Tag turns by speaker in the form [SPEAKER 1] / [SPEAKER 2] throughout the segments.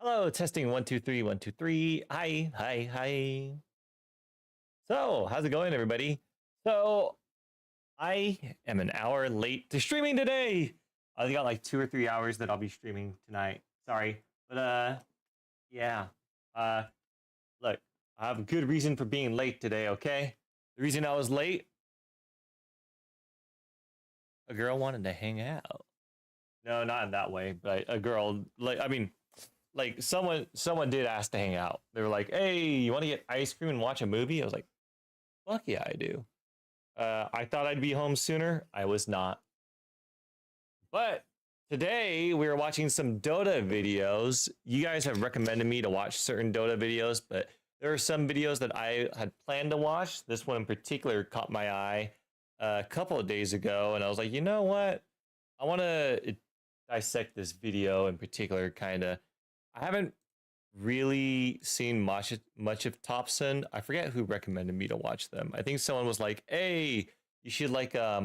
[SPEAKER 1] Hello, testing 1 2 3 1 2 3. Hi, hi, hi. So, how's it going, everybody? So, I am an hour late to streaming today. I only got like 2 or 3 hours that I'll be streaming tonight. Sorry, but yeah. Uh, look, I have a good reason for being late today. Okay, the reason I was late, a girl wanted to hang out. No, not in that way, but a girl, like, I mean, like someone did ask to hang out. They were like, "Hey, you want to get ice cream and watch a movie?" I was like, "Fuck yeah, I do." I thought I'd be home sooner. I was not. But today we were watching some Dota videos. You guys have recommended me to watch certain Dota videos, but there are some videos that I had planned to watch. This one in particular caught my eye a couple of days ago, and I was like, you know what? I want to dissect this video in particular, kind of. I haven't really seen much of Thompson. I forget who recommended me to watch them. I think someone was like, "Hey, you should like uh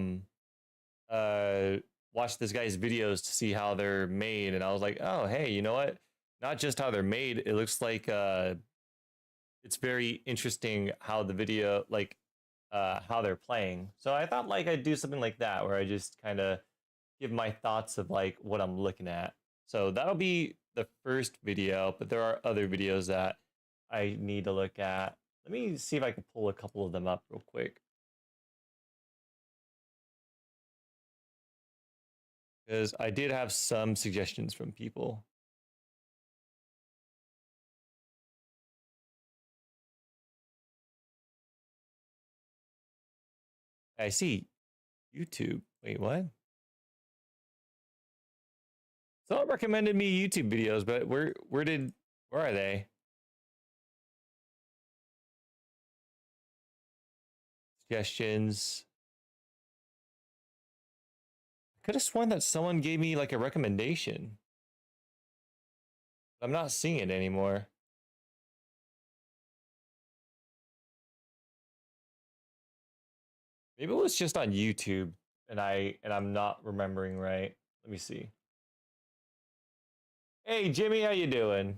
[SPEAKER 1] watch this guy's videos to see how they're made." And I was like, "Oh, hey, you know what? Not just how they're made. It looks like it's very interesting how the video like how they're playing." So I thought like I'd do something like that where I just kind of give my thoughts of like what I'm looking at. So that'll be the first video, but there are other videos that I need to look at. Let me see if I can pull a couple of them up real quick. Because I did have some suggestions from people. I see YouTube. Wait, what? Someone recommended me YouTube videos, but where are they? Suggestions. I could have sworn that someone gave me like a recommendation. I'm not seeing it anymore. Maybe it was just on YouTube and I'm not remembering right. Let me see. Hey Jimmy, how you doing?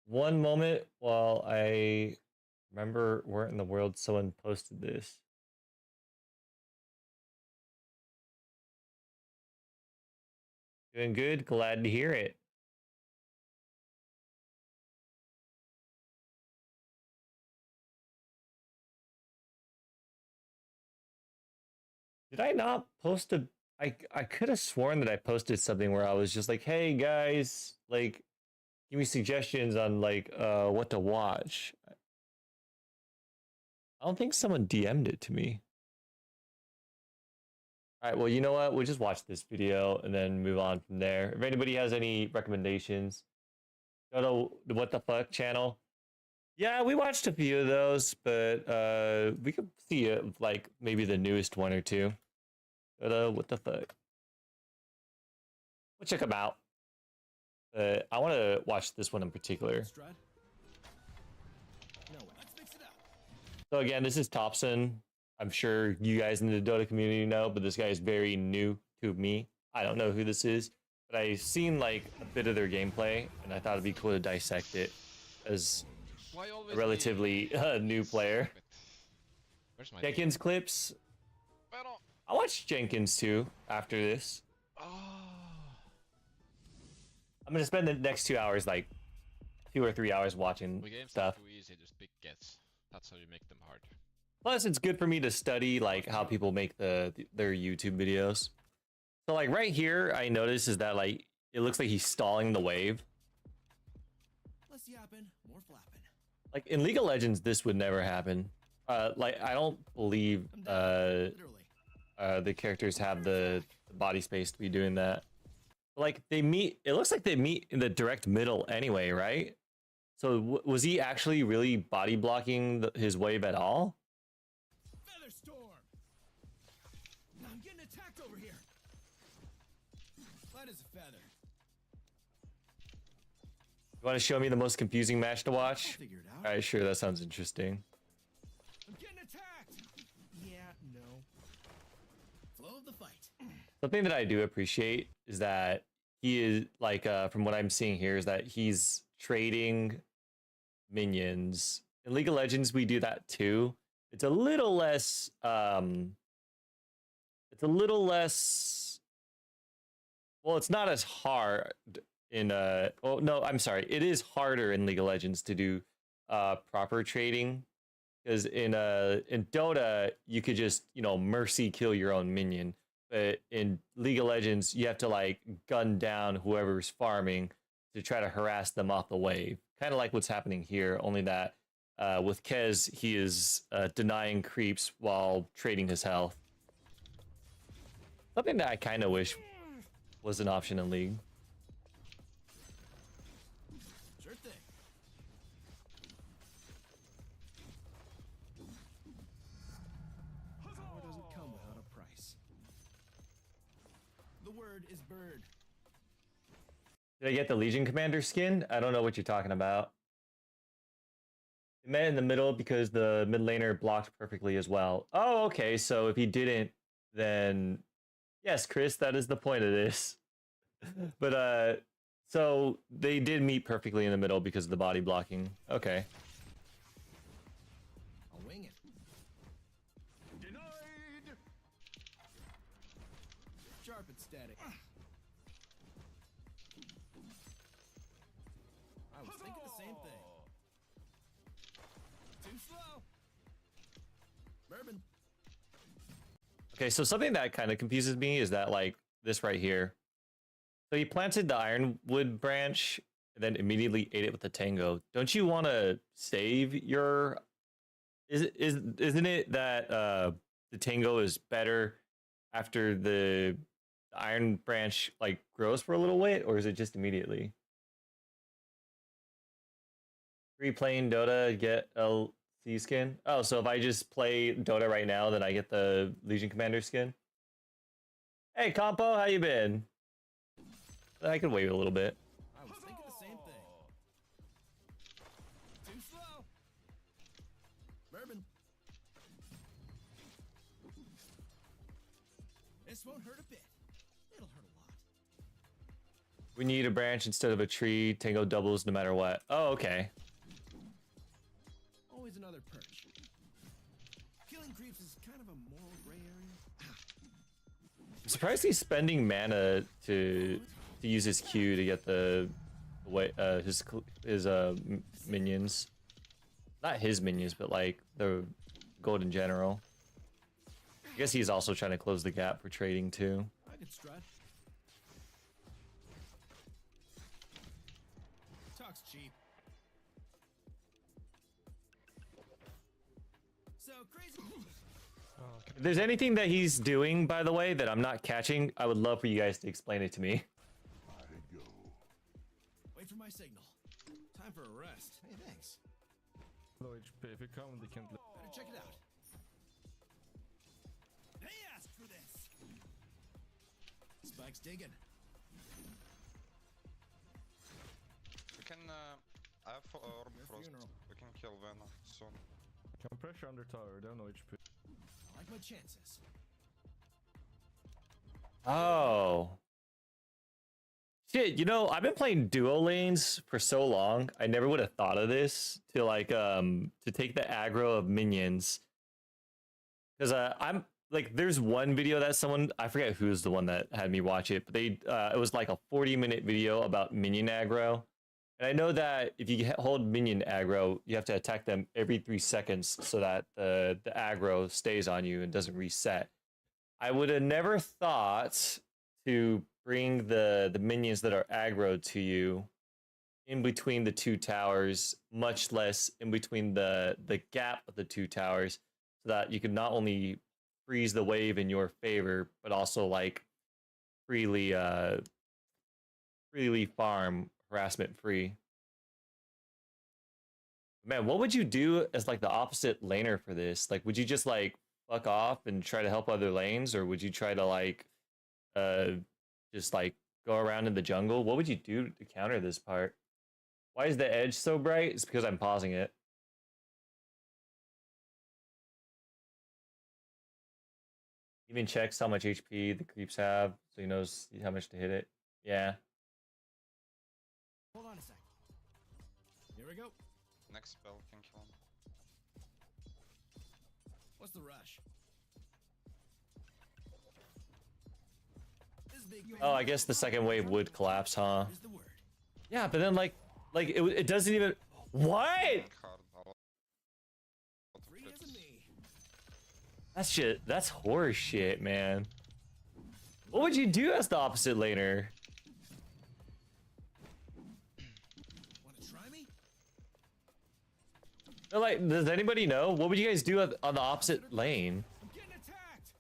[SPEAKER 1] One moment while I remember where in the world someone posted this. Doing good, glad to hear it. Did I not post a I could have sworn that I posted something where I was just like, "Hey guys, like give me suggestions on like what to watch." I don't think someone DM'd it to me. All right, well, you know what? We'll just watch this video and then move on from there. If anybody has any recommendations, go to the What the Fuck channel. Yeah, we watched a few of those, but we could see like maybe the newest one or two. Go to What the Fuck. We'll check them out. I want to watch this one in particular. So again, this is Thompson. I'm sure you guys in the Dota community know, but this guy is very new to me. I don't know who this is, but I've seen like a bit of their gameplay, and I thought it'd be cool to dissect it as a relatively new player. Jenkins clips. I'll watch Jenkins too after this. I'm gonna spend the next 2 hours, like 2 or 3 hours watching stuff.
[SPEAKER 2] Too easy, just pick gets. That's how you make them hard.
[SPEAKER 1] Plus, it's good for me to study like how people make their YouTube videos. So like right here, I notice is that like it looks like he's stalling the wave.
[SPEAKER 3] Less yapping, more flapping.
[SPEAKER 1] Like in League of Legends, this would never happen. Like I don't believe the characters have the body space to be doing that. Like they meet, it looks like they meet in the direct middle anyway, right? So was he actually really body blocking his wave at all?
[SPEAKER 3] Feather storm. I'm getting attacked over here. Light as a feather.
[SPEAKER 1] You want to show me the most confusing match to watch?
[SPEAKER 3] I'll figure it out.
[SPEAKER 1] All right, sure, that sounds interesting.
[SPEAKER 3] I'm getting attacked. Yeah, no. Flow of the fight.
[SPEAKER 1] Something that I do appreciate is that he is like from what I'm seeing here is that he's trading minions. In League of Legends we do that too. It's a little less well, it's not as hard in well no, I'm sorry. It is harder in League of Legends to do proper trading because in Dota you could just, you know, mercy kill your own minion. But in League of Legends, you have to like gun down whoever's farming to try to harass them off the wave. Kind of like what's happening here, only that with Kez, he is denying creeps while trading his health. Something that I kind of wish was an option in League.
[SPEAKER 3] Sure thing. Power doesn't come without a price. The word is bird.
[SPEAKER 1] Did I get the Legion Commander skin? I don't know what you're talking about. It met in the middle because the mid laner blocked perfectly as well. Oh, okay. So if he didn't, then yes, Chris, that is the point of this. But so they did meet perfectly in the middle because of the body blocking. Okay.
[SPEAKER 3] I'll wing it.
[SPEAKER 4] Denied.
[SPEAKER 3] Sharp and static. I was thinking the same thing. Too slow. Bourbon.
[SPEAKER 1] Okay, so something that kind of confuses me is that like this right here. So he planted the ironwood branch and then immediately ate it with the tango. Don't you want to save your? Isn't it that the tango is better after the iron branch like grows for a little bit, or is it just immediately? Free playing Dota, get a C skin. Oh, so if I just play Dota right now, then I get the Legion Commander skin. Hey, Compo, how you been? I could wait a little bit.
[SPEAKER 3] I was thinking the same thing. Too slow. Bourbon. This won't hurt a bit. It'll hurt a lot.
[SPEAKER 1] We need a branch instead of a tree. Tango doubles no matter what. Oh, okay.
[SPEAKER 3] Always another perch. Killing creeps is kind of a moral gray area.
[SPEAKER 1] I'm surprised he's spending mana to use his Q to get the way his minions. Not his minions, but like the gold in general. I guess he's also trying to close the gap for trading too.
[SPEAKER 3] I could strut. Talk's cheap. So crazy.
[SPEAKER 1] If there's anything that he's doing, by the way, that I'm not catching, I would love for you guys to explain it to me.
[SPEAKER 3] Wait for my signal. Time for a rest. Hey, thanks.
[SPEAKER 4] Low HP. If you come, they can't.
[SPEAKER 3] Better check it out. They asked for this. Spike's digging.
[SPEAKER 5] We can. I have Orb
[SPEAKER 3] Your
[SPEAKER 5] Frost.
[SPEAKER 3] funeral.
[SPEAKER 5] We can kill Vena soon.
[SPEAKER 4] Can pressure under tower. They have no HP.
[SPEAKER 3] I like my chances.
[SPEAKER 1] Oh. Shit, you know, I've been playing duo lanes for so long. I never would have thought of this to like to take the aggro of minions. Cuz I'm like there's one video that someone, I forget who's the one that had me watch it, but they it was like a 40-minute video about minion aggro. And I know that if you hold minion aggro, you have to attack them every 3 seconds so that the aggro stays on you and doesn't reset. I would have never thought to bring the minions that are aggroed to you in between the two towers, much less in between the gap of the two towers, so that you can not only freeze the wave in your favor, but also like freely farm harassment free. Man, what would you do as like the opposite laner for this? Like, would you just like fuck off and try to help other lanes, or would you try to like just like go around in the jungle? What would you do to counter this part? Why is the edge so bright? It's because I'm pausing it. Even checks how much HP the creeps have, so he knows how much to hit it. Yeah.
[SPEAKER 3] Hold on a sec. Here we go.
[SPEAKER 5] Next spell can kill him.
[SPEAKER 3] What's the rush? This big thing
[SPEAKER 1] Oh, I guess the second wave would collapse, huh?
[SPEAKER 3] is the word.
[SPEAKER 1] Yeah, but then like it doesn't even. What?
[SPEAKER 5] Think hard. A lot of
[SPEAKER 3] Free as
[SPEAKER 5] crits.
[SPEAKER 3] me.
[SPEAKER 1] That's shit. That's horse shit, man. What would you do as the opposite laner?
[SPEAKER 3] Wanna try me?
[SPEAKER 1] Or, like, does anybody know? What would you guys do on the opposite lane?
[SPEAKER 3] I'm getting attacked.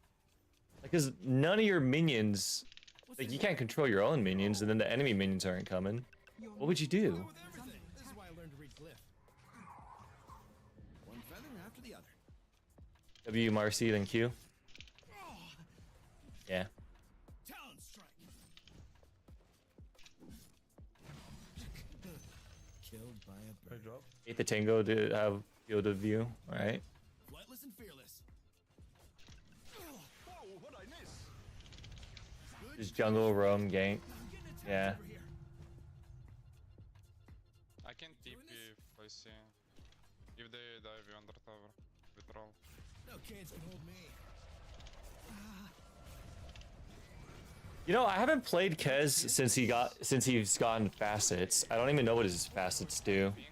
[SPEAKER 1] Because none of your minions, like you can't control your own minions, and then the enemy minions aren't coming. What would you do?
[SPEAKER 3] With everything. This is why I learned to read glyph. One feather after the other.
[SPEAKER 1] W Marcy then Q. Yeah.
[SPEAKER 3] Talon strike. Killed by a
[SPEAKER 4] Hey,
[SPEAKER 3] bird.
[SPEAKER 4] drop.
[SPEAKER 1] Hate the Tango to have field of view. All right.
[SPEAKER 3] Flightless and fearless.
[SPEAKER 4] Whoa, what I miss?
[SPEAKER 3] Good
[SPEAKER 1] Just jungle, roam, gank.
[SPEAKER 3] I'm getting attacked
[SPEAKER 1] Yeah.
[SPEAKER 3] over here.
[SPEAKER 5] I can TP if I see. If they dive you under tower. Withdrawal.
[SPEAKER 3] No cage can hold me.
[SPEAKER 1] You know, I haven't played Kez since he's gotten facets. I don't even know what his facets do.
[SPEAKER 5] Ping.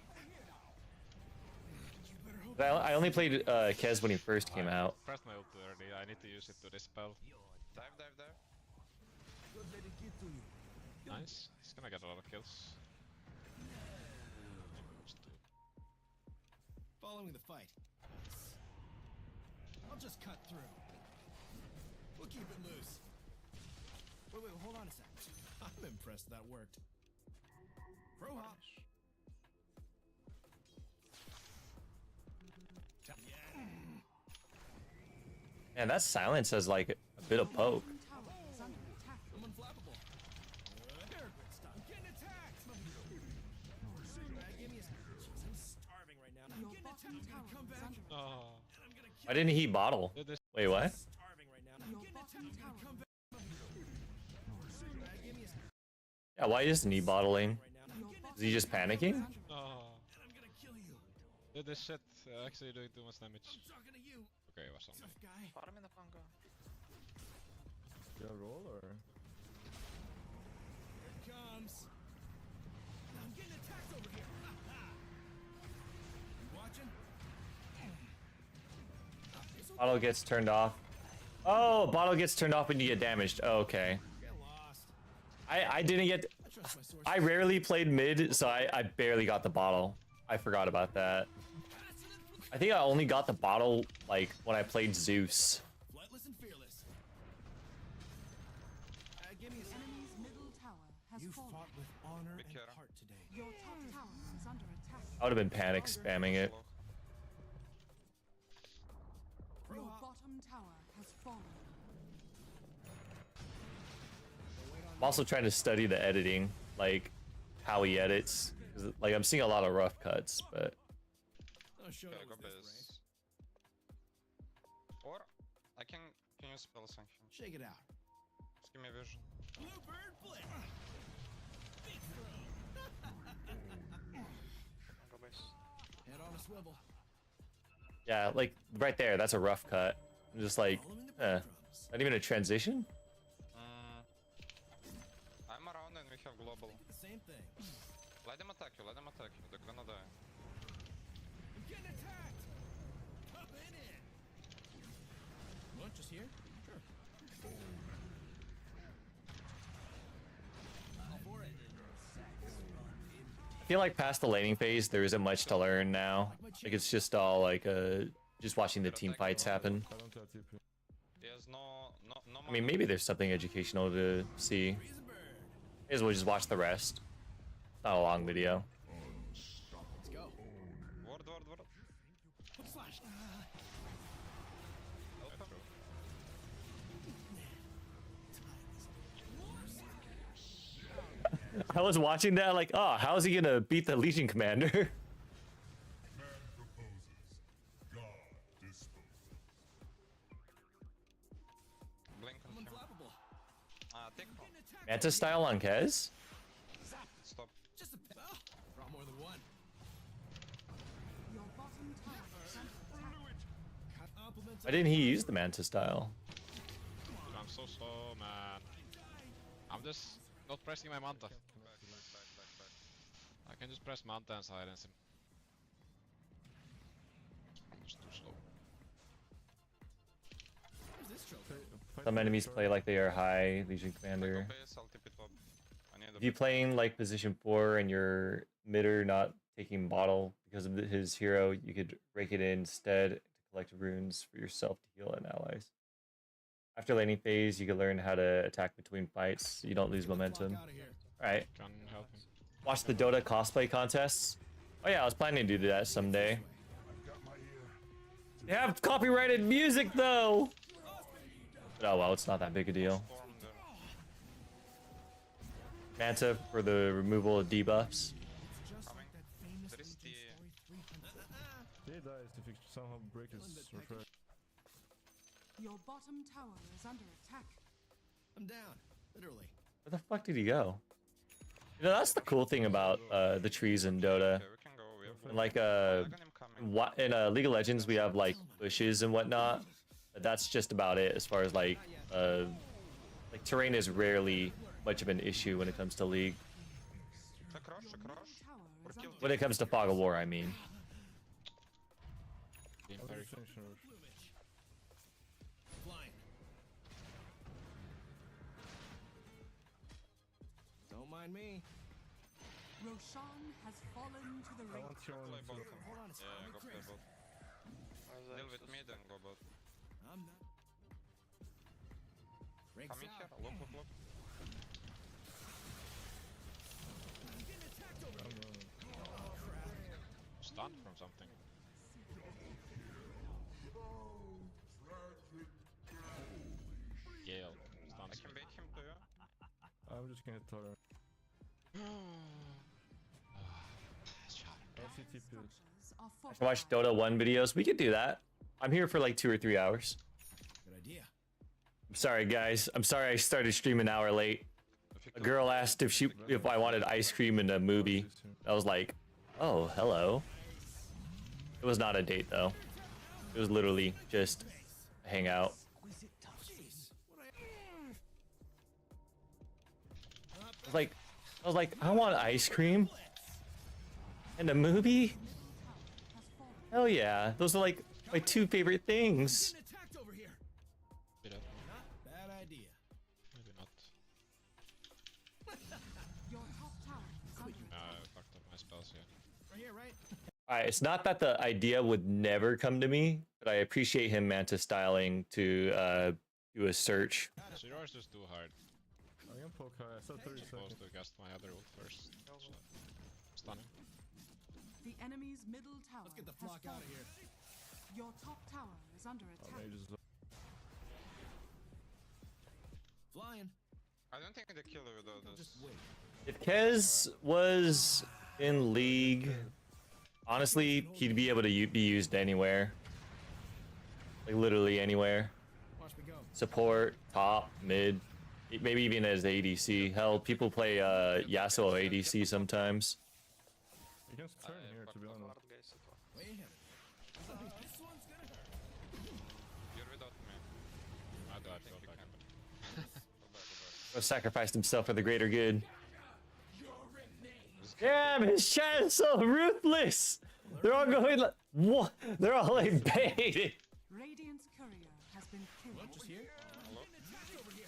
[SPEAKER 1] I only played Kez when he first came out.
[SPEAKER 2] Pressed my ult too early. I need to use it to dispel.
[SPEAKER 5] Dive, dive, dive.
[SPEAKER 2] Nice. He's gonna get a lot of kills.
[SPEAKER 3] Following the fight. I'll just cut through. We'll keep it loose. Wait, hold on a sec. I'm impressed that worked. Pro hop. Yeah.
[SPEAKER 1] Man, that silence has like a bit of poke.
[SPEAKER 3] I'm unflappable. I'm getting attacked. Give me a. Jeez, I'm starving right now. I'm getting attacked. I'm gonna come back. And
[SPEAKER 2] Oh.
[SPEAKER 3] I'm gonna kill
[SPEAKER 1] Why didn't he bottle?
[SPEAKER 2] Did this
[SPEAKER 1] Wait, what?
[SPEAKER 3] starving right now. I'm getting attacked. I'm gonna come back. Give me a.
[SPEAKER 1] Yeah, why isn't he bottling?
[SPEAKER 3] Right now. I'm getting
[SPEAKER 1] Is he just panicking?
[SPEAKER 2] Oh.
[SPEAKER 3] and I'm gonna kill you.
[SPEAKER 2] Did this shit actually doing too much damage?
[SPEAKER 3] I'm talking to you,
[SPEAKER 2] Okay, it was something.
[SPEAKER 3] tough guy.
[SPEAKER 5] Farm in the Pango.
[SPEAKER 4] You have roll or?
[SPEAKER 3] Here it comes. I'm getting attacked over here. You watching?
[SPEAKER 1] Bottle gets turned off. Oh, bottle gets turned off when you get damaged. Oh, okay.
[SPEAKER 3] Get lost.
[SPEAKER 1] I didn't get.
[SPEAKER 3] I trust my sources.
[SPEAKER 1] I rarely played mid, so I barely got the bottle. I forgot about that. I think I only got the bottle like when I played Zeus.
[SPEAKER 3] Flightless and fearless. Give me a second.
[SPEAKER 6] Enemy's middle tower has
[SPEAKER 3] You
[SPEAKER 6] fallen.
[SPEAKER 3] fought with honor
[SPEAKER 5] Be
[SPEAKER 3] and
[SPEAKER 5] careful.
[SPEAKER 3] heart today.
[SPEAKER 6] Your top tower is under attack.
[SPEAKER 1] I would have been panic spamming it.
[SPEAKER 5] Slow.
[SPEAKER 6] Your bottom tower has fallen.
[SPEAKER 1] I'm also trying to study the editing, like how he edits. 'Cause, like I'm seeing a lot of rough cuts, but
[SPEAKER 3] Oh, show
[SPEAKER 5] Okay,
[SPEAKER 3] it
[SPEAKER 5] go
[SPEAKER 3] was this
[SPEAKER 5] base. Or I can you spell sanction?
[SPEAKER 3] range. Shake it out.
[SPEAKER 5] Just give me vision.
[SPEAKER 3] Bluebird blitz. Big throw.
[SPEAKER 5] Go base.
[SPEAKER 3] Head on a swivel.
[SPEAKER 1] yeah, like right there, that's a rough cut. I'm just like,
[SPEAKER 3] Following the
[SPEAKER 1] eh,
[SPEAKER 3] breadcrumbs.
[SPEAKER 1] not even a transition.
[SPEAKER 5] I'm around and we have global.
[SPEAKER 3] The same thing.
[SPEAKER 5] Let them attack you, let them attack you. They're gonna die.
[SPEAKER 3] I'm getting attacked. Up and in. Want just here? Sure. All for it.
[SPEAKER 1] I feel like past the laning phase, there isn't much to learn now. Like it's just all like just watching the team fights happen.
[SPEAKER 4] I don't have TP.
[SPEAKER 5] He has no
[SPEAKER 1] I mean, maybe there's something educational to see.
[SPEAKER 3] Freeze a bird.
[SPEAKER 1] May as well just watch the rest. It's not a long video.
[SPEAKER 3] Let's go.
[SPEAKER 5] Ward.
[SPEAKER 3] Hook slash.
[SPEAKER 5] Open.
[SPEAKER 1] I was watching that like, oh, how is he gonna beat the Legion Commander?
[SPEAKER 7] Man proposes, God disposes.
[SPEAKER 3] unstoppable.
[SPEAKER 5] Take home.
[SPEAKER 1] Manta style on Kez?
[SPEAKER 5] Stop.
[SPEAKER 3] Just a well, brought more than one.
[SPEAKER 6] Your bottom tower is under attack.
[SPEAKER 3] Compliments.
[SPEAKER 1] Why didn't he use the Manta style?
[SPEAKER 2] Dude, I'm so slow, man. I'm just not pressing my Manta. I can just press Manta and silence him. I'm just too slow.
[SPEAKER 3] Where's this trophy?
[SPEAKER 1] Some enemies play like they are high Legion Commander.
[SPEAKER 5] Base, I'll tip it top. I need a
[SPEAKER 1] If you playing like position 4 and your midder not taking bottle because of his hero, you could rake it in instead to collect runes for yourself to heal and allies. After laning phase, you can learn how to attack between fights so you don't lose momentum.
[SPEAKER 3] Out of here.
[SPEAKER 1] Alright,
[SPEAKER 2] Can help him.
[SPEAKER 1] watch the Dota cosplay contests. Oh yeah, I was planning to do that someday. They have copyrighted music though! But oh well, it's not that big a deal.
[SPEAKER 5] storm there.
[SPEAKER 1] Manta for the removal of debuffs.
[SPEAKER 3] Just like that famous
[SPEAKER 5] There is
[SPEAKER 3] Legion
[SPEAKER 5] the-
[SPEAKER 3] story 300.
[SPEAKER 4] He dies if he somehow break his refresh.
[SPEAKER 6] Your bottom tower is under attack.
[SPEAKER 3] I'm down, literally.
[SPEAKER 1] Where the fuck did he go? You know, that's the cool thing about the trees in Dota.
[SPEAKER 5] Okay, we can go. We have
[SPEAKER 1] Like
[SPEAKER 5] Dragon him coming.
[SPEAKER 1] in League of Legends, we have like bushes and whatnot. But that's just about it as far as like terrain is rarely much of an issue when it comes to League.
[SPEAKER 5] A crush, a crush.
[SPEAKER 6] Tower
[SPEAKER 5] Or
[SPEAKER 6] is
[SPEAKER 5] kill.
[SPEAKER 6] under
[SPEAKER 1] When it comes to Fog of War, I mean.
[SPEAKER 2] Team
[SPEAKER 4] I'll
[SPEAKER 2] parry.
[SPEAKER 4] just finish her.
[SPEAKER 3] Plumage. Flying. Don't mind me.
[SPEAKER 6] Roshan has fallen to the
[SPEAKER 4] I
[SPEAKER 6] ring.
[SPEAKER 4] want your
[SPEAKER 5] Play
[SPEAKER 4] one.
[SPEAKER 5] bot.
[SPEAKER 3] Hold on a second.
[SPEAKER 5] Yeah,
[SPEAKER 3] I'm
[SPEAKER 5] go play
[SPEAKER 3] crazy.
[SPEAKER 5] bot. Deal with me, then go bot.
[SPEAKER 3] I'm not. Breaks
[SPEAKER 5] Coming here.
[SPEAKER 3] out.
[SPEAKER 5] Look, look, look.
[SPEAKER 3] I'm getting attacked over
[SPEAKER 4] I'm
[SPEAKER 3] here.
[SPEAKER 4] running.
[SPEAKER 2] Stunned from something. Gale.
[SPEAKER 5] I
[SPEAKER 2] Stuns
[SPEAKER 5] can
[SPEAKER 2] me.
[SPEAKER 5] bait him to you.
[SPEAKER 4] I'm just gonna hit Tara. I'll see TP.
[SPEAKER 6] Structures are
[SPEAKER 1] I can watch
[SPEAKER 6] fortified.
[SPEAKER 1] Dota 1 videos. We could do that. I'm here for like 2 or 3 hours.
[SPEAKER 3] Good idea.
[SPEAKER 1] I'm sorry, guys. I'm sorry I started streaming an hour late.
[SPEAKER 5] If you
[SPEAKER 1] A
[SPEAKER 5] kill
[SPEAKER 1] girl asked if I wanted ice cream in a movie. I was like, oh, hello. It was not a date though. It was literally just a hangout.
[SPEAKER 3] Jeez. What
[SPEAKER 1] I was like, I want ice cream and a movie.
[SPEAKER 6] Has fallen.
[SPEAKER 1] Hell yeah, those are like my 2 favorite things.
[SPEAKER 3] getting attacked over here.
[SPEAKER 2] Bit up.
[SPEAKER 3] Not bad idea.
[SPEAKER 2] Maybe not.
[SPEAKER 6] Your top tower is under
[SPEAKER 2] I fucked up my spells here.
[SPEAKER 3] Right here, right?
[SPEAKER 1] Alright, it's not that the idea would never come to me, but I appreciate him Manta styling to do a search.
[SPEAKER 2] So yours is too hard.
[SPEAKER 4] I'm gonna poke high. I saw 30
[SPEAKER 2] Supposed
[SPEAKER 4] seconds.
[SPEAKER 2] to cast my other ult first. So, stunning.
[SPEAKER 6] the enemy's middle tower
[SPEAKER 3] Let's get the
[SPEAKER 6] has
[SPEAKER 3] flock out of
[SPEAKER 6] fallen.
[SPEAKER 3] here.
[SPEAKER 6] Your top tower is under attack.
[SPEAKER 4] Mages.
[SPEAKER 3] Flying.
[SPEAKER 5] I don't think they kill you without this.
[SPEAKER 3] Just wait.
[SPEAKER 1] If Kez was in League, honestly, he'd be able to be used anywhere. Like literally anywhere.
[SPEAKER 3] Watch me go.
[SPEAKER 1] Support, top, mid, maybe even as ADC. Hell, people play Yasuo ADC sometimes.
[SPEAKER 4] You can turn here, to be honest.
[SPEAKER 3] Way ahead. This one's gonna hurt.
[SPEAKER 5] You're without me.
[SPEAKER 2] I died,
[SPEAKER 5] think
[SPEAKER 2] go
[SPEAKER 5] you
[SPEAKER 2] back.
[SPEAKER 5] can. Go back, go back.
[SPEAKER 1] Or sacrificed himself for the greater good. Damn, his chat is so ruthless. They're all going like, what? They're all like baited.
[SPEAKER 6] Radiant's courier has been killed.
[SPEAKER 3] Just here.
[SPEAKER 5] Hello?
[SPEAKER 3] Getting attacked over here.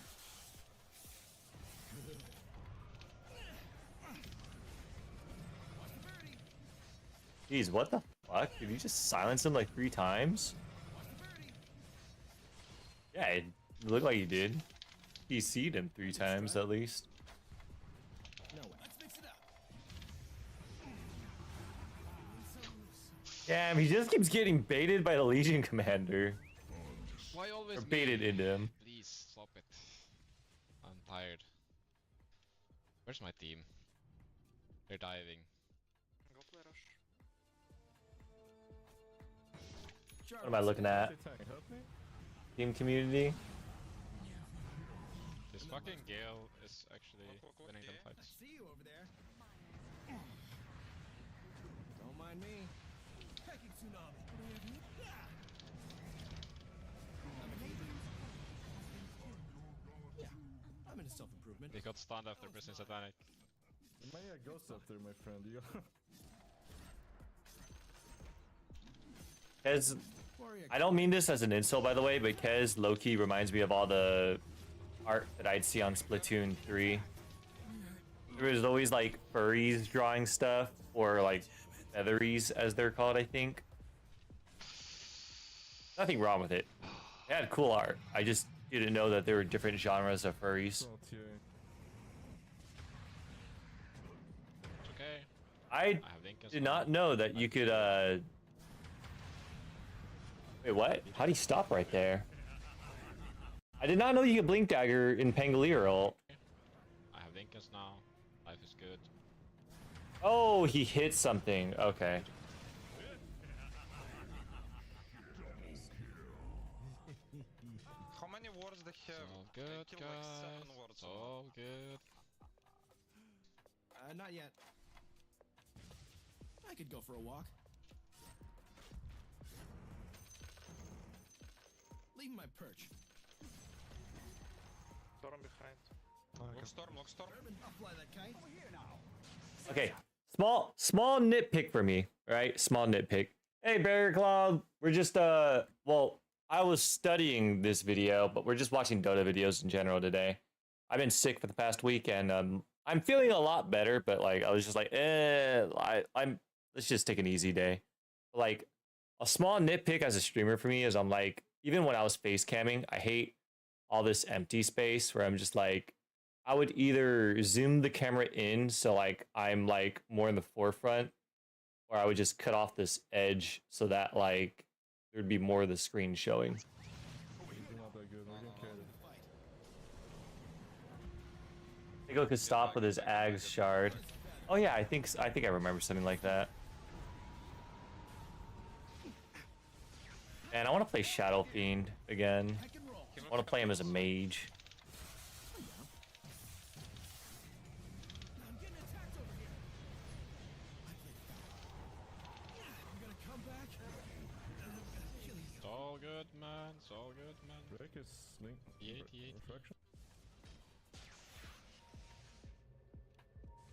[SPEAKER 3] Watch the birdie.
[SPEAKER 1] Jeez, what the fuck? Did you just silence him like 3 times?
[SPEAKER 3] Watch the birdie.
[SPEAKER 1] Yeah, it looked like he did. He C'd him 3 times at least.
[SPEAKER 3] No way. Let's mix it up.
[SPEAKER 1] Damn, he just keeps getting baited by the Legion Commander.
[SPEAKER 2] Why always
[SPEAKER 1] Or baited
[SPEAKER 2] me?
[SPEAKER 1] into him.
[SPEAKER 2] Please, stop it. I'm tired. Where's my team? They're diving.
[SPEAKER 5] Go play rush.
[SPEAKER 1] What am I looking at?
[SPEAKER 4] Say tank, help me?
[SPEAKER 1] Team community?
[SPEAKER 2] This fucking Gale is actually winning them
[SPEAKER 3] I
[SPEAKER 2] fights.
[SPEAKER 3] see you over there. Don't mind me. Hiking tsunami. I'm into self-improvement.
[SPEAKER 2] They got stunned after pressing Satanic.
[SPEAKER 4] You might get a ghost up there, my friend. You
[SPEAKER 1] Kez,
[SPEAKER 3] Warrior
[SPEAKER 1] I don't mean this as an insult, by the way, but Kez low-key reminds me of all the art that I'd see on Splatoon 3. There was always like furries drawing stuff, or like featheries as they're called, I think. Nothing wrong with it. It had cool art. I just didn't know that there were different genres of furries.
[SPEAKER 2] It's okay.
[SPEAKER 1] I
[SPEAKER 2] have Link as
[SPEAKER 1] did
[SPEAKER 2] well.
[SPEAKER 1] not know that you could, Wait, what? How do you stop right there? I did not know you could Blink Dagger in Pangolier.
[SPEAKER 2] I have Lincolns now. Life is good.
[SPEAKER 1] Oh, he hit something. Okay.
[SPEAKER 5] How many words they
[SPEAKER 2] It's
[SPEAKER 5] have?
[SPEAKER 2] all
[SPEAKER 5] I
[SPEAKER 2] good,
[SPEAKER 5] killed like 7
[SPEAKER 2] guys.
[SPEAKER 5] words.
[SPEAKER 2] It's all good.
[SPEAKER 3] Not yet. I could go for a walk. Leave my perch.
[SPEAKER 5] Storm behind. Look storm.
[SPEAKER 3] Urban, I'll fly that kite. Over here now.
[SPEAKER 1] Okay. Small nitpick for me, right? Small nitpick. Hey, Barrier Cloud. We're just, well, I was studying this video, but we're just watching Dota videos in general today. I've been sick for the past week, and I'm feeling a lot better, but like I was just like, let's just take an easy day. Like a small nitpick as a streamer for me is I'm like, even when I was face camming, I hate all this empty space where I'm just like, I would either zoom the camera in so like I'm like more in the forefront, or I would just cut off this edge so that like there'd be more of the screen showing.
[SPEAKER 4] not that good. We're getting carried.
[SPEAKER 1] Nico could stop with his Ags shard. Oh yeah, I think I remember something like that. And I want to play Shadow Fiend again. I want to play him as a mage.
[SPEAKER 3] I'm getting attacked over here. I played foul. I'm gonna come back. Kill you.
[SPEAKER 2] It's all good, man. It's all good, man.
[SPEAKER 4] Drake is link.
[SPEAKER 2] T8.
[SPEAKER 4] Refraction.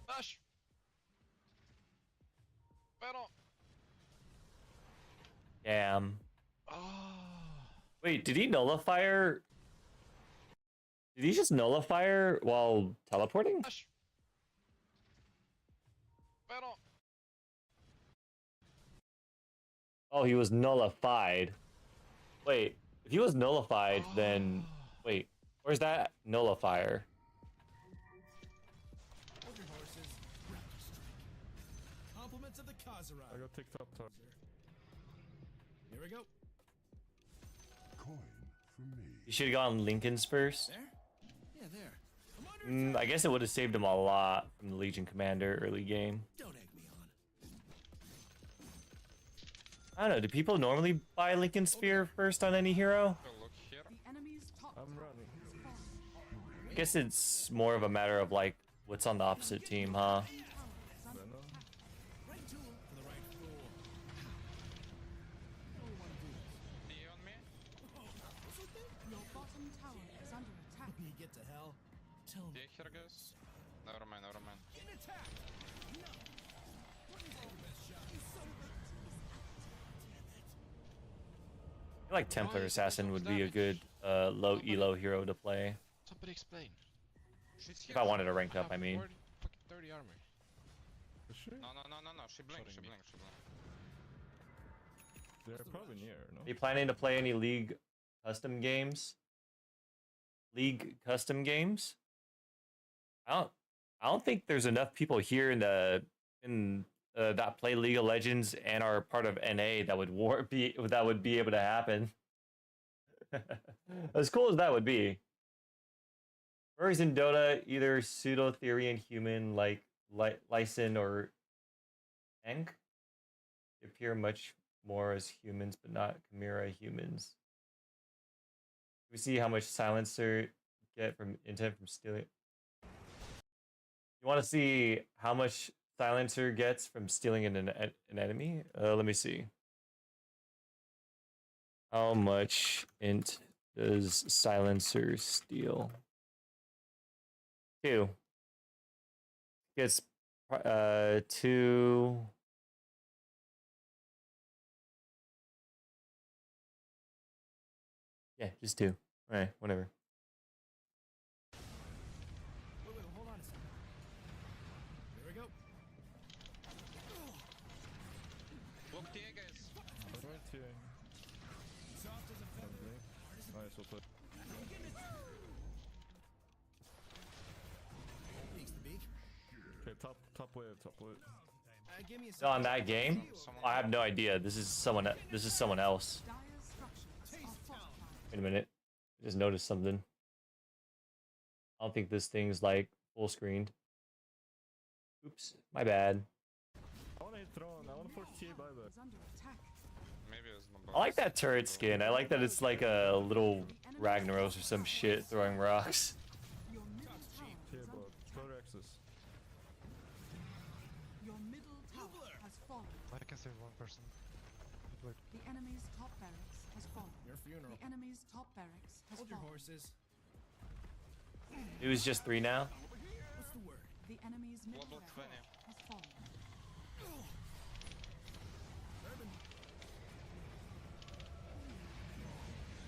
[SPEAKER 2] Dash! Pero!
[SPEAKER 1] Damn.
[SPEAKER 2] Oh.
[SPEAKER 1] Wait, did he nullify her? Did he just nullify her while teleporting?
[SPEAKER 2] Dash! Pero!
[SPEAKER 1] Oh, he was nullified. Wait, if he was nullified, then wait, where's that nullifier?
[SPEAKER 3] Hold your horses. Raptor strike. Compliments of the Khazarah.
[SPEAKER 4] I got ticked up top.
[SPEAKER 3] Here we go.
[SPEAKER 7] Coin for me.
[SPEAKER 1] You should have gone Lincoln's first.
[SPEAKER 3] There? Yeah, there. I'm under
[SPEAKER 1] I guess it would have saved him a lot from the Legion Commander early game.
[SPEAKER 3] Don't egg me on.
[SPEAKER 1] I don't know, do people normally buy Lincoln Sphere first on any hero?
[SPEAKER 5] Look here.
[SPEAKER 6] The enemy's top
[SPEAKER 4] I'm
[SPEAKER 6] tower
[SPEAKER 4] running.
[SPEAKER 6] has fallen.
[SPEAKER 1] I guess it's more of a matter of like, what's on the opposite team, huh?
[SPEAKER 6] Tower is under
[SPEAKER 4] Venom.
[SPEAKER 6] attack.
[SPEAKER 3] Right tool for the right fool. What do we want to do?
[SPEAKER 5] Be on me.
[SPEAKER 6] Your bottom tower is under attack.
[SPEAKER 3] When you get to hell, tell me.
[SPEAKER 5] Be here, guys. Never mind.
[SPEAKER 3] Get attacked! No! What is your best shot?
[SPEAKER 1] I feel like Templar Assassin would be a good low elo hero to play.
[SPEAKER 2] Somebody explain.
[SPEAKER 5] She's
[SPEAKER 1] If I wanted to rank
[SPEAKER 2] I
[SPEAKER 1] up, I
[SPEAKER 2] have
[SPEAKER 1] mean.
[SPEAKER 2] 40, fucking 30 armor.
[SPEAKER 4] Is she?
[SPEAKER 5] No. She blinked.
[SPEAKER 2] Shooting me.
[SPEAKER 4] They're probably near, no?
[SPEAKER 1] Are you planning to play any League custom games? League custom games? I don't think there's enough people here in that play League of Legends and are part of NA that would be able to happen. As cool as that would be. Furries in Dota, either pseudo-Therian human like Lysin or Enk, they appear much more as humans, but not Chimera humans. We see how much Silencer get from intent from stealing. You want to see how much silencer gets from stealing an enemy? Let me see. How much int does silencer steal? 2. Gets 2. Yeah, just 2. All right, whatever.
[SPEAKER 3] Wait, hold on a second. There we go.
[SPEAKER 5] Look, here, guys.
[SPEAKER 4] Right here.
[SPEAKER 3] Soft as a feather.
[SPEAKER 4] Nice, well put.
[SPEAKER 3] Peeks the beak.
[SPEAKER 4] Okay, top wave, top wave.
[SPEAKER 3] Give me a
[SPEAKER 1] On that game, I have no idea. This is someone. This is someone else.
[SPEAKER 6] Dire structures are fortified.
[SPEAKER 1] Wait a minute. I just noticed something. I don't think this thing's like full screened. Oops, my bad.
[SPEAKER 4] I wanna hit throne, I wanna force TA buyback.
[SPEAKER 6] Is under attack.
[SPEAKER 5] Maybe it's not
[SPEAKER 1] I like that turret skin. I like that it's like a little Ragnaros or some shit throwing rocks.
[SPEAKER 6] Your middle tower
[SPEAKER 4] TA
[SPEAKER 6] is under
[SPEAKER 4] bot, throw Rexus.
[SPEAKER 6] Your middle tower has fallen.
[SPEAKER 8] I can save one person.
[SPEAKER 6] The enemy's top barracks has fallen.
[SPEAKER 3] Your funeral.
[SPEAKER 6] The enemy's top barracks has
[SPEAKER 3] Hold your
[SPEAKER 6] fallen.
[SPEAKER 3] horses.
[SPEAKER 1] It was just 3 now.
[SPEAKER 3] What's the word?
[SPEAKER 6] The enemy's middle
[SPEAKER 5] Level
[SPEAKER 6] barracks
[SPEAKER 5] 20.
[SPEAKER 6] has fallen.
[SPEAKER 3] Urban.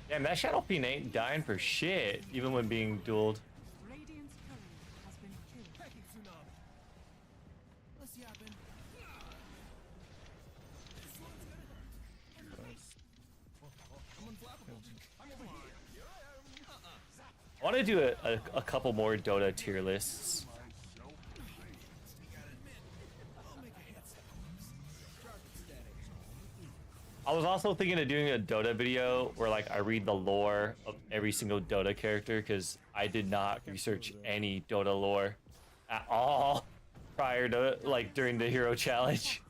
[SPEAKER 1] Damn, that Shadow Fiend ain't dying for shit, even when being dueled.
[SPEAKER 6] Radiant's courier has been killed.
[SPEAKER 3] Packing tsunami. Let's yapping.
[SPEAKER 4] Nice.
[SPEAKER 3] I'm unflappable. I'm over here.
[SPEAKER 1] I want to do a couple more Dota tier lists.
[SPEAKER 3] I'll make a hit. Sharp and steady.
[SPEAKER 1] I was also thinking of doing a Dota video where like I read the lore of every single Dota character because I did not research any Dota lore at all prior to like during the hero challenge.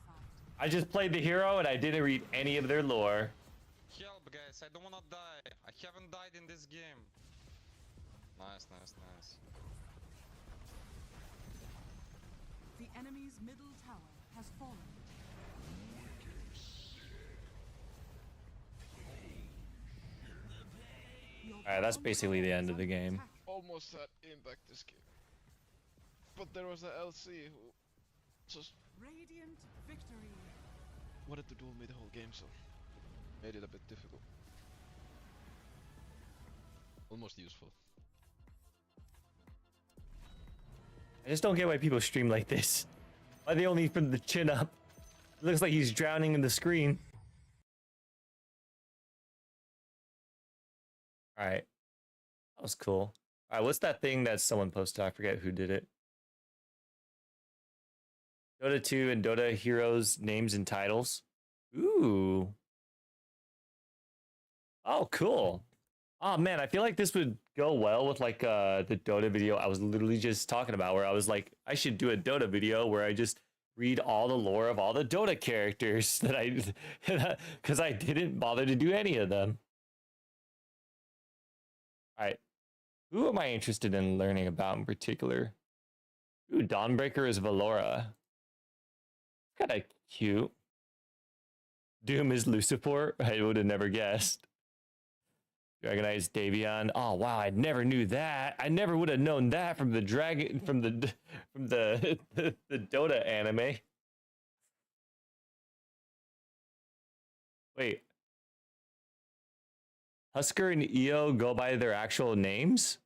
[SPEAKER 1] I just played the hero and I didn't read any of their lore.
[SPEAKER 5] Help, guys. I don't wanna die. I haven't died in this game. Nice, nice, nice.
[SPEAKER 6] The enemy's middle tower has fallen.
[SPEAKER 1] Alright, that's basically the end of the game.
[SPEAKER 8] Almost had impact this game. But there was a LC who just
[SPEAKER 6] Radiant victory.
[SPEAKER 8] wanted to duel me the whole game, so made it a bit difficult. Almost useful.
[SPEAKER 1] I just don't get why people stream like this. Why they only from the chin up? It looks like he's drowning in the screen. Alright. That was cool. Alright, what's that thing that someone posted? I forget who did it. Dota 2 and Dota Heroes names and titles. Ooh. Oh, cool. Oh man, I feel like this would go well with like the Dota video I was literally just talking about, where I was like, I should do a Dota video where I just read all the lore of all the Dota characters that I, because I didn't bother to do any of them. All right, who am I interested in learning about in particular? Ooh, Dawnbreaker is Valora. Kind of cute. Doom is Lucifer. I would have never guessed. Dragonite is Davion. Oh wow, I never knew that. I never would have known that from the the Dota anime. Wait. Husker and Io go by their actual names?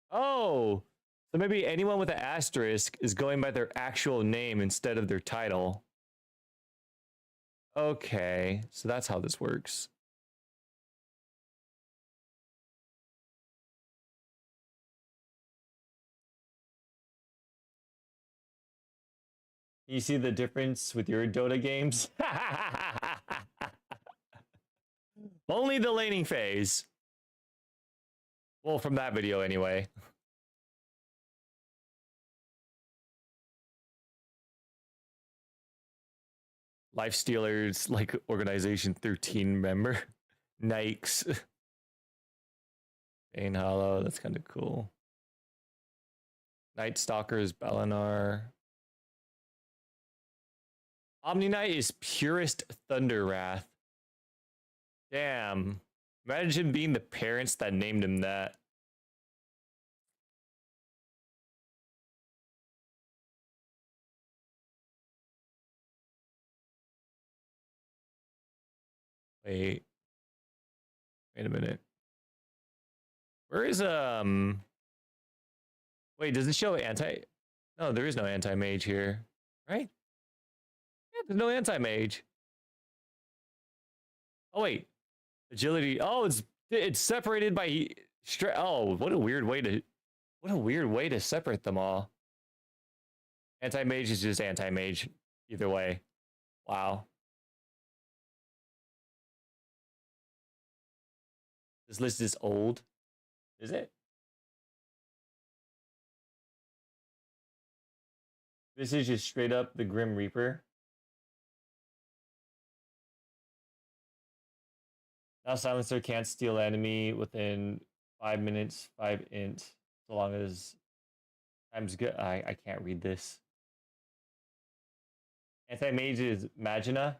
[SPEAKER 1] Oh, so maybe anyone with an asterisk is going by their actual name instead of their title. Okay, so that's how this works. You see the difference with your Dota games? Only the laning phase. Well, from that video anyway. Lifestealers, like Organization 13 member. Nikes. Bane Hollow, that's kind of cool. Night Stalkers, Belinar. Omni Knight is purest Thunder Wrath. Damn. Imagine being the parents that named him that. Wait a minute. Where is wait, does it show anti? No, there is no anti-mage here, right? Yeah, there's no anti-mage. Oh wait, agility. Oh, it's separated by oh, what a weird way to separate them all. Anti-mage is just anti-mage either way. Wow. This list is old. Is it? This is just straight up the Grim Reaper. Now Silencer can't steal enemy within 5 minutes, 5 int, so long as time's good. I can't read this. Anti-mage is Magina.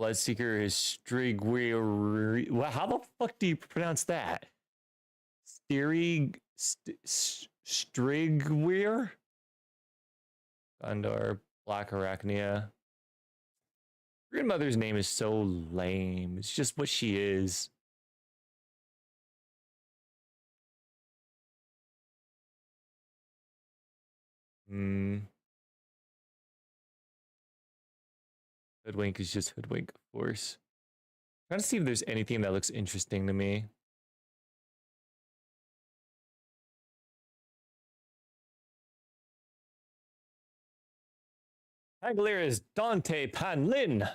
[SPEAKER 1] Bloodseeker is Strigweir. Well, how the fuck do you pronounce that? Strigweir? Gondor, Black Arachnia. Grandmother's name is so lame. It's just what she is. Hoodwink is just Hoodwink, of course. I'm trying to see if there's anything that looks interesting to me. Pangolier is Dante Panlin.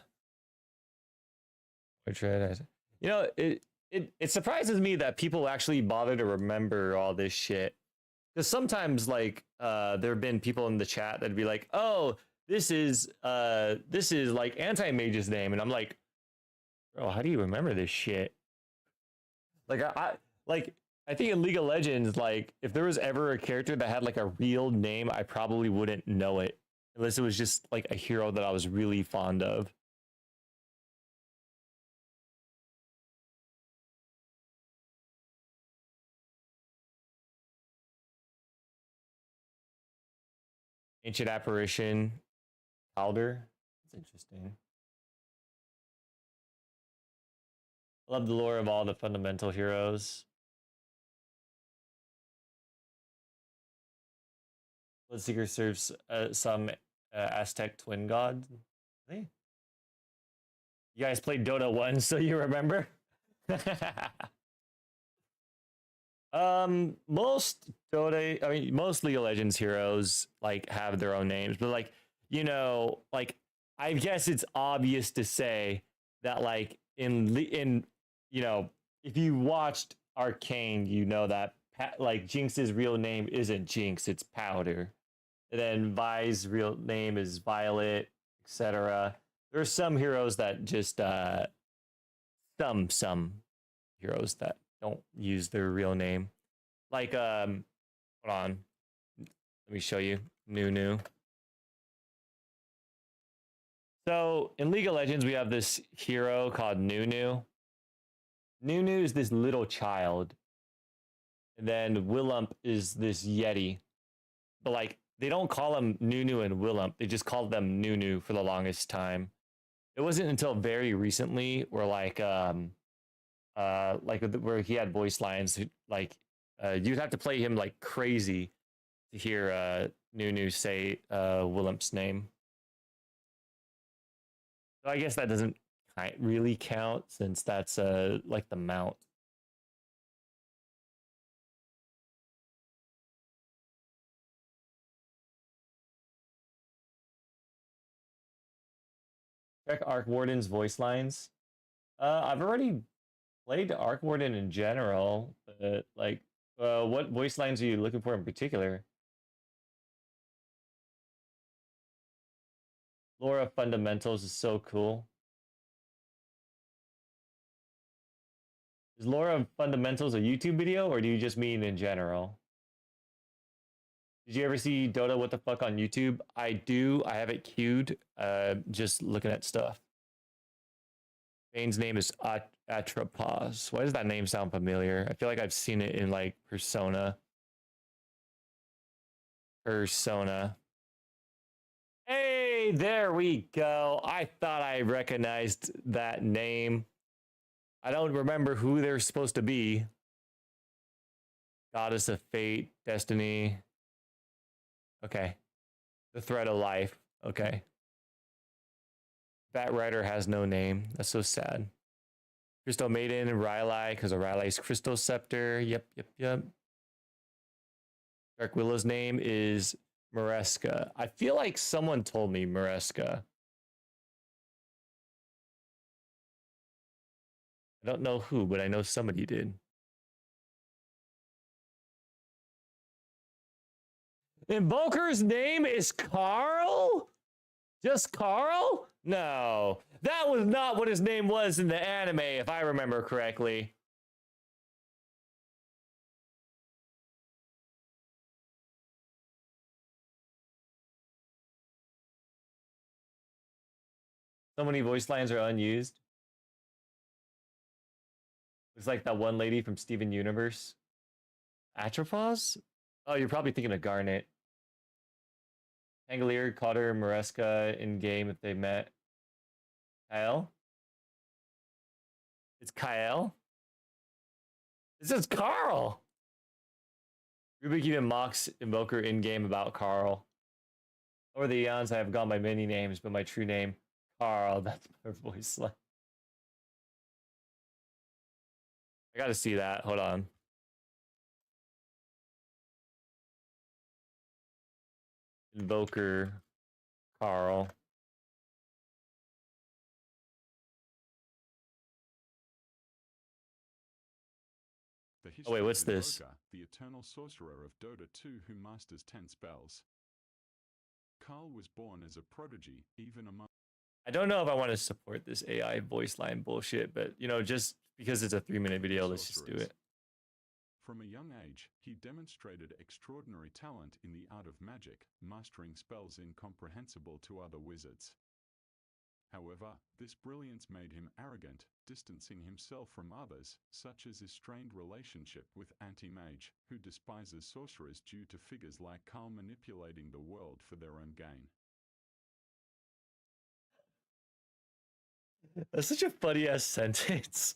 [SPEAKER 1] You know, it surprises me that people actually bother to remember all this shit. Because sometimes, like, there have been people in the chat that'd be like, "Oh, this is like Anti-Mage's name," and I'm like, "Bro, how do you remember this shit?" Like, I think in League of Legends, like, if there was ever a character that had like a real name, I probably wouldn't know it unless it was just like a hero that I was really fond of. Ancient Apparition, Calder. That's interesting. I love the lore of all the fundamental heroes. Bloodseeker serves some Aztec twin god. Hey. You guys played Dota 1, so you remember? Most Dota, I mean, most League of Legends heroes like have their own names, but like, you know, like I guess it's obvious to say that like in you know, if you watched Arcane, you know that like Jinx's real name isn't Jinx, it's Powder. And then Vi's real name is Violet, etc. There's some heroes that just some heroes that don't use their real name. Like hold on. Let me show you. Nunu. So in League of Legends, we have this hero called Nunu. Nunu is this little child. And then Willump is this Yeti. But like they don't call them Nunu and Willump. They just called them Nunu for the longest time. It wasn't until very recently where like where he had voice lines, like you'd have to play him like crazy to hear Nunu say Willump's name. So I guess that doesn't really count since that's like the mount. Check Arc Warden's voice lines. I've already played Arc Warden in general, but like, what voice lines are you looking for in particular? Laura Fundamentals is so cool. Is Laura Fundamentals a YouTube video, or do you just mean in general? Did you ever see Dota What the Fuck on YouTube? I do. I have it queued. Just looking at stuff. Bane's name is Atropos. Why does that name sound familiar? I feel like I've seen it in like Persona. Hey, there we go. I thought I recognized that name. I don't remember who they're supposed to be. Goddess of Fate, Destiny. Okay. The Thread of Life. Okay. Bat Rider has no name. That's so sad. Crystal Maiden, Rylai, because of Rylai's Crystal Scepter. Yep. Dark Willow's name is Mareska. I feel like someone told me Mareska. I don't know who, but I know somebody did. Invoker's name is Carl? Just Carl? No. That was not what his name was in the anime, if I remember correctly. So many voice lines are unused. Looks like that one lady from Steven Universe. Atropos? Oh, you're probably thinking of Garnet. Pangolier, Cotter, Mareska in game if they met. Kyle? It's Kyle? This is Carl! Rubik even mocks Invoker in game about Carl. Over the eons, I have gone by many names, but my true name, Carl. That's my voice line. I gotta see that. Hold on. Invoker, Carl. Oh wait, what's this?
[SPEAKER 7] The eternal sorcerer of Dota 2 who masters 10 spells. Carl was born as a prodigy, even among...
[SPEAKER 1] I don't know if I want to support this AI voice line bullshit, but you know, just because it's a 3-minute video, let's just do it.
[SPEAKER 7] From a young age, he demonstrated extraordinary talent in the art of magic, mastering spells incomprehensible to other wizards. However, this brilliance made him arrogant, distancing himself from others, such as his strained relationship with Anti-Mage, who despises sorcerers due to figures like Carl manipulating the world for their own gain.
[SPEAKER 1] That's such a funny-ass sentence.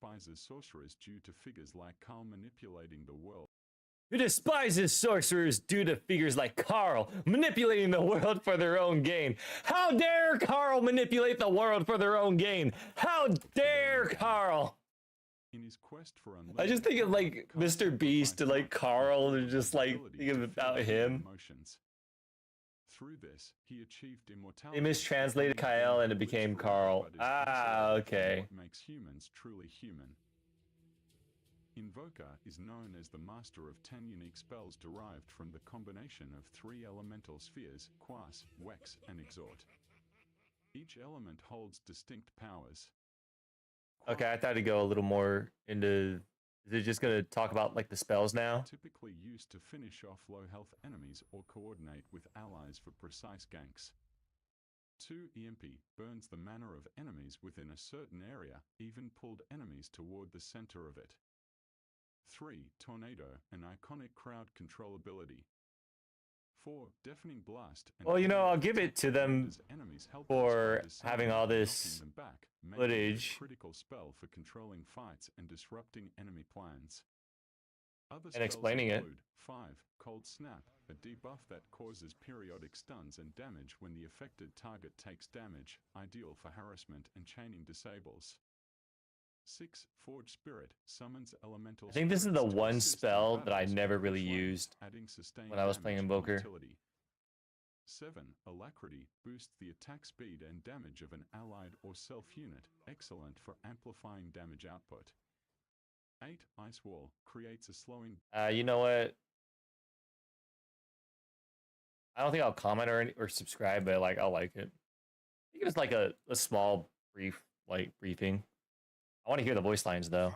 [SPEAKER 7] Despises sorcerers due to figures like Carl manipulating the world.
[SPEAKER 1] Who despises sorcerers due to figures like Carl manipulating the world for their own gain. How dare Carl manipulate the world for their own gain? How dare Carl?
[SPEAKER 7] In his quest for
[SPEAKER 1] I just think of like Mr. Beast and like Carl and just like thinking about him.
[SPEAKER 7] Emotions. Through this, he achieved immortality.
[SPEAKER 1] They mistranslated Kyle and it became Carl. Ah, okay.
[SPEAKER 7] What makes humans truly human. Invoker is known as the master of 10 unique spells derived from the combination of 3 elemental spheres, Quas, Wex, and Exhort. Each element holds distinct powers.
[SPEAKER 1] Okay, I thought it'd go a little more into... Is it just going to talk about like the spells now?
[SPEAKER 7] Typically used to finish off low health enemies or coordinate with allies for precise ganks. 2 EMP burns the mana of enemies within a certain area, even pulled enemies toward the center of it. 3 Tornado, an iconic crowd control ability. 4 Deafening Blast.
[SPEAKER 1] Well, you know, I'll give it to them for having all this footage.
[SPEAKER 7] Critical spell for controlling fights and disrupting enemy plans. Other
[SPEAKER 1] And explaining it.
[SPEAKER 7] 5 Cold Snap, a debuff that causes periodic stuns and damage when the affected target takes damage, ideal for harassment and chaining disables. 6 Forge Spirit summons elemental.
[SPEAKER 1] I think this is the one spell that I never really used when I was playing Invoker.
[SPEAKER 7] 7 Alacrity boosts the attack speed and damage of an allied or self unit, excellent for amplifying damage output. 8 Ice Wall creates a slowing.
[SPEAKER 1] You know what? I don't think I'll comment or subscribe, but like I'll like it. just like a small brief briefing. I want to hear the voice lines though.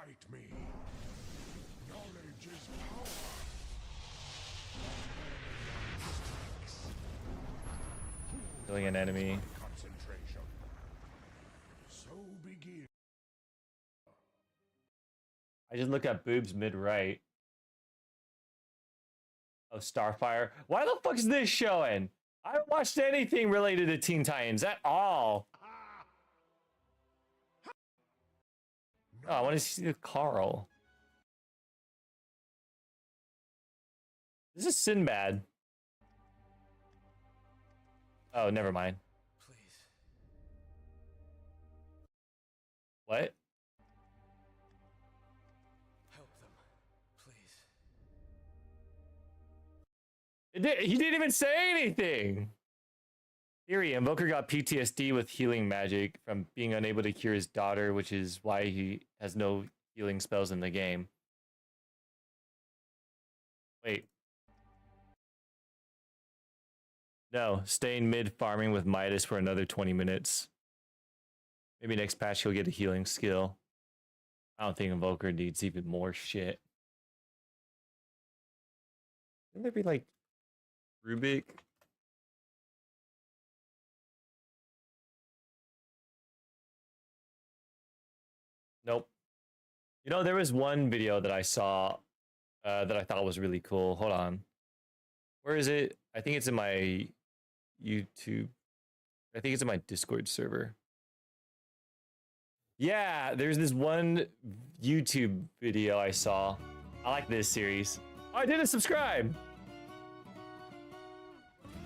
[SPEAKER 1] Killing an enemy. I just look at boobs mid right. Oh, Starfire. Why the fuck is this showing? I haven't watched anything related to Teen Titans at all. Oh, I want to see the Carl. This is Sinbad. Oh, never mind.
[SPEAKER 3] Please.
[SPEAKER 1] What?
[SPEAKER 3] Help them. Please.
[SPEAKER 1] He didn't even say anything. Theory: Invoker got PTSD with healing magic from being unable to cure his daughter, which is why he has no healing spells in the game. Wait. No, staying mid farming with Midas for another 20 minutes. Maybe next patch he'll get a healing skill. I don't think Invoker needs even more shit. Wouldn't there be like Rubik? Nope. You know, there was one video that I saw that I thought was really cool. Hold on. Where is it? I think it's in my YouTube. I think it's in my Discord server. Yeah, there's this one YouTube video I saw. I like this series. Oh, I didn't subscribe.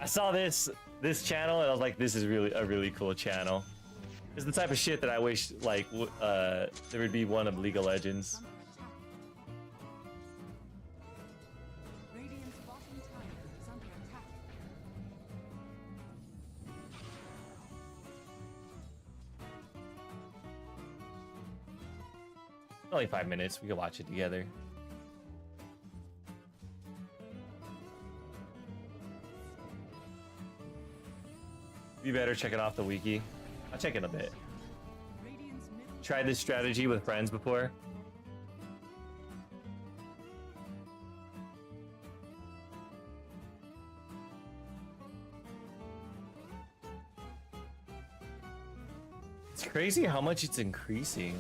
[SPEAKER 1] I saw this channel and I was like, this is really a really cool channel. It's the type of shit that I wish like there would be one of League of Legends.
[SPEAKER 6] Radiant's bottom tower is under attack.
[SPEAKER 1] Only 5 minutes. We can watch it together. Be better checking off the wiki. I'll check in a bit.
[SPEAKER 6] Radiant's middle
[SPEAKER 1] Tried this strategy with friends before. It's crazy how much it's increasing.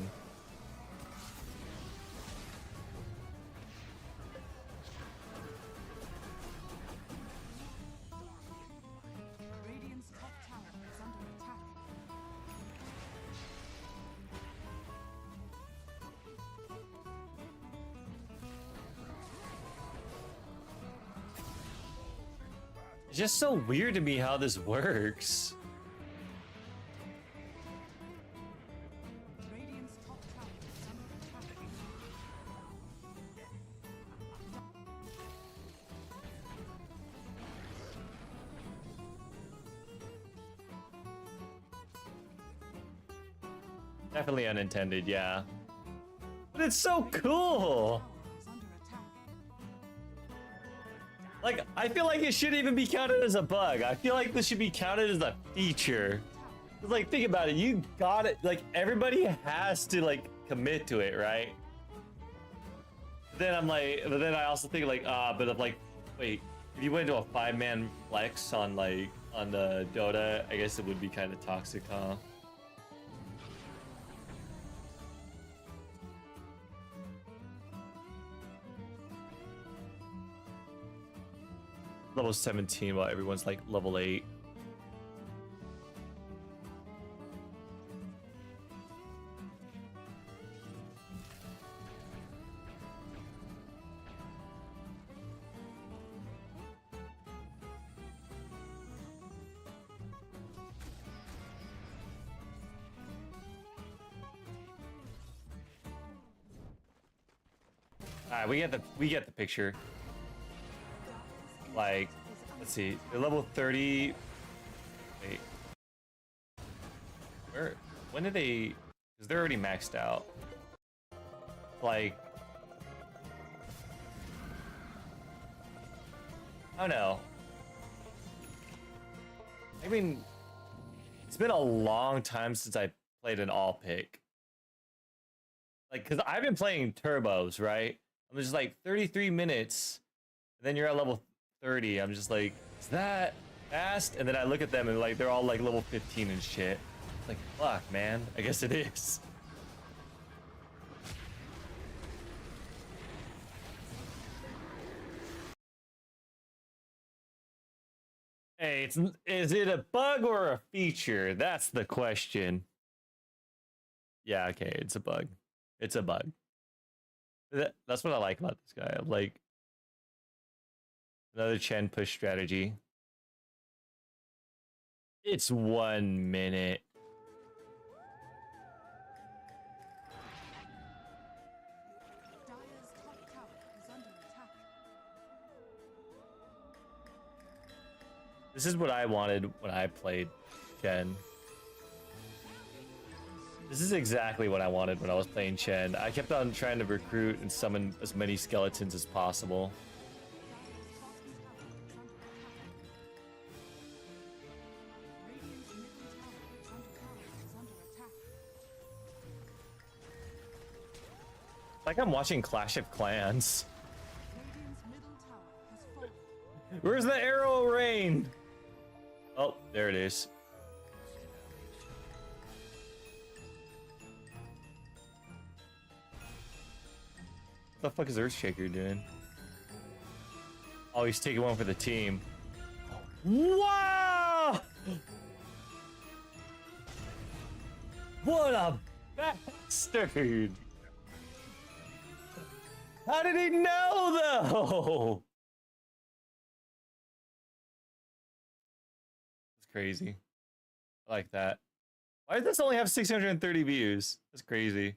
[SPEAKER 6] Radiant's top tower is under attack.
[SPEAKER 1] It's just so weird to me how this works.
[SPEAKER 6] Radiant's top tower is under attack.
[SPEAKER 1] Definitely unintended, yeah. But it's so cool!
[SPEAKER 6] Tower is under attack.
[SPEAKER 1] Like, I feel like it shouldn't even be counted as a bug. I feel like this should be counted as a feature. It's like, think about it. You got it. Like, everybody has to, like, commit to it, right? Then I'm like, but then I also think, like, but if, like, wait, if you went to a 5-man flex on, like, on the Dota, I guess it would be kind of toxic, huh? Level 17 while everyone's like level 8. Alright, we get the picture. Like, let's see, they're level 30. Wait. When did they, because they're already maxed out. Like, I don't know. I mean, It's been a long time since I played an all pick. Like, cause I've been playing turbos, right? I'm just like 33 minutes, and then you're at level 30. I'm just like, is that fast? And then I look at them and like they're all like level 15 and shit. Like, fuck, man. I guess it is. Hey, is it a bug or a feature? That's the question. Yeah, okay, it's a bug. It's a bug. That's what I like about this guy. Like another Chen push strategy. It's 1 minute.
[SPEAKER 6] Dire's top tower is under attack.
[SPEAKER 1] This is what I wanted when I played Chen. This is exactly what I wanted when I was playing Chen. I kept on trying to recruit and summon as many skeletons as possible.
[SPEAKER 6] Radiant's middle tower is under attack.
[SPEAKER 1] It's like I'm watching Clash of Clans.
[SPEAKER 6] Radiant's middle tower has fallen.
[SPEAKER 1] Where's the arrow rain? Oh, there it is. What the fuck is Earthshaker doing? Oh, he's taking one for the team. Wow! What a bastard! How did he know, though? That's crazy. I like that. Why does this only have 630 views? That's crazy.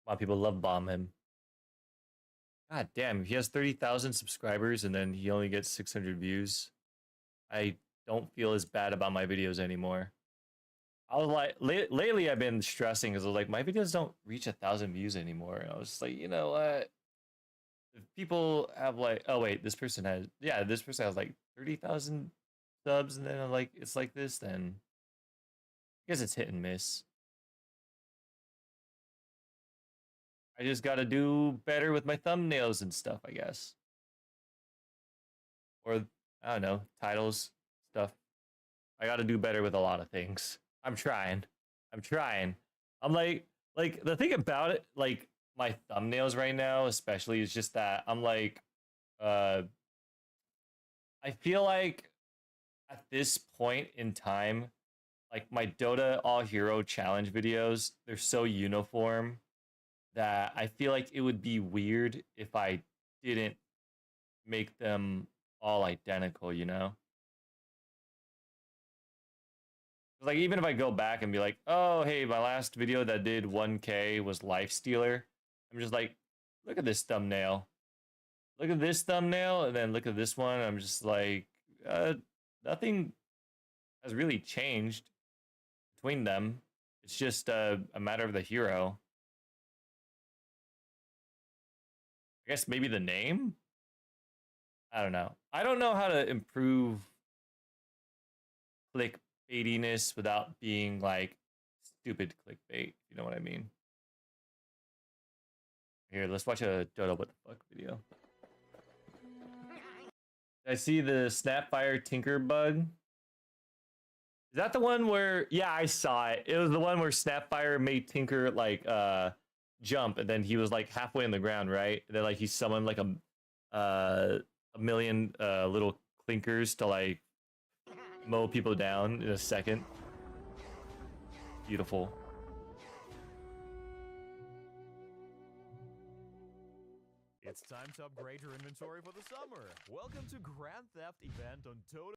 [SPEAKER 1] A lot of people love bomb him. God damn, if he has 30,000 subscribers and then he only gets 600 views, I don't feel as bad about my videos anymore. I was like, lately I've been stressing because I was like, my videos don't reach 1,000 views anymore. And I was just like, you know what? If people have like, oh wait, this person has, yeah, this person has like 30,000 subs, and then like it's like this, then I guess it's hit and miss. I just got to do better with my thumbnails and stuff, I guess. Or, I don't know, titles, stuff. I got to do better with a lot of things. I'm trying. I'm like, the thing about it, like, my thumbnails right now, especially, is just that I'm like, I feel like at this point in time, like, my Dota All Hero Challenge videos, they're so uniform that I feel like it would be weird if I didn't make them all identical, you know? Like, even if I go back and be like, oh, hey, my last video that did 1K was Lifestealer, I'm just like, look at this thumbnail. Look at this thumbnail, and then look at this one. I'm just like, nothing has really changed between them. It's just a matter of the hero. I guess maybe the name? I don't know. I don't know how to improve clickbaitiness without being like stupid clickbait. You know what I mean? Here, let's watch a Dota what the fuck video. I see the Snapfire Tinker bug. Is that the one where, yeah, I saw it. It was the one where Snapfire made Tinker like jump, and then he was like halfway on the ground, right? And then like he summoned like a million little clinkers to like mow people down in a second. Beautiful.
[SPEAKER 9] It's time to upgrade your inventory for the summer. Welcome to Grand Theft event on DOTA.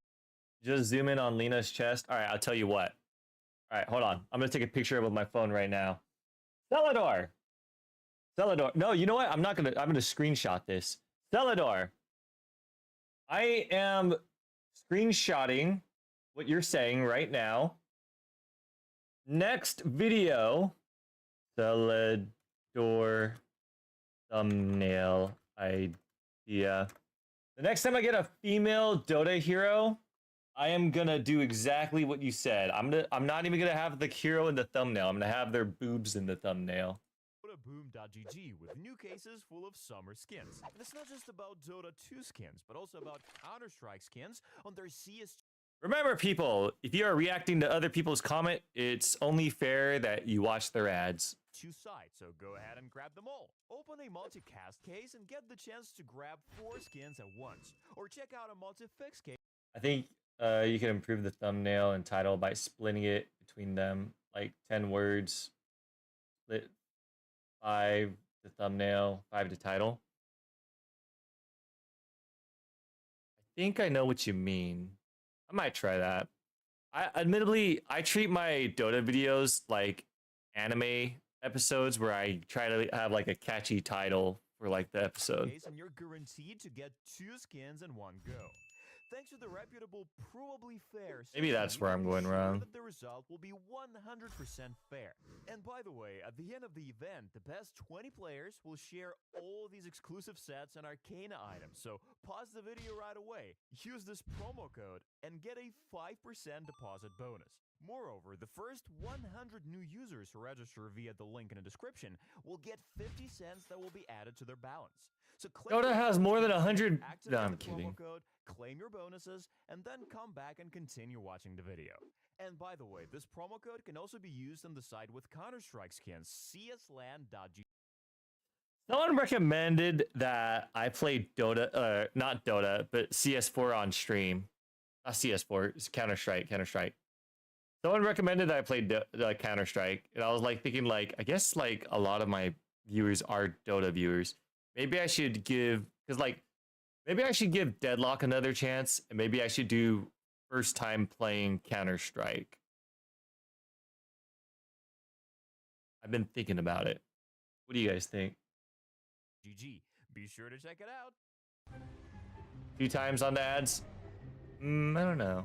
[SPEAKER 1] Just zoom in on Lena's chest. All right, I'll tell you what. All right, hold on. I'm gonna take a picture with my phone right now. Celador. No, you know what? I'm gonna screenshot this. Celador. I am screenshotting what you're saying right now. Next video. Celador thumbnail Yeah. The next time I get a female Dota hero, I am gonna do exactly what you said. I'm not even gonna have the hero in the thumbnail. I'm gonna have their boobs in the thumbnail.
[SPEAKER 9] DotaBoom.gg with new cases full of summer skins. And it's not just about Dota 2 skins, but also about Counter-Strike skins on their CS.
[SPEAKER 1] Remember, people, if you are reacting to other people's comment, it's only fair that you watch their ads.
[SPEAKER 9] 2 sites, so go ahead and grab them all. Open a multicast case and get the chance to grab 4 skins at once. Or check out a multi-fix case.
[SPEAKER 1] I think you can improve the thumbnail and title by splitting it between them, like 10 words, split 5 to thumbnail, 5 to title. I think I know what you mean. I might try that. Admittedly, I treat my Dota videos like anime episodes where I try to have like a catchy title for like the episode.
[SPEAKER 9] And you're guaranteed to get 2 skins in one go. Thanks to the reputable Probably Fair.
[SPEAKER 1] Maybe that's where I'm going wrong.
[SPEAKER 9] That the result will be 100% fair. And by the way, at the end of the event, the best 20 players will share all these exclusive sets and Arcana items. So pause the video right away, use this promo code, and get a 5% deposit bonus. Moreover, the first 100 new users who register via the link in the description will get 50 cents that will be added to their balance. So
[SPEAKER 1] Dota has more than 100. No, I'm kidding.
[SPEAKER 9] Code, claim your bonuses, and then come back and continue watching the video. And by the way, this promo code can also be used on the site with Counter-Strike skins, cslan.gg.
[SPEAKER 1] Someone recommended that I play Dota, not Dota, but CS4 on stream. Not CS4, it's Counter-Strike. Someone recommended that I played Counter-Strike, and I was like thinking, like, I guess like a lot of my viewers are Dota viewers. Maybe I should give, because like, maybe I should give Deadlock another chance, and maybe I should do first time playing Counter-Strike. I've been thinking about it. What do you guys think?
[SPEAKER 9] GG. Be sure to check it out.
[SPEAKER 1] 2 times on the ads? I don't know.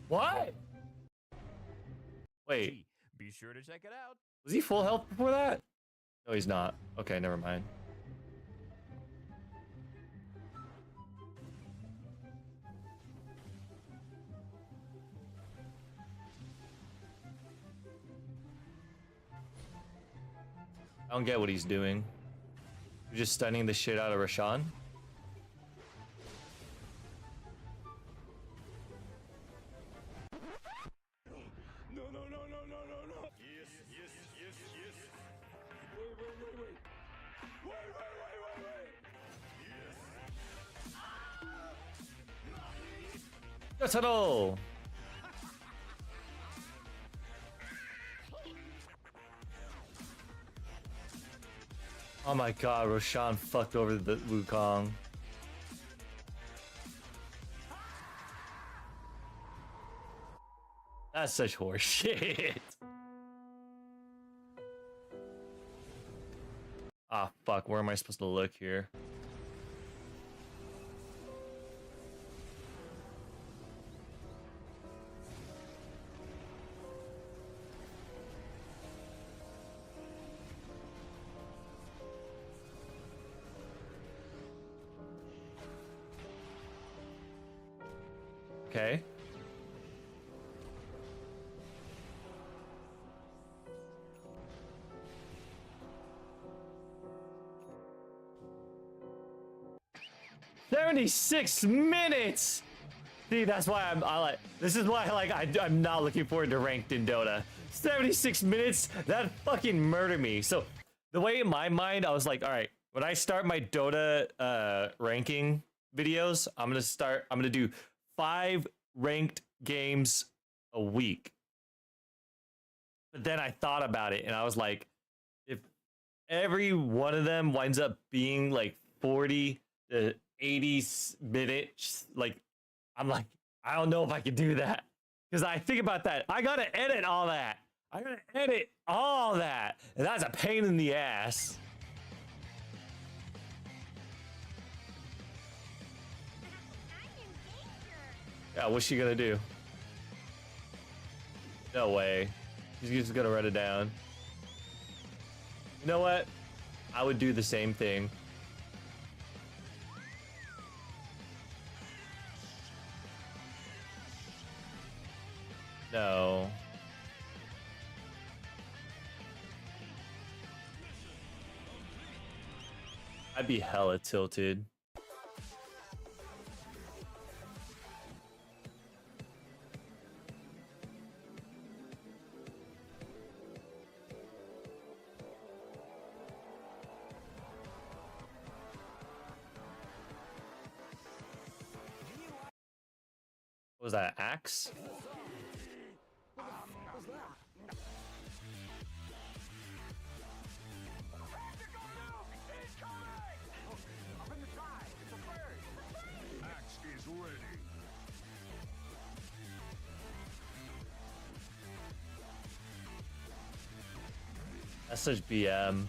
[SPEAKER 1] What? Wait.
[SPEAKER 9] Be sure to check it out.
[SPEAKER 1] Was he full health before that? No, he's not. Okay, never mind. I don't get what he's doing. You're just stunning the shit out of Rashawn? Yes, hello. Oh my god, Roshan fucked over the Wukong. That's such horse shit. Ah, fuck, where am I supposed to look here? Okay. $76 minutes. See, that's why I like. This is why I'm not looking forward to ranked in Dota. 76 minutes. That fucking murdered me. So the way in my mind, I was like, all right, when I start my Dota ranking videos, I'm gonna do 5 ranked games a week. But then I thought about it and I was like, if every one of them winds up being like 40 to 80 minutes, like, I'm like, I don't know if I can do that. Because I think about that. I gotta edit all that. And that's a pain in the ass. Yeah, what's she gonna do? No way. She's just gonna run it down. You know what? I would do the same thing. No. I'd be hella tilted. What was that, axe? That's such BM.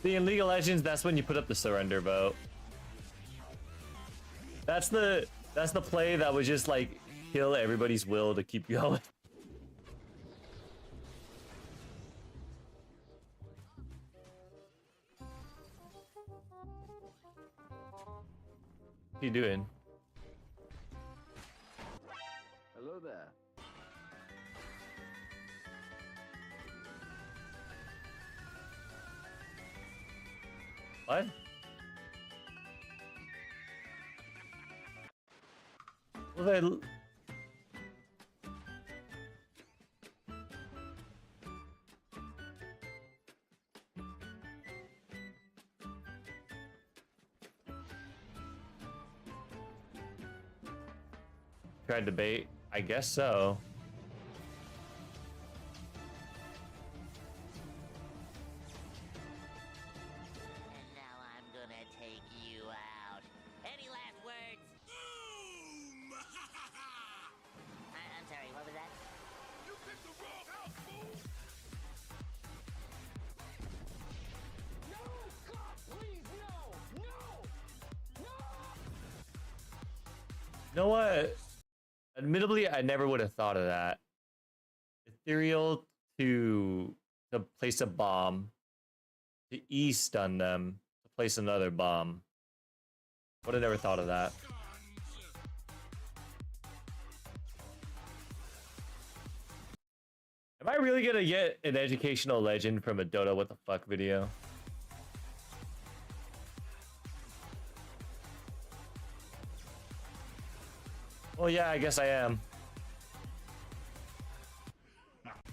[SPEAKER 1] See, in League of Legends, that's when you put up the surrender vote. That's the play that would just like kill everybody's will to keep going. What are you doing?
[SPEAKER 10] Hello there.
[SPEAKER 1] What? Well, they... Tried to bait? I guess so.
[SPEAKER 11] And now I'm gonna take you out. Any last words? Boom! I'm sorry, what was that?
[SPEAKER 3] You picked the wrong house, fool! No! God, please, no! No! No!
[SPEAKER 1] You know what? Admittedly, I never would have thought of that. Ethereal to place a bomb, to E-stun them, to place another bomb. Would have never thought of that. Am I really gonna get an educational legend from a Dota what the fuck video? Well, yeah, I guess I am.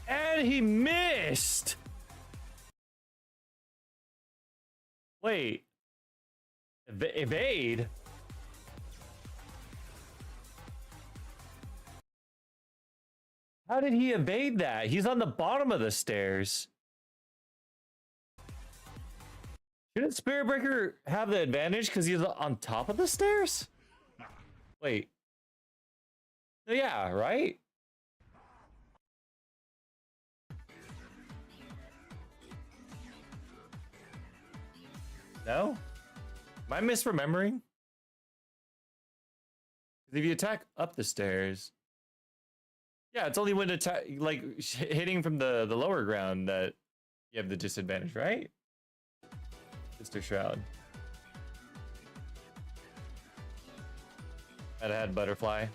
[SPEAKER 1] And he missed! Wait. Evade? How did he evade that? He's on the bottom of the stairs. Shouldn't Spirit Breaker have the advantage because he's on top of the stairs? Wait. Yeah, right? No? Am I misremembering? If you attack up the stairs... Yeah, it's only when attack, like, hitting from the lower ground that you have the disadvantage, right? Mr. Shroud. I'd had Butterfly.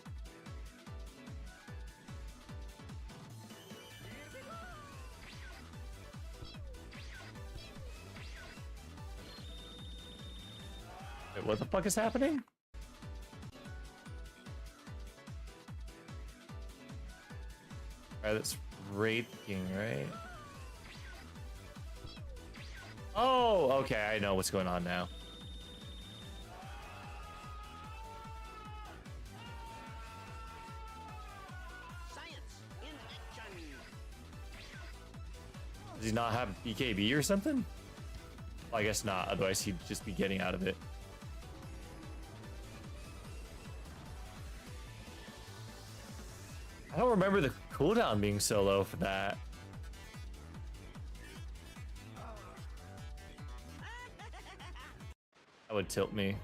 [SPEAKER 1] Wait, what the fuck is happening? Alright, that's raking, right? Oh, okay, I know what's going on now. Does he not have BKB or something? Well, I guess not, otherwise he'd just be getting out of it. I don't remember the cooldown being so low for that. That would tilt me.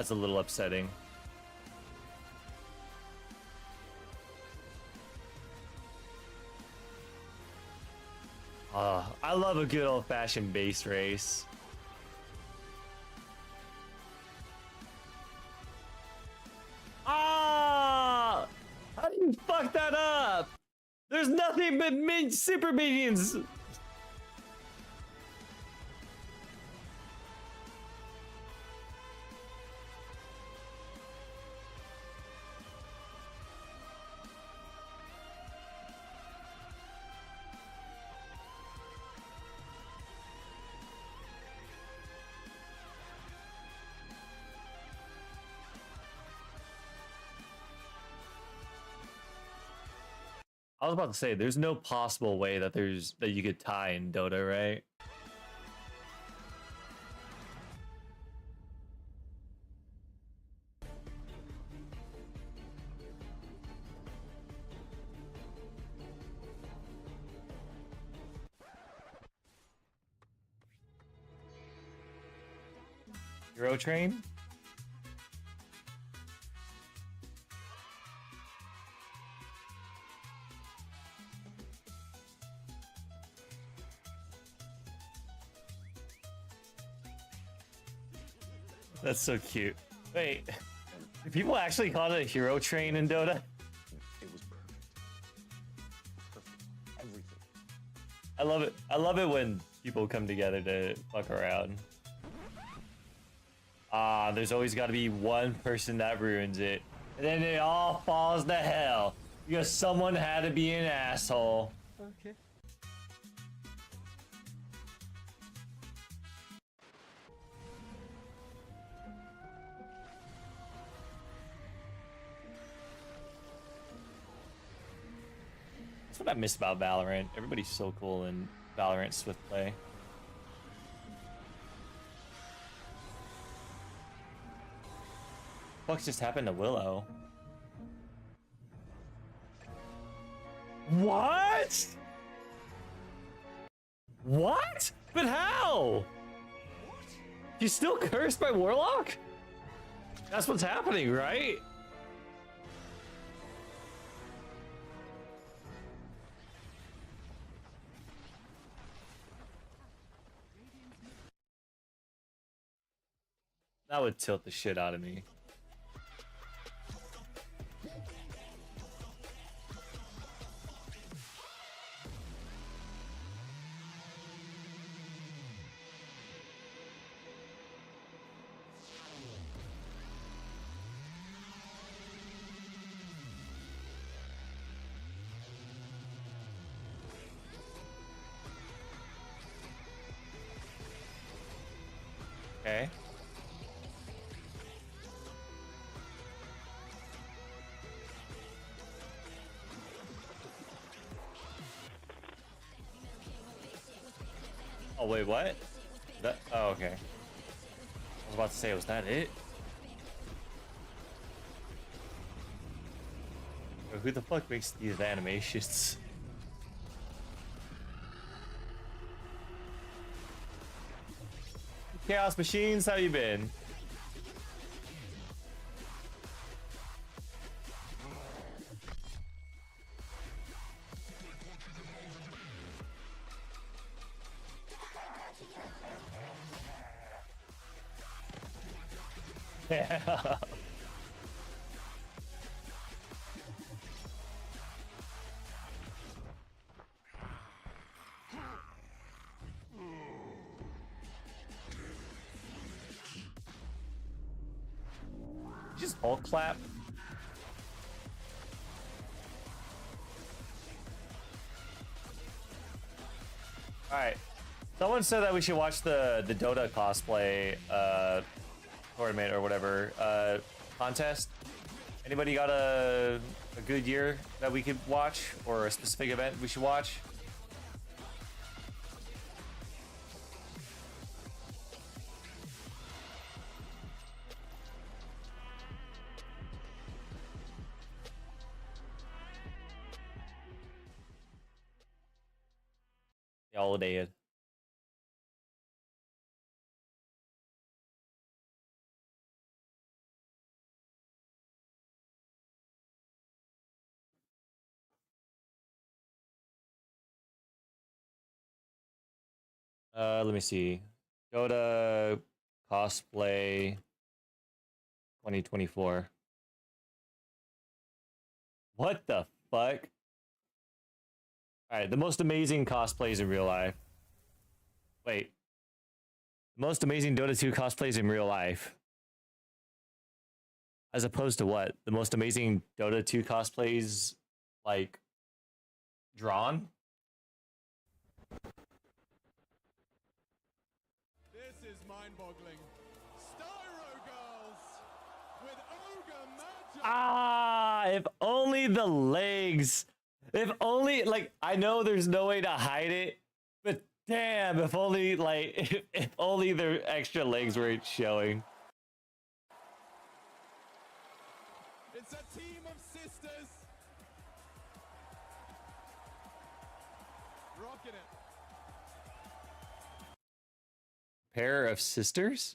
[SPEAKER 1] That's a little upsetting. I love a good old-fashioned base race. Ah! How do you fuck that up? There's nothing but super minions. I was about to say, there's no possible way that you could tie in Dota, right? Hero Train? That's so cute. Wait, do people actually call it a hero train in Dota?
[SPEAKER 12] It was perfect. Perfect. Everything.
[SPEAKER 1] I love it. I love it when people come together to fuck around. There's always got to be one person that ruins it. And then it all falls to hell. Because someone had to be an asshole.
[SPEAKER 12] Okay.
[SPEAKER 1] That's what I miss about Valorant. Everybody's so cool in Valorant Swift play. What just happened to Willow? What? What? But how? She's still cursed by Warlock? That's what's happening, right? That would tilt the shit out of me. Okay. Oh wait, what? That, oh, okay. I was about to say, was that it? Who the fuck makes these animations? Chaos Machines, how you been? Yeah. Just Hulk clap. All right. Someone said that we should watch the Dota cosplay tournament or whatever contest. Anybody got a good year that we could watch or a specific event we should watch? Y'all did. Let me see. DOTA cosplay 2024. What the fuck? Alright, the most amazing cosplays in real life. Wait. Most amazing Dota 2 cosplays in real life. As opposed to what? The most amazing Dota 2 cosplays, like, drawn?
[SPEAKER 3] This is mind-boggling. Styro Girls with Ogre Magic.
[SPEAKER 1] Ah, if only the legs. If only, like, I know there's no way to hide it, but damn, if only, like, if only their extra legs weren't showing.
[SPEAKER 3] It's a team of sisters. Rocking it.
[SPEAKER 1] Pair of sisters?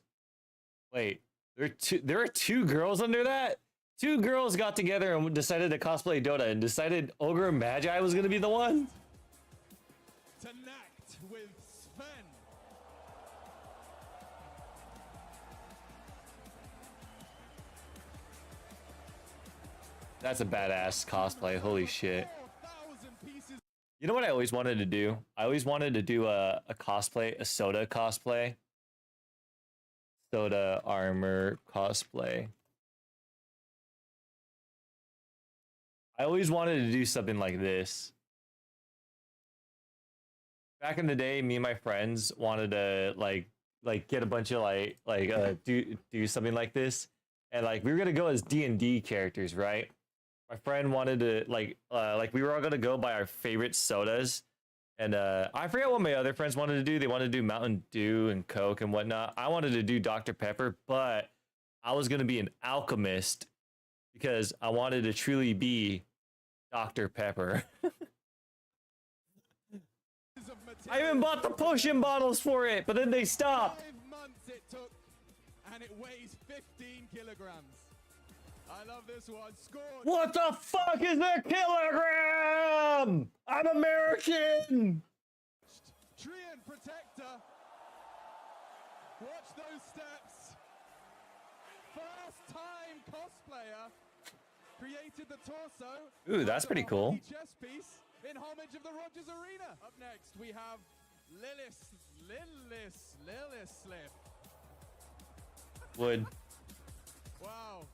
[SPEAKER 1] Wait, there are two girls under that? Two girls got together and decided to cosplay Dota and decided Ogre Magi was gonna be the one?
[SPEAKER 3] To Nact with Sven.
[SPEAKER 1] That's a badass cosplay, holy shit.
[SPEAKER 3] 4,000 pieces.
[SPEAKER 1] You know what I always wanted to do? I always wanted to do a cosplay, a Soda cosplay. Soda armor cosplay. I always wanted to do something like this. Back in the day, me and my friends wanted to like get a bunch of do something like this, and like we were gonna go as D&D characters, right? My friend wanted to like we were all gonna go by our favorite sodas, and I forget what my other friends wanted to do. They wanted to do Mountain Dew and Coke and whatnot. I wanted to do Dr. Pepper, but I was gonna be an alchemist because I wanted to truly be Dr. Pepper. I even bought the potion bottles for it, but then they stopped.
[SPEAKER 3] 5 months it took, and it weighs 15 kilograms. I love this one. Scored.
[SPEAKER 1] What the fuck is a kilogram? I'm American.
[SPEAKER 3] Treant Protector. Watch those steps. First time cosplayer created the torso.
[SPEAKER 1] Ooh, that's pretty cool.
[SPEAKER 3] Chess piece in homage of the Rogers Arena. Up next we have Lilith Slip.
[SPEAKER 1] Wood.
[SPEAKER 3] Wow.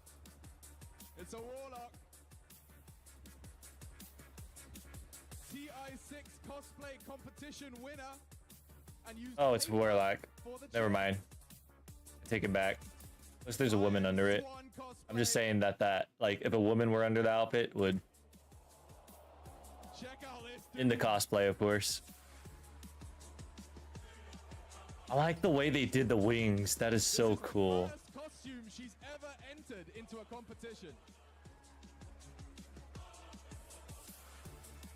[SPEAKER 3] It's a warlock. TI6 cosplay competition winner. And used
[SPEAKER 1] Oh, it's Warlock.
[SPEAKER 3] for the
[SPEAKER 1] Never mind. I take it back. Unless there's a woman under it. I'm just saying that like if a woman were under the outfit would.
[SPEAKER 3] Check out this.
[SPEAKER 1] In the cosplay, of course. I like the way they did the wings. That is so cool.
[SPEAKER 3] First costume she's ever entered into a competition.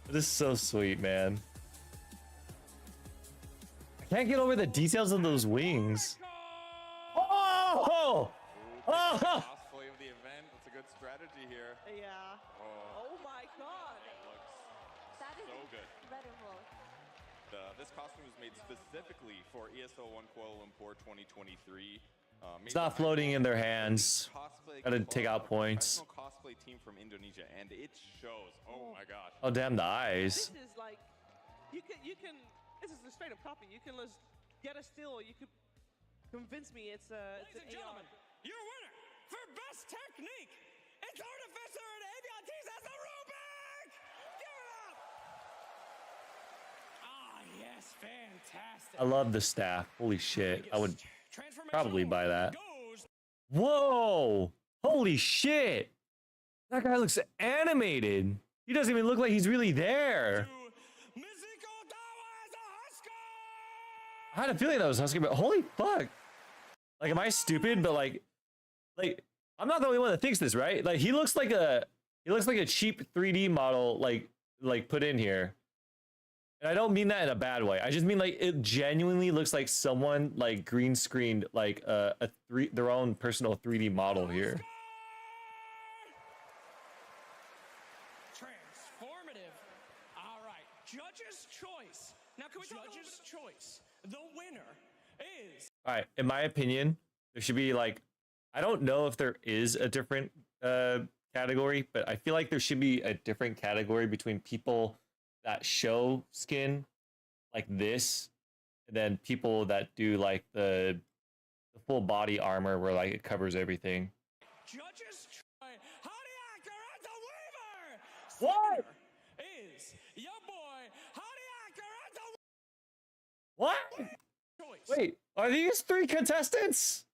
[SPEAKER 1] This is so sweet, man. I can't get over the details of those wings. Oh! Oh!
[SPEAKER 12] Cosplay of the event. That's a good strategy here.
[SPEAKER 13] Yeah. Oh my god.
[SPEAKER 12] Looks
[SPEAKER 11] That is
[SPEAKER 12] so good.
[SPEAKER 11] incredible.
[SPEAKER 12] This costume was made specifically for ESL 1 Kuala Lumpur 2023.
[SPEAKER 1] It's not floating in their hands. Gotta take out points.
[SPEAKER 12] Cosplay team from Indonesia, and it shows. Oh my gosh.
[SPEAKER 1] Oh damn, the eyes.
[SPEAKER 13] This is like, you can, this is a straight up copy. You can just get a still, or you could convince me it's
[SPEAKER 14] Ladies and gentlemen, your winner for best technique, it's Artificer and Avion Tees as the Rubik! Give it up! Ah, yes, fantastic.
[SPEAKER 1] I love the staff. Holy shit. I would probably buy that. Whoa! Holy shit! That guy looks animated. He doesn't even look like he's really there. I had a feeling that was Husky, but holy fuck. Like, am I stupid? But like, I'm not the only one that thinks this, right? Like, he looks like a cheap 3D model, like put in here. And I don't mean that in a bad way. I just mean like it genuinely looks like someone like green screened like their own personal 3D model here.
[SPEAKER 14] Transformative. All right, judge's choice. Now can we talk judge's choice? The winner is.
[SPEAKER 1] All right, in my opinion, there should be like, I don't know if there is a different category, but I feel like there should be a different category between people that show skin like this, and then people that do like the full body armor where like it covers everything.
[SPEAKER 14] Judges Troy, Hadiaker, and the Weaver.
[SPEAKER 1] What?
[SPEAKER 14] Is your boy Hadiaker and the
[SPEAKER 1] What?
[SPEAKER 14] choice.
[SPEAKER 1] Wait, are these 3 contestants?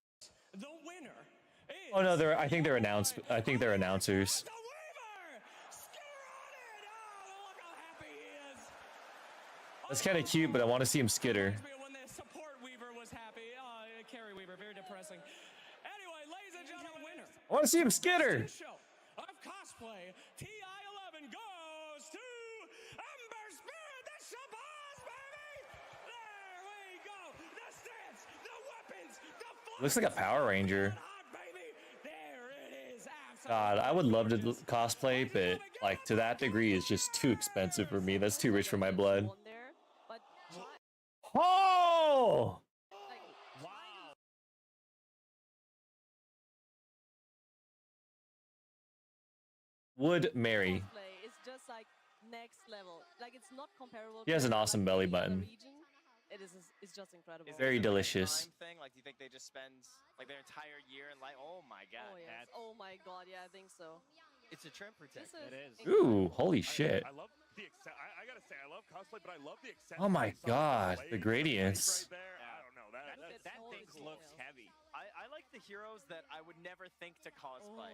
[SPEAKER 14] The winner is.
[SPEAKER 1] Oh no, I think they're announced. I think they're announcers.
[SPEAKER 14] The Weaver. Skirotted. Oh, look how happy he is.
[SPEAKER 1] That's kind of cute, but I want to see him skitter.
[SPEAKER 14] When the support Weaver was happy. Carry Weaver, very depressing. Anyway, ladies and gentlemen, winner.
[SPEAKER 1] I want to see him skitter.
[SPEAKER 14] Show of cosplay TI-11 goes to Ember Spirit, the Shabazz, baby. There we go. The stance, the weapons, the
[SPEAKER 1] Looks like a Power Ranger.
[SPEAKER 14] baby. There it is.
[SPEAKER 1] God, I would love to cosplay, but like to that degree is just too expensive for me. That's too rich for my blood. Oh! Would marry.
[SPEAKER 15] It's just like next level. Like it's not comparable.
[SPEAKER 1] He has an awesome belly button.
[SPEAKER 15] It's just incredible.
[SPEAKER 1] Very delicious.
[SPEAKER 16] Thing? Like, do you think they just spend like their entire year in like, oh my god.
[SPEAKER 15] Oh, yes. Oh my god, yeah, I think so.
[SPEAKER 16] It's a trend protector.
[SPEAKER 15] It is.
[SPEAKER 1] Ooh, holy shit.
[SPEAKER 17] I love the I gotta say, I love cosplay, but I love the accessories.
[SPEAKER 1] Oh my god, the gradients.
[SPEAKER 17] Right there. I don't know.
[SPEAKER 16] That thing looks heavy. I like the heroes that I would never think to cosplay.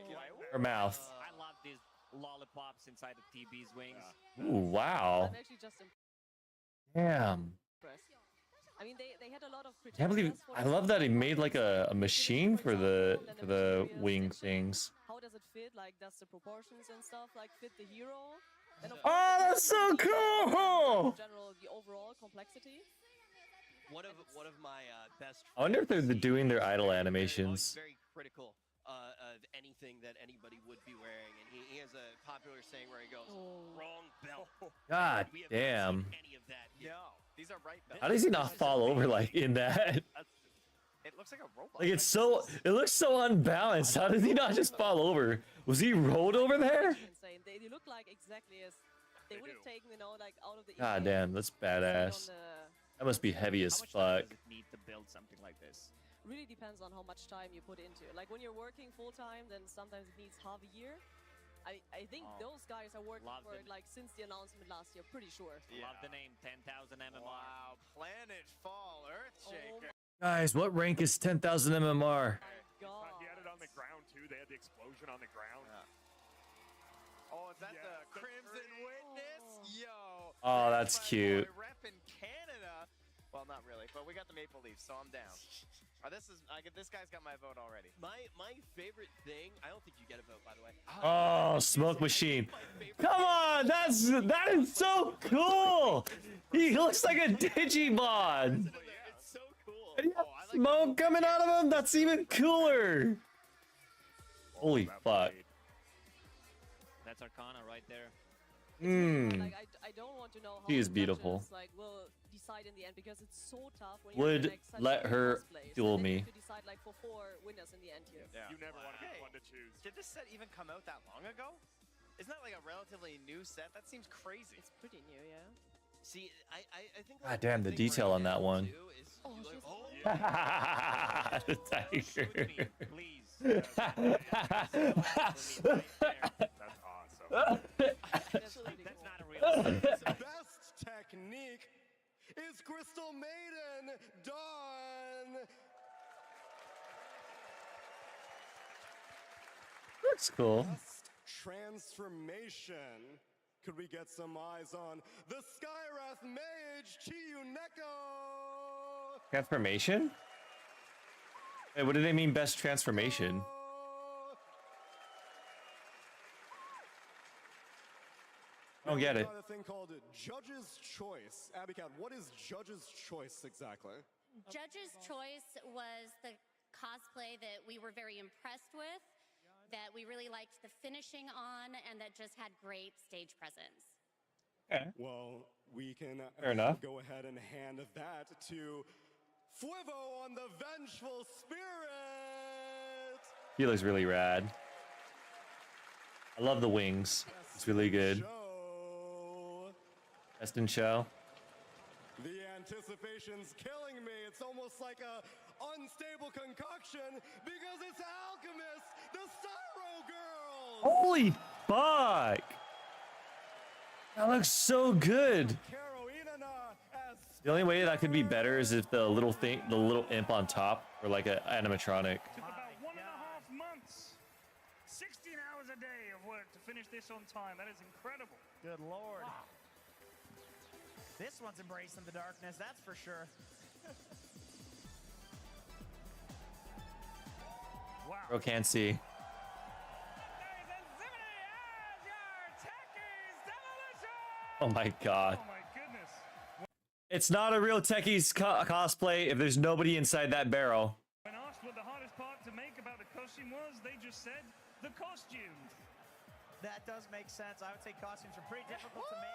[SPEAKER 1] Her mouth.
[SPEAKER 18] I love these lollipops inside of TB's wings.
[SPEAKER 1] Ooh, wow.
[SPEAKER 15] I'm actually just
[SPEAKER 1] Damn.
[SPEAKER 15] impressed. I mean, they had a lot of
[SPEAKER 1] Can't believe. I love that he made like a machine for the wing things.
[SPEAKER 15] How does it fit? Like, does the proportions and stuff like fit the hero? And of
[SPEAKER 1] Oh, that's so cool!
[SPEAKER 15] In general, the overall complexity.
[SPEAKER 16] One of my best.
[SPEAKER 1] I wonder if they're doing their idol animations.
[SPEAKER 16] Very critical of anything that anybody would be wearing, and he has a popular saying where he goes, "Wrong belt."
[SPEAKER 1] God
[SPEAKER 16] We have
[SPEAKER 1] damn.
[SPEAKER 16] not seen any of that. No, these are right belts.
[SPEAKER 1] How does he not fall over like in that?
[SPEAKER 16] It looks like a robot.
[SPEAKER 1] Like it looks so unbalanced. How did he not just fall over? Was he rolled over there?
[SPEAKER 15] Insane. They look like exactly as they would have taken, like out of the.
[SPEAKER 1] God damn, that's badass. That must be heavy as fuck.
[SPEAKER 18] Does it need to build something like this?
[SPEAKER 15] Really depends on how much time you put into it. Like when you're working full time, then sometimes it needs half a year. I think those guys are working for it like since the announcement last year, pretty sure.
[SPEAKER 18] Love the name 10,000 MMR.
[SPEAKER 16] Wow, Planet Fall, Earthshaker.
[SPEAKER 1] Guys, what rank is 10,000 MMR?
[SPEAKER 17] He had it on the ground too. They had the explosion on the ground.
[SPEAKER 16] Oh, is that the Crimson Witness? Yo.
[SPEAKER 1] Oh, that's cute.
[SPEAKER 16] Reppin' Canada. Well, not really, but we got the Maple Leafs, so I'm down. This guy's got my vote already. My favorite thing. I don't think you get a vote, by the way.
[SPEAKER 1] Oh, smoke machine. Come on, that is so cool. He looks like a Digimon.
[SPEAKER 16] It's so cool.
[SPEAKER 1] And you have smoke coming out of him. That's even cooler. Holy fuck.
[SPEAKER 18] That's Arcana right there.
[SPEAKER 1] Mmm.
[SPEAKER 15] Like, I don't want to know how
[SPEAKER 1] She is
[SPEAKER 15] the
[SPEAKER 1] beautiful.
[SPEAKER 15] judges, like, will decide in the end because it's so tough. When
[SPEAKER 1] Would
[SPEAKER 15] you're, like, such
[SPEAKER 1] let
[SPEAKER 15] a
[SPEAKER 1] her
[SPEAKER 15] cosplay.
[SPEAKER 1] duel
[SPEAKER 15] So
[SPEAKER 1] me.
[SPEAKER 15] You have to decide like for 4 winners in the end here.
[SPEAKER 16] Yeah.
[SPEAKER 17] You never want to be the one to choose.
[SPEAKER 16] Did this set even come out that long ago? Isn't that like a relatively new set? That seems crazy.
[SPEAKER 15] It's pretty new, yeah.
[SPEAKER 16] See, I think.
[SPEAKER 1] God damn, the detail on that one. The tiger.
[SPEAKER 18] Please.
[SPEAKER 17] That's awesome.
[SPEAKER 18] That's not a real.
[SPEAKER 3] Best technique is Crystal Maiden Dawn.
[SPEAKER 1] Looks cool.
[SPEAKER 3] Best transformation. Could we get some eyes on the Skywrath Mage Chiyuneko?
[SPEAKER 1] Transformation? Wait, what do they mean best transformation? I don't get it.
[SPEAKER 3] A thing called Judge's Choice. Abby Cat, what is Judge's Choice exactly?
[SPEAKER 19] Judge's Choice was the cosplay that we were very impressed with, that we really liked the finishing on, and that just had great stage presence.
[SPEAKER 1] Okay.
[SPEAKER 14] Well, we can
[SPEAKER 1] Fair enough.
[SPEAKER 14] go ahead and hand that to Fuevo on the Vengeful Spirit.
[SPEAKER 1] He looks really rad. I love the wings. It's really good. Best in show.
[SPEAKER 14] The anticipation's killing me. It's almost like a unstable concoction because it's Alchemist, the Styro Girl.
[SPEAKER 1] Holy fuck! That looks so good. The only way that could be better is if the little thing, the little imp on top, or like an animatronic.
[SPEAKER 20] Took about 1.5 months, 16 hours a day of work to finish this on time. That is incredible.
[SPEAKER 9] Good lord. Wow. This one's embracing the darkness, that's for sure.
[SPEAKER 20] Wow.
[SPEAKER 1] Bro can't see. Oh my god.
[SPEAKER 20] Oh my goodness.
[SPEAKER 1] It's not a real Techies cosplay if there's nobody inside that barrel.
[SPEAKER 20] When asked what the hardest part to make about the costume was, they just said the costume.
[SPEAKER 9] That does make sense. I would say costumes are pretty difficult to make.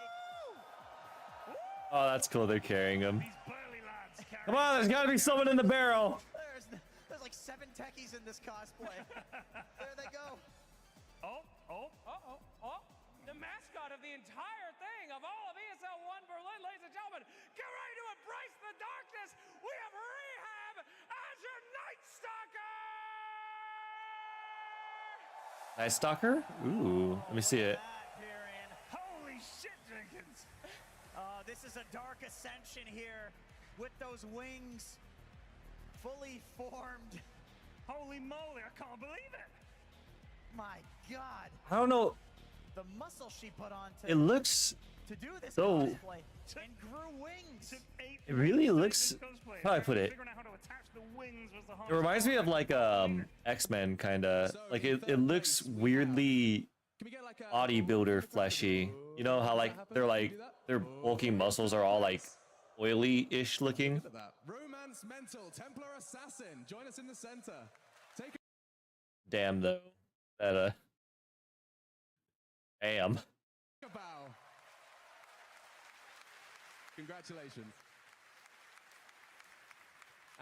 [SPEAKER 1] Oh, that's cool. They're carrying him. Come on, there's got to be someone in the barrel.
[SPEAKER 9] There's like 7 techies in this cosplay. There they go.
[SPEAKER 13] The mascot of the entire thing, of all of ESL 1 Berlin, ladies and gentlemen, get ready to embrace the darkness. We have Rehab as your Night Stalker!
[SPEAKER 1] Night Stalker? Ooh, let me see it.
[SPEAKER 20] Holy shit, Jenkins.
[SPEAKER 9] This is a dark ascension here with those wings fully formed.
[SPEAKER 20] Holy moly, I can't believe it.
[SPEAKER 9] My god.
[SPEAKER 1] I don't know.
[SPEAKER 9] The muscle she put on
[SPEAKER 1] It looks
[SPEAKER 9] to do this
[SPEAKER 1] so.
[SPEAKER 9] cosplay and grew wings.
[SPEAKER 1] It really looks. How do I put it? It reminds me of like X-Men kind of. Like it looks weirdly bodybuilder fleshy. You know how like their bulky muscles are all like oily-ish looking.
[SPEAKER 3] Romance Mental, Templar Assassin, join us in the center. Take
[SPEAKER 1] Damn though. That Damn.
[SPEAKER 3] a bow. Congratulations.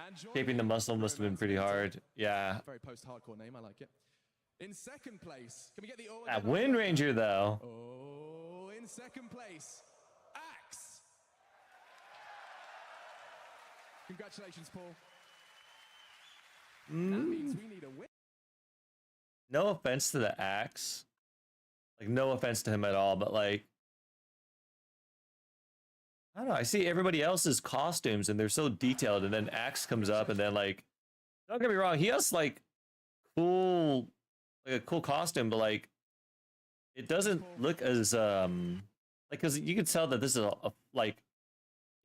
[SPEAKER 3] And
[SPEAKER 1] Shaping the muscle must have been pretty hard. Yeah.
[SPEAKER 3] Very post-hardcore name, I like it. In second place, can we get the order?
[SPEAKER 1] That Wind Ranger though.
[SPEAKER 3] Oh, in second place, Axe. Congratulations, Paul. That means we need a win.
[SPEAKER 1] No offense to the Axe. Like, no offense to him at all, but like, I don't know. I see everybody else's costumes and they're so detailed, and then Axe comes up, and then like, don't get me wrong, he has like cool, like a cool costume, but like, it doesn't look as like, because you can tell that this is like,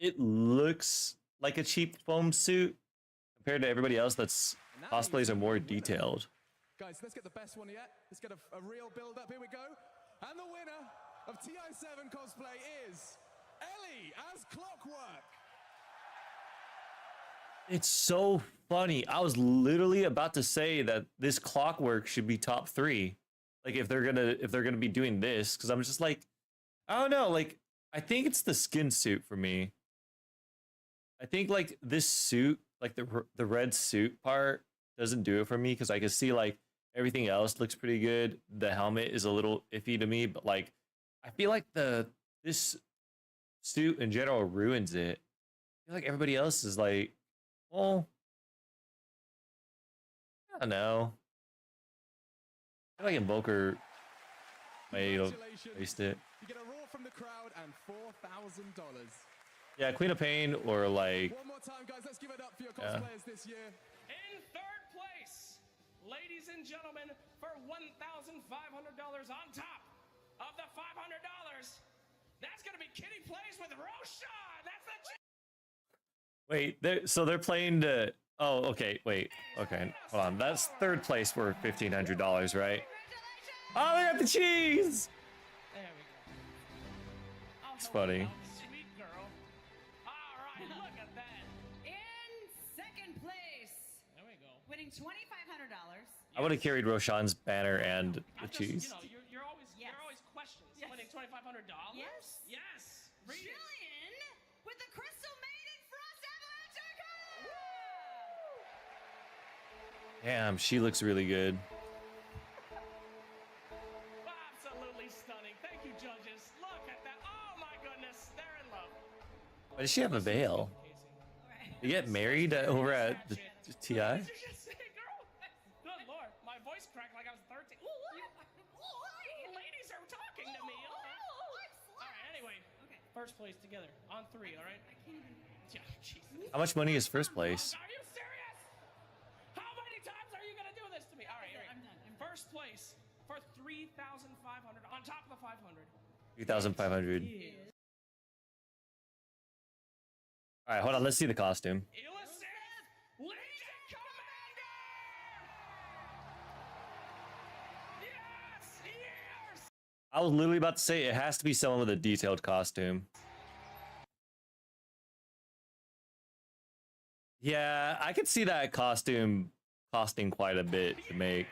[SPEAKER 1] it looks like a cheap foam suit compared to everybody else that's cosplays are more detailed.
[SPEAKER 3] Guys, let's get the best one yet. Let's get a real build-up. Here we go. And the winner of TI7 cosplay is Ellie as Clockwork.
[SPEAKER 1] It's so funny. I was literally about to say that this Clockwork should be top 3. Like if they're gonna be doing this, because I'm just like, I don't know. Like I think it's the skin suit for me. I think like this suit, like the red suit part, doesn't do it for me, because I can see like everything else looks pretty good. The helmet is a little iffy to me, but like I feel like this suit in general ruins it. I feel like everybody else is like, well, I don't know. I feel like Invoker may have waste it.
[SPEAKER 3] You get a roar from the crowd and $4,000.
[SPEAKER 1] Yeah, Queen of Pain or like.
[SPEAKER 3] One more time, guys. Let's give it up for your cosplayers this year.
[SPEAKER 13] In third place, ladies and gentlemen, for $1,500 on top of the $500, that's going to be Kitty Plays with Roshan. That's the
[SPEAKER 1] Wait, they're playing the. Oh, okay. Wait. Okay, hold on. That's third place for $1,500, right? Oh, they got the cheese.
[SPEAKER 13] There we go.
[SPEAKER 1] It's funny.
[SPEAKER 13] Sweet girl. All right, look at that.
[SPEAKER 6] In second place,
[SPEAKER 13] There we go.
[SPEAKER 6] winning $2,500.
[SPEAKER 1] I would have carried Roshan's banner and the cheese.
[SPEAKER 13] You know, you're always questions.
[SPEAKER 6] Yes.
[SPEAKER 13] Winning $2,500.
[SPEAKER 6] Yes.
[SPEAKER 13] Yes.
[SPEAKER 6] Jillian with the Crystal Maiden Frost Avalanche icon!
[SPEAKER 1] Damn, she looks really good.
[SPEAKER 13] Absolutely stunning. Thank you, judges. Look at that. Oh my goodness, they're in love.
[SPEAKER 1] Why does she have a veil? You get married over at the TI?
[SPEAKER 13] What did you just say, girl? Good lord, my voice cracked like I was 13. Ladies are talking to me. Alright, anyway. First place together on 3, alright? Yeah, Jesus.
[SPEAKER 1] How much money is first place?
[SPEAKER 13] Are you serious? How many times are you gonna do this to me? Alright, I'm done. First place for 3,500 on top of the 500.
[SPEAKER 1] 3,500. All right, hold on. Let's see the costume. I was literally about to say it has to be someone with a detailed costume. Yeah, I could see that costume costing quite a bit to make.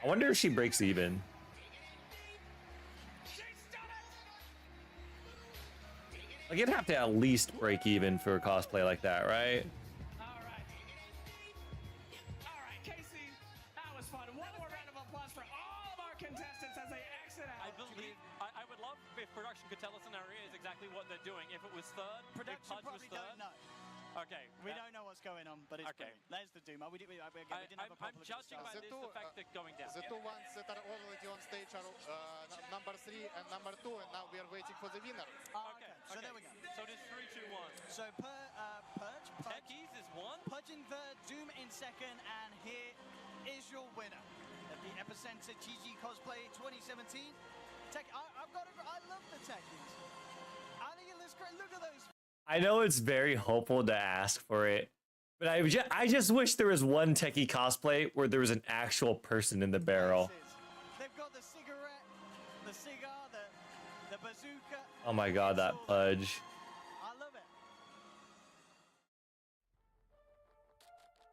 [SPEAKER 1] I wonder if she breaks even. Like, you'd have to at least break even for a cosplay like that, right?
[SPEAKER 13] Alright, Casey, that was fun. One more round of applause for all of our contestants as they exit out.
[SPEAKER 18] I believe I would love if production could tell us in our ears exactly what they're doing. If it was third,
[SPEAKER 21] Production
[SPEAKER 18] if Pudge was
[SPEAKER 21] probably
[SPEAKER 18] third.
[SPEAKER 21] don't know.
[SPEAKER 18] Okay.
[SPEAKER 21] We don't know what's going on, but it's
[SPEAKER 18] okay.
[SPEAKER 21] brilliant. There's the Doom. We didn't have a
[SPEAKER 18] I'm
[SPEAKER 21] problem with
[SPEAKER 18] judging by this the fact that going down.
[SPEAKER 22] The two ones that are already on stage are number 3 and number 2, and now we are waiting for the winner.
[SPEAKER 21] Okay, so there we go.
[SPEAKER 18] So there's 3, 2, 1.
[SPEAKER 21] So Pudge,
[SPEAKER 18] Techies is 1.
[SPEAKER 21] Pudge in third, Doom in second, and here is your winner at the Epicenter GG Cosplay 2017. I love the techies. I think it looks great. Look at those.
[SPEAKER 1] I know it's very hopeful to ask for it, but I just wish there was one techie cosplay where there was an actual person in the barrel.
[SPEAKER 21] They've got the cigarette, the cigar, the bazooka.
[SPEAKER 1] Oh my god, that Pudge.
[SPEAKER 21] I love it.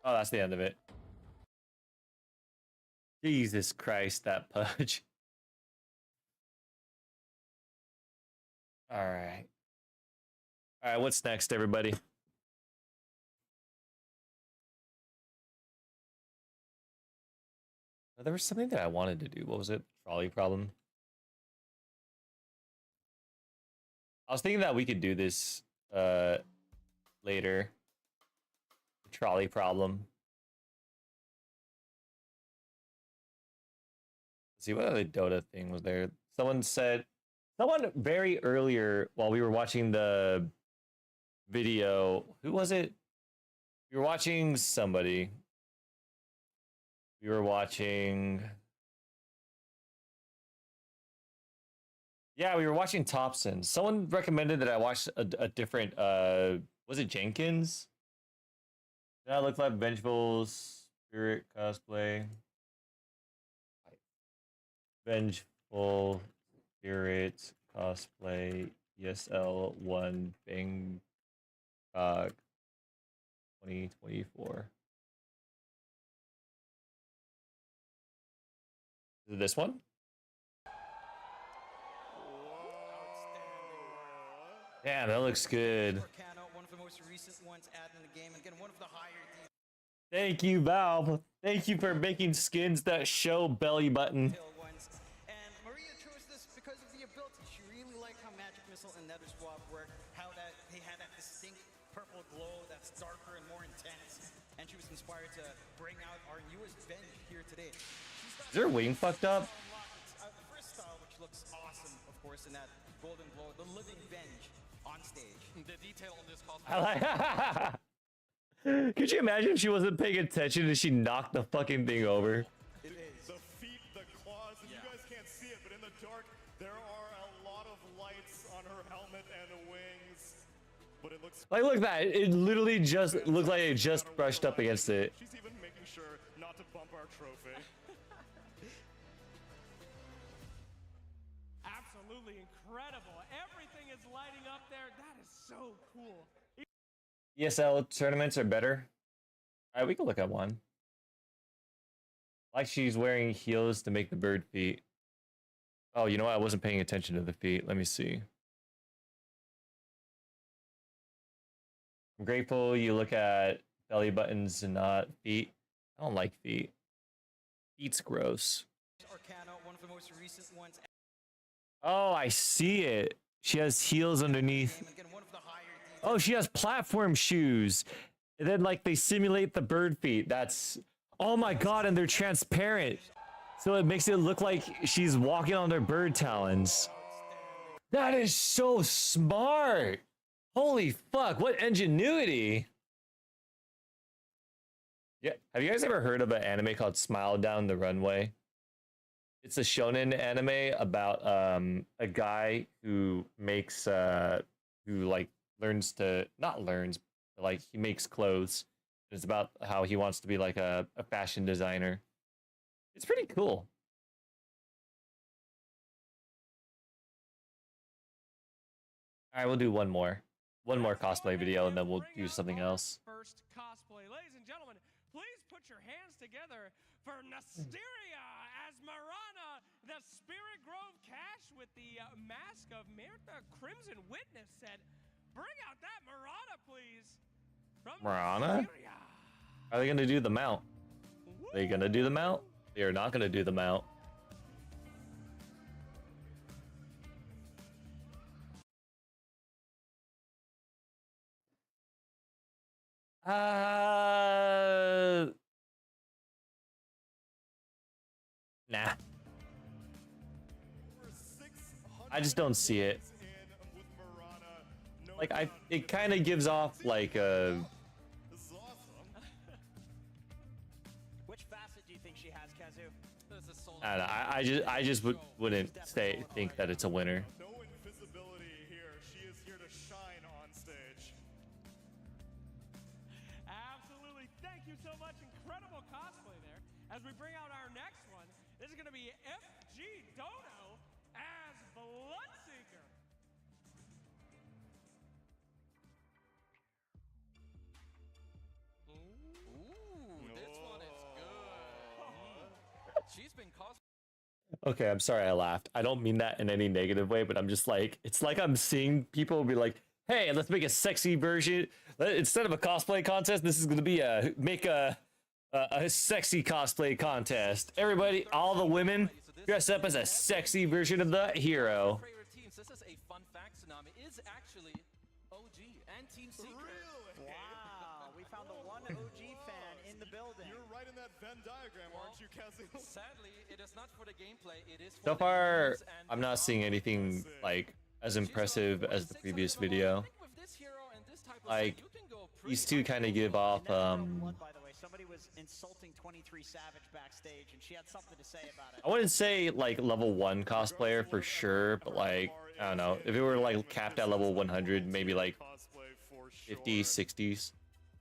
[SPEAKER 1] Oh, that's the end of it. Jesus Christ, that Pudge. All right. All right, what's next, everybody? There was something that I wanted to do. What was it? Trolley problem. I was thinking that we could do this later. The trolley problem. Let's see, what other Dota thing was there? Someone very earlier while we were watching the video, who was it? We were watching somebody. We were watching... Yeah, we were watching Thompson. Someone recommended that I watch a different, was it Jenkins? Did I look like Vengeful Spirit cosplay? Vengeful Spirit cosplay ESL 1 Bangkok 2024. Is it this one? Damn, that looks good.
[SPEAKER 23] One of the most recent ones added in the game, and again, one of the higher.
[SPEAKER 1] Thank you, Valve. Thank you for making skins that show belly button.
[SPEAKER 23] And Maria chose this because of the ability. She really liked how Magic Missile and Nether Swap work, how that they had that distinct purple glow that's darker and more intense. And she was inspired to bring out our newest bench here today.
[SPEAKER 1] Is her wing fucked up?
[SPEAKER 23] The first style, which looks awesome, of course, in that golden glow, the living bench on stage.
[SPEAKER 5] The detail on this cosplay.
[SPEAKER 1] I like. Could you imagine if she wasn't paying attention and she knocked the fucking thing over?
[SPEAKER 22] It is. The feet, the claws, and you guys can't see it, but in the dark, there are a lot of lights on her helmet and wings. But it looks
[SPEAKER 1] Like, look at that. It literally just looked like it just brushed up against it.
[SPEAKER 22] She's even making sure not to bump our trophy.
[SPEAKER 13] Absolutely incredible. Everything is lighting up there. That is so cool.
[SPEAKER 1] ESL tournaments are better. All right, we can look at one. Like she's wearing heels to make the bird feet. Oh, you know what? I wasn't paying attention to the feet. Let me see. I'm grateful you look at belly buttons and not feet. I don't like feet. Feet's gross.
[SPEAKER 23] Arcana, one of the most recent ones.
[SPEAKER 1] Oh, I see it. She has heels underneath. Oh, she has platform shoes. And then like they simulate the bird feet. That's, oh my God, and they're transparent. So it makes it look like she's walking on her bird talons. That is so smart. Holy fuck, what ingenuity. Yeah, have you guys ever heard of an anime called Smile Down the Runway? It's a shonen anime about a guy who makes who like learns to not learns but, like he makes clothes. It's about how he wants to be like a fashion designer. It's pretty cool. All right, we'll do one more cosplay video and then we'll do something else.
[SPEAKER 14] First cosplay. Ladies and gentlemen, please put your hands together for Nasteria as Marana, the Spirit Grove Cash with the mask of Mirtha Crimson Witness said, bring out that Marana, please. From
[SPEAKER 1] Marana?
[SPEAKER 14] Nasteria.
[SPEAKER 1] Are they gonna do the mount? Are they gonna do the mount? They are not gonna do the mount. Nah. I just don't see it. Like it kind of gives off like a.
[SPEAKER 21] Which facet do you think she has, Kazu?
[SPEAKER 1] I don't know. I just wouldn't think that it's a winner.
[SPEAKER 22] No invisibility here. She is here to shine on stage.
[SPEAKER 14] Absolutely. Thank you so much. Incredible cosplay there. As we bring out our next one, this is going to be FG Dono as Bloodseeker.
[SPEAKER 5] Ooh, this one is good. She's been
[SPEAKER 1] Okay, I'm sorry I laughed. I don't mean that in any negative way, but I'm just like, it's like I'm seeing people be like, hey, let's make a sexy version. Instead of a cosplay contest, this is going to be a sexy cosplay contest. Everybody, all the women, dress up as a sexy version of the hero.
[SPEAKER 5] This is a fun fact. Tsunami is actually OG and Team Secret.
[SPEAKER 21] Really? Wow, we found the one OG fan in the building.
[SPEAKER 22] You're right in that Venn diagram, aren't you, Kazu?
[SPEAKER 5] Sadly, it is not for the gameplay. It is for
[SPEAKER 1] So far, I'm not seeing anything like as impressive as the previous video. Like these two kind of give off
[SPEAKER 21] By the way, somebody was insulting 23 Savage backstage, and she had something to say about it.
[SPEAKER 1] I wouldn't say like level 1 cosplayer for sure, but like I don't know, if it were like capped at level 100, maybe like 50s, 60s.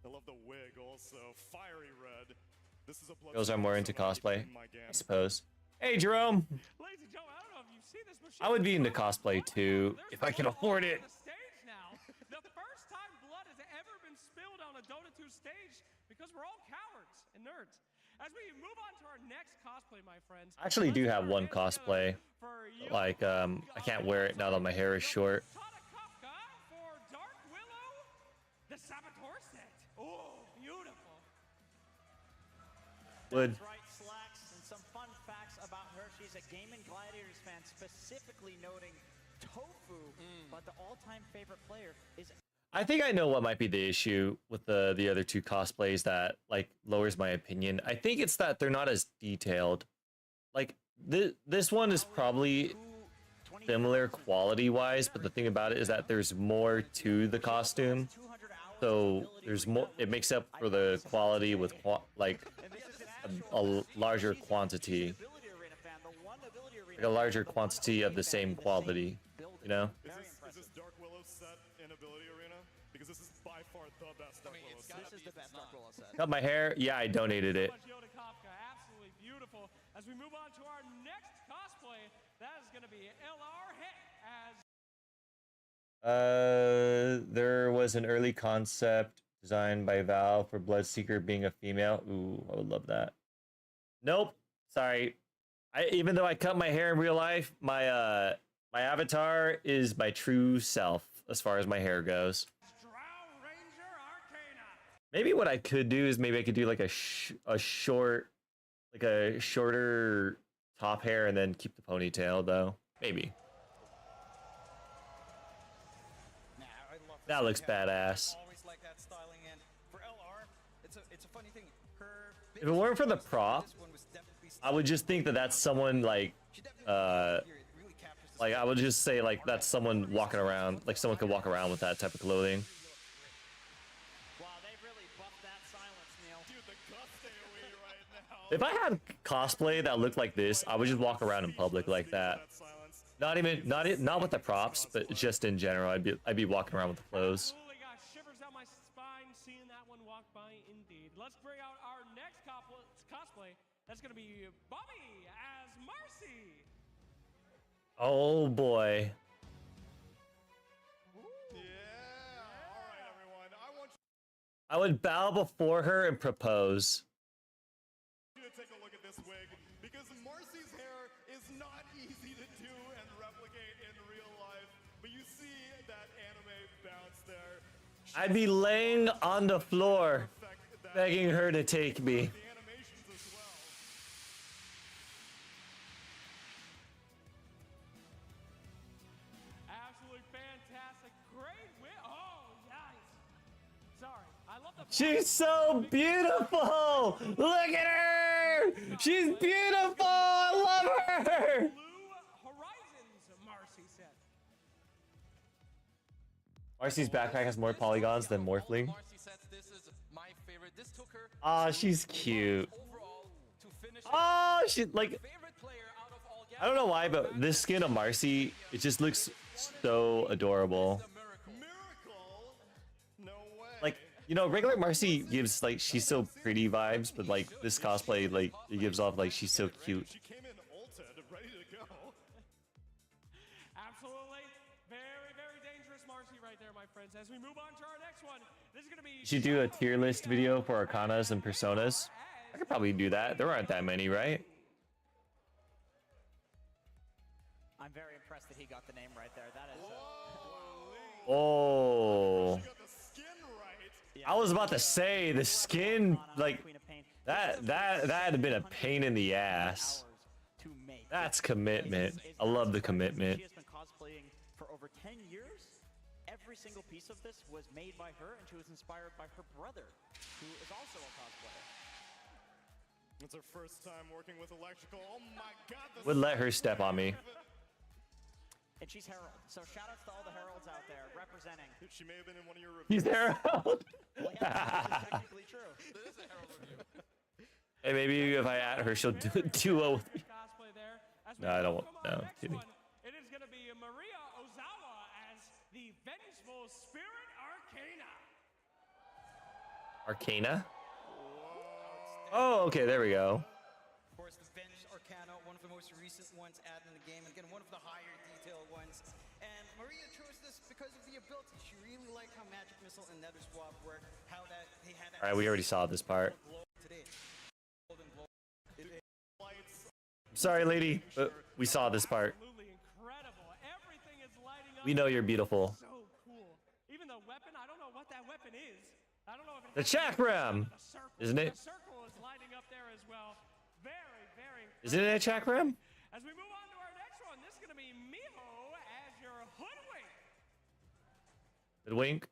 [SPEAKER 22] I love the wig also. Fiery red. This is a
[SPEAKER 1] Those are more into cosplay, I suppose. Hey, Jerome.
[SPEAKER 14] Ladies and gentlemen, I don't know if you've seen this, but
[SPEAKER 1] I would be into cosplay too if I could afford it.
[SPEAKER 14] stage now. The first time blood has ever been spilled on a Dota 2 stage because we're all cowards and nerds. As we move on to our next cosplay, my friends.
[SPEAKER 1] I actually do have one cosplay. Like I can't wear it now that my hair is short.
[SPEAKER 14] For Dark Willow, the Saboteur set. Oh, beautiful.
[SPEAKER 1] Would.
[SPEAKER 21] That's right, Slacks, and some fun facts about her. She's a Game & Gladiators fan, specifically noting Tofu, but the all-time favorite player is...
[SPEAKER 1] I think I know what might be the issue with the other two cosplays that like lowers my opinion. I think it's that they're not as detailed. Like this one is probably similar quality wise, but the thing about it is that there's more to the costume. So there's more, it makes up for the quality with like a larger quantity. Like a larger quantity of the same quality, you know?
[SPEAKER 22] Is this Dark Willow set in Ability Arena? Because this is by far the best Dark Willow set.
[SPEAKER 21] This is the best Dark Willow set.
[SPEAKER 1] Cut my hair? Yeah, I donated it.
[SPEAKER 14] Absolutely beautiful. As we move on to our next cosplay, that is going to be LR Hit as...
[SPEAKER 1] There was an early concept designed by Valve for Bloodseeker being a female. Ooh, I would love that. Nope. Sorry. Even though I cut my hair in real life, my my avatar is my true self as far as my hair goes.
[SPEAKER 14] Drow Ranger, our
[SPEAKER 1] Maybe what I could do is maybe I could do like a shorter top hair and then keep the ponytail though. Maybe. That looks badass.
[SPEAKER 23] Always like that styling, and for LR, it's a funny thing. Her
[SPEAKER 1] If it weren't for the prop, I would just think that that's someone like I would just say like that's someone walking around, like someone could walk around with that type of clothing. If I had cosplay that looked like this, I would just walk around in public like that. Not with the props, but just in general, I'd be walking around with the clothes.
[SPEAKER 14] Absolutely got shivers down my spine seeing that one walk by. Indeed. Let's bring out our next cosplay. That's gonna be Bobby as Marcy.
[SPEAKER 1] Oh boy. I would bow before her and propose.
[SPEAKER 22] Take a look at this wig, because Marcy's hair is not easy to do and replicate in real life, but you see that anime bounce there.
[SPEAKER 1] I'd be laying on the floor begging her to take me.
[SPEAKER 14] Absolutely fantastic. Great win. Oh, nice. Sorry. I love the
[SPEAKER 1] She's so beautiful! Look at her! She's beautiful! I love her!
[SPEAKER 14] Blue Horizons, Marcy said.
[SPEAKER 1] Marcy's backpack has more polygons than Morphling. Ah, she's cute. Oh, she like. I don't know why, but this skin of Marcy, it just looks so adorable. Like, you know, regular Marcy gives like she's so pretty vibes, but like this cosplay, like it gives off like she's so cute.
[SPEAKER 22] She came in ulted, ready to go.
[SPEAKER 14] Absolutely. Very, very dangerous Marcy right there, my friends. As we move on to our next one, this is going to be...
[SPEAKER 1] You should do a tier list video for Arcanas and Personas. I could probably do that. There aren't that many, right?
[SPEAKER 21] I'm very impressed that he got the name right there. That is...
[SPEAKER 1] Oh. I was about to say the skin, like that had been a pain in the ass. That's commitment. I love the commitment.
[SPEAKER 21] She has been cosplaying for over 10 years. Every single piece of this was made by her, and she was inspired by her brother, who is also a cosplayer.
[SPEAKER 22] It's her first time working with electrical. Oh my god.
[SPEAKER 1] Would let her step on me.
[SPEAKER 21] And she's Herald, so shoutouts to all the Heralds out there representing.
[SPEAKER 22] She may have been in one of your reviews.
[SPEAKER 1] He's Herald.
[SPEAKER 21] Well, yeah, that's technically true.
[SPEAKER 5] That is a Herald review.
[SPEAKER 1] Hey, maybe if I add her, she'll do a duo with me. No, I don't want. No, I'm kidding.
[SPEAKER 14] It is going to be Maria Ozawa as the Vengeful Spirit Arcana.
[SPEAKER 1] Arcana? Oh, okay, there we go.
[SPEAKER 23] Of course, the Venge Arcana, one of the most recent ones added in the game, and again, one of the higher detailed ones. And Maria chose this because of the ability. She really liked how Magic Missile and Nether Swap work, how that they had that.
[SPEAKER 1] All right, we already saw this part. Sorry, lady, but we saw this part.
[SPEAKER 14] Absolutely incredible. Everything is lighting up.
[SPEAKER 1] We know you're beautiful.
[SPEAKER 14] So cool. Even the weapon, I don't know what that weapon is. I don't know if
[SPEAKER 1] The chakram, isn't it?
[SPEAKER 14] The circle is lighting up there as well. Very, very.
[SPEAKER 1] Isn't it a chakram?
[SPEAKER 14] As we move on to our next one, this is going to be Miho as your Hoodwink.
[SPEAKER 1] Hoodwink?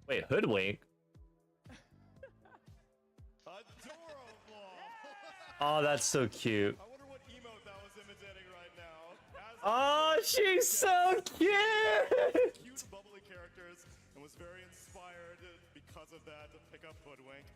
[SPEAKER 1] Wait, Hoodwink? Oh, that's so cute.
[SPEAKER 22] I wonder what emote that was imitating right now.
[SPEAKER 1] Oh, she's so cute!
[SPEAKER 22] Cute, bubbly characters, and was very inspired because of that to pick up Hoodwink.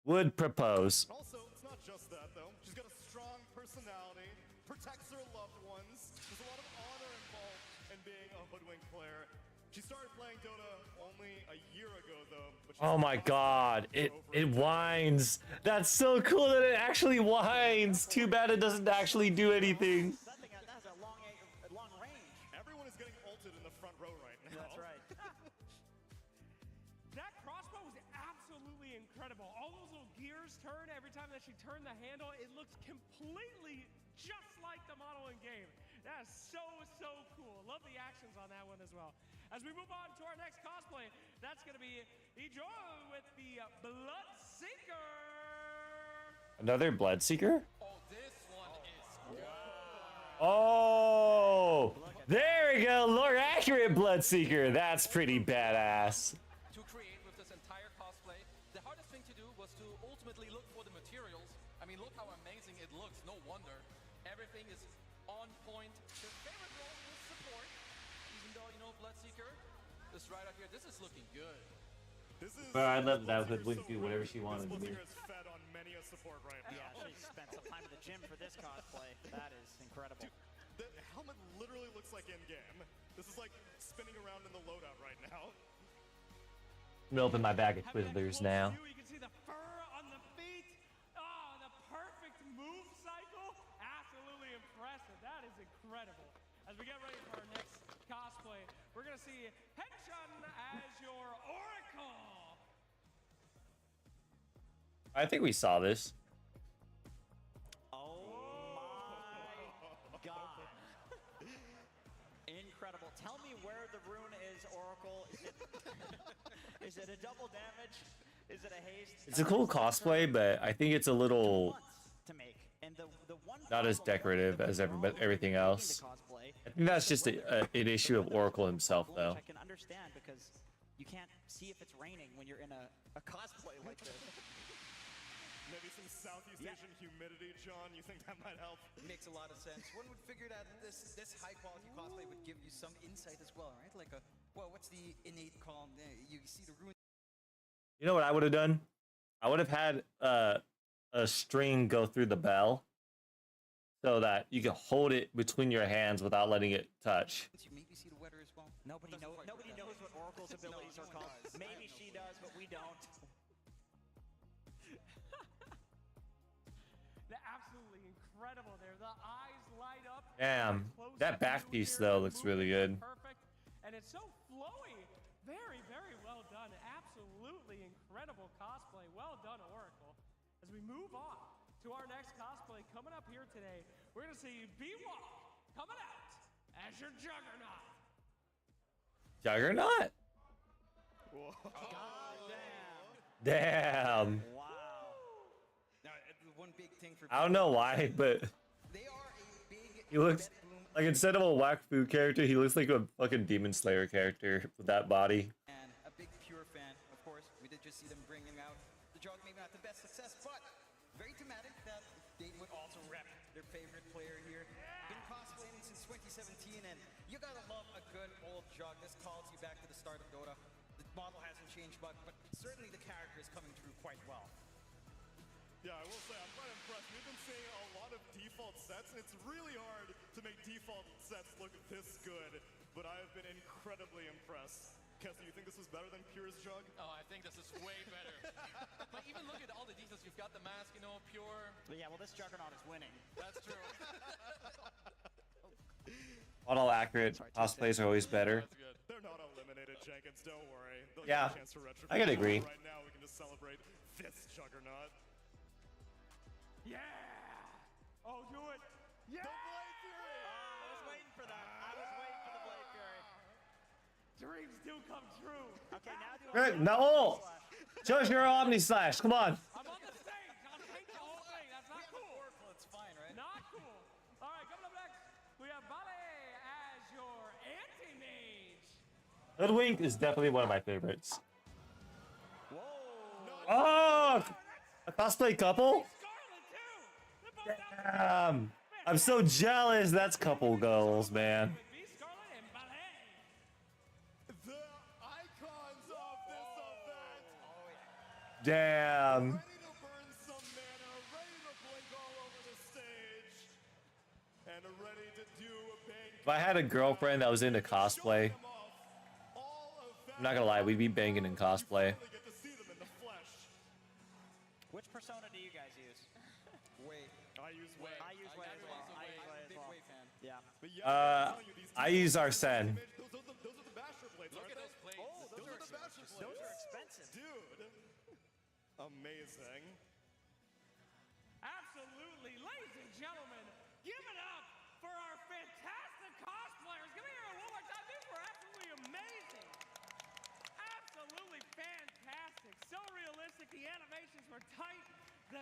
[SPEAKER 1] Would propose.
[SPEAKER 22] Also, it's not just that though. She's got a strong personality, protects her loved ones. There's a lot of honor involved in being a Hoodwink player. She started playing Dota only a year ago though. But
[SPEAKER 1] Oh my god, it whines. That's so cool that it actually whines. Too bad it doesn't actually do anything.
[SPEAKER 21] Something that has a long range.
[SPEAKER 22] Everyone is getting ulted in the front row right now.
[SPEAKER 21] That's right.
[SPEAKER 14] That crossbow was absolutely incredible. All those little gears turn every time that she turned the handle. It looks completely just like the model in game. That is so, so cool. Love the actions on that one as well. As we move on to our next cosplay, that's going to be Ijo with the Bloodseeker.
[SPEAKER 1] Another Bloodseeker?
[SPEAKER 2] Oh, this one is good.
[SPEAKER 1] Oh, there we go. More accurate Bloodseeker. That's pretty badass.
[SPEAKER 2] To create with this entire cosplay, the hardest thing to do was to ultimately look for the materials. I mean, look how amazing it looks. No wonder. Everything is on point. The favorite role is support. Even though, you know, Bloodseeker, this right up here, this is looking good.
[SPEAKER 22] This is.
[SPEAKER 1] I love that with Wink do whatever she wanted to do.
[SPEAKER 22] Has fed on many a support right now.
[SPEAKER 21] Yeah, she spent some time at the gym for this cosplay. That is incredible.
[SPEAKER 22] Dude, the helmet literally looks like in-game. This is like spinning around in the loadout right now.
[SPEAKER 1] I'm gonna open my bag of Twizzlers now.
[SPEAKER 14] You can see the fur on the feet. Oh, the perfect move cycle. Absolutely impressive. That is incredible. As we get ready for our next cosplay, we're going to see Henshin as your Oracle.
[SPEAKER 1] I think we saw this.
[SPEAKER 21] Oh my god. Incredible. Tell me where the rune is, Oracle. Is it a double damage? Is it a haste?
[SPEAKER 1] It's a cool cosplay, but I think it's a little
[SPEAKER 21] To make. And the one
[SPEAKER 1] not as decorative as everything else. I think that's just an issue of Oracle himself, though.
[SPEAKER 21] I can understand because you can't see if it's raining when you're in a cosplay like this.
[SPEAKER 22] Maybe some Southeast Asian humidity, John. You think that might help?
[SPEAKER 23] Makes a lot of sense. One would figure that this high quality cosplay would give you some insight as well, right? Like what's the innate calm? You see the ruin.
[SPEAKER 1] You know what I would have done? I would have had a string go through the bell so that you can hold it between your hands without letting it touch.
[SPEAKER 23] You maybe see the weather as well.
[SPEAKER 21] Nobody knows what Oracle's abilities are called. Maybe she does, but we don't.
[SPEAKER 14] They're absolutely incredible there. The eyes light up.
[SPEAKER 1] Damn, that back piece though looks really good.
[SPEAKER 14] Perfect. And it's so flowy. Very, very well done. Absolutely incredible cosplay. Well done, Oracle. As we move on to our next cosplay coming up here today, we're going to see B-Walk coming out as your Juggernaut.
[SPEAKER 1] Juggernaut? Damn.
[SPEAKER 23] Wow. Now, one big thing for
[SPEAKER 1] I don't know why, but he looks like instead of a whack food character, he looks like a fucking Demon Slayer character with that body.
[SPEAKER 23] and a big Pure fan, of course. We did just see them bringing out the Jug, maybe not the best success, but very thematic that they would also rep their favorite player here. Been cosplaying since 2017, and you gotta love a good old Jug. This calls you back to the start of Dota. The model hasn't changed much, but certainly the character is coming through quite well.
[SPEAKER 22] Yeah, I will say, I'm quite impressed. We've been seeing a lot of default sets, and it's really hard to make default sets look this good, but I have been incredibly impressed. Kessa, you think this was better than Pure's Jug?
[SPEAKER 2] Oh, I think this is way better. But even look at all the details. You've got the mask, you know, Pure.
[SPEAKER 21] But yeah, well, this Juggernaut is winning.
[SPEAKER 2] That's true.
[SPEAKER 1] All accurate cosplays are always better.
[SPEAKER 22] They're not eliminated, Jenkins, don't worry. They'll
[SPEAKER 1] Yeah,
[SPEAKER 22] get a chance to retrofit.
[SPEAKER 1] I gotta agree.
[SPEAKER 22] Right now, we can just celebrate this Juggernaut.
[SPEAKER 14] Yeah! Oh, do it! Yeah!
[SPEAKER 21] I was waiting for that. I was waiting for the Blade Fury.
[SPEAKER 14] Dreams do come true.
[SPEAKER 21] Okay, now do
[SPEAKER 1] Good, no! Show us your Omni Slash, come on!
[SPEAKER 14] I'm on the stage. I'll take the whole thing. That's not cool.
[SPEAKER 23] Oracle, it's fine, right?
[SPEAKER 14] Not cool. All right, coming up next, we have Vale as your anti-mage.
[SPEAKER 1] Hoodwink is definitely one of my favorites. Oh! A cosplay couple? Damn! I'm so jealous. That's couple goals, man.
[SPEAKER 22] The icons of this event.
[SPEAKER 1] Damn.
[SPEAKER 22] Ready to burn some mana, ready to blink all over the stage, and ready to do a bang.
[SPEAKER 1] If I had a girlfriend that was into cosplay, I'm not gonna lie, we'd be banging in cosplay.
[SPEAKER 22] Get to see them in the flesh.
[SPEAKER 21] Which persona do you guys use?
[SPEAKER 23] Wait.
[SPEAKER 22] I use Wei.
[SPEAKER 21] I use Wei as well. I use Wei as well. Yeah.
[SPEAKER 22] But yeah, I'm telling you, these
[SPEAKER 1] I use Arsene.
[SPEAKER 22] Those are the Basher blades,
[SPEAKER 2] Look
[SPEAKER 22] aren't
[SPEAKER 2] at
[SPEAKER 22] they?
[SPEAKER 2] those blades.
[SPEAKER 22] Oh, those are the Basher blades.
[SPEAKER 21] Those are expensive.
[SPEAKER 22] Dude. Amazing.
[SPEAKER 14] Absolutely. Ladies and gentlemen, give it up for our fantastic cosplayers. Give me here one more time. These were absolutely amazing. realistic. The animations were tight. The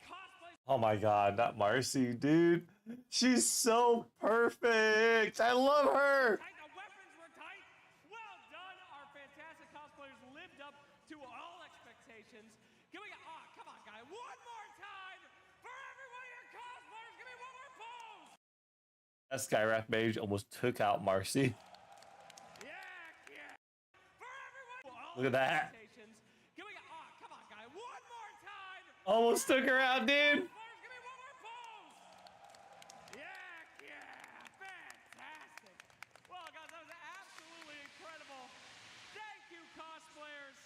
[SPEAKER 14] cosplay.
[SPEAKER 1] Oh my god, not Marcy, dude. She's so perfect. I love her.
[SPEAKER 14] The weapons were tight. Well done. Our fantastic cosplayers lived up to all expectations. Can we get, oh, come on, guy. One more time for every one of your cosplayers. Give me one more pose.
[SPEAKER 1] That Skywrath mage almost took out Marcy. Look at that.
[SPEAKER 14] Can we get, oh, come on, guy. One more time.
[SPEAKER 1] Almost took her out, dude.
[SPEAKER 14] Fantastic. Well, guys, that was absolutely incredible. Thank you, cosplayers.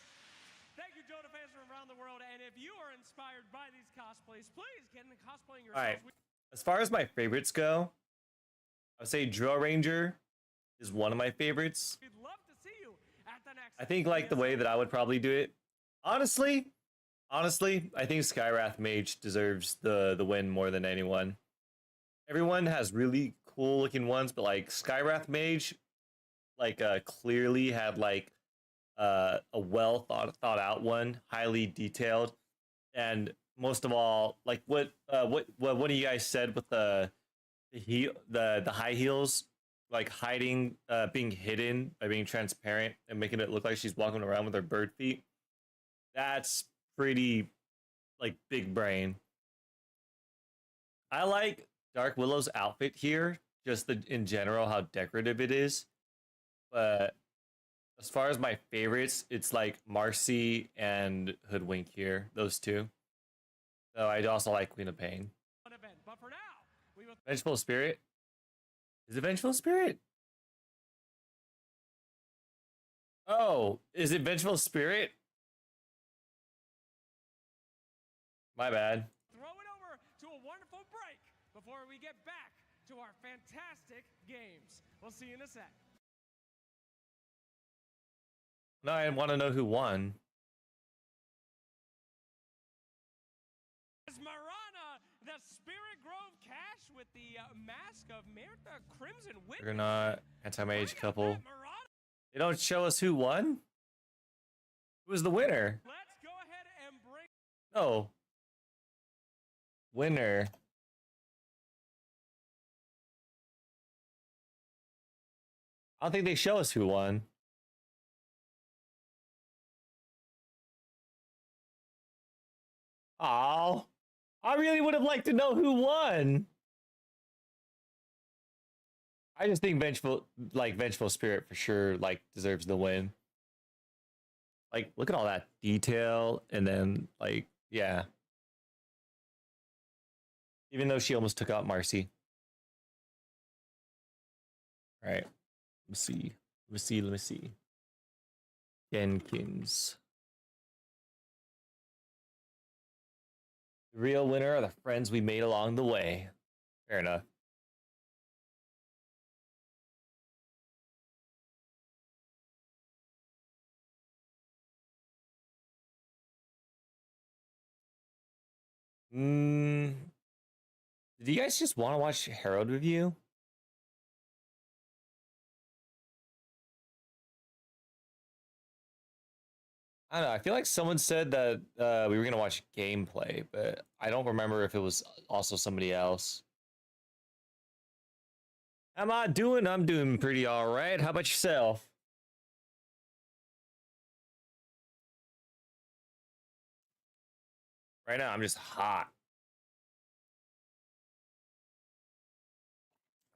[SPEAKER 14] Thank you, Dota fans from around the world. And if you are inspired by these cosplays, please get into cosplaying
[SPEAKER 1] All right.
[SPEAKER 14] yourselves.
[SPEAKER 1] As far as my favorites go, I would say Drill Ranger is one of my favorites.
[SPEAKER 14] We'd love to see you at the next.
[SPEAKER 1] I think like the way that I would probably do it. Honestly, I think Skywrath Mage deserves the win more than anyone. Everyone has really cool looking ones, but like Skywrath Mage, like clearly had like a well thought out one, highly detailed, and most of all, like what one of you guys said with the high heels, like hiding, being hidden by being transparent and making it look like she's walking around with her bird feet. That's pretty like big brain. I like Dark Willow's outfit here, just in general how decorative it is. But as far as my favorites, it's like Marcy and Hoodwink here, those two. So I also like Queen of Pain.
[SPEAKER 14] But for now, we will.
[SPEAKER 1] Vengeful Spirit? Is it Vengeful Spirit? Oh, is it Vengeful Spirit? My bad.
[SPEAKER 14] Throw it over to a wonderful break before we get back to our fantastic games. We'll see you in a sec.
[SPEAKER 1] No, I want to know who won.
[SPEAKER 14] Marana, the Spirit Grove Cash with the mask of Mirtha Crimson Witness.
[SPEAKER 1] They're not anti-mage couple. They don't show us who won? Who was the winner?
[SPEAKER 14] Let's go ahead and bring.
[SPEAKER 1] Oh. Winner. I don't think they show us who won. Oh, I really would have liked to know who won. I just think Vengeful Spirit for sure, like, deserves the win. Like, look at all that detail, and then, like, yeah. Even though she almost took out Marcy. All right. Let me see. Jenkins. The real winner are the friends we made along the way. Fair enough. Do you guys just want to watch Herald review? I don't know. I feel like someone said that we were going to watch gameplay, but I don't remember if it was also somebody else. How am I doing? I'm doing pretty all right. How about yourself? Right now, I'm just hot.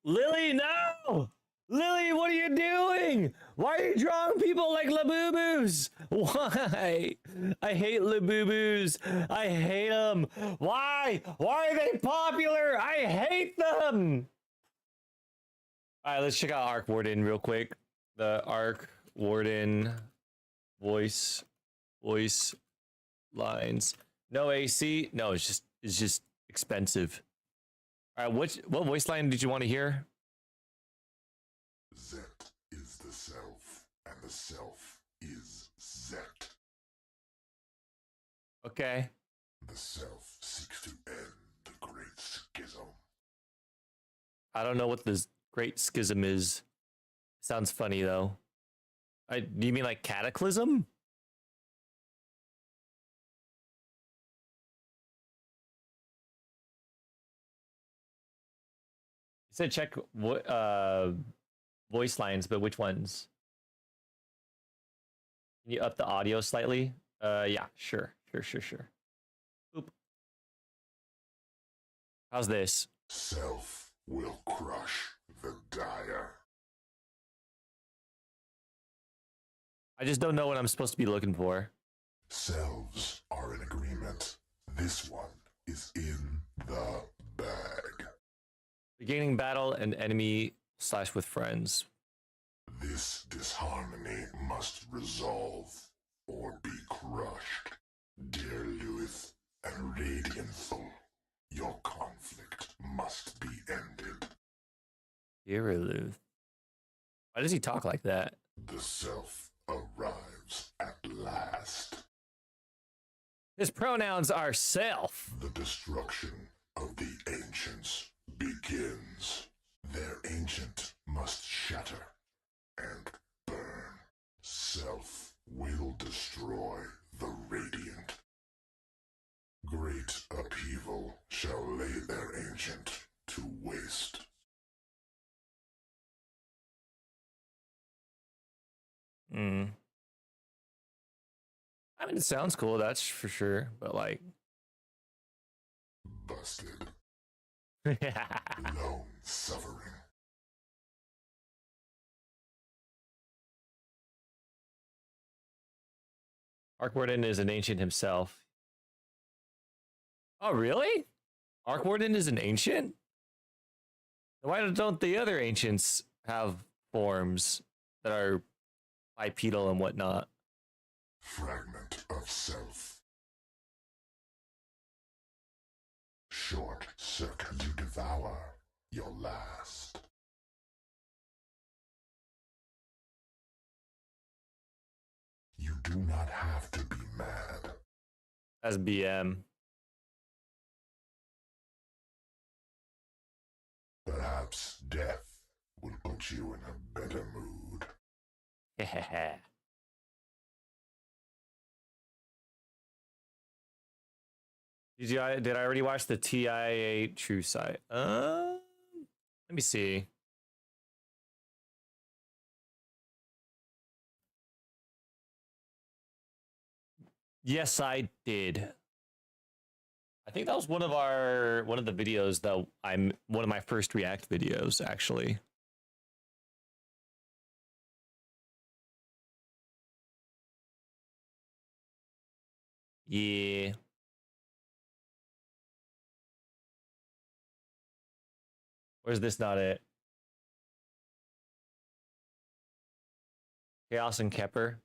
[SPEAKER 1] Lily, no! Lily, what are you doing? Why are you drawing people like Labubu's? Why? I hate Labubu's. I hate them. Why? Why are they popular? I hate them. All right, let's check out Arc Warden real quick. The Arc Warden voice lines. No AC. No, it's just expensive. All right, what voice line did you want to hear?
[SPEAKER 4] Zet is the self, and the self is Zet.
[SPEAKER 1] Okay.
[SPEAKER 4] The self seeks to end the Great Schism.
[SPEAKER 1] I don't know what this Great Schism is. Sounds funny though. Do you mean like Cataclysm? It said check voice lines, but which ones? Can you up the audio slightly? Yeah, sure. Oop. How's this?
[SPEAKER 4] Self will crush the dire.
[SPEAKER 1] I just don't know what I'm supposed to be looking for.
[SPEAKER 4] Selves are in agreement. This one is in the bag.
[SPEAKER 1] Beginning battle and enemy / with friends.
[SPEAKER 4] This disharmony must resolve or be crushed. Dear Lewis and Radianthal, your conflict must be ended.
[SPEAKER 1] Dear Lewis. Why does he talk like that?
[SPEAKER 4] The self arrives at last.
[SPEAKER 1] His pronouns are self.
[SPEAKER 4] The destruction of the ancients begins. Their ancient must shatter and burn. Self will destroy the radiant. Great upheaval shall lay their ancient to waste.
[SPEAKER 1] I mean, it sounds cool, that's for sure, but like...
[SPEAKER 4] Busted. Lone suffering.
[SPEAKER 1] Arkwarden is an ancient himself. Oh, really? Arkwarden is an ancient? Why don't the other ancients have forms that are bipedal and whatnot?
[SPEAKER 4] Fragment of self. Short circuit, you devour your last. You do not have to be mad.
[SPEAKER 1] As BM.
[SPEAKER 4] Perhaps death will put you in a better mood.
[SPEAKER 1] Did I already watch the TIA True Sight? Let me see. Yes, I did. I think that was one of the videos that one of my first React videos, actually. Yeah. Where's this not it? Chaos and Kepper.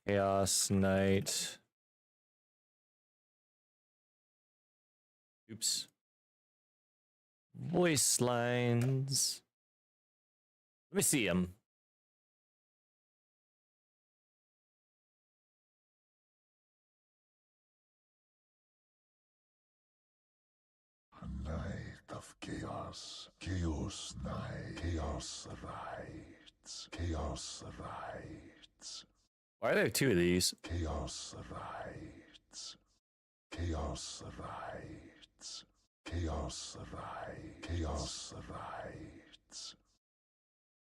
[SPEAKER 1] Chaos Knight. Oops. Voice lines. Let me see them.
[SPEAKER 4] Night of chaos. Chaos night. Chaos rides. Chaos rides.
[SPEAKER 1] Why are there two of these?
[SPEAKER 4] Chaos rides. Chaos rides. Chaos rides. Chaos rides.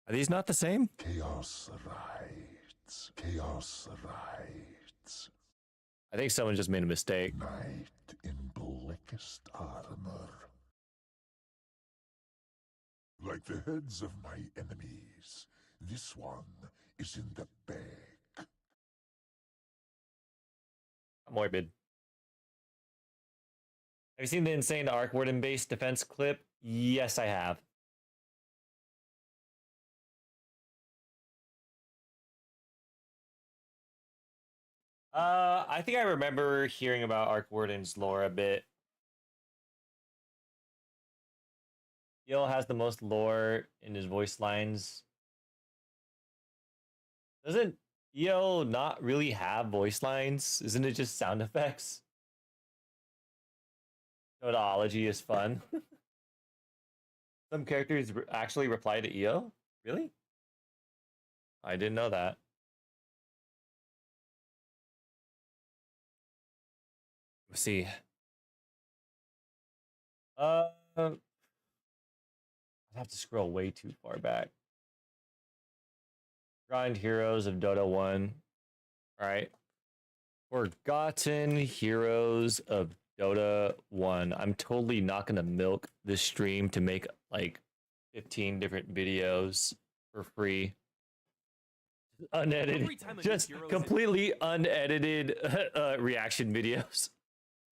[SPEAKER 1] Are these not the same?
[SPEAKER 4] Chaos rides. Chaos rides.
[SPEAKER 1] I think someone just made a mistake.
[SPEAKER 4] Night in blackest armor. Like the heads of my enemies, this one is in the bag.
[SPEAKER 1] Morbid. Have you seen the insane Arkwarden based defense clip? Yes, I have. I think I remember hearing about Arkwarden's lore a bit. Yo has the most lore in his voice lines. Doesn't Yo not really have voice lines? Isn't it just sound effects? Nodology is fun. Some characters actually reply to EO? Really? I didn't know that. Let's see. I'd have to scroll way too far back. Grind Heroes of Dota 1. All right. Forgotten Heroes of Dota 1. I'm totally not going to milk this stream to make like 15 different videos for free. Unedited. Just completely unedited reaction videos.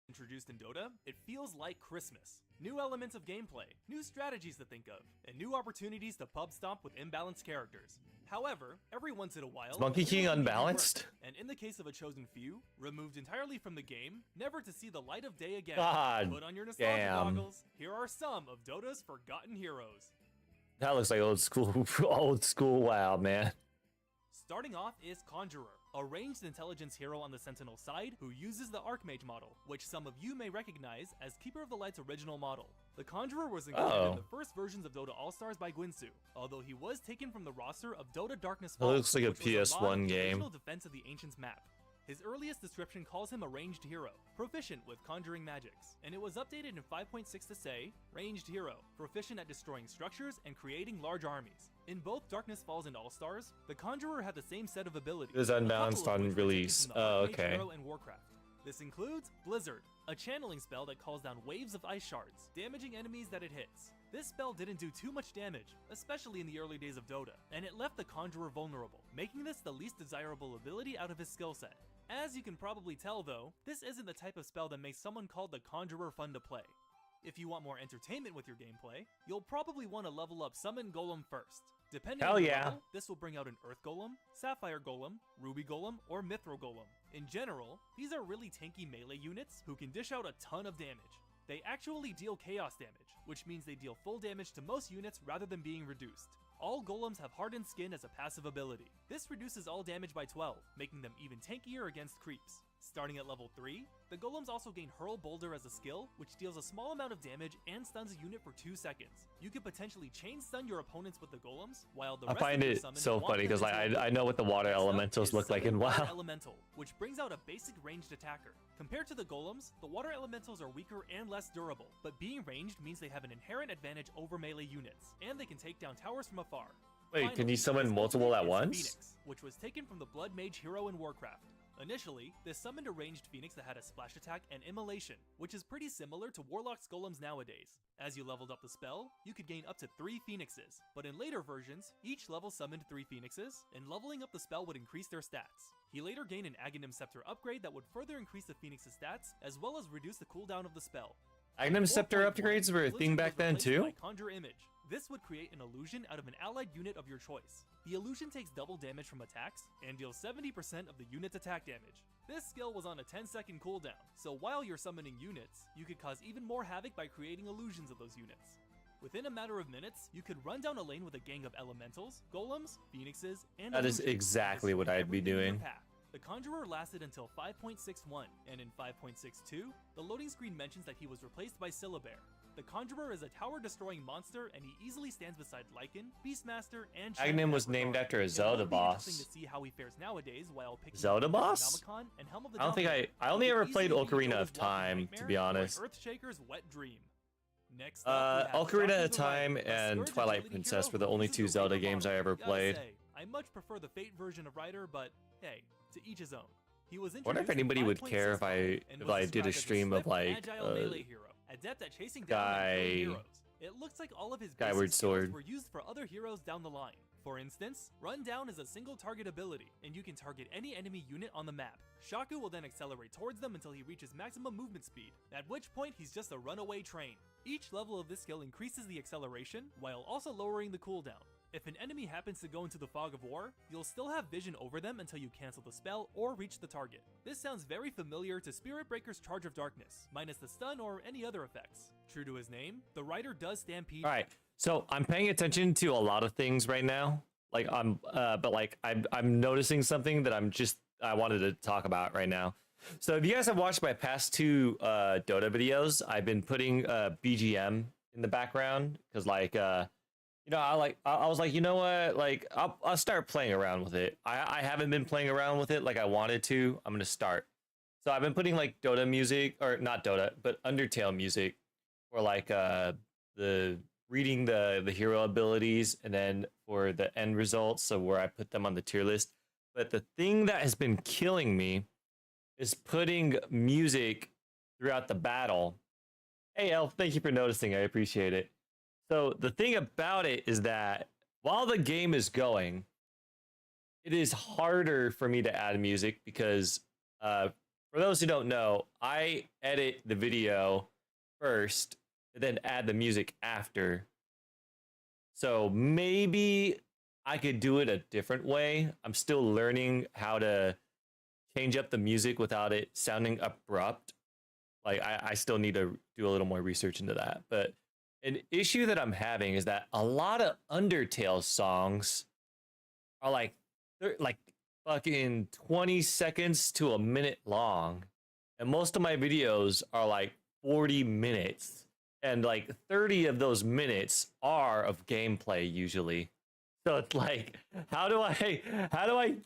[SPEAKER 7] Introduced in Dota, it feels like Christmas. New elements of gameplay, new strategies to think of, and new opportunities to pub stomp with imbalanced characters. However, every once in a while,
[SPEAKER 1] Is Monkey King unbalanced?
[SPEAKER 7] And in the case of a chosen few, removed entirely from the game, never to see the light of day again.
[SPEAKER 1] God
[SPEAKER 7] Put on your nostalgia
[SPEAKER 1] damn.
[SPEAKER 7] goggles. Here are some of Dota's forgotten heroes.
[SPEAKER 1] That looks like old school WoW, man.
[SPEAKER 7] Starting off is Conjurer, a ranged intelligence hero on the Sentinel side who uses the Archmage model, which some of you may recognize as Keeper of the Light's original model. The Conjurer was included in the first versions of Dota All-Stars by Guinsoo, although he was taken from the roster of Dota Darkness
[SPEAKER 1] It
[SPEAKER 7] Fall,
[SPEAKER 1] looks like a
[SPEAKER 7] which was a mod
[SPEAKER 1] PS1
[SPEAKER 7] of the
[SPEAKER 1] game.
[SPEAKER 7] original Defense of the Ancients map. His earliest description calls him a ranged hero, proficient with conjuring magics, and it was updated in 5.6 to say, ranged hero, proficient at destroying structures and creating large armies. In both Darkness Falls and All-Stars, the Conjurer had the same set of abilities.
[SPEAKER 1] It was unbalanced on release. Oh,
[SPEAKER 7] Archmage
[SPEAKER 1] okay.
[SPEAKER 7] hero in Warcraft. This includes Blizzard, a channeling spell that calls down waves of ice shards, damaging enemies that it hits. This spell didn't do too much damage, especially in the early days of Dota, and it left the Conjurer vulnerable, making this the least desirable ability out of his skill set. As you can probably tell though, this isn't the type of spell that makes someone called the Conjurer fun to play. If you want more entertainment with your gameplay, you'll probably want to level up Summon Golem first. Depending
[SPEAKER 1] Hell
[SPEAKER 7] on your
[SPEAKER 1] yeah.
[SPEAKER 7] level, this will bring out an Earth Golem, Sapphire Golem, Ruby Golem, or Mithril Golem. In general, these are really tanky melee units who can dish out a ton of damage. They actually deal chaos damage, which means they deal full damage to most units rather than being reduced. All golems have hardened skin as a passive ability. This reduces all damage by 12, making them even tankier against creeps. Starting at level 3, the golems also gain Hurl Boulder as a skill, which deals a small amount of damage and stuns a unit for 2 seconds. You can potentially chain stun your opponents with the golems, while the
[SPEAKER 1] I
[SPEAKER 7] rest
[SPEAKER 1] find
[SPEAKER 7] of your
[SPEAKER 1] it
[SPEAKER 7] summons
[SPEAKER 1] so
[SPEAKER 7] walk
[SPEAKER 1] funny
[SPEAKER 7] them
[SPEAKER 1] because
[SPEAKER 7] into
[SPEAKER 1] I know what the water
[SPEAKER 7] Next up
[SPEAKER 1] elementals
[SPEAKER 7] is
[SPEAKER 1] look like in
[SPEAKER 7] Summon Water
[SPEAKER 1] WoW.
[SPEAKER 7] Elemental, which brings out a basic ranged attacker. Compared to the golems, the water elementals are weaker and less durable, but being ranged means they have an inherent advantage over melee units, and they can take down towers from afar.
[SPEAKER 1] Wait, can
[SPEAKER 7] Finally,
[SPEAKER 1] you summon
[SPEAKER 7] his
[SPEAKER 1] multiple
[SPEAKER 7] ultimate
[SPEAKER 1] at
[SPEAKER 7] is
[SPEAKER 1] once?
[SPEAKER 7] Phoenix, which was taken from the Blood Mage hero in Warcraft. Initially, this summoned a ranged Phoenix that had a splash attack and immolation, which is pretty similar to Warlock's golems nowadays. As you leveled up the spell, you could gain up to 3 Phoenixes, but in later versions, each level summoned 3 Phoenixes, and leveling up the spell would increase their stats. He later gained an Aghanim Scepter upgrade that would further increase the Phoenix's stats, as well as reduce the cooldown of the spell.
[SPEAKER 1] Aghanim Scepter upgrades were a thing back then too?
[SPEAKER 7] By Conjure Image. This would create an illusion out of an allied unit of your choice. The illusion takes double damage from attacks and deals 70% of the unit's attack damage. This skill was on a 10-second cooldown, so while you're summoning units, you could cause even more havoc by creating illusions of those units. Within a matter of minutes, you could run down a lane with a gang of elementals, golems, phoenixes, and
[SPEAKER 1] That is
[SPEAKER 7] illusions,
[SPEAKER 1] exactly what I'd be
[SPEAKER 7] everything in your
[SPEAKER 1] doing.
[SPEAKER 7] path. The Conjurer lasted until 5.61, and in 5.62, the loading screen mentions that he was replaced by Syllabear. The Conjurer is a tower-destroying monster, and he easily stands beside Lycan, Beastmaster, and
[SPEAKER 1] Aghanim was named after a Zelda boss.
[SPEAKER 7] To see how he fares nowadays while picking
[SPEAKER 1] Zelda
[SPEAKER 7] up
[SPEAKER 1] boss?
[SPEAKER 7] Necronomicon and Helm of the
[SPEAKER 1] I don't think
[SPEAKER 7] Dominator.
[SPEAKER 1] I only
[SPEAKER 7] He
[SPEAKER 1] ever
[SPEAKER 7] could
[SPEAKER 1] played
[SPEAKER 7] easily be
[SPEAKER 1] Ocarina
[SPEAKER 7] Yoda's
[SPEAKER 1] of Time,
[SPEAKER 7] walking
[SPEAKER 1] to be
[SPEAKER 7] nightmare or
[SPEAKER 1] honest.
[SPEAKER 7] Earthshaker's wet dream. Next up, we have
[SPEAKER 1] Ocarina
[SPEAKER 7] Shaku
[SPEAKER 1] of
[SPEAKER 7] the
[SPEAKER 1] Time
[SPEAKER 7] Rider, a
[SPEAKER 1] and
[SPEAKER 7] Scourge
[SPEAKER 1] Twilight
[SPEAKER 7] agility
[SPEAKER 1] Princess
[SPEAKER 7] hero
[SPEAKER 1] were the
[SPEAKER 7] who
[SPEAKER 1] only
[SPEAKER 7] uses
[SPEAKER 1] 2
[SPEAKER 7] the
[SPEAKER 1] Zelda
[SPEAKER 7] Rainbow
[SPEAKER 1] games I
[SPEAKER 7] Model.
[SPEAKER 1] ever
[SPEAKER 7] Gotta
[SPEAKER 1] played.
[SPEAKER 7] say, I much prefer the Fate version of Rider, but hey, to each his own. He was
[SPEAKER 1] I wonder if
[SPEAKER 7] introduced in
[SPEAKER 1] anybody would
[SPEAKER 7] 5.65
[SPEAKER 1] care if I
[SPEAKER 7] and was
[SPEAKER 1] did a
[SPEAKER 7] described as
[SPEAKER 1] stream of
[SPEAKER 7] swift,
[SPEAKER 1] like
[SPEAKER 7] agile melee hero, adept at chasing down
[SPEAKER 1] guy
[SPEAKER 7] and killing heroes. It looks like all of his
[SPEAKER 1] Skyward
[SPEAKER 7] basic skills
[SPEAKER 1] Sword.
[SPEAKER 7] were used for other heroes down the line. For instance, Rundown is a single target ability, and you can target any enemy unit on the map. Shaku will then accelerate towards them until he reaches maximum movement speed, at which point he's just a runaway train. Each level of this skill increases the acceleration, while also lowering the cooldown. If an enemy happens to go into the fog of war, you'll still have vision over them until you cancel the spell or reach the target. This sounds very familiar to Spirit Breaker's Charge of Darkness, minus the stun or any other effects. True to his name, the Rider does stampede.
[SPEAKER 1] All right, so I'm paying attention to a lot of things right now. Like I'm noticing something that I wanted to talk about right now. So if you guys have watched my past 2 Dota videos, I've been putting BGM in the background because you know, I was like, you know what, like I'll start playing around with it. I haven't been playing around with it like I wanted to. I'm gonna start. So I've been putting like Dota music, or not Dota, but Undertale music, for like the reading the hero abilities, and then for the end results, so where I put them on the tier list. But the thing that has been killing me is putting music throughout the battle. Hey Elf, thank you for noticing. I appreciate it. So the thing about it is that while the game is going, it is harder for me to add music because for those who don't know, I edit the video first and then add the music after. So maybe I could do it a different way. I'm still learning how to change up the music without it sounding abrupt. Like I still need to do a little more research into that. But an issue that I'm having is that a lot of Undertale songs are like they're like fucking 20 seconds to a minute long. And most of my videos are like 40 minutes. And like 30 of those minutes are of gameplay usually. So it's like, how do I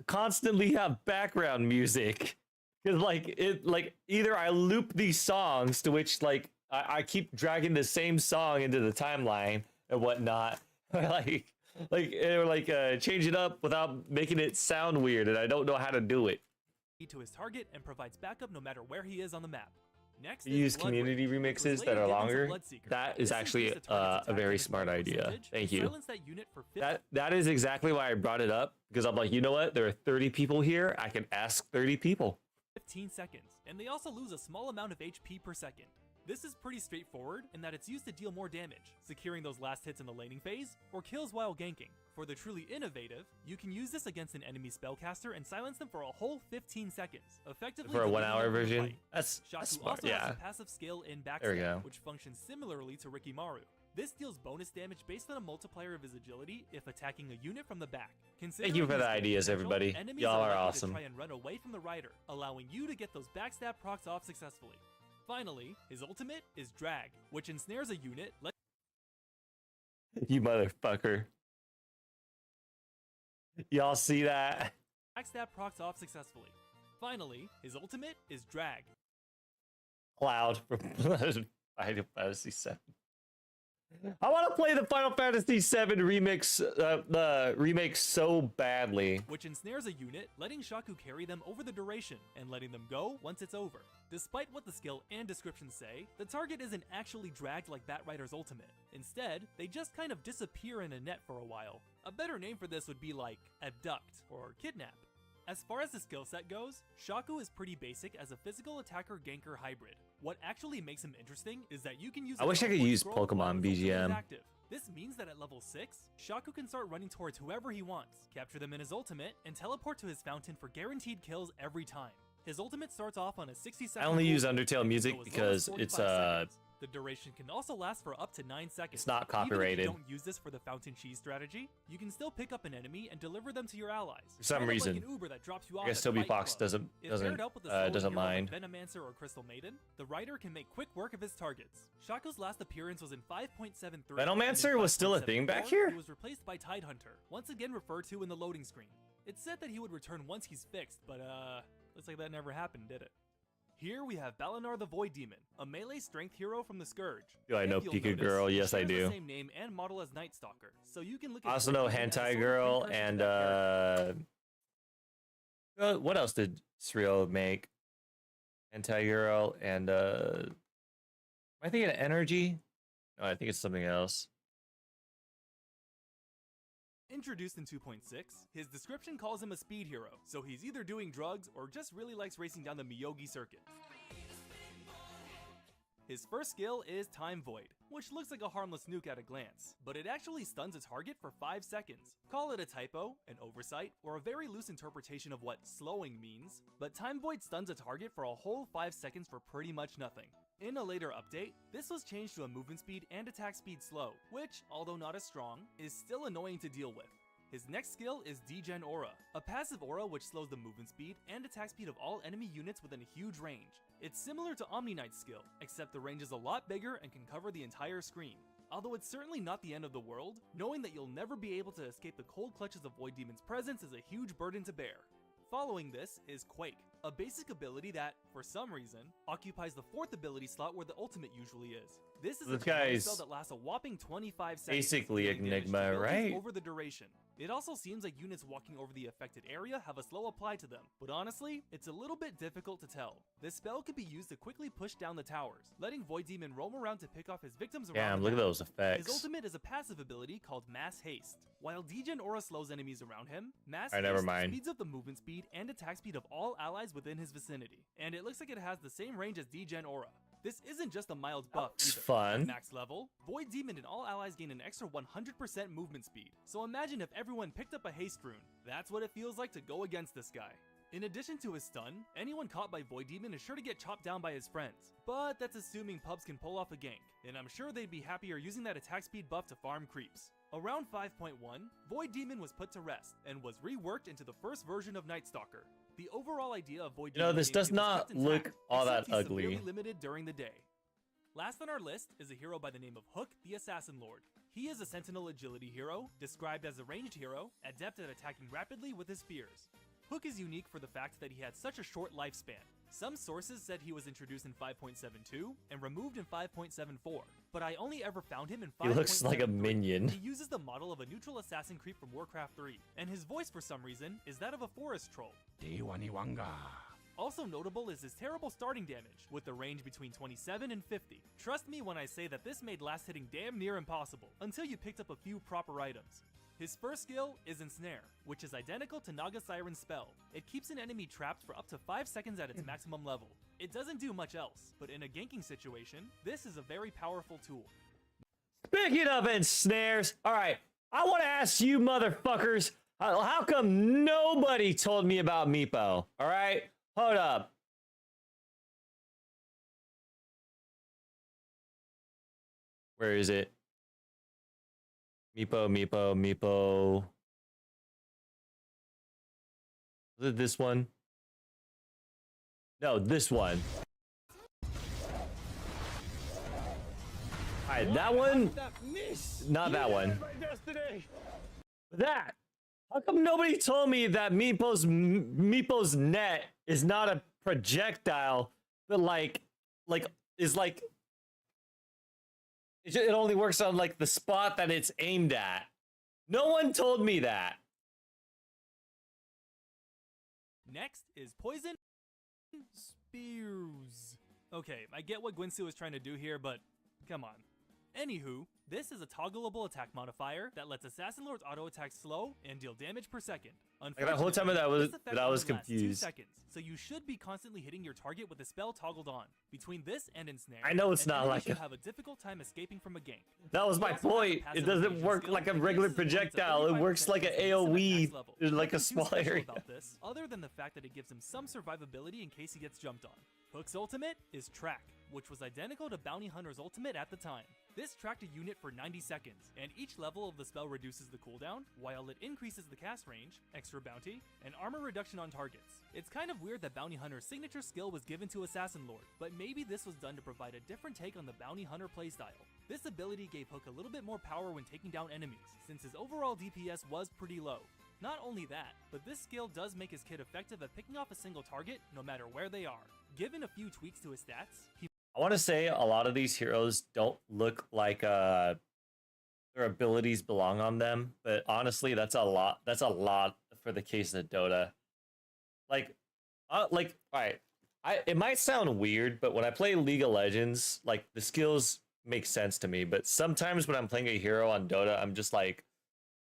[SPEAKER 1] constantly have background music? Because like either I loop these songs to which like I keep dragging the same song into the timeline and whatnot, or like change it up without making it sound weird, and I don't know how to do it.
[SPEAKER 7] To his target and provides backup no matter where he is on the map. Next,
[SPEAKER 1] Use community remixes that are longer. That is actually a very smart idea. Thank you. That is exactly why I brought it up, because I'm like, you know what? There are 30 people here. I can ask 30 people.
[SPEAKER 7] 15 seconds, and they also lose a small amount of HP per second. This is pretty straightforward in that it's used to deal more damage, securing those last hits in the laning phase, or kills while ganking. For the truly innovative, you can use this against an enemy spellcaster and silence them for a whole 15 seconds, effectively
[SPEAKER 1] For a 1
[SPEAKER 7] deleting
[SPEAKER 1] hour
[SPEAKER 7] them from the
[SPEAKER 1] version?
[SPEAKER 7] fight.
[SPEAKER 1] That's
[SPEAKER 7] Shaku
[SPEAKER 1] smart,
[SPEAKER 7] also
[SPEAKER 1] yeah.
[SPEAKER 7] has a passive skill in
[SPEAKER 1] There we go.
[SPEAKER 7] Backstab, which functions similarly to Rikimaru. This deals bonus damage based on a multiplier of his agility if attacking a unit from the back.
[SPEAKER 1] Thank you for the ideas, everybody. Y'all are awesome.
[SPEAKER 7] Try and run away from the rider, allowing you to get those backstab procs off successfully. Finally, his ultimate is Drag, which ensnares a unit.
[SPEAKER 1] You motherfucker. Y'all see that?
[SPEAKER 7] Backstab procs off successfully. Finally, his ultimate is Drag.
[SPEAKER 1] Cloud from Final Fantasy VII. I want to play the Final Fantasy VII remix, the remake so badly.
[SPEAKER 7] Which ensnares a unit, letting Shaku carry them over the duration and letting them go once it's over. Despite what the skill and description say, the target isn't actually dragged like Batrider's ultimate. Instead, they just kind of disappear in a net for a while. A better name for this would be like abduct or kidnap. As far as the skill set goes, Shaku is pretty basic as a physical attacker-ganker hybrid. What actually makes him interesting is that you can use
[SPEAKER 1] I wish I could use Pokemon BGM.
[SPEAKER 7] Active. This means that at level 6, Shaku can start running towards whoever he wants, capture them in his ultimate, and teleport to his fountain for guaranteed kills every time. His ultimate starts off on a 60-second.
[SPEAKER 1] I only use Undertale music because it's
[SPEAKER 7] The duration can also last for up to 9 seconds.
[SPEAKER 1] It's not copyrighted.
[SPEAKER 7] Even if you don't use this for the fountain cheese strategy, you can still pick up an enemy and deliver them to your allies.
[SPEAKER 1] For some reason.
[SPEAKER 7] Like an Uber that drops you off
[SPEAKER 1] I guess
[SPEAKER 7] at the
[SPEAKER 1] Toby
[SPEAKER 7] Fight
[SPEAKER 1] Fox
[SPEAKER 7] Club.
[SPEAKER 1] doesn't
[SPEAKER 7] If paired up with a solo
[SPEAKER 1] doesn't
[SPEAKER 7] hero
[SPEAKER 1] mind.
[SPEAKER 7] like Venomancer or Crystal Maiden, the rider can make quick work of his targets. Shaku's last appearance was in 5.73.
[SPEAKER 1] Venomancer was still a thing back here?
[SPEAKER 7] He was replaced by Tidehunter, once again referred to in the loading screen. It's said that he would return once he's fixed, but looks like that never happened, did it? Here we have Balinar the Void Demon, a melee strength hero from the Scourge.
[SPEAKER 1] Do I know
[SPEAKER 7] If you'll
[SPEAKER 1] Pika
[SPEAKER 7] notice,
[SPEAKER 1] Girl?
[SPEAKER 7] he
[SPEAKER 1] Yes, I
[SPEAKER 7] shares
[SPEAKER 1] do.
[SPEAKER 7] The same name and model as Night Stalker, so you can look at
[SPEAKER 1] I also
[SPEAKER 7] Void
[SPEAKER 1] know
[SPEAKER 7] Demon as a
[SPEAKER 1] Hentai
[SPEAKER 7] sort of
[SPEAKER 1] Girl
[SPEAKER 7] precursor to
[SPEAKER 1] and
[SPEAKER 7] that character.
[SPEAKER 1] what else did Surreal make? Hentai Girl and am I thinking of Energy? No, I think it's something else.
[SPEAKER 7] Introduced in 2.6, his description calls him a speed hero, so he's either doing drugs or just really likes racing down the Miyogi circuit. His first skill is Time Void, which looks like a harmless nuke at a glance, but it actually stuns a target for 5 seconds. Call it a typo, an oversight, or a very loose interpretation of what slowing means, but Time Void stuns a target for a whole 5 seconds for pretty much nothing. In a later update, this was changed to a movement speed and attack speed slow, which, although not as strong, is still annoying to deal with. His next skill is Degen Aura, a passive aura which slows the movement speed and attack speed of all enemy units within a huge range. It's similar to Omni Knight's skill, except the range is a lot bigger and can cover the entire screen. Although it's certainly not the end of the world, knowing that you'll never be able to escape the cold clutches of Void Demon's presence is a huge burden to bear. Following this is Quake, a basic ability that, for some reason, occupies the 4th ability slot where the ultimate usually is. This is
[SPEAKER 1] This
[SPEAKER 7] a combo
[SPEAKER 1] guy's
[SPEAKER 7] spell that lasts a whopping 25 seconds.
[SPEAKER 1] basically
[SPEAKER 7] dealing damage to
[SPEAKER 1] Enigma,
[SPEAKER 7] buildings
[SPEAKER 1] right?
[SPEAKER 7] Over the duration. It also seems like units walking over the affected area have a slow apply to them, but honestly, it's a little bit difficult to tell. This spell could be used to quickly push down the towers, letting Void Demon roam around to pick off his victims around
[SPEAKER 1] Damn,
[SPEAKER 7] the
[SPEAKER 1] look at
[SPEAKER 7] map.
[SPEAKER 1] those effects.
[SPEAKER 7] His ultimate is a passive ability called Mass Haste. While Degen Aura slows enemies around him, Mass
[SPEAKER 1] Alright,
[SPEAKER 7] Haste
[SPEAKER 1] never mind.
[SPEAKER 7] speeds up the movement speed and attack speed of all allies within his vicinity, and it looks like it has the same range as Degen Aura. This isn't just a mild buff
[SPEAKER 1] It's
[SPEAKER 7] either.
[SPEAKER 1] fun.
[SPEAKER 7] At max level, Void Demon and all allies gain an extra 100% movement speed, so imagine if everyone picked up a haste rune. That's what it feels like to go against this guy. In addition to his stun, anyone caught by Void Demon is sure to get chopped down by his friends, but that's assuming pubs can pull off a gank, and I'm sure they'd be happier using that attack speed buff to farm creeps. Around 5.1, Void Demon was put to rest, and was reworked into the first version of Night Stalker. The overall idea of Void
[SPEAKER 1] You know,
[SPEAKER 7] Demon
[SPEAKER 1] this does
[SPEAKER 7] gameplay was
[SPEAKER 1] not
[SPEAKER 7] kept
[SPEAKER 1] look
[SPEAKER 7] intact,
[SPEAKER 1] all that
[SPEAKER 7] except he's
[SPEAKER 1] ugly.
[SPEAKER 7] severely limited during the day. Last on our list is a hero by the name of Hook the Assassin Lord. He is a Sentinel agility hero, described as a ranged hero, adept at attacking rapidly with his spears. Hook is unique for the fact that he had such a short lifespan. Some sources said he was introduced in 5.72 and removed in 5.74, but I only ever found him in 5.73.
[SPEAKER 1] He looks like a minion.
[SPEAKER 7] He uses the model of a neutral assassin creep from Warcraft 3, and his voice for some reason is that of a forest troll. Also notable is his terrible starting damage, with a range between 27 and 50. Trust me when I say that this made last hitting damn near impossible, until you picked up a few proper items. His first skill is Ensnare, which is identical to Naga Siren's spell. It keeps an enemy trapped for up to 5 seconds at its maximum level. It doesn't do much else, but in a ganking situation, this is a very powerful tool.
[SPEAKER 1] Speaking of ensnares, alright, I want to ask you motherfuckers, how come nobody told me about Meepo? Alright, hold up. Where is it? Meepo. Was it this one? No, this one. Alright, that one. Not that one. That. How come nobody told me that Meepo's net is not a projectile, but it only works on like the spot that it's aimed at. No one told me that.
[SPEAKER 7] Next is Poison Spears. Okay, I get what Gwynsu is trying to do here, but come on. Anywho, this is a toggleable attack modifier that lets Assassin Lord's auto attack slow and deal damage per second.
[SPEAKER 1] Like that whole time that
[SPEAKER 7] this effect
[SPEAKER 1] I was
[SPEAKER 7] only lasts 2
[SPEAKER 1] confused.
[SPEAKER 7] seconds, so you should be constantly hitting your target with the spell toggled on. Between this and Ensnare,
[SPEAKER 1] I know it's
[SPEAKER 7] an
[SPEAKER 1] not
[SPEAKER 7] enemy
[SPEAKER 1] like
[SPEAKER 7] should
[SPEAKER 1] a-
[SPEAKER 7] have a difficult time escaping from a gank.
[SPEAKER 1] That was my point. It doesn't work like a regular projectile. It works like an AoE, like a small area.
[SPEAKER 7] About this, other than the fact that it gives him some survivability in case he gets jumped on. Hook's ultimate is Track, which was identical to Bounty Hunter's ultimate at the time. This tracked a unit for 90 seconds, and each level of the spell reduces the cooldown, while it increases the cast range, extra bounty, and armor reduction on targets. It's kind of weird that Bounty Hunter's signature skill was given to Assassin Lord, but maybe this was done to provide a different take on the Bounty Hunter playstyle. This ability gave Hook a little bit more power when taking down enemies, since his overall DPS was pretty low. Not only that, but this skill does make his kit effective at picking off a single target, no matter where they are. Given a few tweaks to his stats, he
[SPEAKER 1] I want to say a lot of these heroes don't look like their abilities belong on them, but honestly, that's a lot. That's a lot for the case of Dota. All right, it might sound weird, but when I play League of Legends, like the skills make sense to me. But sometimes when I'm playing a hero on Dota, I'm just like,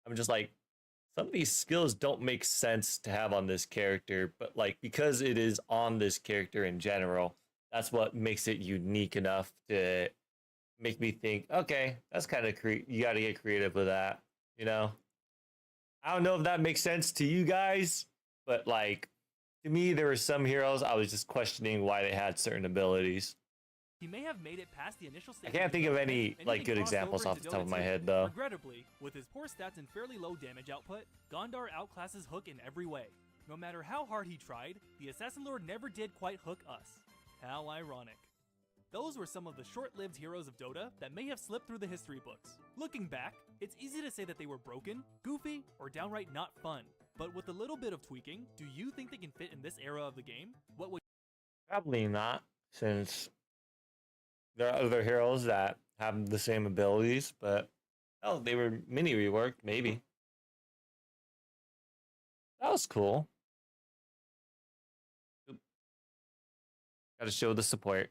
[SPEAKER 1] some of these skills don't make sense to have on this character, but like because it is on this character in general. That's what makes it unique enough to make me think, okay, that's kind of you got to get creative with that, you know? I don't know if that makes sense to you guys, but like, to me, there were some heroes I was just questioning why they had certain abilities.
[SPEAKER 7] He may have made it past the initial stage.
[SPEAKER 1] I can't think of any
[SPEAKER 7] and
[SPEAKER 1] like
[SPEAKER 7] even
[SPEAKER 1] good
[SPEAKER 7] crossed
[SPEAKER 1] examples
[SPEAKER 7] over
[SPEAKER 1] off
[SPEAKER 7] into
[SPEAKER 1] the top of
[SPEAKER 7] Dota
[SPEAKER 1] my
[SPEAKER 7] 2.
[SPEAKER 1] head, though.
[SPEAKER 7] Regrettably, with his poor stats and fairly low damage output, Gondar outclasses Hook in every way. No matter how hard he tried, the Assassin Lord never did quite hook us. How ironic. Those were some of the short-lived heroes of Dota that may have slipped through the history books. Looking back, it's easy to say that they were broken, goofy, or downright not fun. But with a little bit of tweaking, do you think they can fit in this era of the game? What would
[SPEAKER 1] Probably not, since there are other heroes that have the same abilities, but oh, they were mini reworked, maybe. That was cool. Oop. Gotta show the support.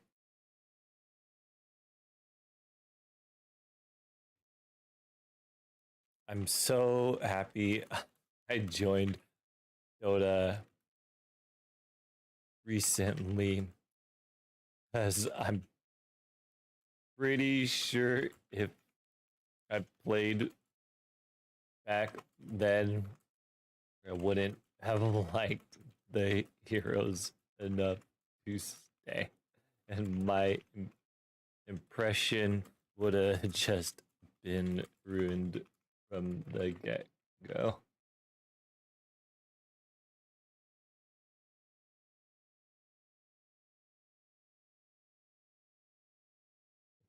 [SPEAKER 1] I'm so happy I joined DOTA recently, because I'm pretty sure if I played back then, I wouldn't have liked the heroes enough to stay, and my impression would have just been ruined from the get-go.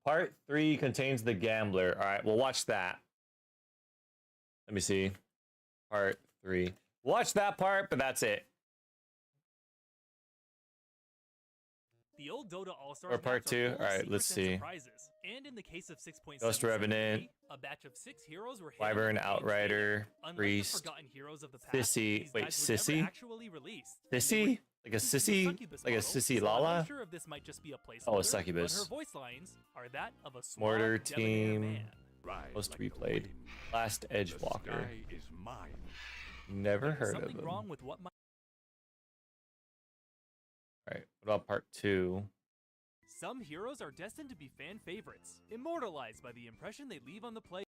[SPEAKER 1] Part 3 contains the gambler. All right, we'll watch that. Let me see. Part 3. Watch that part, but that's it.
[SPEAKER 7] The old Dota All-Stars
[SPEAKER 1] Or part
[SPEAKER 7] maps are
[SPEAKER 1] 2?
[SPEAKER 7] full of
[SPEAKER 1] Alright, let's
[SPEAKER 7] secrets and
[SPEAKER 1] see.
[SPEAKER 7] surprises. And in the case of 6.7,
[SPEAKER 1] Ghost Revenant,
[SPEAKER 7] a batch of 6 heroes were hidden
[SPEAKER 1] Wyvern,
[SPEAKER 7] in the game's
[SPEAKER 1] Outrider,
[SPEAKER 7] data. Unlike the
[SPEAKER 1] Priest,
[SPEAKER 7] forgotten heroes of the past,
[SPEAKER 1] Sissy.
[SPEAKER 7] these
[SPEAKER 1] Wait,
[SPEAKER 7] guys were never
[SPEAKER 1] Sissy?
[SPEAKER 7] actually released.
[SPEAKER 1] Sissy? Like a sissy? Like a sissy
[SPEAKER 7] So I'm
[SPEAKER 1] Lala?
[SPEAKER 7] not sure if this might just be a placeholder,
[SPEAKER 1] Oh, a succubus.
[SPEAKER 7] but her voice lines are that of a suave,
[SPEAKER 1] Mortar
[SPEAKER 7] debonair
[SPEAKER 1] Team.
[SPEAKER 7] man.
[SPEAKER 1] Most replayed. Last Edgewalker.
[SPEAKER 8] is mine.
[SPEAKER 1] Never
[SPEAKER 7] There's
[SPEAKER 1] heard of
[SPEAKER 7] something
[SPEAKER 1] them.
[SPEAKER 7] wrong with what my
[SPEAKER 1] Alright, what about part 2?
[SPEAKER 7] Some heroes are destined to be fan favorites, immortalized by the impression they leave on the play.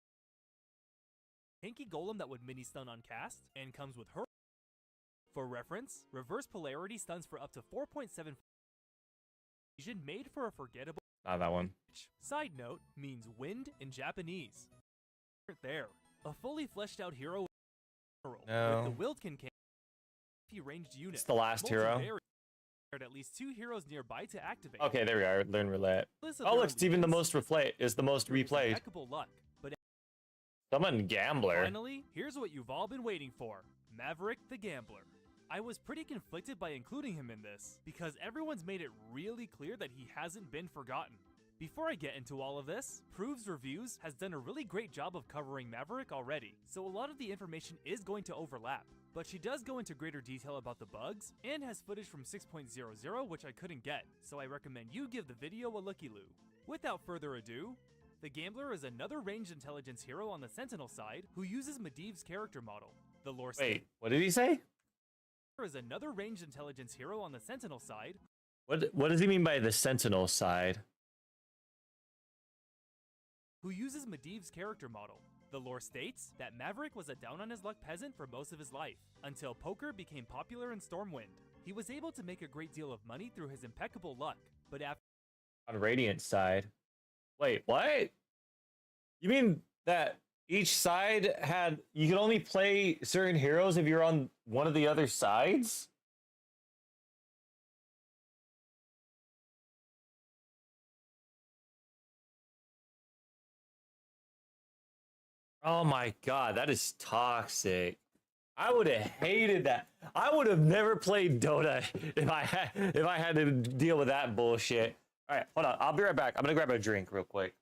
[SPEAKER 7] Tanky Golem that would mini stun on cast, and comes with her. For reference, reverse polarity stuns for up to 4.7 made for a forgettable.
[SPEAKER 1] Not that one.
[SPEAKER 7] Side note means wind in Japanese. There, a fully fleshed out hero
[SPEAKER 1] No.
[SPEAKER 7] with the Wildkin ranged unit.
[SPEAKER 1] It's the last hero.
[SPEAKER 7] At least 2 heroes nearby to activate.
[SPEAKER 1] Okay, there we are. Learn roulette.
[SPEAKER 7] Listen,
[SPEAKER 1] Oh,
[SPEAKER 7] there
[SPEAKER 1] look, it's even the most replayed. Is the most replayed.
[SPEAKER 7] Impeccable luck, but
[SPEAKER 1] Someone gambler.
[SPEAKER 7] finally, here's what you've all been waiting for: Maverick the Gambler. I was pretty conflicted by including him in this, because everyone's made it really clear that he hasn't been forgotten. Before I get into all of this, Proves Reviews has done a really great job of covering Maverick already, so a lot of the information is going to overlap. But she does go into greater detail about the bugs, and has footage from 6.00 which I couldn't get, so I recommend you give the video a looky-loo. Without further ado, the Gambler is another ranged intelligence hero on the Sentinel side who uses Medivh's character model. The lore
[SPEAKER 1] Wait, what did he say?
[SPEAKER 7] is another ranged intelligence hero on the Sentinel side
[SPEAKER 1] What does he mean by the Sentinel side?
[SPEAKER 7] who uses Medivh's character model. The lore states that Maverick was a down-on-his-luck peasant for most of his life, until poker became popular in Stormwind. He was able to make a great deal of money through his impeccable luck, but after
[SPEAKER 1] On Radiant side. Wait, what? You mean that each side had... You could only play certain heroes if you're on one of the other sides? Oh my god, that is toxic. I would have hated that. I would have never played Dota if I had to deal with that bullshit. All right, hold on. I'll be right back. I'm gonna grab a drink real quick.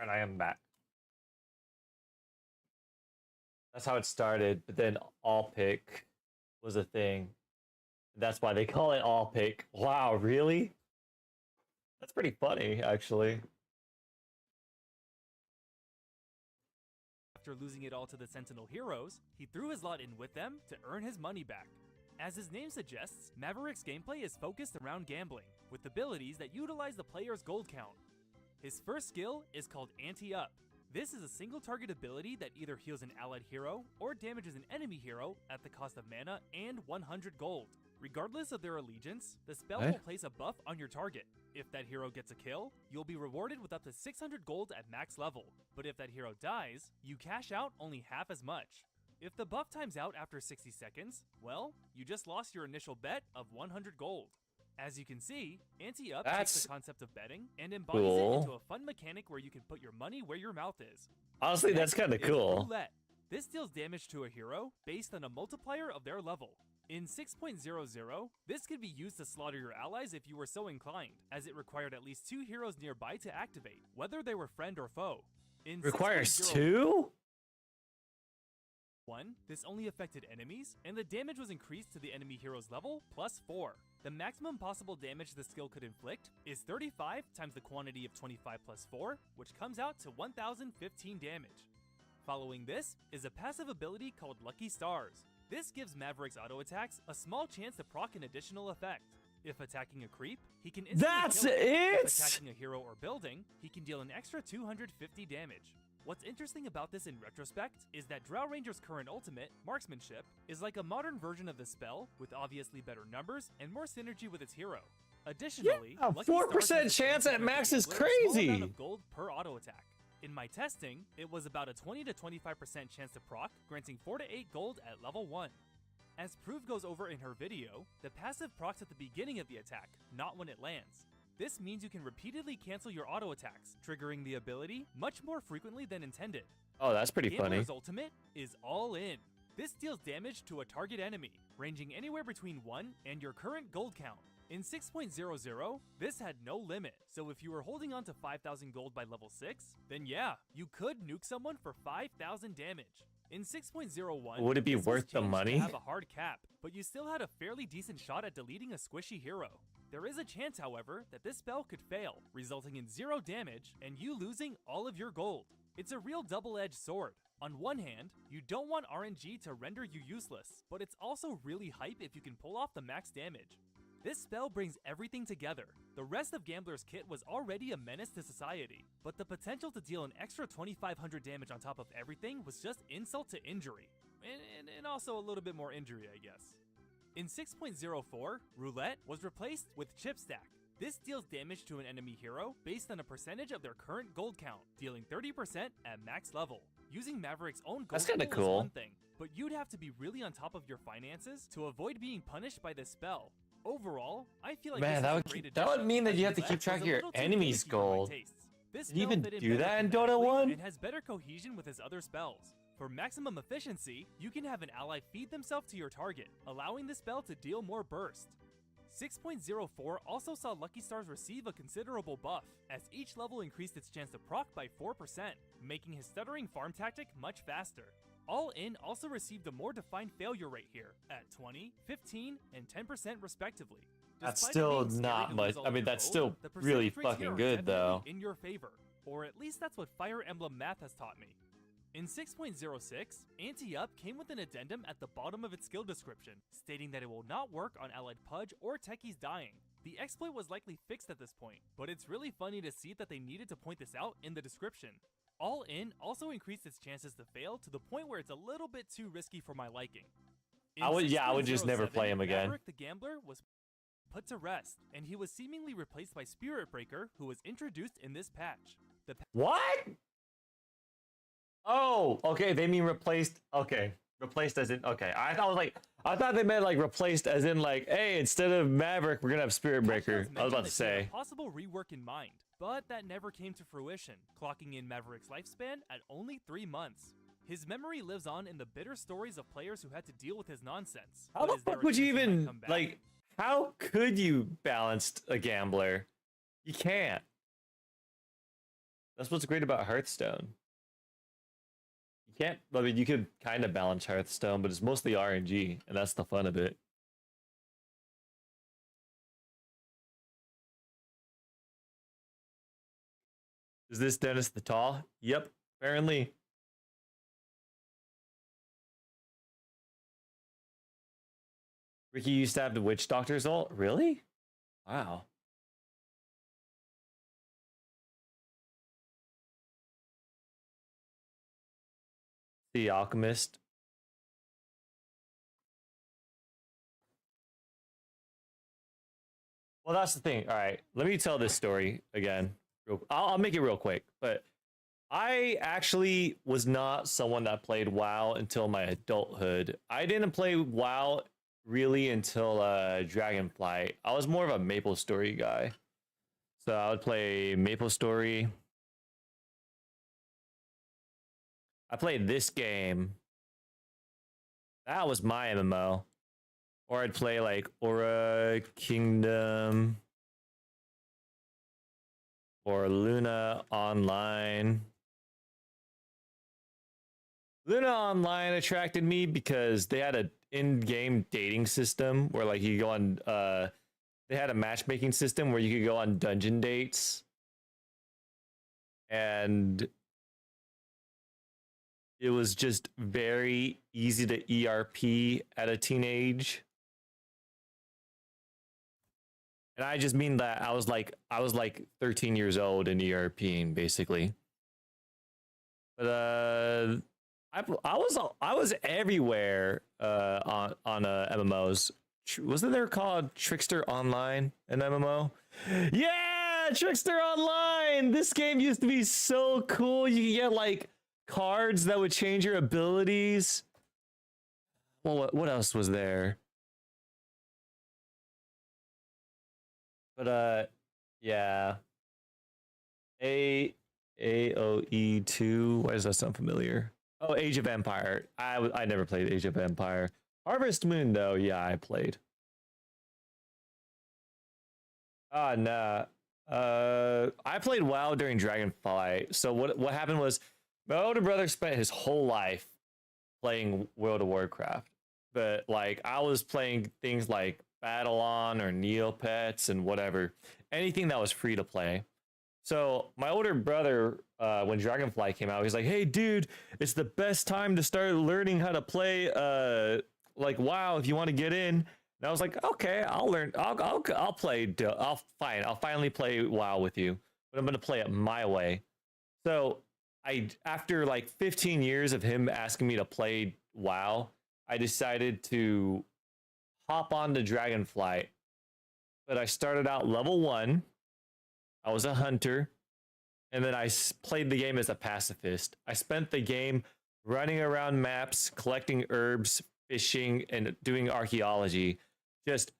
[SPEAKER 1] And I am back. That's how it started, but then all pick was a thing. That's why they call it all pick. Wow, really? That's pretty funny, actually.
[SPEAKER 7] After losing it all to the Sentinel heroes, he threw his lot in with them to earn his money back. As his name suggests, Maverick's gameplay is focused around gambling, with abilities that utilize the player's gold count. His first skill is called Anti-Up. This is a single target ability that either heals an allied hero or damages an enemy hero at the cost of mana and 100 gold. Regardless of their allegiance, the spell will place a buff on your target. If that hero gets a kill, you'll be rewarded with up to 600 gold at max level. But if that hero dies, you cash out only half as much. If the buff times out after 60 seconds, well, you just lost your initial bet of 100 gold. As you can see, Anti-Up takes the concept of betting and embodies it into a fun mechanic where you can put your money where your mouth is.
[SPEAKER 1] Honestly, that's kind of cool.
[SPEAKER 7] Roulette. This deals damage to a hero based on a multiplier of their level. In 6.00, this could be used to slaughter your allies if you were so inclined, as it required at least 2 heroes nearby to activate, whether they were friend or foe. In
[SPEAKER 1] Requires
[SPEAKER 7] 6.01,
[SPEAKER 1] 2?
[SPEAKER 7] This only affected enemies, and the damage was increased to the enemy hero's level plus 4. The maximum possible damage the skill could inflict is 35 times the quantity of 25 plus 4, which comes out to 1015 damage. Following this is a passive ability called Lucky Stars. This gives Maverick's auto attacks a small chance to proc an additional effect. If attacking a creep, he can instantly kill it. If attacking a hero or building, he can deal an extra 250 damage. What's interesting about this in retrospect is that Drow Ranger's current ultimate, Marksmanship, is like a modern version of the spell with obviously better numbers and more synergy with its hero. Additionally,
[SPEAKER 1] yeah, 4% chance at max is crazy.
[SPEAKER 7] Amount of gold per auto attack. In my testing, it was about a 20 to 25% chance to proc, granting 4 to 8 gold at level 1. As Prove goes over in her video, the passive procs at the beginning of the attack, not when it lands. This means you can repeatedly cancel your auto attacks, triggering the ability much more frequently than intended.
[SPEAKER 1] Oh, that's pretty funny.
[SPEAKER 7] Gambler's ultimate is All In. This deals damage to a target enemy, ranging anywhere between 1 and your current gold count. In 6.00, this had no limit, so if you were holding on to 5,000 gold by level 6, then yeah, you could nuke someone for 5,000 damage. In 6.01,
[SPEAKER 1] would it be worth the money?
[SPEAKER 7] To have a hard cap, but you still had a fairly decent shot at deleting a squishy hero. There is a chance, however, that this spell could fail, resulting in 0 damage and you losing all of your gold. It's a real double-edged sword. On one hand, you don't want RNG to render you useless, but it's also really hype if you can pull off the max damage. This spell brings everything together. The rest of Gambler's kit was already a menace to society, but the potential to deal an extra 2,500 damage on top of everything was just insult to injury. And also a little bit more injury, I guess. In 6.04, Roulette was replaced with Chip Stack. This deals damage to an enemy hero based on a percentage of their current gold count, dealing 30% at max level. Using Maverick's own gold
[SPEAKER 1] pool
[SPEAKER 7] is one thing, but you'd have to be really on top of your finances to avoid being punished by this spell. Overall, I feel like
[SPEAKER 1] man, that would mean that you have to keep track of your enemy's gold. Did you even do that in Dota 1?
[SPEAKER 7] It has better cohesion with his other spells. For maximum efficiency, you can have an ally feed themselves to your target, allowing the spell to deal more burst. 6.04 also saw Lucky Stars receive a considerable buff, as each level increased its chance to proc by 4%, making his stuttering farm tactic much faster. All In also received a more defined failure rate here, at 20, 15, and 10% respectively.
[SPEAKER 1] That's still not much. I mean, that's still really fucking good, though.
[SPEAKER 7] In your favor, or at least that's what Fire Emblem math has taught me. In 6.06, Anti-Up came with an addendum at the bottom of its skill description, stating that it will not work on allied Pudge or techies dying. The exploit was likely fixed at this point, but it's really funny to see that they needed to point this out in the description. All In also increased its chances to fail to the point where it's a little bit too risky for my liking.
[SPEAKER 1] I would just never play him again.
[SPEAKER 7] Maverick the Gambler was put to rest, and he was seemingly replaced by Spirit Breaker, who was introduced in this patch.
[SPEAKER 1] What? Oh, okay, they mean replaced. Okay, replaced as in, okay. I thought they meant like replaced as in like, hey, instead of Maverick, we're gonna have Spirit Breaker. I was about to say.
[SPEAKER 7] Possible rework in mind, but that never came to fruition, clocking in Maverick's lifespan at only 3 months. His memory lives on in the bitter stories of players who had to deal with his nonsense.
[SPEAKER 1] How the fuck would you even, like, how could you balance a Gambler? You can't. That's what's great about Hearthstone. You can't, I mean, you could kind of balance Hearthstone, but it's mostly RNG, and that's the fun of it. Is this Dennis the Tall? Yep, apparently. Ricky, you stabbed a witch doctor's ult? Really? Wow. The Alchemist. Well, that's the thing. All right, let me tell this story again. I'll make it real quick. But I actually was not someone that played WoW until my adulthood. I didn't play WoW really until Dragonflight. I was more of a MapleStory guy. So I would play MapleStory. I played this game. That was my MMO. Or I'd play like Aura Kingdom or Luna Online. Luna Online attracted me because they had an in-game dating system where like you go on they had a matchmaking system where you could go on dungeon dates. And it was just very easy to ERP at a teenage. And I just mean that I was like 13 years old and ERPing basically. But I was everywhere on MMOs. Wasn't there called Trickster Online, an MMO? Yeah, Trickster Online. This game used to be so cool. You could get like cards that would change your abilities. Well, what else was there? But yeah. AOE2. Why does that sound familiar? Oh, Age of Empire. I never played Age of Empire. Harvest Moon though, yeah, I played. Ah, nah. I played WoW during Dragonflight. So what happened was my older brother spent his whole life playing World of Warcraft. But like I was playing things like Battle-On or Neopets and whatever. Anything that was free to play. So my older brother, when Dragonflight came out, he's like, "Hey, dude, it's the best time to start learning how to play like WoW if you want to get in." And I was like, "Okay, I'll learn. I'll play. I'll finally play WoW with you, but I'm gonna play it my way." So after like 15 years of him asking me to play WoW, I decided to hop on to Dragonflight. But I started out level 1. I was a hunter, and then I played the game as a pacifist. I spent the game running around maps, collecting herbs, fishing, and doing archaeology. Just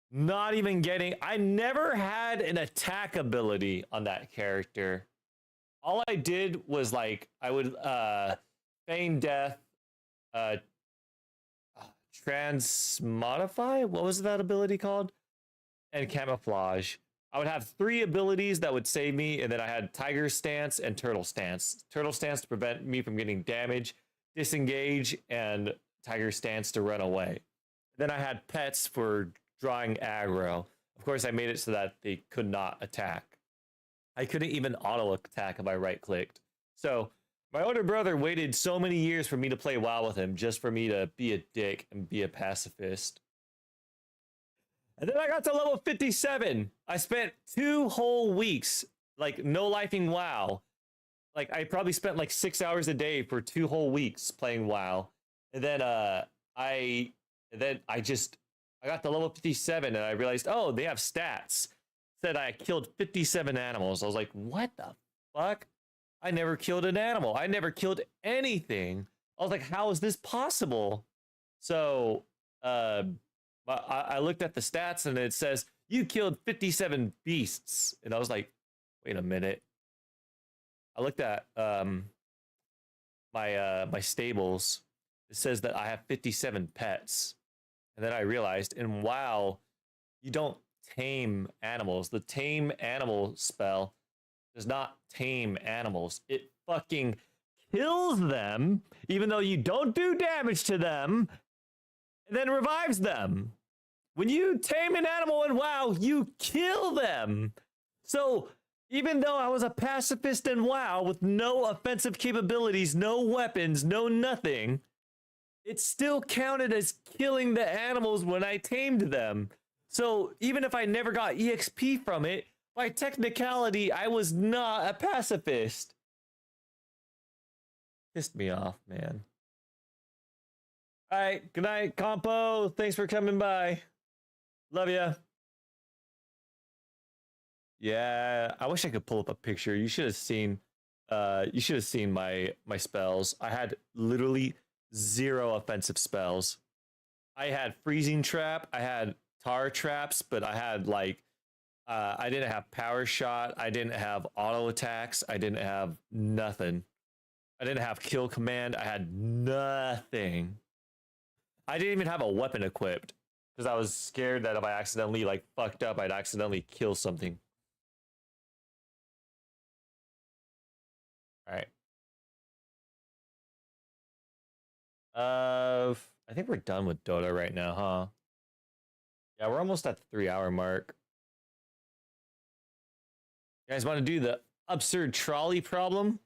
[SPEAKER 1] not even getting... I never had an attack ability on that character. All I did was, like, I would feign death, transmodify? What was that ability called? And camouflage. I would have 3 abilities that would save me, and then I had Tiger Stance and Turtle Stance. Turtle Stance to prevent me from getting damage, Disengage, and Tiger Stance to run away. Then I had Pets for drawing aggro. Of course, I made it so that they could not attack. I couldn't even auto-attack if I right-clicked. So, my older brother waited so many years for me to play WoW with him, just for me to be a dick and be a pacifist. And then I got to level 57. I spent 2 whole weeks, like, no-lifing WoW. Like, I probably spent, like, 6 hours a day for 2 whole weeks playing WoW. And then, I got to level 57, and I realized, oh, they have stats. It said I killed 57 animals. I was like, what the fuck? I never killed an animal. I never killed anything. I was like, how is this possible? So, I looked at the stats and it says you killed 57 beasts, and I was like, wait a minute. I looked at my stables. It says that I have 57 pets, and then I realized in WoW you don't tame animals. The tame animal spell does not tame animals. It fucking kills them, even though you don't do damage to them, and then revives them. When you tame an animal in WoW, you kill them. So even though I was a pacifist in WoW with no offensive capabilities, no weapons, no nothing, it still counted as killing the animals when I tamed them. So even if I never got EXP from it, by technicality, I was not a pacifist. Pissed me off, man. All right, good night, Compo. Thanks for coming by. Love ya. Yeah, I wish I could pull up a picture. You should have seen my spells. I had literally 0 offensive spells. I had freezing trap, I had tar traps, but I had like I didn't have power shot, I didn't have auto attacks, I didn't have nothing. I didn't have kill command, I had nothing. I didn't even have a weapon equipped because I was scared that if I accidentally like fucked up, I'd accidentally kill something. All right. I think we're done with Dota right now, huh? Yeah, we're almost at the 3-hour mark. You guys want to do the absurd trolley problem?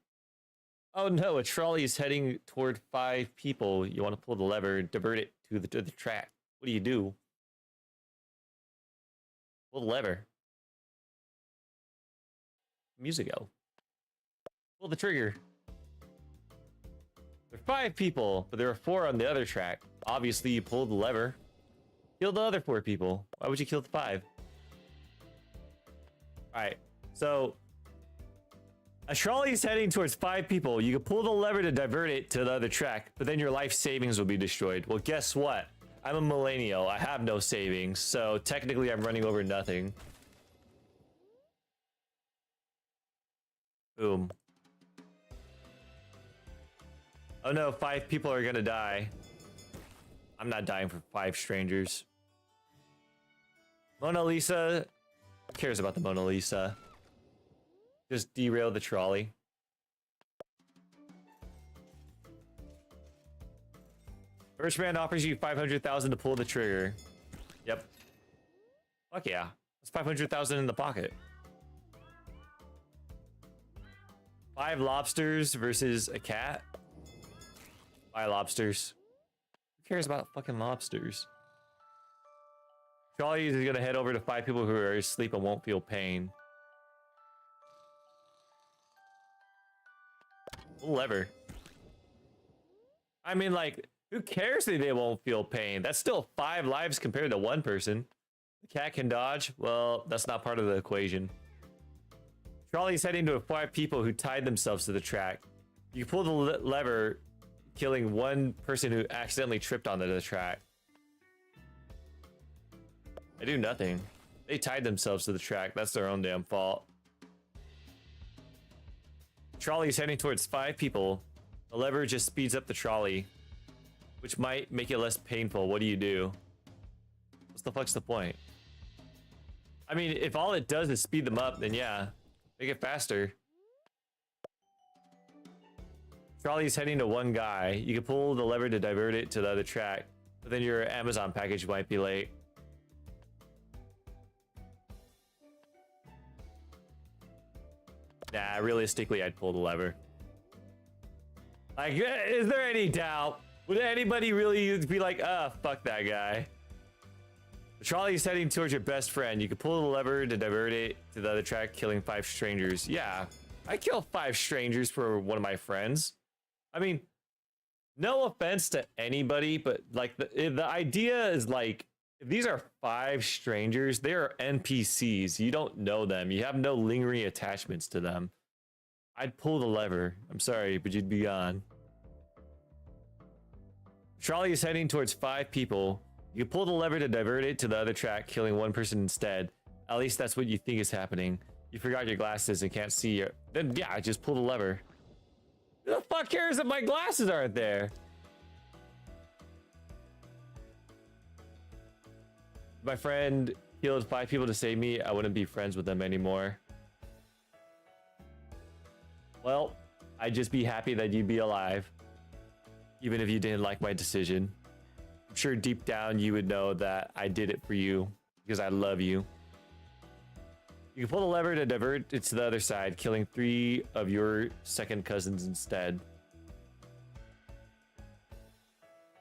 [SPEAKER 1] Oh no, a trolley is heading toward 5 people. You want to pull the lever and divert it to the track. What do you do? Pull the lever. Music go. Pull the trigger. There are 5 people, but there are 4 on the other track. Obviously, you pull the lever. Kill the other 4 people. Why would you kill the 5? Alright, so a trolley is heading towards 5 people. You can pull the lever to divert it to the other track, but then your life savings will be destroyed. Well, guess what? I'm a millennial. I have no savings, so technically I'm running over nothing. Boom. Oh no, 5 people are gonna die. I'm not dying for 5 strangers. Mona Lisa. Who cares about the Mona Lisa? Just derail the trolley. First man offers you 500,000 to pull the trigger. Yep. Fuck yeah. That's 500,000 in the pocket. 5 lobsters versus a cat. 5 lobsters. Who cares about fucking lobsters? Trolley is gonna head over to 5 people who are asleep and won't feel pain. Lever. I mean, like, who cares that they won't feel pain? That's still 5 lives compared to 1 person. The cat can dodge? Well, that's not part of the equation. Trolley's heading to 5 people who tied themselves to the track. You pull the lever, killing 1 person who accidentally tripped onto the track. I do nothing. They tied themselves to the track. That's their own damn fault. Trolley is heading towards 5 people. The lever just speeds up the trolley, which might make it less painful. What do you do? What the fuck's the point? I mean, if all it does is speed them up, then yeah, make it faster. Trolley's heading to 1 guy. You can pull the lever to divert it to the other track, but then your Amazon package might be late. Nah, realistically, I'd pull the lever. Like, is there any doubt? Would anybody really be like, fuck that guy? The trolley is heading towards your best friend. You can pull the lever to divert it to the other track, killing 5 strangers. Yeah, I kill 5 strangers for one of my friends. I mean, no offense to anybody, but like the idea is like, if these are 5 strangers, they are NPCs. You don't know them. You have no lingering attachments to them. I'd pull the lever. I'm sorry, but you'd be gone. Trolley is heading towards 5 people. You pull the lever to divert it to the other track, killing 1 person instead. At least that's what you think is happening. You forgot your glasses and can't see your... Then yeah, just pull the lever. Who the fuck cares if my glasses aren't there? My friend killed 5 people to save me. I wouldn't be friends with them anymore. Well, I'd just be happy that you'd be alive. Even if you didn't like my decision. I'm sure deep down you would know that I did it for you. Because I love you. You can pull the lever to divert it to the other side, killing 3 of your second cousins instead.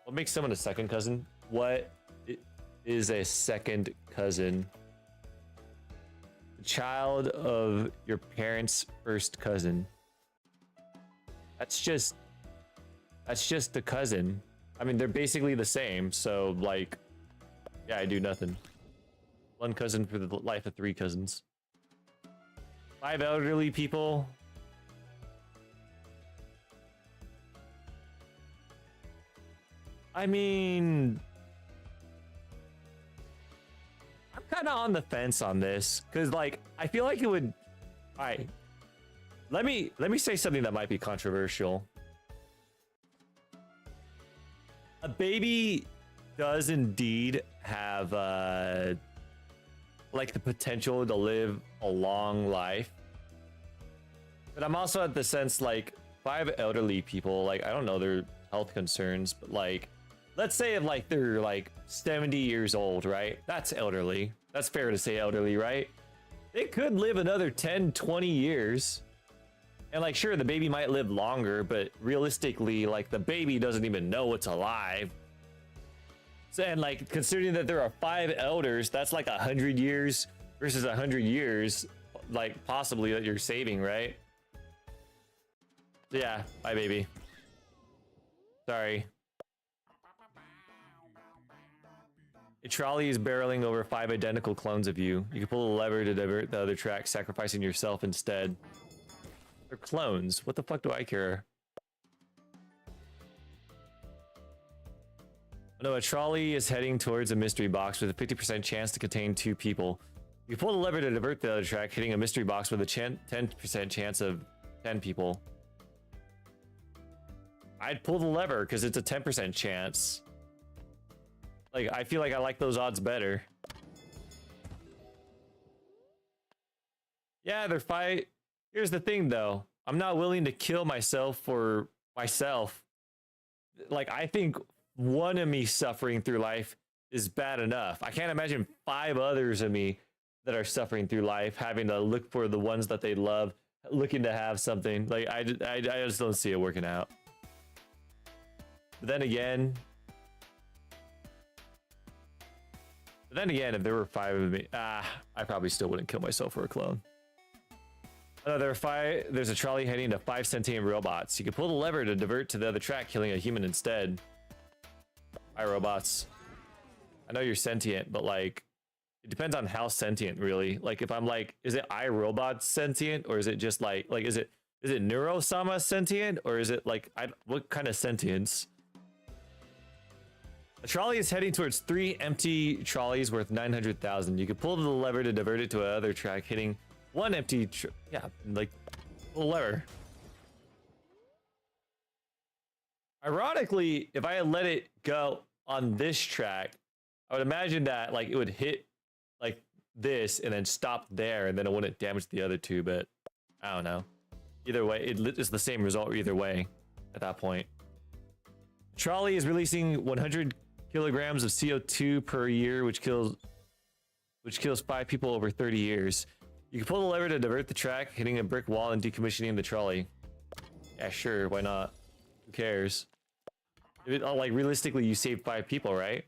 [SPEAKER 1] What makes someone a second cousin? What is a second cousin? The child of your parents' first cousin. That's just a cousin. I mean, they're basically the same. So like, yeah, I do nothing. One cousin for the life of 3 cousins. 5 elderly people. I mean, I'm kind of on the fence on this because, like, I feel like it would. All right, let me say something that might be controversial. A baby does indeed have like the potential to live a long life, but I'm also at the sense like 5 elderly people, like I don't know their health concerns, but like let's say if like they're like 70 years old, right? That's elderly. That's fair to say elderly, right? They could live another 10, 20 years. And like, sure, the baby might live longer, but realistically, like the baby doesn't even know it's alive. So, and like, considering that there are 5 elders, that's like 100 years versus 100 years, like possibly that you're saving, right? So yeah, bye baby. Sorry. A trolley is barreling over 5 identical clones of you. You can pull a lever to divert the other track, sacrificing yourself instead. They're clones. What the fuck do I care? No, a trolley is heading towards a mystery box with a 50% chance to contain 2 people. You pull the lever to divert the other track, hitting a mystery box with a 10% chance of 10 people. I'd pull the lever because it's a 10% chance. Like, I feel like I like those odds better. Yeah, they're 5. Here's the thing, though. I'm not willing to kill myself for myself. Like, I think one of me suffering through life is bad enough. I can't imagine 5 others of me that are suffering through life having to look for the ones that they love, looking to have something. Like, I just don't see it working out. But then again, if there were 5 of me, I probably still wouldn't kill myself for a clone. There's a trolley heading to 5 sentient robots. You can pull the lever to divert to the other track, killing a human instead. Hi, robots. I know you're sentient, but like, it depends on how sentient, really. Like, if I'm like, is it iRobot sentient, or is it just like is it Neurosama sentient, or is it like, what kind of sentience? A trolley is heading towards 3 empty trolleys worth 900,000. You can pull the lever to divert it to another track, hitting 1 empty, yeah, like, pull the lever. Ironically, if I had let it go on this track, I would imagine that like it would hit like this and then stop there, and then it wouldn't damage the other 2, but I don't know. Either way, it's the same result either way at that point. The trolley is releasing 100 kilograms of CO2 per year, which kills 5 people over 30 years. You can pull the lever to divert the track, hitting a brick wall and decommissioning the trolley. Yeah, sure, why not? Who cares? Like, realistically, you saved 5 people, right?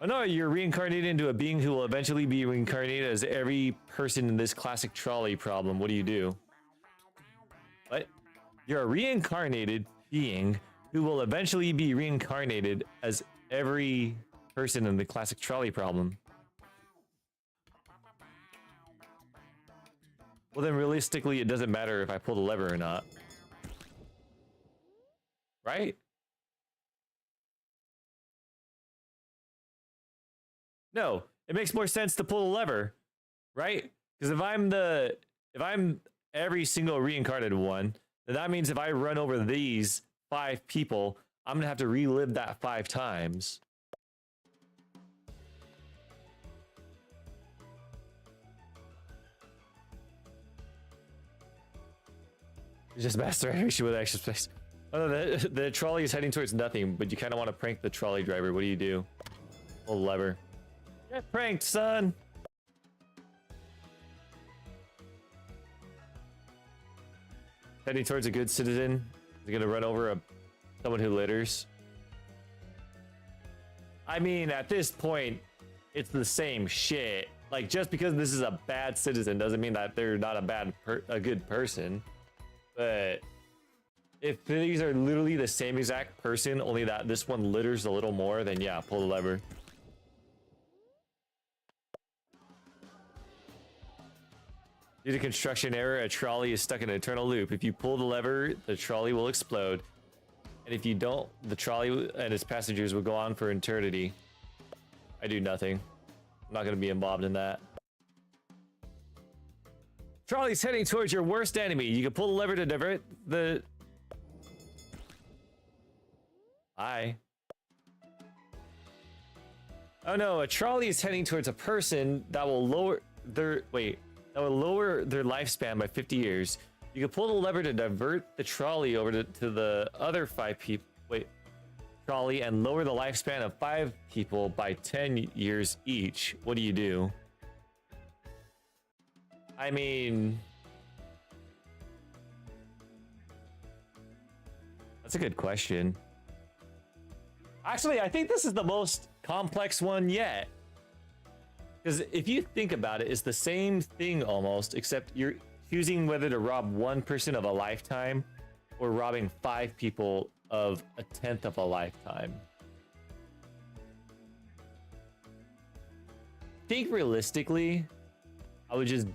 [SPEAKER 1] Oh no, you're reincarnated into a being who will eventually be reincarnated as every person in this classic trolley problem. What do you do? What? You're a reincarnated being who will eventually be reincarnated as every person in the classic trolley problem. Well, then realistically, it doesn't matter if I pull the lever or not. Right? No, it makes more sense to pull the lever, right? Because if I'm every single reincarnated one, then that means if I run over these 5 people, I'm gonna have to relive that 5 times. It's just master issue with extra space. Oh no, the trolley is heading towards nothing, but you kind of want to prank the trolley driver. What do you do? Pull the lever. Get pranked, son! Heading towards a good citizen. Is gonna run over someone who litters. I mean, at this point, it's the same shit. Like, just because this is a bad citizen doesn't mean that they're not a good person. But if these are literally the same exact person, only that this one litters a little more, then yeah, pull the lever. Due to construction error, a trolley is stuck in an eternal loop. If you pull the lever, the trolley will explode. And if you don't, the trolley and its passengers will go on for eternity. I do nothing. I'm not going to be involved in that. Trolley's heading towards your worst enemy. You can pull the lever to divert the... Hi. Oh no, a trolley is heading towards a person that will lower their... Wait. That will lower their lifespan by 50 years. You can pull the lever to divert the trolley over to the other 5 people. Wait. Trolley and lower the lifespan of 5 people by 10 years each. What do you do? I mean... That's a good question. Actually, I think this is the most complex one yet. Because if you think about it, it's the same thing almost, except you're choosing whether to rob one person of a lifetime or robbing 5 people of a 10th of a lifetime. I think realistically, I would just...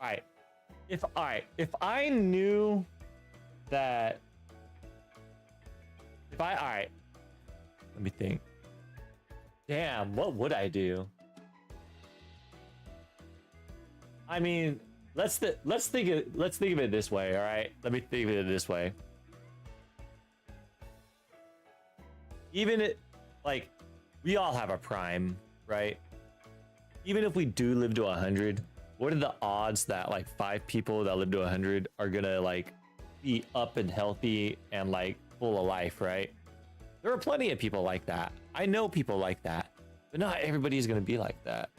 [SPEAKER 1] Alright. If I knew that... Alright. Let me think. Damn, what would I do? I mean, let's think of it this way, all right? Let me think of it this way. Even it, like, we all have a prime, right? Even if we do live to 100, what are the odds that like 5 people that live to 100 are gonna like be up and healthy and like full of life, right? There are plenty of people like that. I know people like that, but not everybody's gonna be like that.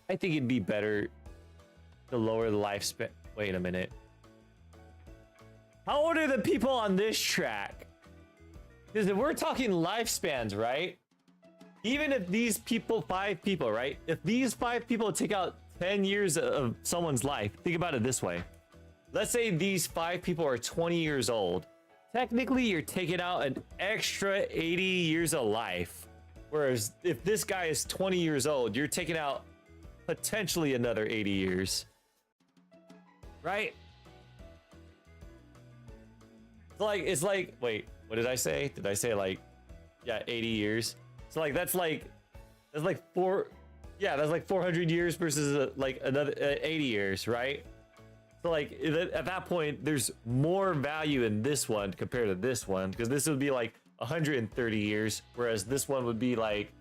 [SPEAKER 1] I think it'd be better to lower the lifespan. Wait a minute. How old are the people on this track? Because if we're talking lifespans, right? Even if these people, 5 people, right? If these 5 people take out 10 years of someone's life, think about it this way. Let's say these 5 people are 20 years old. Technically, you're taking out an extra 80 years of life. Whereas if this guy is 20 years old, you're taking out potentially another 80 years. Right? It's like, wait, what did I say? Did I say like, yeah, 80 years? So like, that's like 400 years versus like another 80 years, right? So like at that point, there's more value in this one compared to this one, because this would be like 130 years, whereas this one would be like,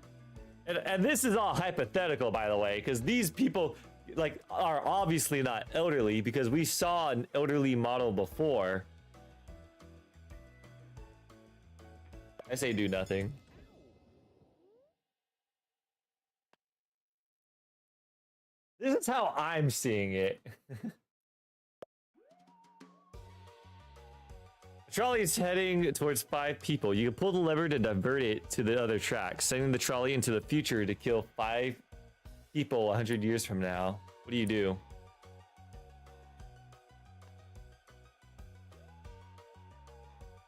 [SPEAKER 1] and this is all hypothetical, by the way, because these people like are obviously not elderly, because we saw an elderly model before. I say do nothing. This is how I'm seeing it. The trolley is heading towards 5 people. You can pull the lever to divert it to the other track, sending the trolley into the future to kill 5 people 100 years from now. What do you do?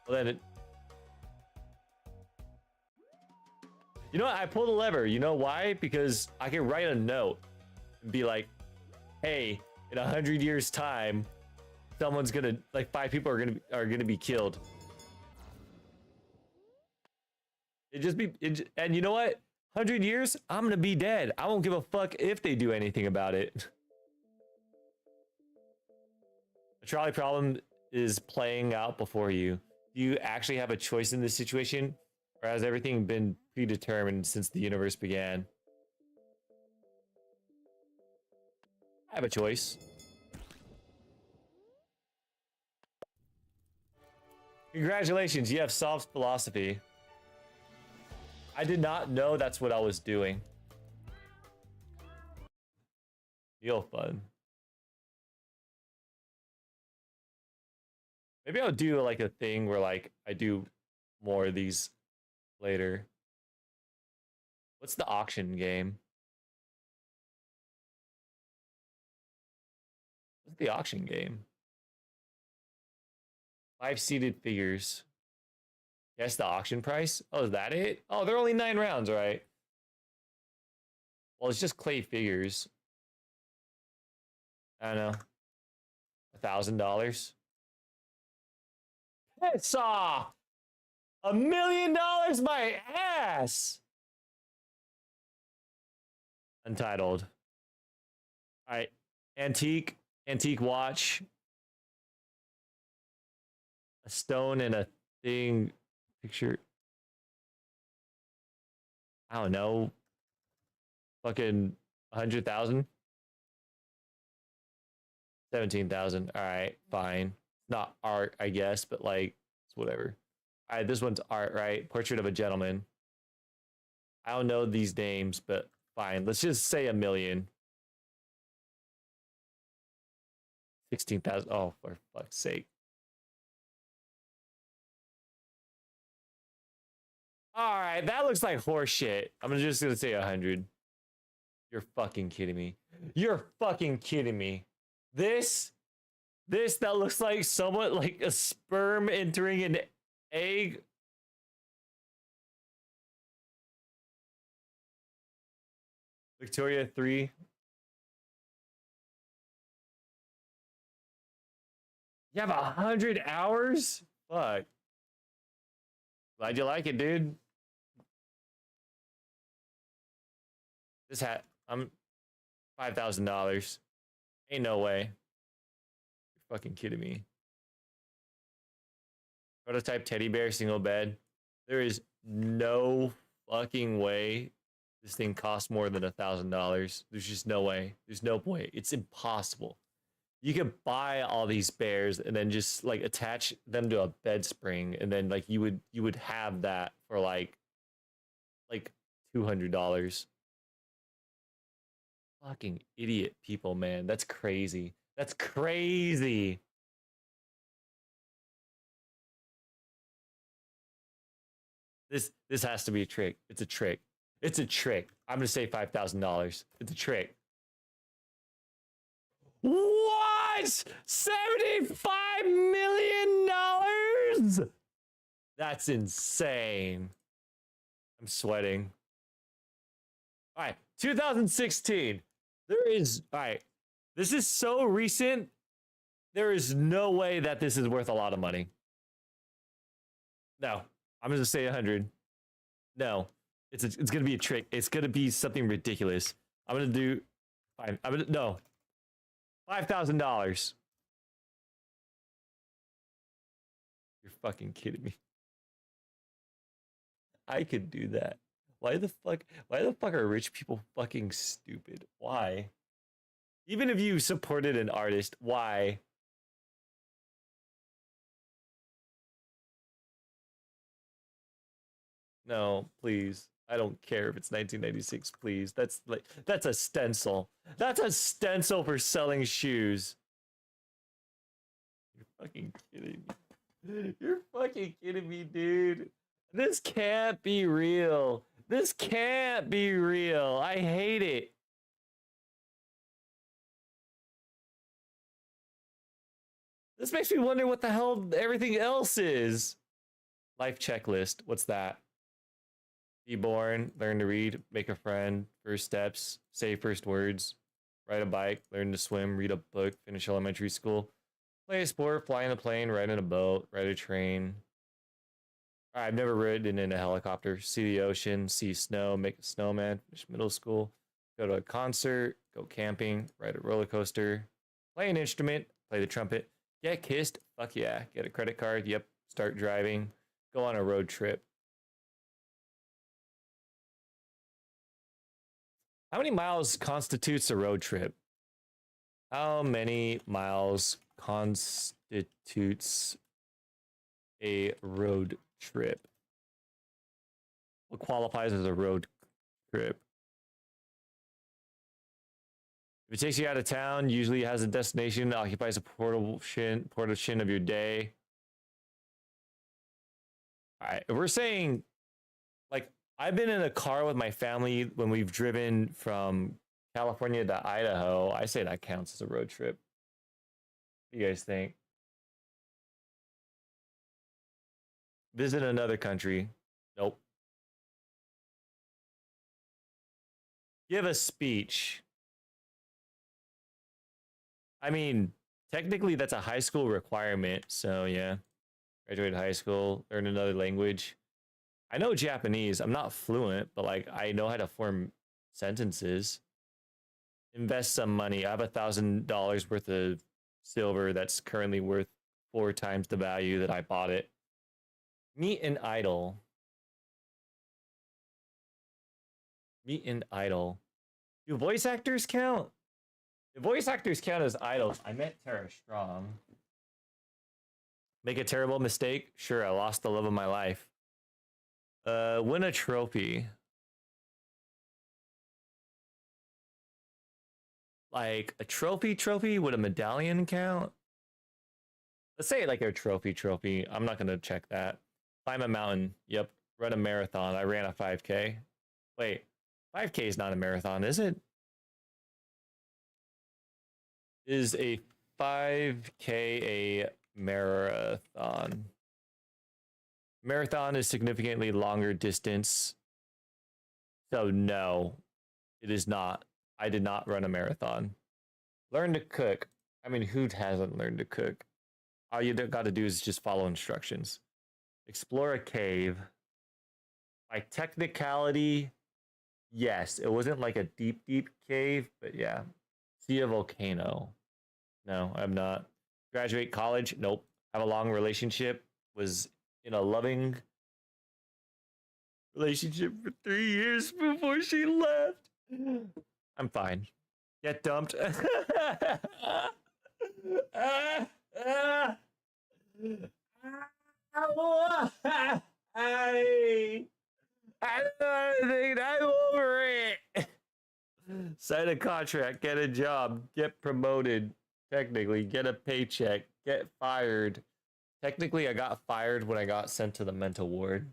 [SPEAKER 1] Well, then you know what? I pull the lever. You know why? Because I can write a note and be like, hey, in 100 years time, someone's gonna, like 5 people are gonna be killed. And you know what? 100 years, I'm gonna be dead. I won't give a fuck if they do anything about it. The trolley problem is playing out before you. Do you actually have a choice in this situation? Or has everything been predetermined since the universe began? I have a choice. Congratulations, you have solved philosophy. I did not know that's what I was doing. Real fun. Maybe I'll do like a thing where like I do more of these later. What's the auction game? What's the auction game? 5 seeded figures. Guess the auction price? Oh, is that it? Oh, they're only 9 rounds, right? Well, it's just clay figures. I don't know. $1,000. Piss off! $1 million my ass! Untitled. Alright. Antique watch. A stone and a thing picture. I don't know. Fucking 100,000. 17,000. All right, fine. Not art, I guess, but like it's whatever. All right, this one's art, right? Portrait of a gentleman. I don't know these names, but fine. Let's just say $1 million. 16,000. Oh, for fuck's sake. All right, that looks like horse shit. I'm just gonna say 100. You're fucking kidding me. You're fucking kidding me. This that looks like somewhat like a sperm entering an egg. Victoria 3. You have 100 hours? Fuck. Glad you like it, dude. This hat, I'm $5,000. Ain't no way. You're fucking kidding me. Prototype teddy bear, single bed. There is no fucking way this thing costs more than $1,000. There's just no way. There's no way. It's impossible. You could buy all these bears and then just like attach them to a bed spring, and then like you would have that for like $200. Fucking idiot people, man. That's crazy. That's crazy. This has to be a trick. It's a trick. It's a trick. I'm gonna say $5,000. It's a trick. What? $75 million? That's insane. I'm sweating. All right, 2016. There is, all right, this is so recent. There is no way that this is worth a lot of money. No, I'm going to say 100. No, it's going to be a trick. It's going to be something ridiculous. I'm going to do, fine. No, $5,000. You're fucking kidding me. I could do that. Why the fuck are rich people fucking stupid? Why? Even if you supported an artist, why? No, please. I don't care if it's 1996, please. That's a stencil. That's a stencil for selling shoes. You're fucking kidding me. You're fucking kidding me, dude. This can't be real. This can't be real. I hate it. This makes me wonder what the hell everything else is. Life checklist. What's that? Be born, learn to read, make a friend, first steps, say first words, ride a bike, learn to swim, read a book, finish elementary school, play a sport, fly in a plane, ride in a boat, ride a train. All right, I've never ridden in a helicopter. See the ocean, see snow, make a snowman, finish middle school, go to a concert, go camping, ride a roller coaster, play an instrument, play the trumpet, get kissed, fuck yeah, get a credit card, yep, start driving, go on a road trip. How many miles constitutes a road trip? How many miles constitutes a road trip? What qualifies as a road trip? If it takes you out of town, usually it has a destination, occupies a portion of your day. All right, if we're saying, like, I've been in a car with my family when we've driven from California to Idaho. I say that counts as a road trip. What do you guys think? Visit another country. Nope. Give a speech. I mean, technically that's a high school requirement. So yeah, graduate high school, learn another language. I know Japanese. I'm not fluent, but like I know how to form sentences. Invest some money. I have $1,000 worth of silver that's currently worth 4 times the value that I bought it. Meet an idol. Meet an idol. Do voice actors count? If voice actors count as idols, I meant Tara Strong. Make a terrible mistake? Sure, I lost the love of my life. Win a trophy. Like a trophy? Would a medallion count? Let's say like a trophy. I'm not gonna check that. Climb a mountain. Yep. Run a marathon. I ran a 5K. Wait, 5K is not a marathon, is it? Is a 5K a marathon? Marathon is significantly longer distance. So no, it is not. I did not run a marathon. Learn to cook. I mean, who hasn't learned to cook? All you got to do is just follow instructions. Explore a cave. By technicality, yes. It wasn't like a deep cave, but yeah. See a volcano. No, I'm not. Graduate college? Nope. Have a long relationship. Was in a loving relationship for 3 years before she left. I'm fine. Get dumped. I'm over it. Sign a contract, get a job, get promoted, technically, get a paycheck, get fired. Technically, I got fired when I got sent to the mental ward.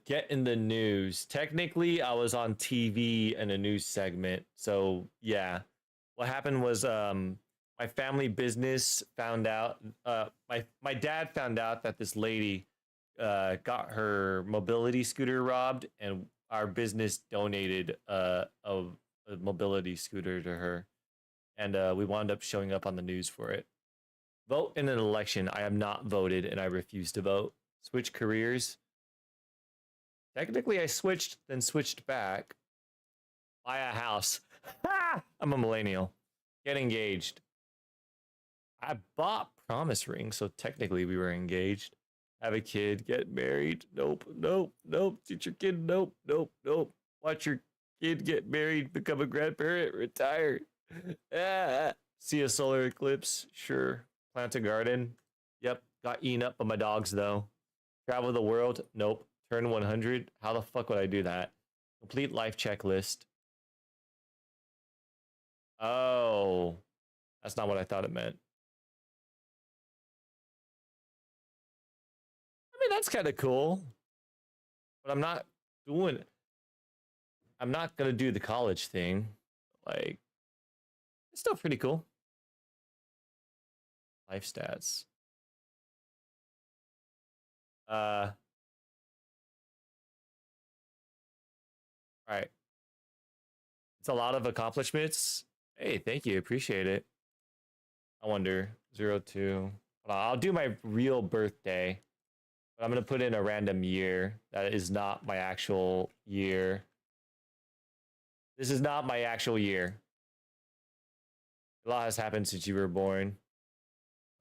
[SPEAKER 1] Get in the news. Technically, I was on TV in a news segment. So, yeah. What happened was my family business found out my dad found out that this lady got her mobility scooter robbed, and our business donated a mobility scooter to her, and we wound up showing up on the news for it. Vote in an election. I am not voted, and I refuse to vote. Switch careers. Technically, I switched, then switched back. Buy a house. I'm a millennial. Get engaged. I bought promise ring, so technically we were engaged. Have a kid, get married. Nope. Teach your kid. Nope. Watch your kid get married, become a grandparent, retire. See a solar eclipse? Sure. Plant a garden? Yep. Got eaten up by my dogs, though. Travel the world? Nope. Turn 100? How the fuck would I do that? Complete life checklist. Oh. That's not what I thought it meant. I mean, that's kind of cool. But I'm not doing it. I'm not going to do the college thing. Like, it's still pretty cool. Life stats. All right. It's a lot of accomplishments. Hey, thank you. Appreciate it. I wonder. 02. I'll do my real birthday. But I'm going to put in a random year. That is not my actual year. This is not my actual year. A lot has happened since you were born.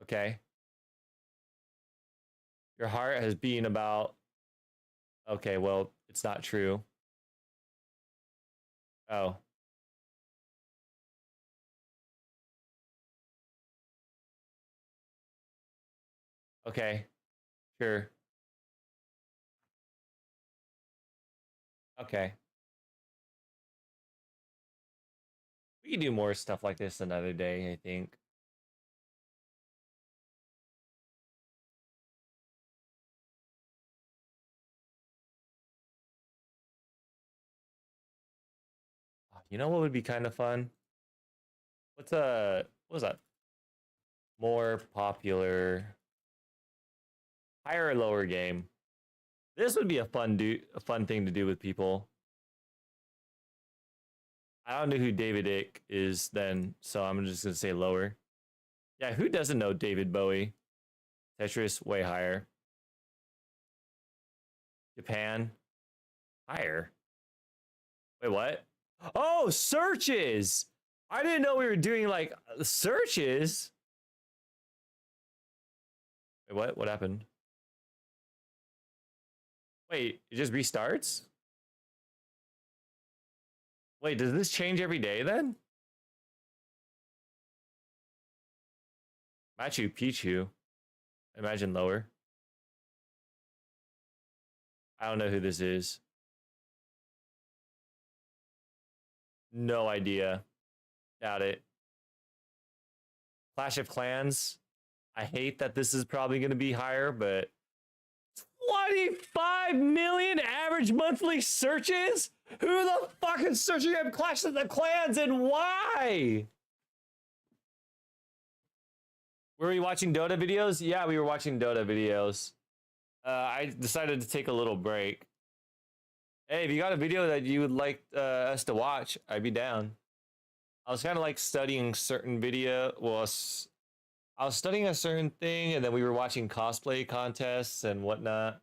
[SPEAKER 1] Okay. Your heart has been about... Okay, well, it's not true. Oh. Okay. Sure. Okay. We can do more stuff like this another day, I think. You know what would be kind of fun? What was that? more popular, higher or lower game. This would be a fun thing to do with people. I don't know who David Icke is then, so I'm just gonna say lower. Yeah, who doesn't know David Bowie? Tetris, way higher. Japan, higher. Wait, what? Oh, searches! I didn't know we were doing, like, searches. Wait, what? What happened? Wait, it just restarts? Wait, does this change every day then? Machu Picchu. Imagine lower. I don't know who this is. No idea. Doubt it. Clash of Clans. I hate that this is probably going to be higher, but 25 million average monthly searches? Who the fuck is searching up Clash of the Clans and why? Were we watching Dota videos? Yeah, we were watching Dota videos. I decided to take a little break. Hey, if you got a video that you would like us to watch, I'd be down. I was kind of like studying certain video. Well, I was studying a certain thing, and then we were watching cosplay contests and whatnot.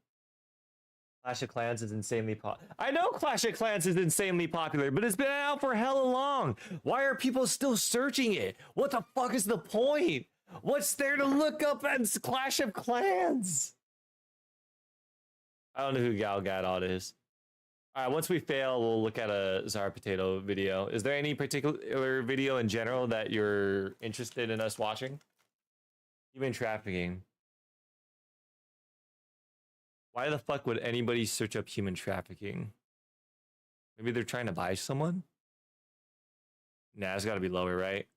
[SPEAKER 1] Clash of Clans is insanely popular. I know Clash of Clans is insanely popular, but it's been out for hella long. Why are people still searching it? What the fuck is the point? What's there to look up at Clash of Clans? I don't know who Gal Gadot is. All right, once we fail, we'll look at a Czar Potato video. Is there any particular video in general that you're interested in us watching? Human trafficking. Why the fuck would anybody search up human trafficking? Maybe they're trying to buy someone? Nah, it's gotta be lower, right?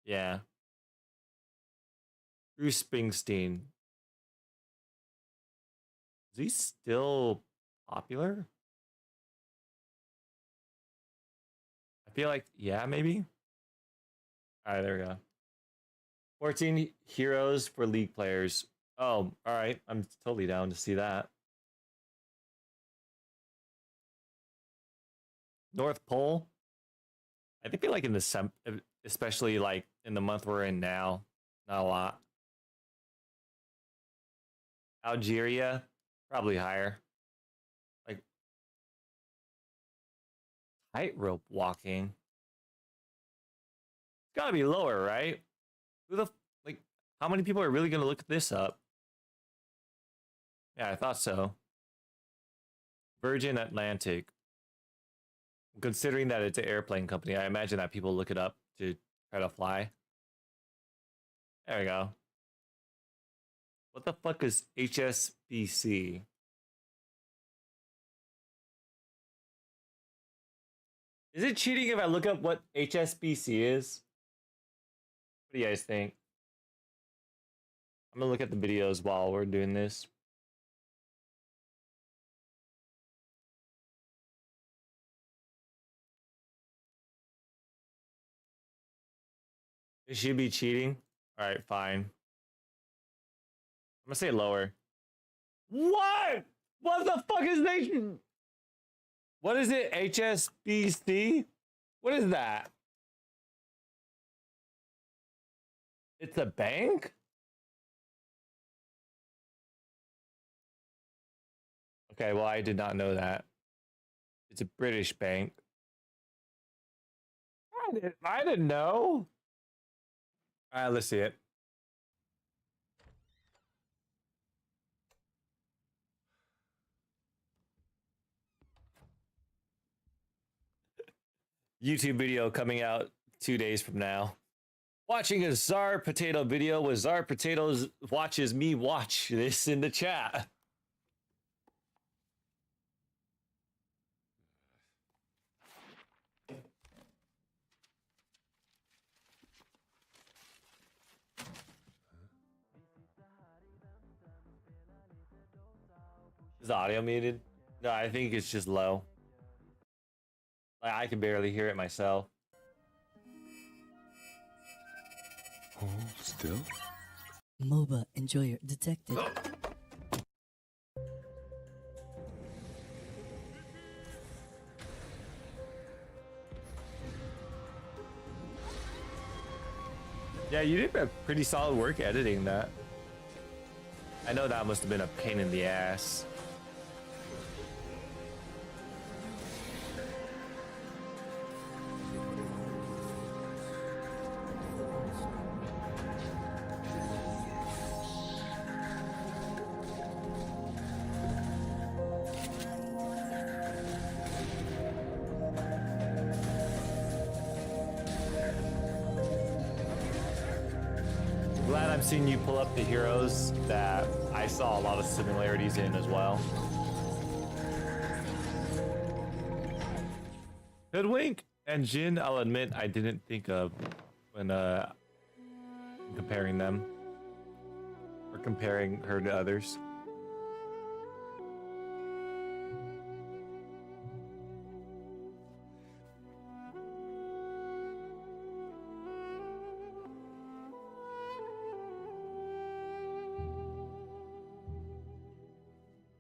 [SPEAKER 1] Yeah. Bruce Springsteen. Is he still popular? I feel like, yeah, maybe. All right, there we go. 14 heroes for League players. Oh, all right. I'm totally down to see that. North Pole. I think they like in the especially like in the month we're in now. Not a lot. Algeria, probably higher. Like tightrope walking. It's gotta be lower, right? Who the like? How many people are really gonna look this up? Yeah, I thought so. Virgin Atlantic. Considering that it's an airplane company, I imagine that people look it up to try to fly. There we go. What the fuck is HSBC? Is it cheating if I look up what HSBC is? What do you guys think? I'm gonna look at the videos while we're doing this. It should be cheating. All right, fine. I'm gonna say lower. What? What the fuck is nation? What is it? HSBC? What is that? It's a bank? Okay, well, I did not know that. It's a British bank. I didn't know. All right, let's see it. YouTube video coming out 2 days from now. Watching a Czar Potato video with Czar Potatoes watches me watch this in the chat. Is the audio muted? No, I think it's just low. Like, I can barely hear it myself.
[SPEAKER 4] Hold still.
[SPEAKER 8] MOBA enjoyer detected.
[SPEAKER 1] Yeah, you did a pretty solid work editing that. I know that must have been a pain in the ass. Glad I'm seeing you pull up the heroes that I saw a lot of similarities in as well. Hoodwink and Jin, I'll admit I didn't think of when comparing them or comparing her to others.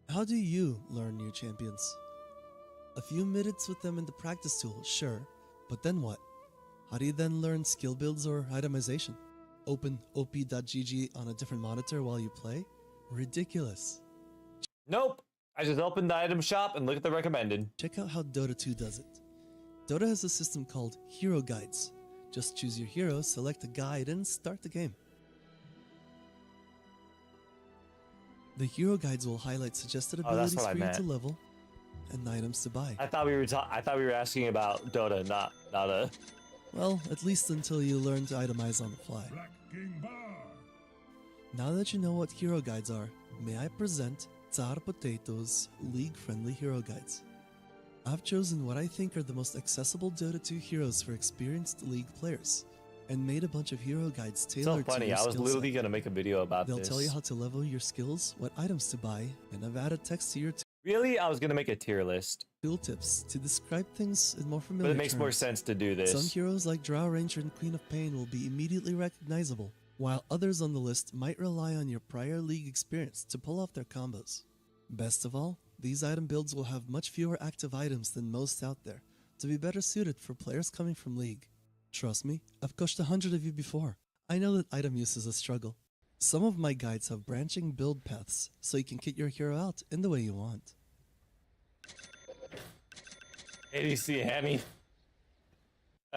[SPEAKER 10] How do you learn new champions? A few minutes with them in the practice tool, sure, but then what? How do you then learn skill builds or itemization? Open op.gg on a different monitor while you play? Ridiculous.
[SPEAKER 1] Nope. I just opened the item shop and look at the recommended.
[SPEAKER 10] Check out how Dota 2 does it. Dota has a system called Hero Guides. Just choose your hero, select a guide, and start the game. The hero guides will highlight suggested abilities for you to level and items to buy.
[SPEAKER 1] I thought we were asking about Dota, not a.
[SPEAKER 10] Well, at least until you learn to itemize on the fly. Now that you know what hero guides are, may I present Tsar Potato's League-friendly hero guides. I've chosen what I think are the most accessible Dota 2 heroes for experienced League players, and made a bunch of hero guides tailored
[SPEAKER 1] So funny,
[SPEAKER 10] to your
[SPEAKER 1] I was
[SPEAKER 10] skill
[SPEAKER 1] literally
[SPEAKER 10] set.
[SPEAKER 1] gonna make a video about
[SPEAKER 10] They'll
[SPEAKER 1] this.
[SPEAKER 10] tell you how to level your skills, what items to buy, and I've added text to your
[SPEAKER 1] Really? I was gonna make a tier list.
[SPEAKER 10] tooltips to describe things in more familiar
[SPEAKER 1] But it makes more
[SPEAKER 10] terms.
[SPEAKER 1] sense to do this.
[SPEAKER 10] Some heroes like Drow Ranger and Queen of Pain will be immediately recognizable, while others on the list might rely on your prior League experience to pull off their combos. Best of all, these item builds will have much fewer active items than most out there, to be better suited for players coming from League. Trust me, I've coached 100 of you before. I know that item use is a struggle. Some of my guides have branching build paths, so you can kit your hero out in the way you want.
[SPEAKER 1] ADC Hammy.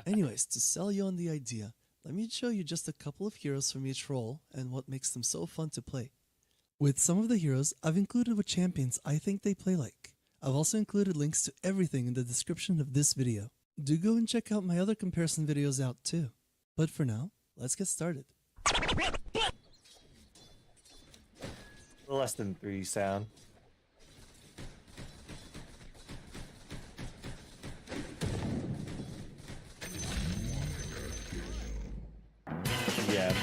[SPEAKER 10] Anyways, to sell you on the idea, let me show you just a couple of heroes from each role and what makes them so fun to play. With some of the heroes, I've included what champions I think they play like. I've also included links to everything in the description of this video. Do go and check out my other comparison videos out too. But for now, let's get started.
[SPEAKER 1] Less than 3 sound. Yeah.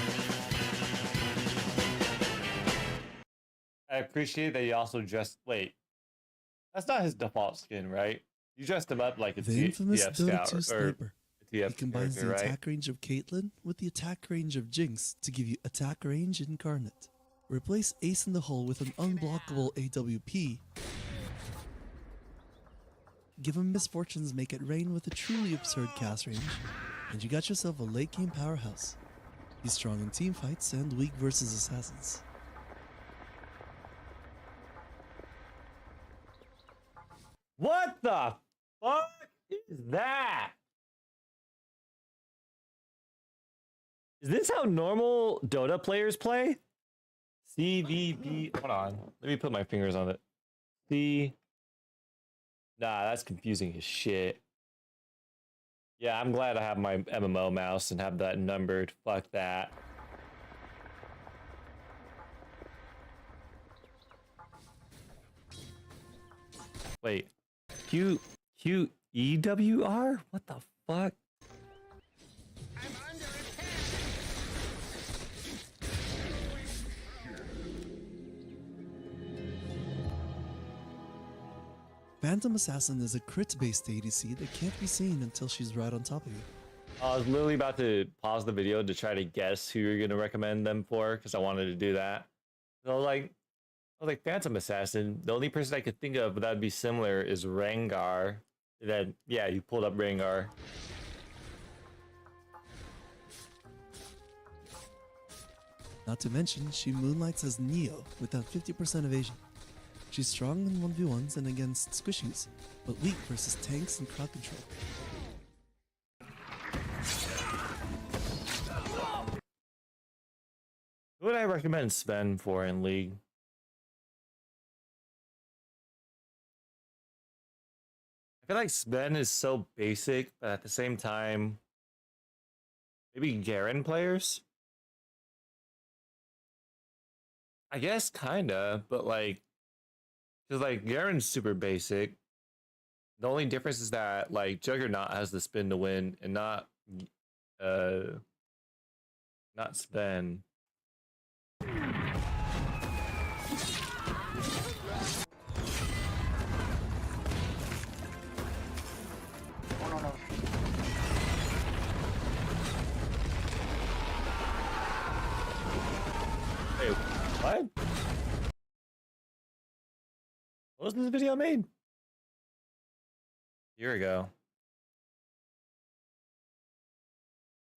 [SPEAKER 1] I appreciate that you also dressed. Wait, that's not his default skin, right? You dressed him up like a
[SPEAKER 10] The infamous
[SPEAKER 1] TF
[SPEAKER 10] Dota
[SPEAKER 1] scout
[SPEAKER 10] 2
[SPEAKER 1] or
[SPEAKER 10] sniper. He
[SPEAKER 1] TF
[SPEAKER 10] combines
[SPEAKER 1] character,
[SPEAKER 10] the
[SPEAKER 1] right?
[SPEAKER 10] attack range of Caitlyn with the attack range of Jinx to give you attack range incarnate. Replace Ace in the Hole with an unblockable AWP. Give him Misfortunes Make It Rain with a truly absurd cast range, and you got yourself a late game powerhouse. He's strong in team fights and weak versus assassins.
[SPEAKER 1] What the fuck is that? Is this how normal Dota players play? CVB. Hold on. Let me put my fingers on it. Nah, that's confusing as shit. Yeah, I'm glad I have my MMO mouse and have that numbered. Fuck that. Wait. QEWR? What the fuck?
[SPEAKER 10] Phantom Assassin is a crit-based ADC that can't be seen until she's right on top of you.
[SPEAKER 1] I was literally about to pause the video to try to guess who you're gonna recommend them for, because I wanted to do that. So I was like Phantom Assassin. The only person I could think of that would be similar is Rengar. And then yeah, you pulled up Rengar.
[SPEAKER 10] Not to mention, she moonlights as Neo without 50% evasion. She's strong in 1v1s and against squishies, but weak versus tanks and crowd control.
[SPEAKER 1] Who would I recommend Sven for in League? I feel like Sven is so basic, but at the same time, maybe Garen players? I guess kinda, but like, cause like Garen's super basic. The only difference is that like Juggernaut has the spin to win, and not Sven. Wait, what? What was this video made? A year ago.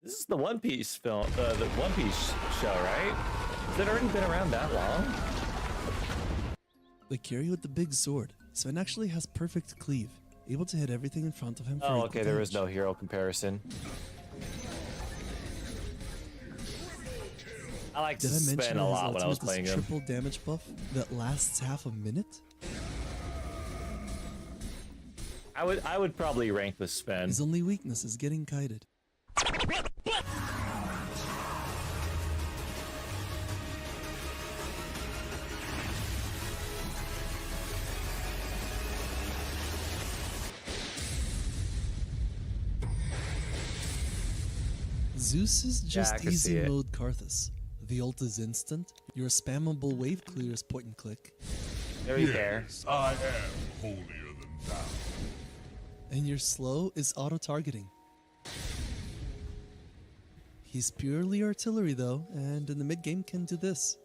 [SPEAKER 1] This is the One Piece film, the One Piece show, right? Has it already been around that long?
[SPEAKER 10] The carry with the big sword, Sven actually has perfect cleave, able to hit everything in front of him for
[SPEAKER 1] Oh,
[SPEAKER 10] equal
[SPEAKER 1] okay, there is
[SPEAKER 10] damage.
[SPEAKER 1] no hero comparison. I like to
[SPEAKER 10] Did I mention
[SPEAKER 1] spend a
[SPEAKER 10] his
[SPEAKER 1] lot when I was
[SPEAKER 10] ultimate is
[SPEAKER 1] playing him.
[SPEAKER 10] triple damage buff that lasts half a minute?
[SPEAKER 1] I would probably rank with Sven.
[SPEAKER 10] His only weakness is getting kited. Zeus is just
[SPEAKER 1] I can
[SPEAKER 10] easy
[SPEAKER 1] see it.
[SPEAKER 10] mode Karthus. The ult is instant, your spammable wave clear is point and click,
[SPEAKER 1] Very fair.
[SPEAKER 4] Yes, I am holier than thou.
[SPEAKER 10] and your slow is auto-targeting. He's purely artillery though, and in the mid-game can do this.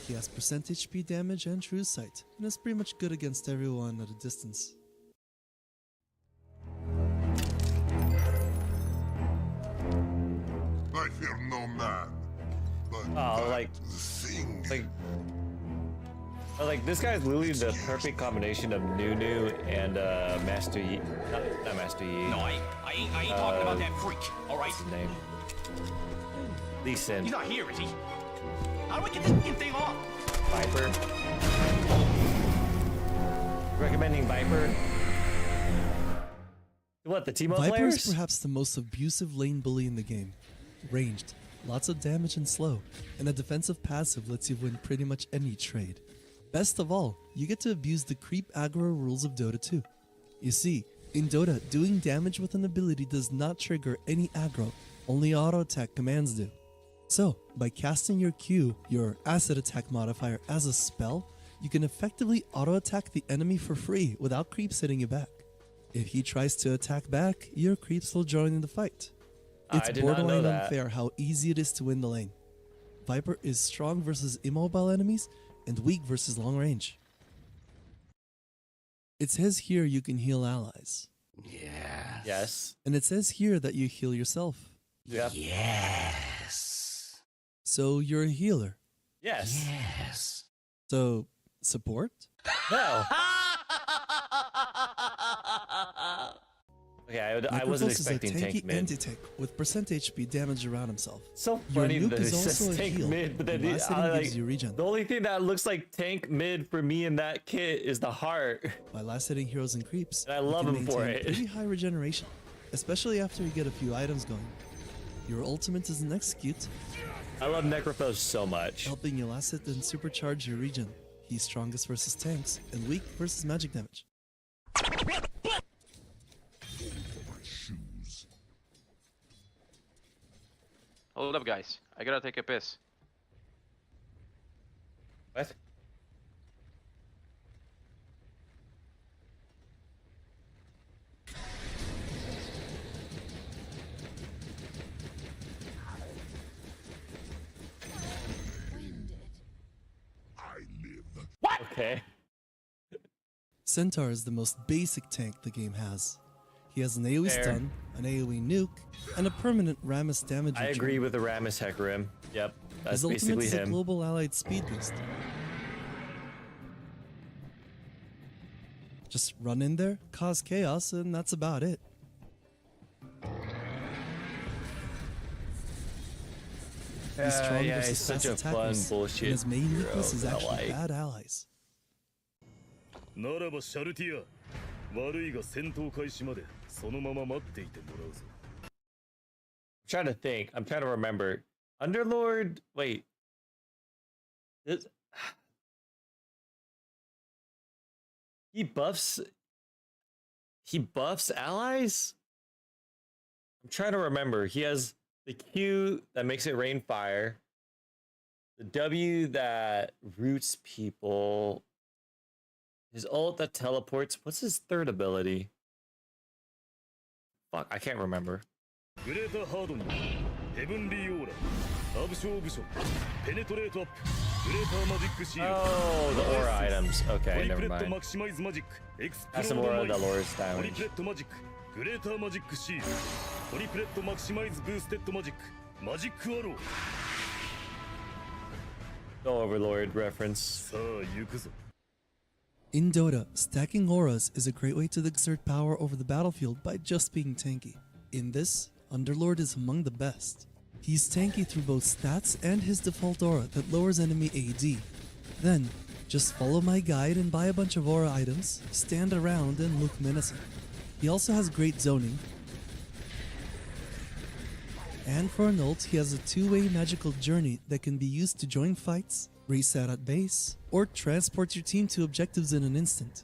[SPEAKER 10] He has percent HP damage and true sight, and is pretty much good against everyone at a distance.
[SPEAKER 4] I fear no man, but
[SPEAKER 1] like this guy's literally the perfect combination of Nunu and Master Yi. Not Master Yi.
[SPEAKER 14] No, I ain't talking about that freak, alright?
[SPEAKER 1] What's his name? Lee Sin.
[SPEAKER 14] He's not here, is he? How do we get this fucking thing off?
[SPEAKER 1] Viper. Recommending Viper. What, the Teemo
[SPEAKER 10] Viper
[SPEAKER 1] players?
[SPEAKER 10] is perhaps the most abusive lane bully in the game. Ranged, lots of damage and slow, and a defensive passive lets you win pretty much any trade. Best of all, you get to abuse the creep aggro rules of Dota 2. You see, in Dota, doing damage with an ability does not trigger any aggro, only auto attack commands do. So, by casting your Q, your acid attack modifier, as a spell, you can effectively auto attack the enemy for free without creeps hitting you back. If he tries to attack back, your creeps will join in the fight. It's
[SPEAKER 1] I did not know
[SPEAKER 10] borderline
[SPEAKER 1] that.
[SPEAKER 10] unfair how easy it is to win the lane. Viper is strong versus immobile enemies and weak versus long range. It says here you can heal allies.
[SPEAKER 1] Yes.
[SPEAKER 10] And it says here that you heal yourself.
[SPEAKER 1] Yep.
[SPEAKER 10] So you're a healer.
[SPEAKER 1] Yes.
[SPEAKER 10] So, support?
[SPEAKER 1] No. Okay, I wasn't
[SPEAKER 10] Necrophos
[SPEAKER 1] expecting
[SPEAKER 10] is a tanky
[SPEAKER 1] tank mid.
[SPEAKER 10] anti-tank with percent HP damage around himself.
[SPEAKER 1] So
[SPEAKER 10] Your
[SPEAKER 1] funny
[SPEAKER 10] nuke
[SPEAKER 1] that
[SPEAKER 10] is
[SPEAKER 1] it
[SPEAKER 10] also
[SPEAKER 1] says
[SPEAKER 10] a
[SPEAKER 1] tank
[SPEAKER 10] heal,
[SPEAKER 1] mid, but then
[SPEAKER 10] and last hitting gives you regen.
[SPEAKER 1] the only thing that looks like tank mid for me in that kit is the heart.
[SPEAKER 10] By last hitting heroes and creeps,
[SPEAKER 1] And I
[SPEAKER 10] you
[SPEAKER 1] love
[SPEAKER 10] can
[SPEAKER 1] him for
[SPEAKER 10] maintain
[SPEAKER 1] it.
[SPEAKER 10] pretty high regeneration, especially after you get a few items going. Your ultimate is an execute,
[SPEAKER 1] I love Necrophos so much.
[SPEAKER 10] helping you last hit and supercharge your regen. He's strongest versus tanks and weak versus magic damage.
[SPEAKER 11] Hold up, guys. I gotta take a piss.
[SPEAKER 1] What? What? Okay.
[SPEAKER 10] Centaur is the most basic tank the game has. He has an AoE
[SPEAKER 1] Fair.
[SPEAKER 10] stun, an AoE nuke, and a permanent Rammus damage.
[SPEAKER 1] I agree with the Rammus Hecarim. Yep, that's
[SPEAKER 10] His ultimate
[SPEAKER 1] basically
[SPEAKER 10] is a
[SPEAKER 1] him.
[SPEAKER 10] global allied speed boost. Just run in there, cause chaos, and that's about it. He's strong
[SPEAKER 1] Yeah,
[SPEAKER 10] versus
[SPEAKER 1] he's such
[SPEAKER 10] fast
[SPEAKER 1] a fun
[SPEAKER 10] attackers,
[SPEAKER 1] bullshit
[SPEAKER 10] and his main
[SPEAKER 1] hero
[SPEAKER 10] weakness is
[SPEAKER 1] that I
[SPEAKER 10] actually
[SPEAKER 1] like.
[SPEAKER 10] bad allies.
[SPEAKER 11] ならばシャルティア、悪いが戦闘開始までそのまま待っていてもらうぞ。
[SPEAKER 1] I'm trying to think. I'm trying to remember. Underlord. Wait. This. He buffs. He buffs allies. I'm trying to remember. He has the Q that makes it rain fire. The W that roots people. His ult that teleports. What's his third ability? Fuck, I can't remember.
[SPEAKER 11] グレーターハードにヘブンリーオーラ、アブショーブション、ペネトレートアップ、グレーターマジックシールド。
[SPEAKER 1] Oh, the aura items. Okay,
[SPEAKER 11] トリプ
[SPEAKER 1] never
[SPEAKER 11] レット
[SPEAKER 1] mind.
[SPEAKER 11] マキシマイズマジック、エクスプロ
[SPEAKER 1] That's
[SPEAKER 11] ー
[SPEAKER 1] some
[SPEAKER 11] ド
[SPEAKER 1] aura
[SPEAKER 11] マイ
[SPEAKER 1] that
[SPEAKER 11] ズ、
[SPEAKER 1] lowers
[SPEAKER 11] トリ
[SPEAKER 1] damage.
[SPEAKER 11] プレットマジック、グレーターマジックシールド、トリプレットマキシマイズブーステッドマジック、マジックアロー。
[SPEAKER 1] No Overlord reference.
[SPEAKER 11] さあ行くぞ。
[SPEAKER 10] In Dota, stacking auras is a great way to exert power over the battlefield by just being tanky. In this, Underlord is among the best. He's tanky through both stats and his default aura that lowers enemy AD. Then, just follow my guide and buy a bunch of aura items, stand around and look menacing. He also has great zoning. And for an ult, he has a two-way magical journey that can be used to join fights, reset at base, or transport your team to objectives in an instant.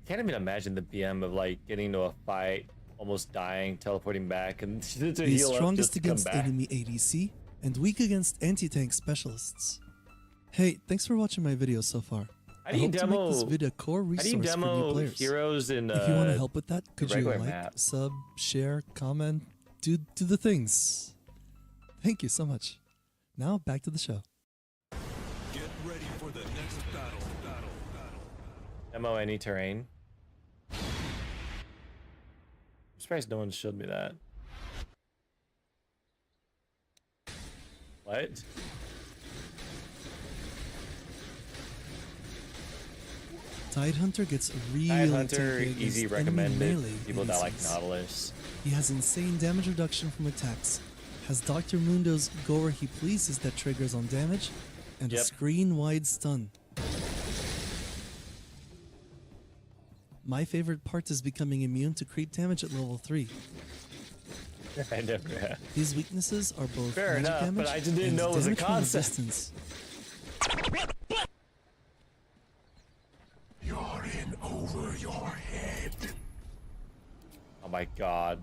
[SPEAKER 1] Can't even imagine the BM of like getting into a fight, almost dying, teleporting back, and to
[SPEAKER 10] He's
[SPEAKER 1] heal up
[SPEAKER 10] strongest
[SPEAKER 1] just to come
[SPEAKER 10] against
[SPEAKER 1] back.
[SPEAKER 10] enemy ADC and weak against anti-tank specialists. Hey, thanks for watching my video so far.
[SPEAKER 1] How
[SPEAKER 10] I
[SPEAKER 1] do you
[SPEAKER 10] hope to make this
[SPEAKER 1] demo?
[SPEAKER 10] video a core
[SPEAKER 1] How do you
[SPEAKER 10] resource for new
[SPEAKER 1] demo
[SPEAKER 10] players.
[SPEAKER 1] heroes in
[SPEAKER 10] If you want to help with that, could you
[SPEAKER 1] regular
[SPEAKER 10] like,
[SPEAKER 1] map?
[SPEAKER 10] sub, share, comment, do the things. Thank you so much. Now back to the show.
[SPEAKER 12] Get ready for the next battle.
[SPEAKER 1] Demo any terrain. I'm surprised no one showed me that. What?
[SPEAKER 10] Tidehunter gets really
[SPEAKER 1] Tidehunter,
[SPEAKER 10] tanky
[SPEAKER 1] easy
[SPEAKER 10] against enemy
[SPEAKER 1] recommended.
[SPEAKER 10] melee
[SPEAKER 1] People that like
[SPEAKER 10] ADCs.
[SPEAKER 1] Nautilus.
[SPEAKER 10] He has insane damage reduction from attacks, has Dr. Mundo's go where he pleases that triggers on damage, and a
[SPEAKER 1] Yep.
[SPEAKER 10] screen-wide stun. My favorite part is becoming immune to creep damage at level 3.
[SPEAKER 1] I never have.
[SPEAKER 10] These weaknesses are both
[SPEAKER 1] Fair
[SPEAKER 10] magic
[SPEAKER 1] enough,
[SPEAKER 10] damage
[SPEAKER 1] but I just didn't
[SPEAKER 10] and
[SPEAKER 1] know it was a
[SPEAKER 10] damage from
[SPEAKER 1] concept.
[SPEAKER 10] resistance.
[SPEAKER 4] You're in over your head.
[SPEAKER 1] Oh my god.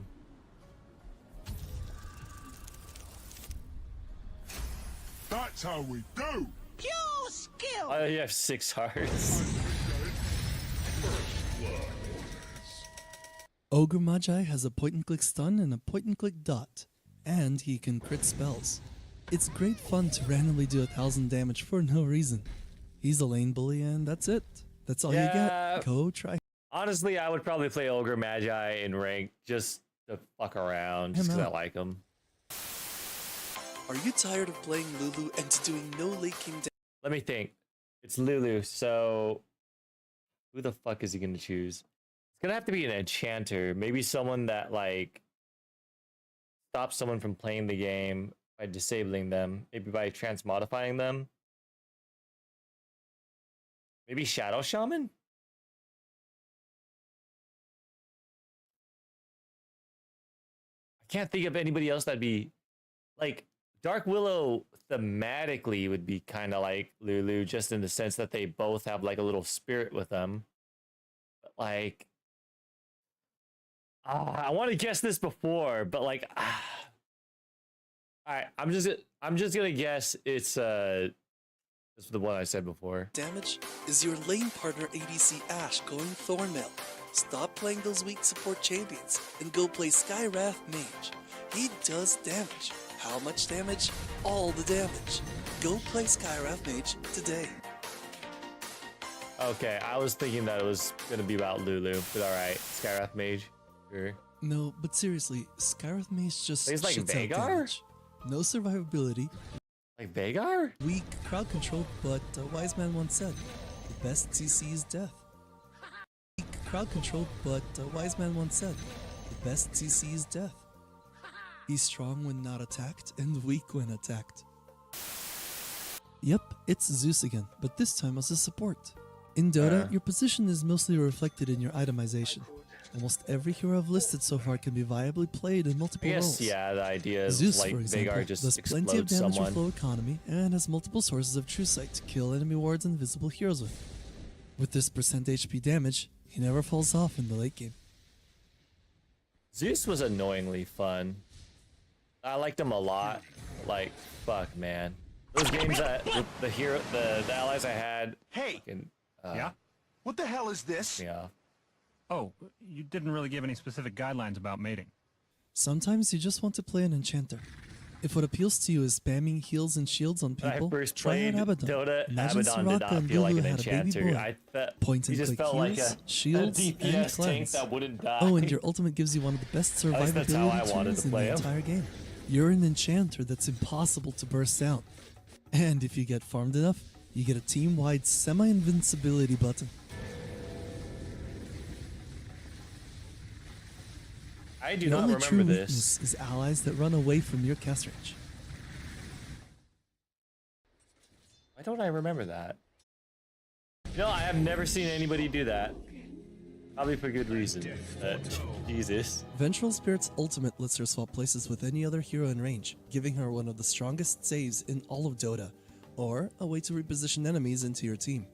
[SPEAKER 4] That's how we do.
[SPEAKER 21] Pure skill!
[SPEAKER 1] Oh, you have 6 hearts.
[SPEAKER 10] Ogre Magi has a point-and-click stun and a point-and-click dot, and he can crit spells. It's great fun to randomly do 1,000 damage for no reason. He's a lane bully and that's it. That's all you
[SPEAKER 1] Yeah.
[SPEAKER 10] get. Go try.
[SPEAKER 1] Honestly, I would probably play Ogre Magi in rank just to fuck around, just because I
[SPEAKER 10] out.
[SPEAKER 1] like them.
[SPEAKER 10] Are you tired of playing Lulu and doing no late game damage?
[SPEAKER 1] Let me think. It's Lulu, so who the fuck is he gonna choose? It's gonna have to be an enchanter, maybe someone that like stops someone from playing the game by disabling them, maybe by transmodifying them. Maybe Shadow Shaman? I can't think of anybody else that'd be like Dark Willow thematically would be kind of like Lulu, just in the sense that they both have like a little spirit with them. But like, I want to guess this before, but like, Alright, I'm just gonna guess it's the one I said before.
[SPEAKER 10] Damage is your lane partner ADC Ashe going Thornmail. Stop playing those weak support champions and go play Skywrath Mage. He does damage. How much damage? All the damage. Go play Skywrath Mage today.
[SPEAKER 1] Okay, I was thinking that it was gonna be about Lulu, but alright, Skywrath Mage. Sure.
[SPEAKER 10] No, but seriously, Skywrath Mage just
[SPEAKER 1] It's like
[SPEAKER 10] shits out
[SPEAKER 1] Vhagar?
[SPEAKER 10] damage. No survivability.
[SPEAKER 1] Like Vhagar?
[SPEAKER 10] Weak crowd control, but a wise man once said, the best CC is death. Weak crowd control, but a wise man once said, the best CC is death. He's strong when not attacked and weak when attacked. Yep, it's Zeus again, but this time as a support. In Dota, your position is mostly reflected in your itemization. Almost every hero I've listed so far can be viably played in multiple
[SPEAKER 1] I guess,
[SPEAKER 10] roles.
[SPEAKER 1] yeah, the idea is
[SPEAKER 10] Zeus,
[SPEAKER 1] like
[SPEAKER 10] for example,
[SPEAKER 1] Vhagar just
[SPEAKER 10] does plenty of
[SPEAKER 1] explodes
[SPEAKER 10] damage
[SPEAKER 1] someone.
[SPEAKER 10] with low economy and has multiple sources of true sight to kill enemy wards and visible heroes with. With this percent HP damage, he never falls off in the late game.
[SPEAKER 1] Zeus was annoyingly fun. I liked him a lot. Like, fuck, man. Those games that the allies I had.
[SPEAKER 15] Hey.
[SPEAKER 1] Fucking,
[SPEAKER 15] Yeah? What the hell is this?
[SPEAKER 1] Yeah.
[SPEAKER 15] Oh, you didn't really give any specific guidelines about mating.
[SPEAKER 10] Sometimes you just want to play an enchanter. If what appeals to you is spamming heals and shields on
[SPEAKER 1] When I
[SPEAKER 10] people,
[SPEAKER 1] first
[SPEAKER 10] try
[SPEAKER 1] played
[SPEAKER 10] out Abaddon.
[SPEAKER 1] Dota,
[SPEAKER 10] Imagine
[SPEAKER 1] Abaddon did
[SPEAKER 10] Soraka
[SPEAKER 1] not
[SPEAKER 10] and
[SPEAKER 1] feel like
[SPEAKER 10] Lulu
[SPEAKER 1] an
[SPEAKER 10] had a baby
[SPEAKER 1] enchanter.
[SPEAKER 10] boy.
[SPEAKER 1] I felt
[SPEAKER 10] Point
[SPEAKER 1] he
[SPEAKER 10] and
[SPEAKER 1] just
[SPEAKER 10] click
[SPEAKER 1] felt like
[SPEAKER 10] heals,
[SPEAKER 1] a
[SPEAKER 10] shields, and
[SPEAKER 1] DPS tank
[SPEAKER 10] cleanse.
[SPEAKER 1] that wouldn't die.
[SPEAKER 10] Oh, and your ultimate gives you one of the best
[SPEAKER 1] At least that's how I
[SPEAKER 10] survivability
[SPEAKER 1] wanted
[SPEAKER 10] tools
[SPEAKER 1] to
[SPEAKER 10] in
[SPEAKER 1] play
[SPEAKER 10] the
[SPEAKER 1] him.
[SPEAKER 10] entire game. You're an enchanter that's impossible to burst down. And if you get farmed enough, you get a team-wide semi-invincibility button.
[SPEAKER 1] I do
[SPEAKER 10] The
[SPEAKER 1] not
[SPEAKER 10] only
[SPEAKER 1] remember
[SPEAKER 10] true
[SPEAKER 1] this.
[SPEAKER 10] weakness is allies that run away from your cast range.
[SPEAKER 1] Why don't I remember that? You know, I have never seen anybody do that. Probably for good reason. Jesus.
[SPEAKER 10] Vengeful Spirit's ultimate lets her swap places with any other hero in range, giving her one of the strongest saves in all of Dota, or a way to reposition enemies into your team.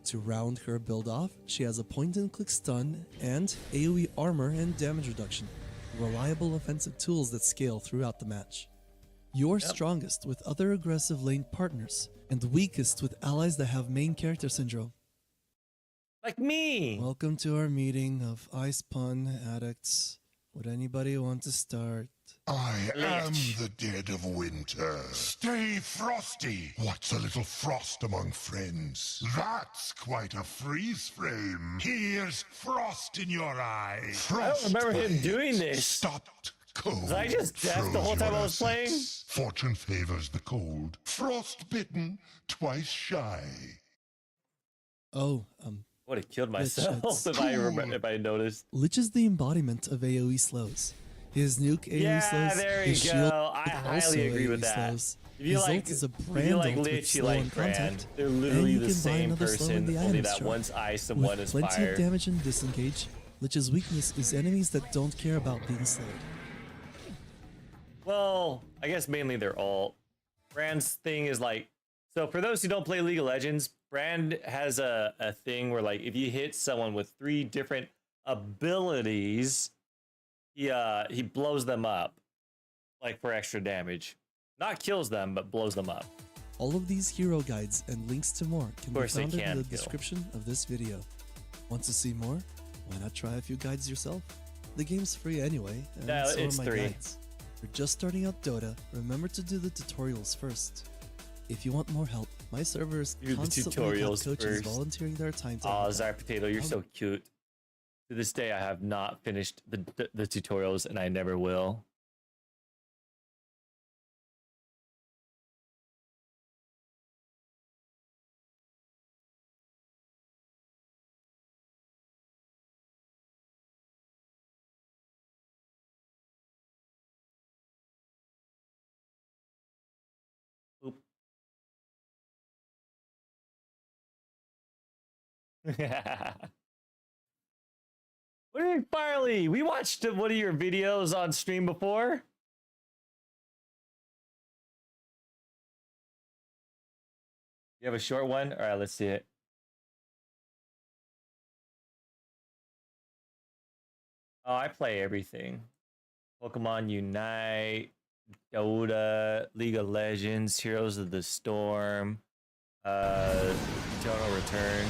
[SPEAKER 10] To round her build off, she has a point-and-click stun and AoE armor and damage reduction, reliable offensive tools that scale throughout the match. You're strongest with other aggressive lane partners, and weakest with allies that have main character syndrome.
[SPEAKER 1] Like me!
[SPEAKER 10] Welcome to our meeting of ice pun addicts. Would anybody want to start?
[SPEAKER 4] I am the dead of winter. Stay frosty. What's a little frost among friends? That's quite a freeze frame. Here's frost in your eye.
[SPEAKER 1] I don't remember him doing this.
[SPEAKER 4] Stopped cold.
[SPEAKER 1] Was I just deaf the whole time I was playing?
[SPEAKER 4] Fortune favors the cold. Frostbitten, twice shy.
[SPEAKER 10] Oh,
[SPEAKER 1] would have killed
[SPEAKER 10] Lich
[SPEAKER 1] myself
[SPEAKER 10] Sheds.
[SPEAKER 1] if I noticed.
[SPEAKER 10] Lich is the embodiment of AoE slows. His nuke AoE
[SPEAKER 1] Yeah,
[SPEAKER 10] slows,
[SPEAKER 1] there
[SPEAKER 10] his
[SPEAKER 1] you
[SPEAKER 10] shield
[SPEAKER 1] go. I
[SPEAKER 10] also
[SPEAKER 1] highly agree
[SPEAKER 10] AoE
[SPEAKER 1] with that.
[SPEAKER 10] slows.
[SPEAKER 1] If you
[SPEAKER 10] His
[SPEAKER 1] like,
[SPEAKER 10] ult is a
[SPEAKER 1] if
[SPEAKER 10] brand
[SPEAKER 1] you like
[SPEAKER 10] ult with
[SPEAKER 1] Lich, you
[SPEAKER 10] slow
[SPEAKER 1] like
[SPEAKER 10] on contact,
[SPEAKER 1] Brand. They're
[SPEAKER 10] and
[SPEAKER 1] literally
[SPEAKER 10] you
[SPEAKER 1] the
[SPEAKER 10] can buy
[SPEAKER 1] same
[SPEAKER 10] another slow in
[SPEAKER 1] person,
[SPEAKER 10] the
[SPEAKER 1] only
[SPEAKER 10] items
[SPEAKER 1] that
[SPEAKER 10] chart.
[SPEAKER 1] one's ice and
[SPEAKER 10] With
[SPEAKER 1] one is
[SPEAKER 10] plenty
[SPEAKER 1] fire.
[SPEAKER 10] of damage and disengage, Lich's weakness is enemies that don't care about being slayed.
[SPEAKER 1] Well, I guess mainly they're all. Brand's thing is like, so for those who don't play League of Legends, Brand has a thing where like if you hit someone with 3 different abilities, he blows them up, like for extra damage. Not kills them, but blows them up.
[SPEAKER 10] All of these hero guides and links to more can be
[SPEAKER 1] course they
[SPEAKER 10] found in
[SPEAKER 1] can
[SPEAKER 10] the
[SPEAKER 1] kill.
[SPEAKER 10] description of this video. Want to see more? Why not try a few guides yourself? The game's free anyway, and
[SPEAKER 1] Yeah,
[SPEAKER 10] so
[SPEAKER 1] it's
[SPEAKER 10] are my
[SPEAKER 1] 3.
[SPEAKER 10] guides. If you're just starting out Dota, remember to do the tutorials first. If you want more help, my server is
[SPEAKER 1] Do the
[SPEAKER 10] constantly have
[SPEAKER 1] tutorials
[SPEAKER 10] coaches
[SPEAKER 1] first.
[SPEAKER 10] volunteering their time to
[SPEAKER 1] Oh,
[SPEAKER 10] help out.
[SPEAKER 1] Zar Potato, you're so cute. To this day, I have not finished the tutorials, and I never will. Oop. What are you, Farley? We watched one of your videos on stream before. You have a short one? All right, let's see it. Oh, I play everything. Pokemon Unite. Dota, League of Legends, Heroes of the Storm, Eternal Return.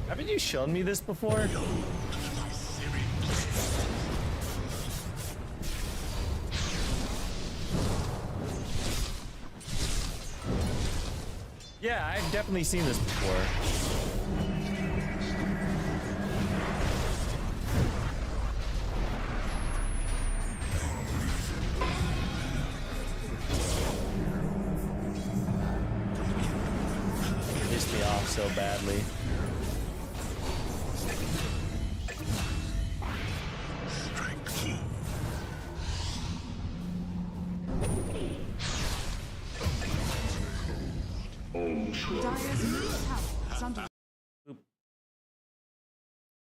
[SPEAKER 1] Haven't you shown me this before? Yeah, I've definitely seen this before. Pissed me off so badly.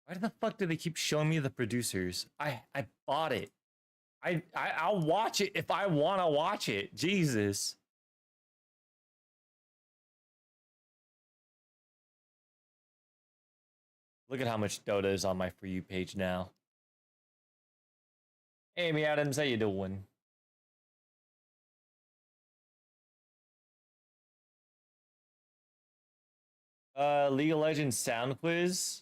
[SPEAKER 1] Why the fuck do they keep showing me the producers? I bought it. I'll watch it if I want to watch it. Jesus. Look at how much Dota is on my For You page now. Hey, Amy Adams, how you doing? League of Legends sound quiz.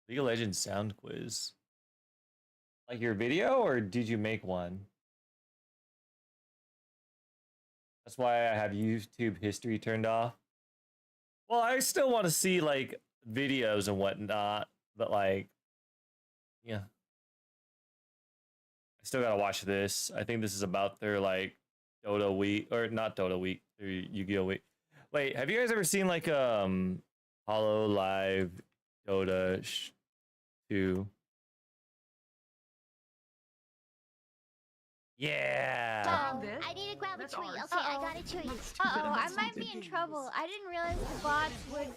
[SPEAKER 1] League of Legends sound quiz. Like your video, or did you make one? That's why I have YouTube history turned off. Well, I still want to see like videos and whatnot, but like, yeah. I still gotta watch this. I think this is about their like Dota week, or not Dota week, their Yu-Gi-Oh week. Wait, have you guys ever seen like Hollow Live Dota 2?
[SPEAKER 16] Yeah.
[SPEAKER 17] I need to grab a tree. Okay, I got a tree. Uh-oh, I might be in trouble. I didn't realize the bots would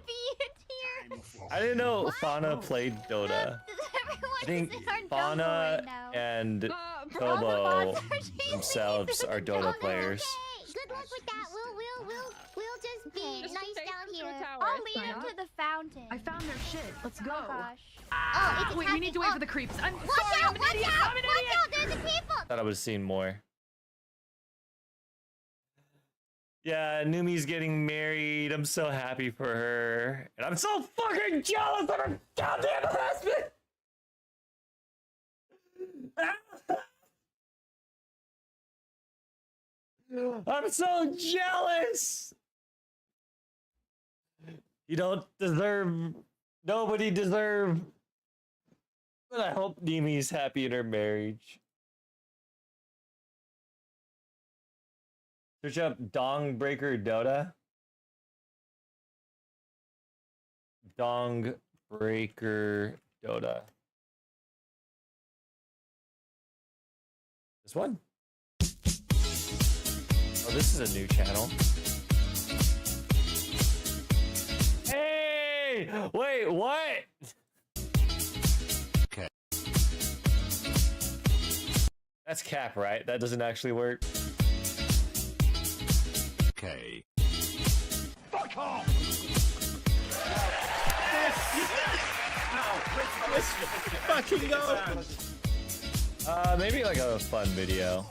[SPEAKER 17] be in here.
[SPEAKER 1] I didn't know Fauna played Dota. I think Fauna and Kobo themselves are Dota players.
[SPEAKER 17] Good luck with that. We'll just be nice down here. I'll lead him to the fountain.
[SPEAKER 16] I found their shit. Let's go.
[SPEAKER 17] Oh gosh. Oh, it's
[SPEAKER 16] wait, we need to wait for the creeps. I'm
[SPEAKER 17] watch
[SPEAKER 16] sorry,
[SPEAKER 17] out,
[SPEAKER 16] I'm an
[SPEAKER 17] watch
[SPEAKER 16] idiot.
[SPEAKER 17] out,
[SPEAKER 16] I'm an
[SPEAKER 17] watch
[SPEAKER 16] idiot.
[SPEAKER 17] out, there's a people.
[SPEAKER 1] Thought I would have seen more. Yeah, Numi's getting married. I'm so happy for her. And I'm so fucking jealous of her goddamn husband! I'm so jealous! You don't deserve... Nobody deserve... But I hope Nimi's happy in her marriage. Search up Dong Breaker Dota. Dong Breaker Dota. This one? Oh, this is a new channel. Hey! Wait, what? Okay. That's cap, right? That doesn't actually work.
[SPEAKER 4] Okay.
[SPEAKER 14] Fuck off!
[SPEAKER 1] Let's fucking go! Maybe like a fun video.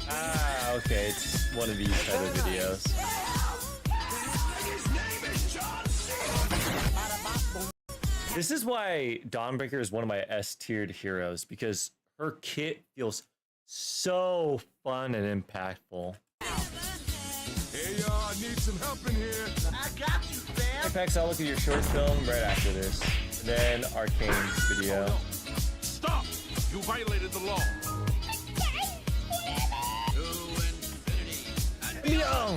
[SPEAKER 1] Ah, okay, it's one of these type of videos. This is why Dawnbreaker is one of my S-tiered heroes, because her kit feels so fun and impactful.
[SPEAKER 12] Hey y'all, I need some help in here.
[SPEAKER 14] I got you, fam.
[SPEAKER 1] Apex, I'll look at your short film right after this. And then Arcane's video.
[SPEAKER 12] Stop! You violated the law.
[SPEAKER 1] Yo!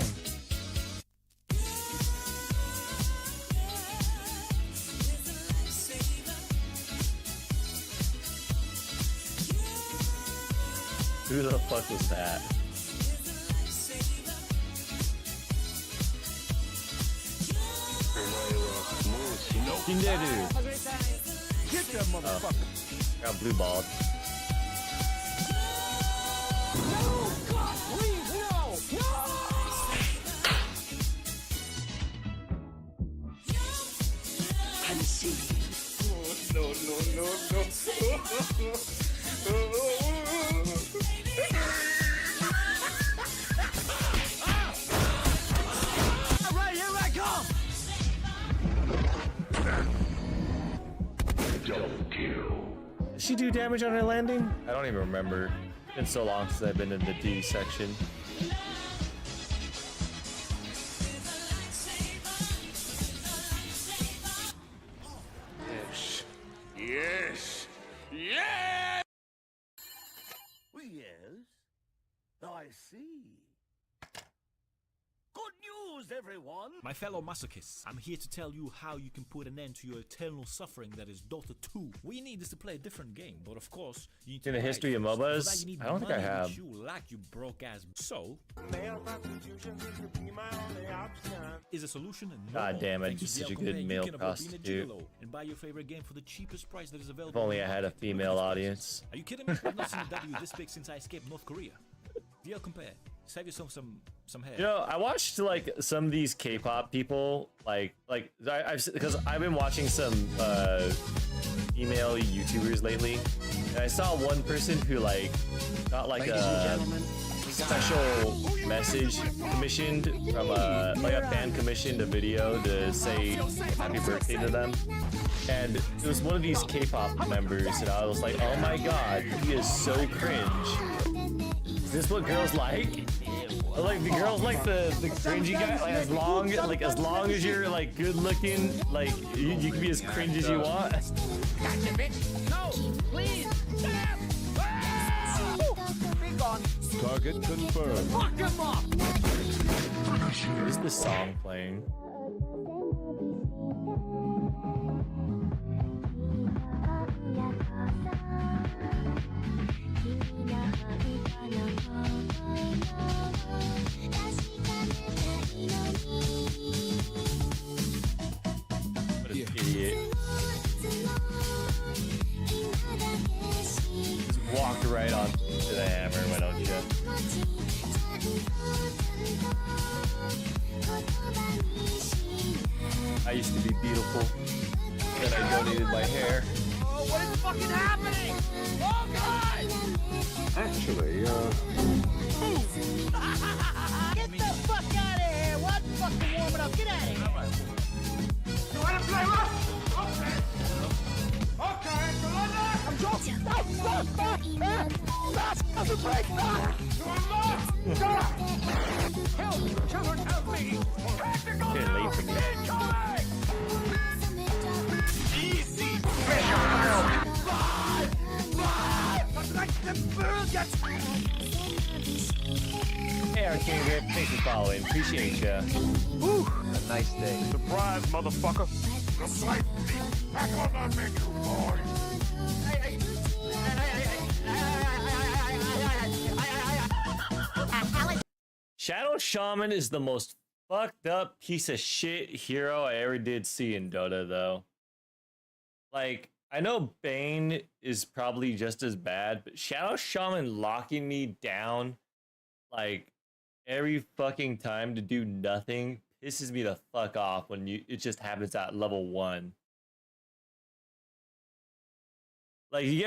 [SPEAKER 1] Who the fuck was that? Kinderu.
[SPEAKER 12] Get that motherfucker.
[SPEAKER 1] Got blue balled.
[SPEAKER 14] No, God, please, no! No! Alright, here I come!
[SPEAKER 1] Did she do damage on her landing? I don't even remember. It's been so long since I've been in the D section.
[SPEAKER 12] Yes. Yes. Yes! Yes. I see. Good news, everyone!
[SPEAKER 11] My fellow masochists, I'm here to tell you how you can put an end to your eternal suffering that is Dota 2. What you need is to play a different game, but of course, you need to
[SPEAKER 1] In the
[SPEAKER 11] buy
[SPEAKER 1] history
[SPEAKER 11] it
[SPEAKER 1] of
[SPEAKER 11] first. For
[SPEAKER 1] MOBAs,
[SPEAKER 11] that you need
[SPEAKER 1] I don't think I
[SPEAKER 11] money,
[SPEAKER 1] have.
[SPEAKER 11] which you lack, you broke ass. So, is a solution no
[SPEAKER 1] God
[SPEAKER 11] more.
[SPEAKER 1] damn it,
[SPEAKER 11] Thanks to
[SPEAKER 1] he's such a
[SPEAKER 11] DL
[SPEAKER 1] good
[SPEAKER 11] Compare,
[SPEAKER 1] male
[SPEAKER 11] you can avoid being a
[SPEAKER 1] prostitute.
[SPEAKER 11] gigolo and buy your favorite game for the cheapest price that is
[SPEAKER 1] If
[SPEAKER 11] available.
[SPEAKER 1] only
[SPEAKER 11] on
[SPEAKER 1] I
[SPEAKER 11] the
[SPEAKER 1] had a
[SPEAKER 11] market.
[SPEAKER 1] female
[SPEAKER 11] Look at these
[SPEAKER 1] audience.
[SPEAKER 11] prices. Are you kidding me? I've not seen a W this big since I escaped North Korea. DL Compare, save yourself some hair.
[SPEAKER 1] You know, I watched like some of these K-pop people, I've because I've been watching some female YouTubers lately, and I saw one person who like got like a special message commissioned from like a fan commissioned a video to say happy birthday to them, and it was one of these K-pop members, and I was like, oh my god, he is so cringe. Is this what girls like? Like the girls like the cringy guy. Like as long as you're like good looking, like you can be as cringe as you want.
[SPEAKER 14] Gotcha, bitch! No! Please! Stop! Ah! Be gone!
[SPEAKER 12] Target confirmed.
[SPEAKER 14] Fuck him up!
[SPEAKER 1] What is this song playing? What an idiot. Just walked right on to the hammer, why don't you? I used to be beautiful. Then I donated my hair.
[SPEAKER 14] Oh, what is fucking happening? Oh, God!
[SPEAKER 12] Actually,
[SPEAKER 14] Get the fuck out of here! What fucking warming up? Get out of here! You wanna play rough? Okay. Okay, Commander! I'm joking! Stop! Stop! Stop! Stop! Stop the break! Stop! Stop! Help! Children, help me! Tactical
[SPEAKER 1] Getting late for me.
[SPEAKER 14] incoming! Easy! Pressure fire! Five! Five! Like the bird gets...
[SPEAKER 1] Hey, Arcane Grip, thanks for following. Appreciate ya.
[SPEAKER 12] whew, a nice day. Surprise, motherfucker! The sight back on the menu, boy!
[SPEAKER 1] Shadow Shaman is the most fucked up piece of shit hero I ever did see in Dota, though. Like, I know Bane is probably just as bad, but Shadow Shaman locking me down, like, every fucking time to do nothing pisses me the fuck off when it just happens at level 1. Like you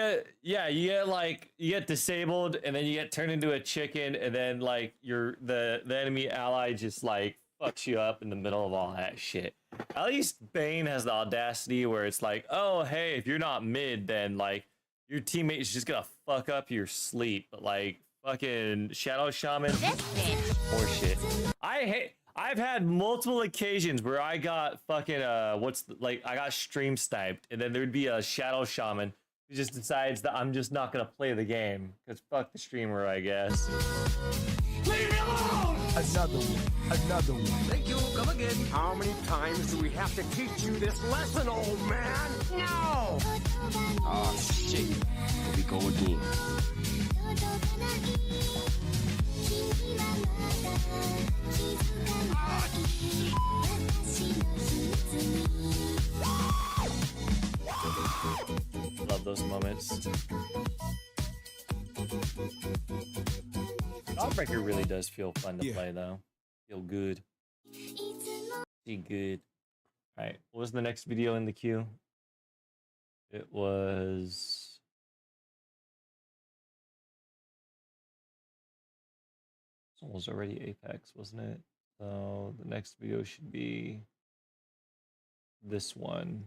[SPEAKER 1] get disabled and then you get turned into a chicken and then like the enemy ally just like fucks you up in the middle of all that shit. At least Bane has the audacity where it's like, oh hey, if you're not mid, then like your teammate is just gonna fuck up your sleep. But like fucking Shadow Shaman, horseshit. I've had multiple occasions where I got fucking I got stream sniped, and then there'd be a Shadow Shaman who just decides that I'm just not gonna play the game because fuck the streamer, I guess.
[SPEAKER 14] Leave me alone!
[SPEAKER 12] Another one. Thank you, come again. How many times do we have to teach you this lesson, old man? No!
[SPEAKER 9] Oh, shit. Here we go again.
[SPEAKER 1] Love those moments. Godbreaker really does feel fun to play, though. Feel good. See good. All right, what was the next video in the queue? It was... This one was already Apex, wasn't it? So the next video should be this one.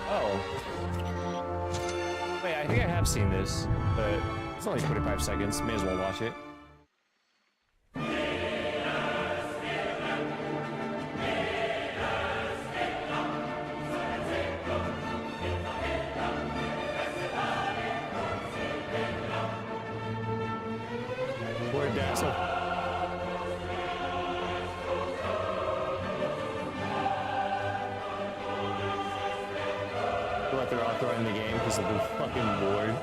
[SPEAKER 1] Oh. Wait, I think I have seen this, but it's only 25 seconds. May as well watch it. Poor Dazzle. What they're all throwing the game because of the fucking board.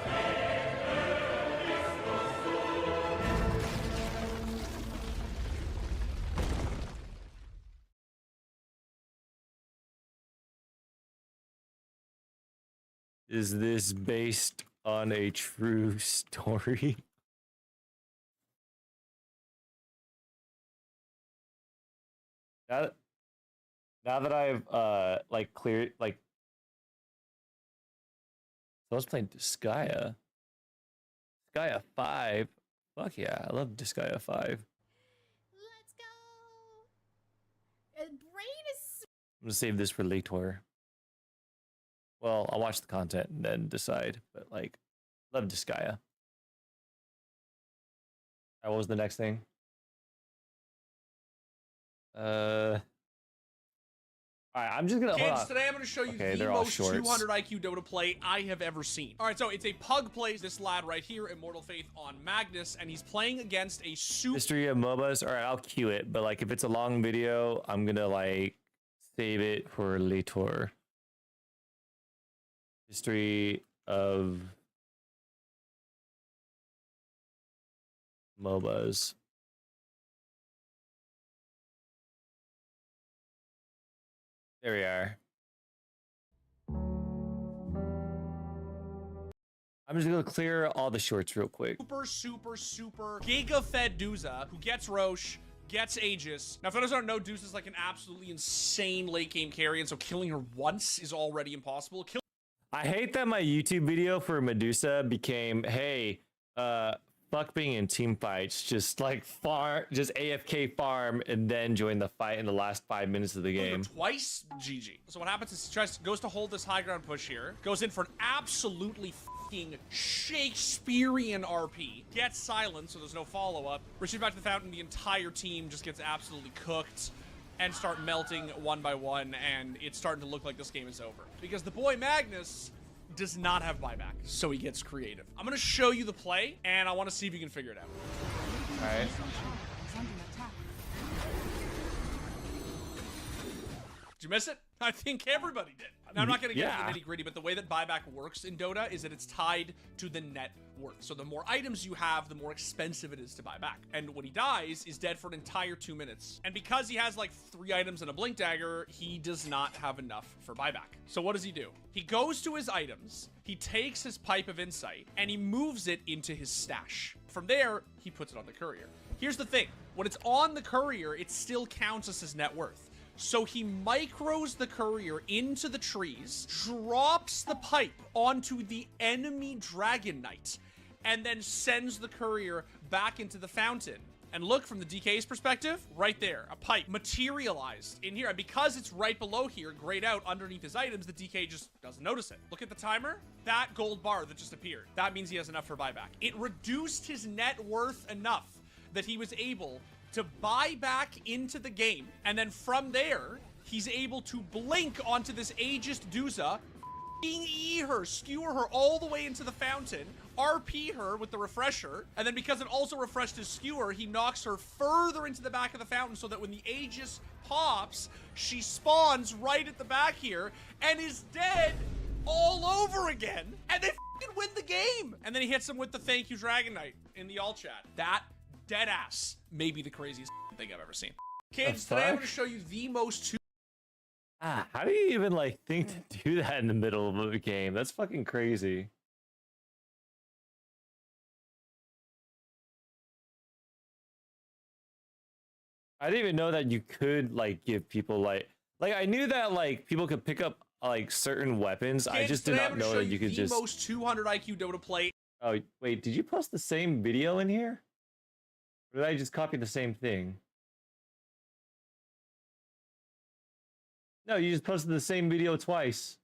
[SPEAKER 1] Is this based on a true story? Now that I've like cleared like I was playing Disgaea. Disgaea 5. Fuck yeah, I love Disgaea 5.
[SPEAKER 17] Let's go. Brain is.
[SPEAKER 1] I'm gonna save this for later. Well, I'll watch the content and then decide. But like, love Disgaea. What was the next thing? All right, I'm just gonna.
[SPEAKER 3] Kids, today I'm gonna show you the most 200 IQ Dota play I have ever seen. All right, so it's a pug plays this lad right here, Immortal Faith on Magnus, and he's playing against a super.
[SPEAKER 1] History of MOBAs. All right, I'll cue it, but like if it's a long video, I'm gonna like save it for later. History of MOBAs. There we are. I'm just gonna clear all the shorts real quick.
[SPEAKER 3] Super giga fed Duza who gets Roche, gets Aegis. Now, for those who don't know, Duza is like an absolutely insane late game carry, and so killing her once is already impossible.
[SPEAKER 1] I hate that my YouTube video for Medusa became, hey, fuck being in team fights, just like just AFK farm and then join the fight in the last 5 minutes of the game.
[SPEAKER 3] Twice, GG. So what happens is he goes to hold this high ground push here, goes in for an absolutely fucking Shakespearean RP, gets silenced so there's no follow-up, retreats back to the fountain, the entire team just gets absolutely cooked and start melting one by one, and it's starting to look like this game is over. Because the boy Magnus does not have buyback, so he gets creative. I'm gonna show you the play, and I want to see if you can figure it out.
[SPEAKER 1] All right.
[SPEAKER 3] Did you miss it? I think everybody did. Now, I'm not going to get into the nitty-gritty, but the way that buyback works in Dota is that it's tied to the net worth. So the more items you have, the more expensive it is to buy back. And when he dies, he's dead for an entire 2 minutes. And because he has like 3 items and a blink dagger, he does not have enough for buyback. So what does he do? He goes to his items, he takes his Pipe of Insight, and he moves it into his stash. From there, he puts it on the courier. Here's the thing. When it's on the courier, it still counts as his net worth. So he micros the courier into the trees, drops the pipe onto the enemy Dragon Knight, and then sends the courier back into the fountain. And look, from the DK's perspective, right there, a pipe materialized in here. And because it's right below here, grayed out underneath his items, the DK just doesn't notice it. Look at the timer. That gold bar that just appeared. That means he has enough for buyback. It reduced his net worth enough that he was able to buy back into the game, and then from there, he's able to blink onto this Aegis Duza, E her, skewer her all the way into the fountain, RP her with the refresher, and then because it also refreshed his skewer, he knocks her further into the back of the fountain so that when the Aegis pops, she spawns right at the back here, and is dead all over again, and they f***ing win the game! And then he hits him with the thank you Dragon Knight in the all chat. That deadass may be the craziest thing I've ever seen. Kids, today I'm going to show you the most
[SPEAKER 1] how do you even like think to do that in the middle of a game? That's fucking crazy. I didn't even know that you could like give people like I knew that like people could pick up like certain weapons. I
[SPEAKER 3] Kids,
[SPEAKER 1] just did
[SPEAKER 3] today
[SPEAKER 1] not
[SPEAKER 3] I'm gonna
[SPEAKER 1] know
[SPEAKER 3] show
[SPEAKER 1] that you could
[SPEAKER 3] the
[SPEAKER 1] just.
[SPEAKER 3] most 200 IQ Dota play.
[SPEAKER 1] Oh wait, did you post the same video in here? Or did I just copy the same thing? No, you just posted the same video twice.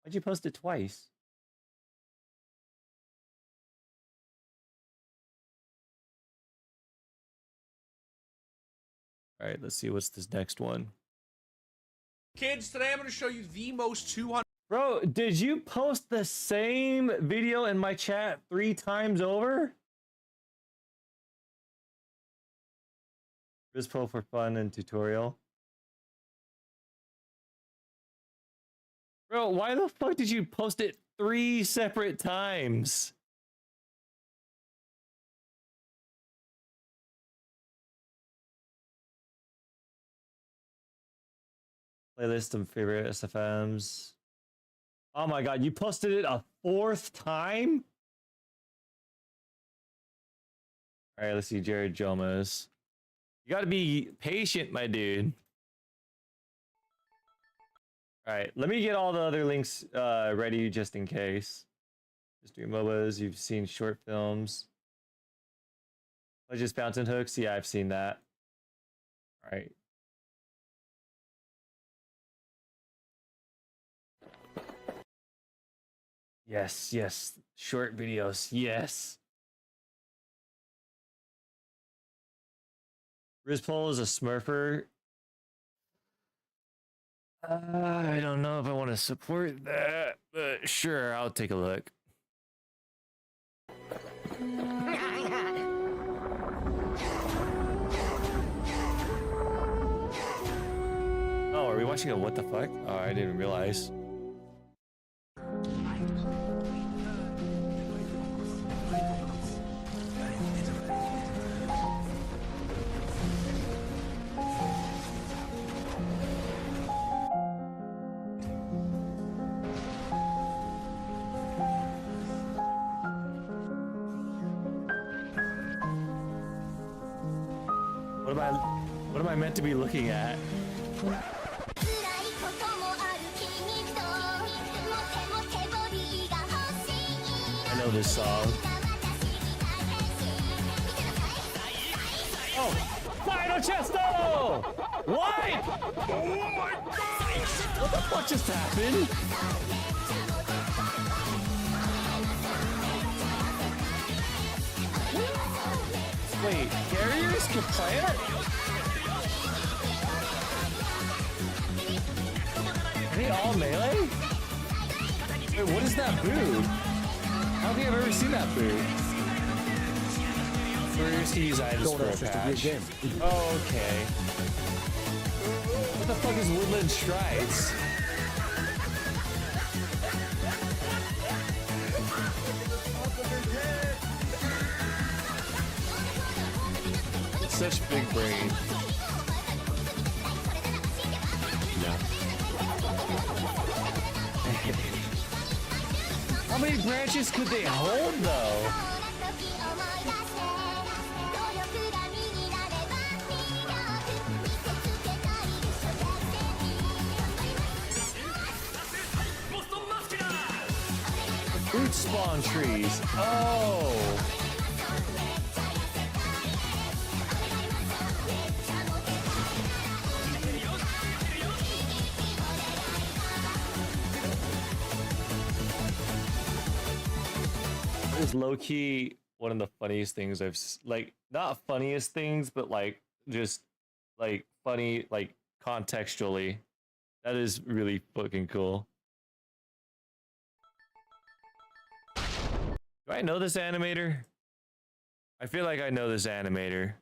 [SPEAKER 1] Why'd you post it twice? All right, let's see what's this next one.
[SPEAKER 3] Kids, today I'm going to show you the most 200.
[SPEAKER 1] Bro, did you post the same video in my chat 3 times over? Rispo for fun and tutorial. Bro, why the fuck did you post it 3 separate times? Playlist of favorite SFMs. Oh my god, you posted it a 4th time? Alright, let's see, Jared Jomas. You gotta be patient, my dude. Alright, let me get all the other links ready just in case. Just doing MOBAs, you've seen short films. Just Fountain Hooks, yeah, I've seen that. Alright. Yes, yes. Short videos, yes. Rizpol is a smurfer. I don't know if I want to support that, but sure, I'll take a look. Oh, are we watching a what the fuck? Oh, I didn't realize. What am I meant to be looking at? I know this song. Oh, Final Chesto! What? Oh my god! What the fuck just happened? Wait, carriers can play it? Are they all melee? Wait, what is that boot? I don't think I've ever seen that boot. Carriers can use items for a patch. Oh, okay. What the fuck is Woodland Strides? Such big brain. No. How many branches could they hold though? Fruit spawn trees. Oh. Is low-key one of the funniest things I've like, not funniest things, but like just like funny, like contextually. That is really fucking cool. Do I know this animator? I feel like I know this animator.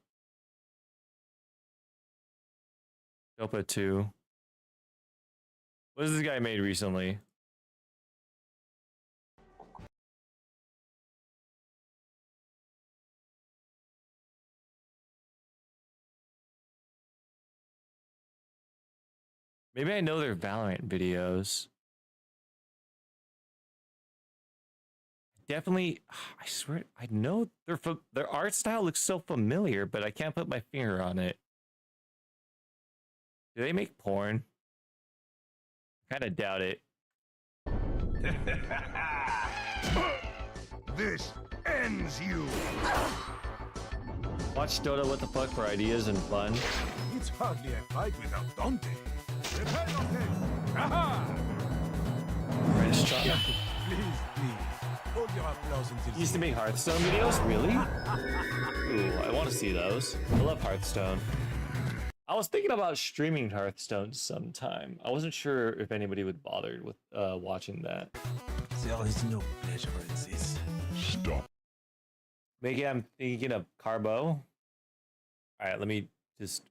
[SPEAKER 1] DOTA 2. What has this guy made recently? Maybe I know their Valorant videos. Definitely, I swear, I know their art style looks so familiar, but I can't put my finger on it. Do they make porn? Kind of doubt it.
[SPEAKER 4] This ends you.
[SPEAKER 1] Watch Dota What the Fuck for ideas and fun.
[SPEAKER 12] It's hardly a fight without Dante. Prepare yourself. Aha!
[SPEAKER 1] French China.
[SPEAKER 12] Please. Hold your applause until
[SPEAKER 1] Used to make Hearthstone videos? Really? Ooh, I want to see those. I love Hearthstone. I was thinking about streaming Hearthstone sometime. I wasn't sure if anybody would bother with watching that.
[SPEAKER 12] There is no pleasure in this.
[SPEAKER 4] Stop.
[SPEAKER 1] Maybe I'm thinking of Carbo. Alright, let me just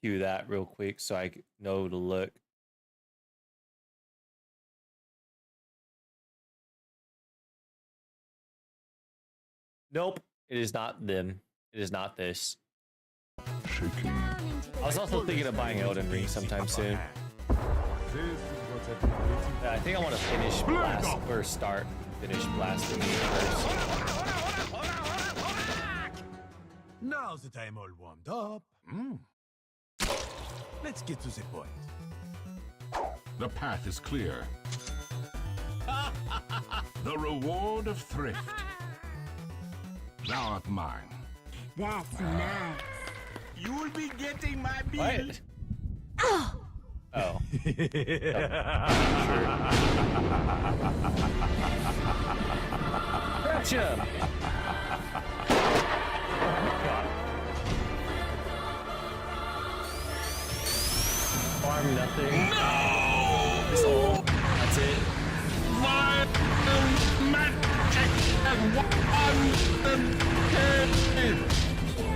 [SPEAKER 1] cue that real quick so I know to look. Nope, it is not them. It is not this.
[SPEAKER 4] Shaking.
[SPEAKER 1] I was also thinking of buying Elden Ring sometime soon. I think I want to finish Blast, or start finish blasting me first.
[SPEAKER 12] Now that I'm all warmed up, let's get to the point.
[SPEAKER 4] The path is clear. The reward of thrift. Thou art mine.
[SPEAKER 14] That's nice.
[SPEAKER 12] You'll be getting my bill.
[SPEAKER 1] What? Oh. Gotcha. Farm nothing. No. This all. That's it.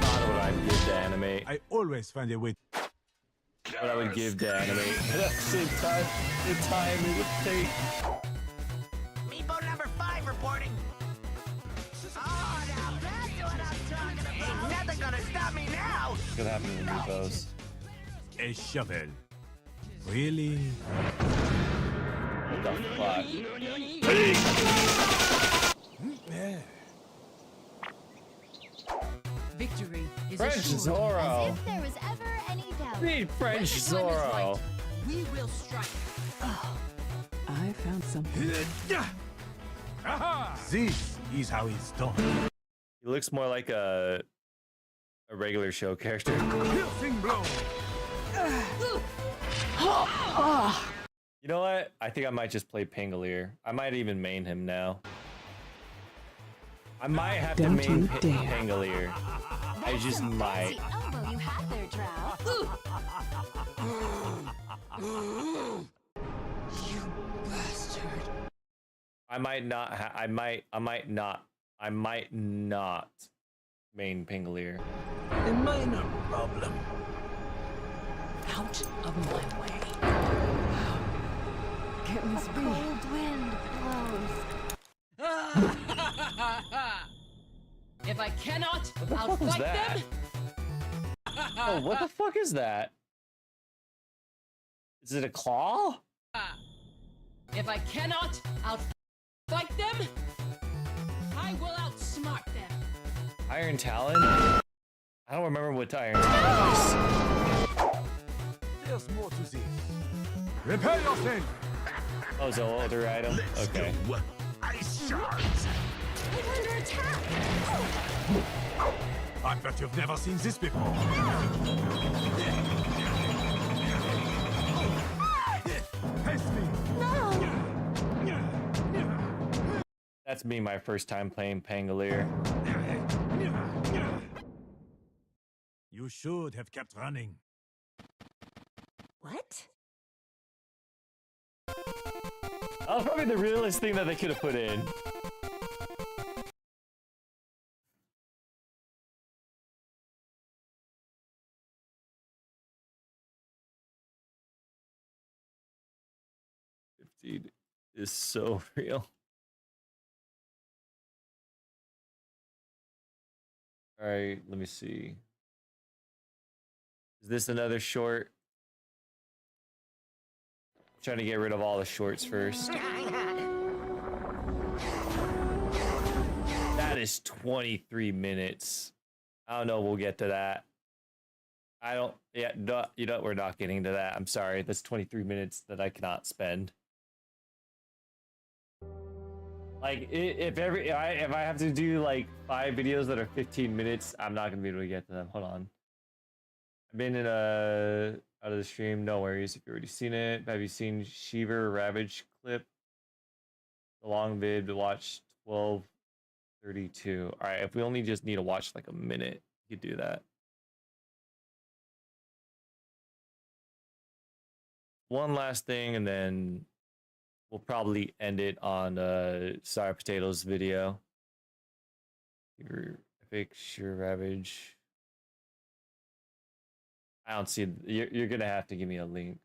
[SPEAKER 1] Not what I'd give to animate.
[SPEAKER 12] I always find a way.
[SPEAKER 1] What I would give to animate. At the same time, the time it would take.
[SPEAKER 14] Meepo number 5 reporting. Oh, now that's what I'm talking about. Ain't nothing gonna stop me now.
[SPEAKER 1] What's gonna happen to the Meepos?
[SPEAKER 12] A shovel. Really?
[SPEAKER 1] What the fuck?
[SPEAKER 16] Victory is
[SPEAKER 1] French Zorro.
[SPEAKER 17] As if there was ever any doubt.
[SPEAKER 1] Need French Zorro.
[SPEAKER 16] We will strike.
[SPEAKER 8] I found something.
[SPEAKER 12] This is how it's done.
[SPEAKER 1] He looks more like a regular show character.
[SPEAKER 12] Piercing blow.
[SPEAKER 1] You know what? I think I might just play Pangolier. I might even main him now. I might have to main Pangolier. I just might.
[SPEAKER 17] Elbow you had there, Drow.
[SPEAKER 8] You bastard.
[SPEAKER 1] I might not. I might not main Pangolier.
[SPEAKER 12] A minor problem.
[SPEAKER 8] Out of my way. Get me
[SPEAKER 17] A
[SPEAKER 8] speed.
[SPEAKER 17] cold wind blows.
[SPEAKER 16] If I cannot
[SPEAKER 1] What the fuck was
[SPEAKER 16] outfight
[SPEAKER 1] that?
[SPEAKER 16] them,
[SPEAKER 1] Oh, what the fuck is that? Is it a claw?
[SPEAKER 16] if I cannot outfight them, I will outsmart them.
[SPEAKER 1] Iron Talon? I don't remember what Iron Talon is.
[SPEAKER 12] There's more to this. Prepare yourself.
[SPEAKER 1] Oh, it's an older item? Okay.
[SPEAKER 4] Ice shards.
[SPEAKER 17] I'm under attack.
[SPEAKER 12] I bet you've never seen this before. Face me.
[SPEAKER 1] That's me my first time playing Pangolier.
[SPEAKER 12] You should have kept running.
[SPEAKER 17] What?
[SPEAKER 1] That was probably the realest thing that they could have put in. Dude, is so real. All right, let me see. Is this another short? Trying to get rid of all the shorts first. That is 23 minutes. I don't know, we'll get to that. I don't. Yeah, no, you know, we're not getting to that. I'm sorry. That's 23 minutes that I cannot spend. Like, if I have to do like 5 videos that are 15 minutes, I'm not gonna be able to get to them. Hold on. I've been in out of the stream. No worries if you've already seen it. Have you seen Shiver Ravage clip? The long vid to watch 12:32. All right, if we only just need to watch like a minute, you could do that. One last thing, and then we'll probably end it on Sour Potatoes video. Your epic Sheer Ravage. I don't see. You're gonna have to give me a link.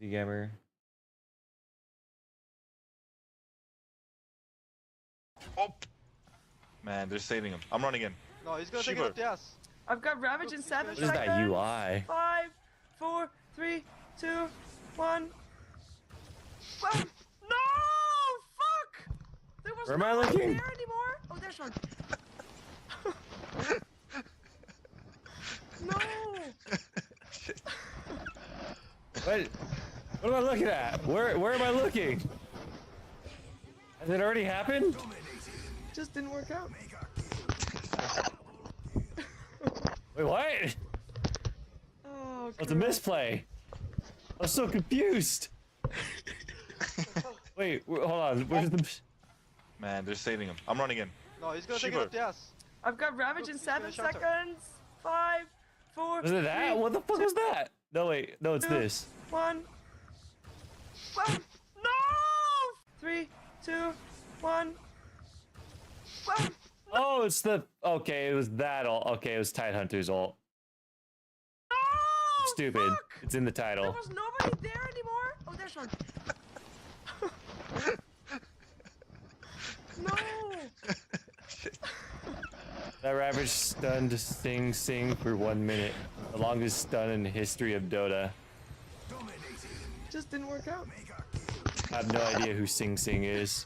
[SPEAKER 1] Z-Gamer.
[SPEAKER 6] Oh, man, they're saving him. I'm running in.
[SPEAKER 21] No, he's gonna take it up the ass.
[SPEAKER 19] I've got Ravage in 7
[SPEAKER 1] What
[SPEAKER 19] seconds.
[SPEAKER 1] is that UI?
[SPEAKER 19] 5, 4, 3, 2, 1. Well, no! Fuck! There was
[SPEAKER 1] Where am I
[SPEAKER 19] no one
[SPEAKER 1] looking?
[SPEAKER 19] there anymore. Oh, there's one. No!
[SPEAKER 1] What am I looking at? Where am I looking? Has it already happened?
[SPEAKER 19] Just didn't work out.
[SPEAKER 1] Wait, what?
[SPEAKER 19] Oh,
[SPEAKER 1] It's a misplay. I'm so confused. Wait, hold on. Where's the?
[SPEAKER 6] Man, they're saving him. I'm running in.
[SPEAKER 21] No, he's gonna take it up the ass.
[SPEAKER 19] I've got Ravage in 7 seconds. 5, 4,
[SPEAKER 1] Was it that?
[SPEAKER 19] 3,
[SPEAKER 1] What the fuck
[SPEAKER 19] 2,
[SPEAKER 1] was that? No, wait. No, it's
[SPEAKER 19] 2,
[SPEAKER 1] this.
[SPEAKER 19] 1. Well, no! 3, 2, 1. Well,
[SPEAKER 1] Oh, it's the. Okay, it was that ult. Okay, it was Tidehunter's ult.
[SPEAKER 19] no!
[SPEAKER 1] Stupid.
[SPEAKER 19] Fuck!
[SPEAKER 1] It's in the
[SPEAKER 19] There
[SPEAKER 1] title.
[SPEAKER 19] was nobody there anymore. Oh, there's one. No!
[SPEAKER 1] That Ravage stunned Sing for 1 minute. The longest stun in the history of Dota.
[SPEAKER 19] Just didn't work out.
[SPEAKER 1] I have no idea who Sing is.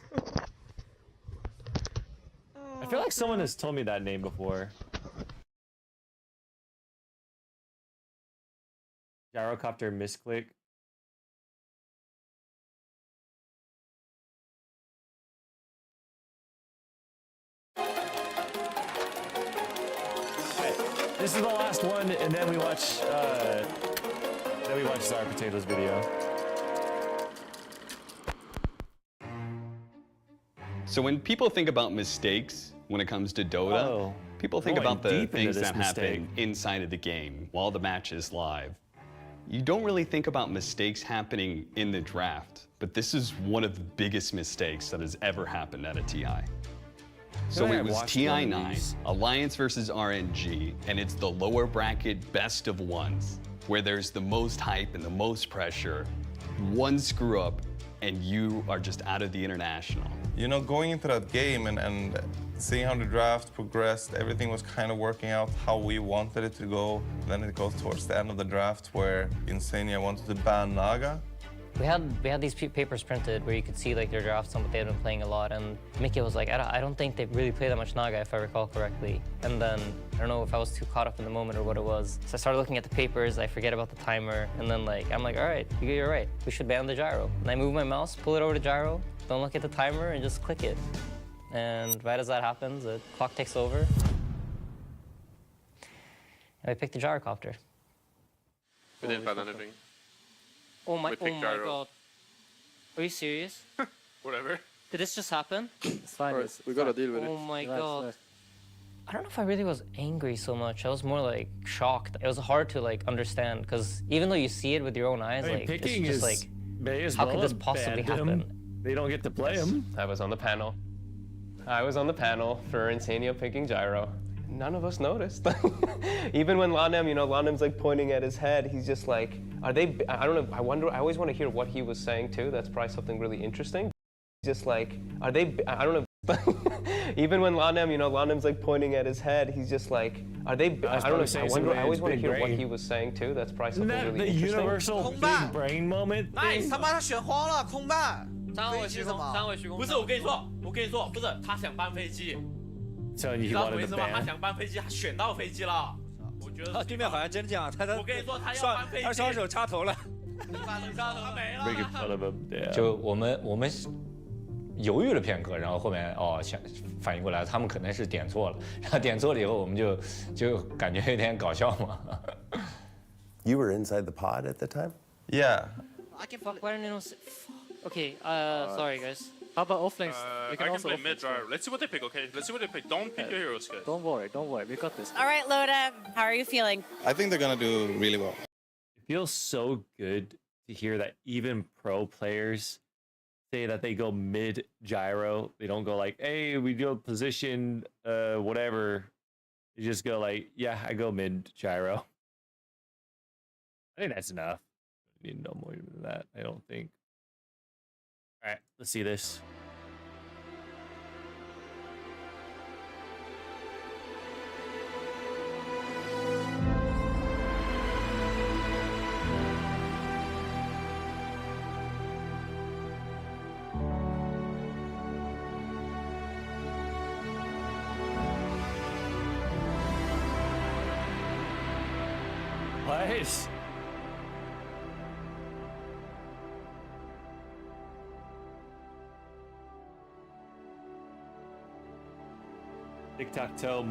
[SPEAKER 1] I feel like someone has told me that name before. Gyrocopter misclick. This is the last one, and then we watch Sour Potatoes video.
[SPEAKER 20] So when people think about mistakes when it comes to Dota, people think
[SPEAKER 1] Going
[SPEAKER 20] about the
[SPEAKER 1] deep into
[SPEAKER 20] things
[SPEAKER 1] this
[SPEAKER 20] that
[SPEAKER 1] mistake.
[SPEAKER 20] happen inside of the game while the match is live. You don't really think about mistakes happening in the draft, but this is one of the biggest mistakes that has ever happened at a TI. So
[SPEAKER 1] I
[SPEAKER 20] it was
[SPEAKER 1] watched one of
[SPEAKER 20] TI9,
[SPEAKER 1] these.
[SPEAKER 20] Alliance versus RNG, and it's the lower bracket best of ones, where there's the most hype and the most pressure. One screw up, and you are just out of the international.
[SPEAKER 24] You know, going into that game and seeing how the draft progressed, everything was kind of working out how we wanted it to go. Then it goes towards the end of the draft where Insania wanted to ban Naga.
[SPEAKER 25] We had these papers printed where you could see like their drafts and what they had been playing a lot, and Mickey was like, I don't think they really play that much Naga if I recall correctly. And then I don't know if I was too caught up in the moment or what it was. So I started looking at the papers, I forget about the timer, and then I'm like, all right, you're right, we should ban the gyro. And I move my mouse, pull it over to gyro, don't look at the timer, and just click it. And right as that happens, the clock takes over, and I pick the gyrocopter.
[SPEAKER 26] We didn't ban anything.
[SPEAKER 25] Oh my
[SPEAKER 26] picked gyro.
[SPEAKER 25] god. Are you serious?
[SPEAKER 26] Whatever.
[SPEAKER 25] Did this just happen?
[SPEAKER 26] It's fine. Alright, we gotta deal with it.
[SPEAKER 25] Oh my
[SPEAKER 26] Relax,
[SPEAKER 25] god.
[SPEAKER 26] relax.
[SPEAKER 25] I don't know if I really was angry so much. I was more like shocked. It was hard to like understand because even though you see it with your own eyes,
[SPEAKER 1] I mean,
[SPEAKER 25] like
[SPEAKER 1] picking
[SPEAKER 25] it's just
[SPEAKER 1] is
[SPEAKER 25] like
[SPEAKER 1] Bayes
[SPEAKER 25] how could this possibly happen?
[SPEAKER 1] They don't get to play him.
[SPEAKER 27] I was on the panel. I was on the panel for Insanio picking gyro. None of us noticed. Even when Lanem, Lanem's like pointing at his head, he's just like, are they, I don't know, I always want to hear what he was saying too. That's probably something really interesting. Just like, are they, I don't know. Even when Lanem's like pointing at his head, he's just like, are they, I don't know, I always want to hear what he was saying too. That's probably
[SPEAKER 1] Isn't
[SPEAKER 27] something
[SPEAKER 1] that
[SPEAKER 27] really
[SPEAKER 1] the
[SPEAKER 27] interesting.
[SPEAKER 1] universal big brain moment thing?
[SPEAKER 21] 他妈他选慌了，空办。
[SPEAKER 18] 三位虚空，三位虚空。不是，我跟你说，不是他想搬飞机，
[SPEAKER 1] So
[SPEAKER 2] 你
[SPEAKER 1] you
[SPEAKER 2] 知道什
[SPEAKER 1] wanted
[SPEAKER 2] 么意
[SPEAKER 1] to
[SPEAKER 2] 思吗？他
[SPEAKER 1] ban?
[SPEAKER 2] 想搬飞机，他选到飞机了。我觉得
[SPEAKER 5] 对面好像真这样，他
[SPEAKER 2] 我跟你说，他要搬飞机，
[SPEAKER 5] 他双手插头了，
[SPEAKER 2] 他没了。
[SPEAKER 1] Making fun of him. Yeah.
[SPEAKER 7] 就我们犹豫了片刻，然后后面反应过来，他们可能是点错了，然后点错了以后，我们就感觉有点搞笑嘛。
[SPEAKER 13] You were inside the pod at the time?
[SPEAKER 24] Yeah.
[SPEAKER 25] Fuck, why don't you know? Okay, sorry guys.
[SPEAKER 15] How about offlanes?
[SPEAKER 22] I can play mid drive. Let's see what they pick, okay? Let's see what they pick. Don't pick your heroes, guys.
[SPEAKER 15] Don't worry, we got this.
[SPEAKER 23] All right, Loda, how are you feeling?
[SPEAKER 24] I think they're gonna do really well.
[SPEAKER 1] It feels so good to hear that even pro players say that they go mid gyro. They don't go like, hey, we go position, whatever. You just go like, yeah, I go mid gyro. I think that's enough. You need no more than that, I don't think. All right, let's see this. What? Tic-tac-toe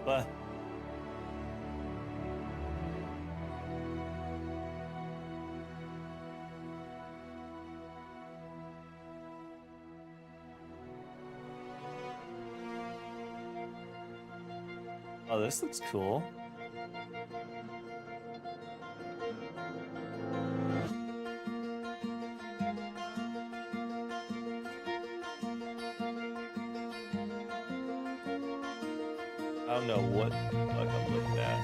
[SPEAKER 1] but oh, this looks cool. I don't know what the fuck I'm looking at.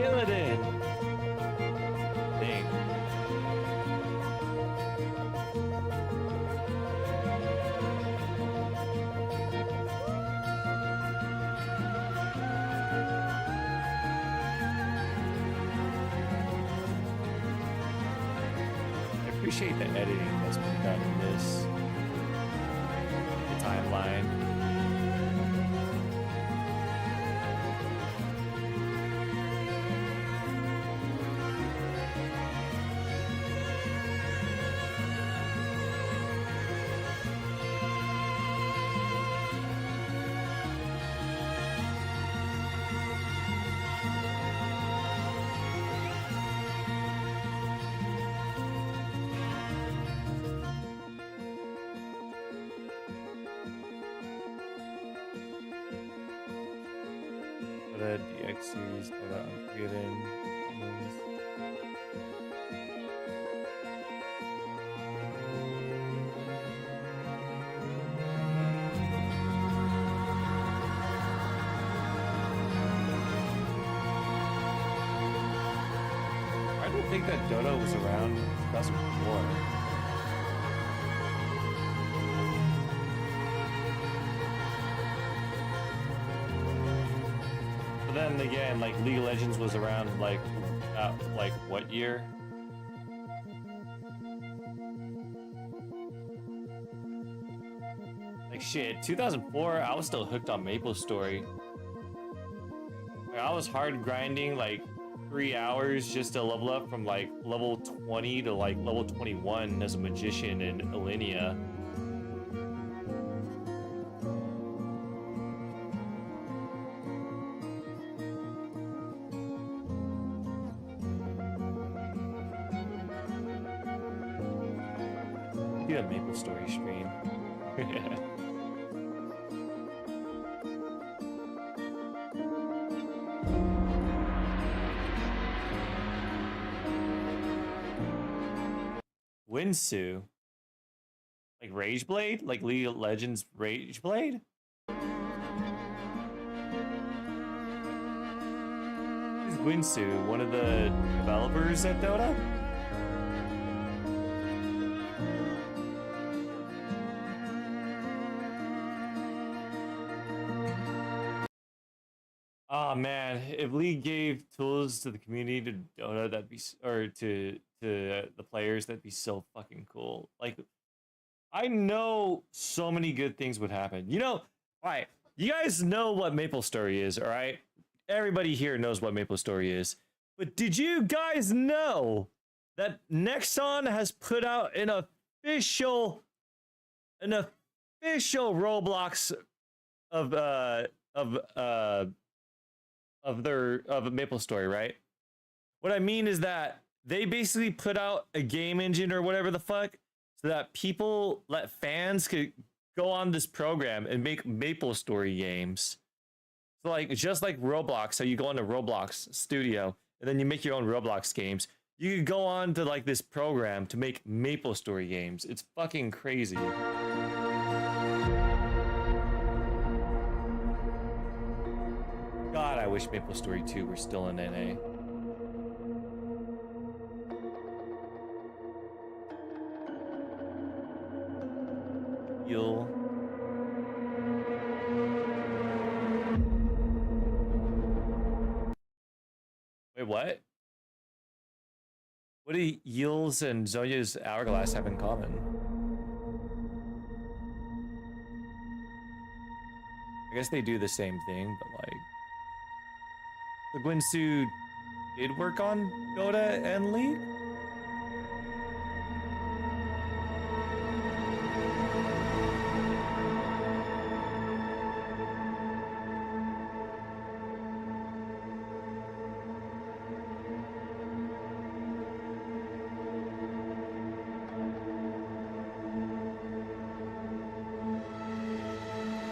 [SPEAKER 1] Illidan! Dang. I appreciate the editing that's been done in this. The timeline. The DX series that Unforgiven. I don't think that DOTA was around in 2004. But then again, like League of Legends was around like what year? Like shit, 2004, I was still hooked on Maple Story. Like, I was hard grinding like 3 hours just to level up from like level 20 to like level 21 as a magician in Alinea. Do a Maple Story stream. Winsu. Like Rage Blade? Like League of Legends Rage Blade? Who's Winsu? One of the developers at Dota? Oh man, if League gave tools to the community to Dota, that'd be or to the players, that'd be so fucking cool. Like, I know so many good things would happen. You know, all right, you guys know what MapleStory is, all right? Everybody here knows what MapleStory is. But did you guys know that Nexon has put out an official Roblox of MapleStory, right? What I mean is that they basically put out a game engine or whatever the fuck so that fans could go on this program and make MapleStory games. So like, just like Roblox, so you go into Roblox Studio and then you make your own Roblox games. You could go on to like this program to make MapleStory games. It's fucking crazy. God, I wish MapleStory 2 were still in NA. You'll... Wait, what? What do Yiel's and Zonia's Hourglass have in common? I guess they do the same thing, but like... The Gwinsu did work on Dota and League?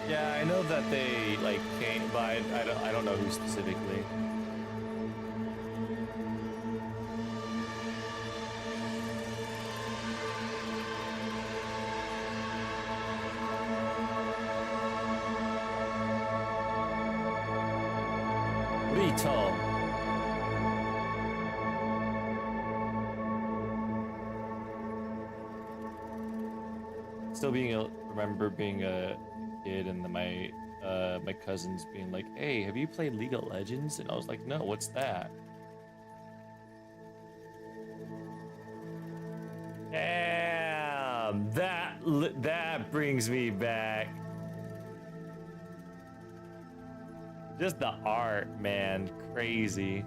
[SPEAKER 1] Yeah, I know that they like came by. I don't know who specifically. Rito. Still remember being a kid and then my cousins being like, "Hey, have you played League of Legends?" And I was like, "No, what's that?" Damn, that brings me back. Just the art, man, crazy.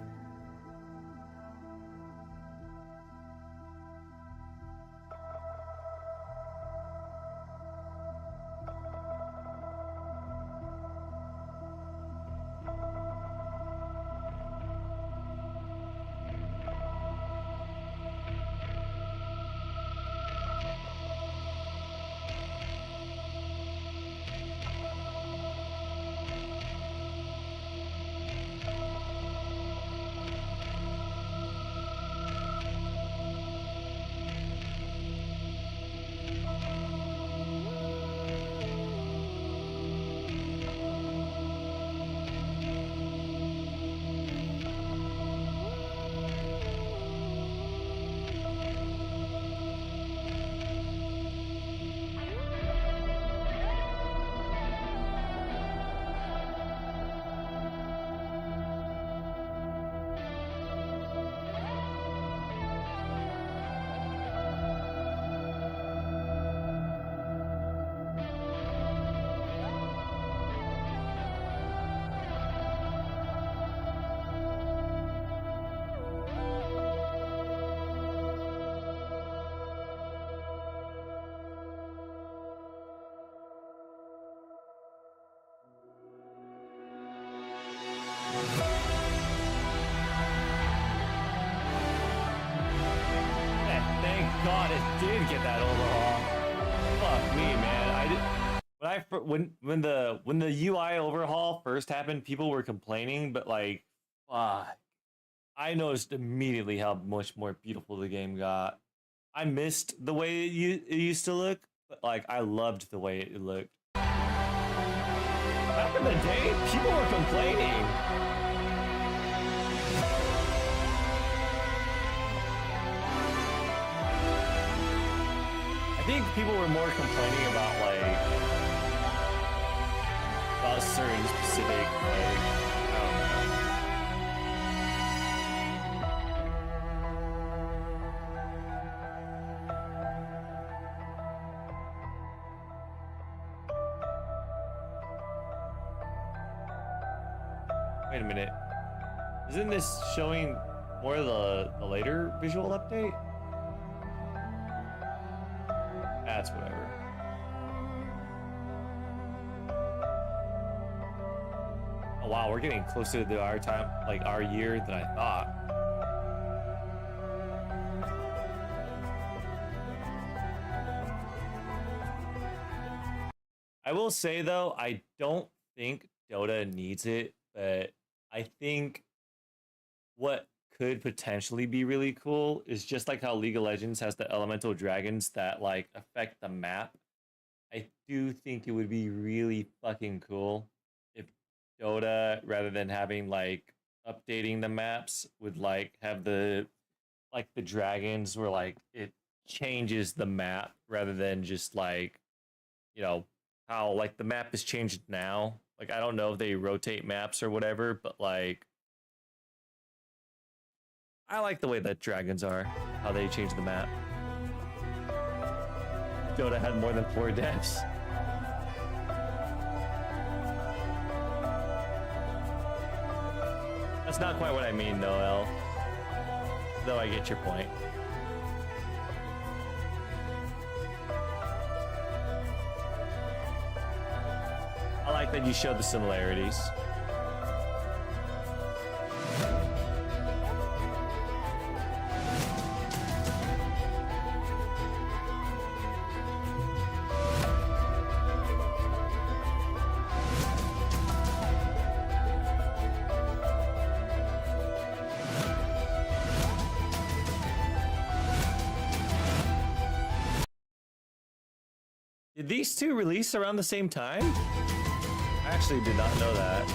[SPEAKER 1] Thank God it did get that overhaul. Fuck me, man. When the UI overhaul first happened, people were complaining, but like, fuck, I noticed immediately how much more beautiful the game got. I missed the way it used to look, but like I loved the way it looked. Back in the day, people were complaining. I think people were more complaining about certain specific like Wait a minute. Isn't this showing more of the later visual update? That's whatever. Oh wow, we're getting closer to our time, like our year than I thought. I will say though, I don't think Dota needs it, but I think what could potentially be really cool is just like how League of Legends has the elemental dragons that like affect the map. I do think it would be really fucking cool if Dota, rather than having like updating the maps, would like have the dragons where like it changes the map rather than just like, you know, how like the map is changed now. Like I don't know if they rotate maps or whatever, but like I like the way that dragons are, how they change the map. Dota had more than 4 devs. That's not quite what I mean, Noel. Though I get your point. I like that you showed the similarities. Did these two release around the same time? I actually did not know that.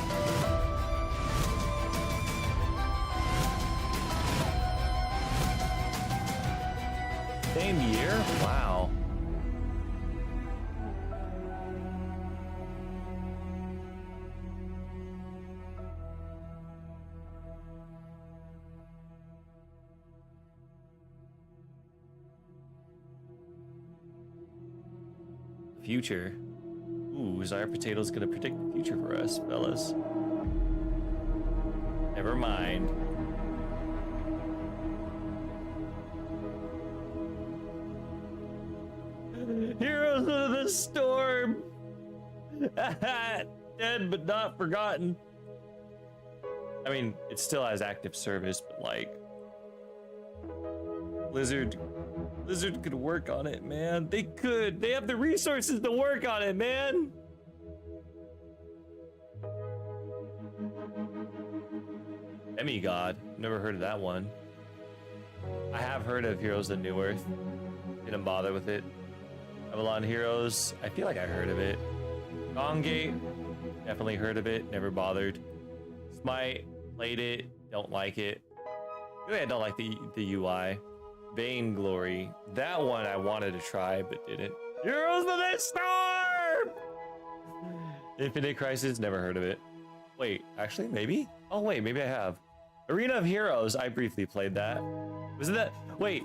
[SPEAKER 1] Same year? Wow. Future. Ooh, Zyre Potato's gonna predict the future for us, fellas. Never mind. Heroes of the Storm! Dead but not forgotten. I mean, it still has active service, but like... Blizzard could work on it, man. They could. They have the resources to work on it, man. Demigod. Never heard of that one. I have heard of Heroes of New Earth. Didn't bother with it. Avalon Heroes. I feel like I heard of it. Gongate. Definitely heard of it. Never bothered. Smite. Played it. Don't like it. Really, I don't like the UI. Vainglory. That one I wanted to try, but didn't. Heroes of the Storm! Infinite Crisis, never heard of it. Wait, actually, maybe? Oh, wait, maybe I have. Arena of Heroes, I briefly played that. Was it that? Wait.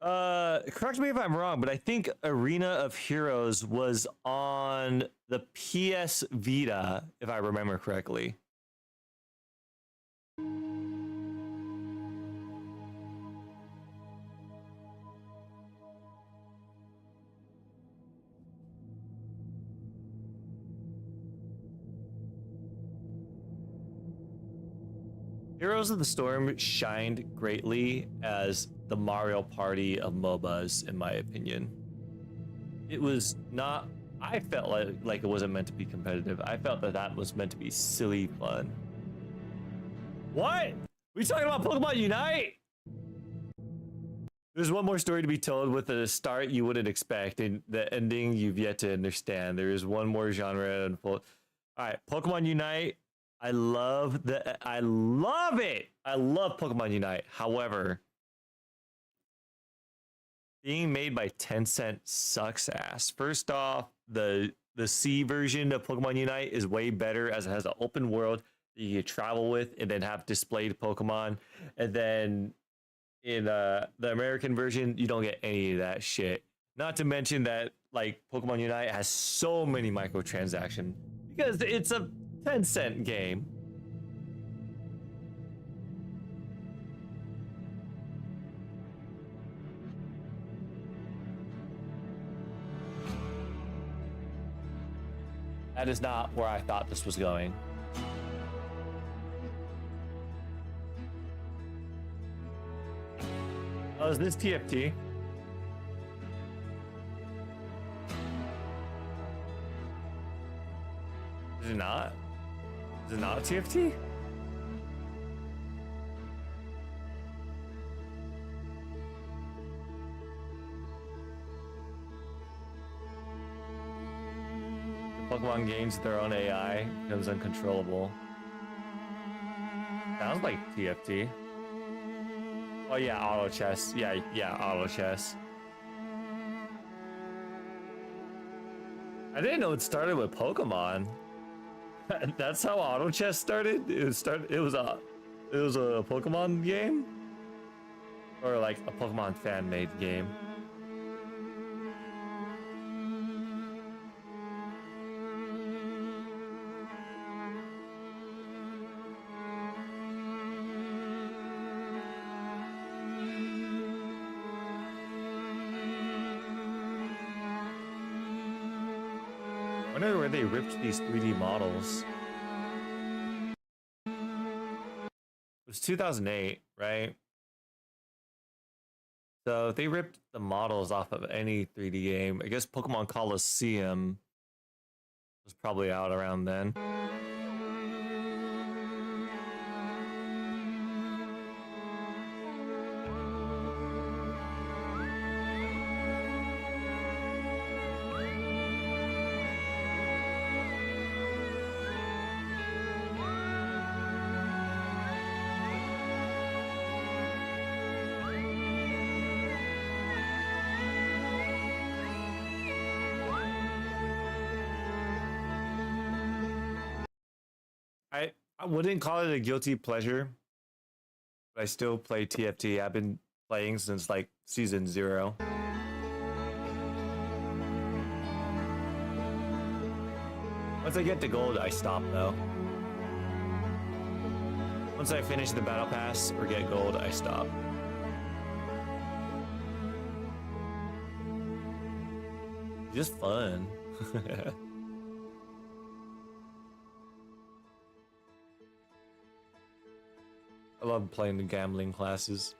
[SPEAKER 1] Correct me if I'm wrong, but I think Arena of Heroes was on the PS Vita, if I remember correctly. Heroes of the Storm shined greatly as the Mario Party of MOBAs, in my opinion. It was not... I felt like it wasn't meant to be competitive. I felt that was meant to be silly fun. What? We talking about Pokemon Unite? There's one more story to be told with a start you wouldn't expect, and the ending you've yet to understand. There is one more genre to unfold. All right, Pokemon Unite. I love it. I love Pokemon Unite. However, being made by Tencent sucks ass. First off, the C version of Pokemon Unite is way better, as it has an open world that you can travel with and then have displayed Pokemon. And then in the American version, you don't get any of that shit. Not to mention that like Pokemon Unite has so many microtransactions because it's a 10-cent game. That is not where I thought this was going. Oh, is this TFT? Is it not? Is it not a TFT? Pokemon gains their own AI, becomes uncontrollable. Sounds like TFT. Oh yeah, auto chess. Yeah, auto chess. I didn't know it started with Pokemon. That's how auto chess started. It was a Pokemon game, or like a Pokemon fan-made game. I wonder where they ripped these 3D models. It was 2008, right? So if they ripped the models off of any 3D game, I guess Pokemon Coliseum was probably out around then. I wouldn't call it a guilty pleasure, but I still play TFT. I've been playing since like season 0. Once I get to gold, I stop though. Once I finish the battle pass or get gold, I stop. Just fun. I love playing the gambling classes.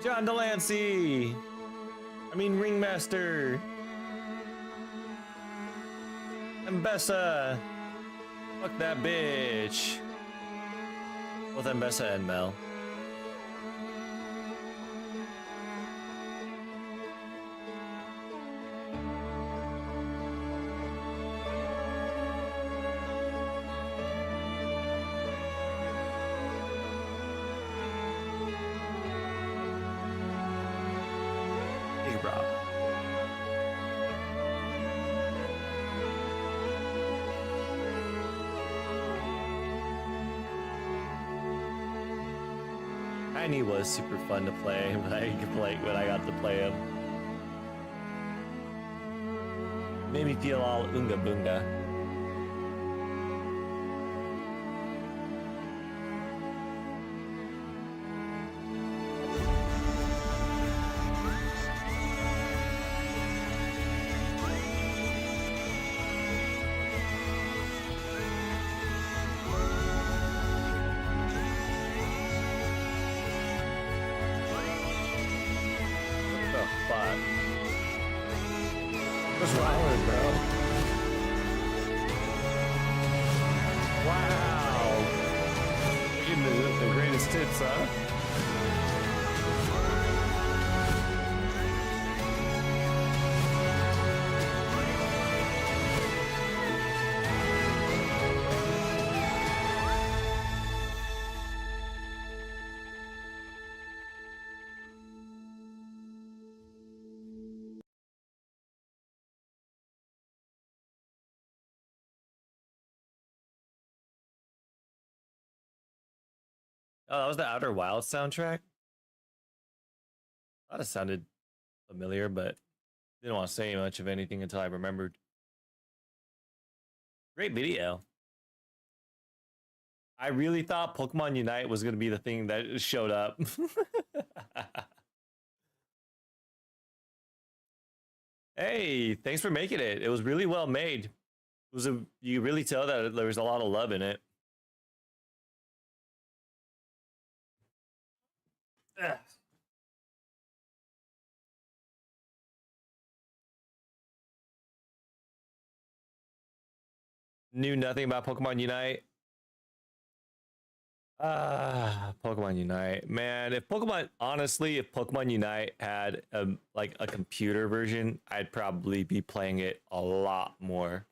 [SPEAKER 1] John Delancey! I mean Ringmaster! Mbessa! Fuck that bitch! Both Mbessa and Mel. And he was super fun to play when I got to play him. Made me feel all Oonga Boonga. What's wrong with it, bro? Wow! Getting the greatest hits, huh? Oh, that was the Outer Wilds soundtrack? I thought it sounded familiar, but didn't want to say much of anything until I remembered. Great video. I really thought Pokemon Unite was going to be the thing that showed up. Hey, thanks for making it. It was really well made. It was you really tell that there was a lot of love in it. Ugh. Knew nothing about Pokemon Unite. Pokemon Unite, man. If Pokemon Unite had like a computer version, I'd probably be playing it a lot more.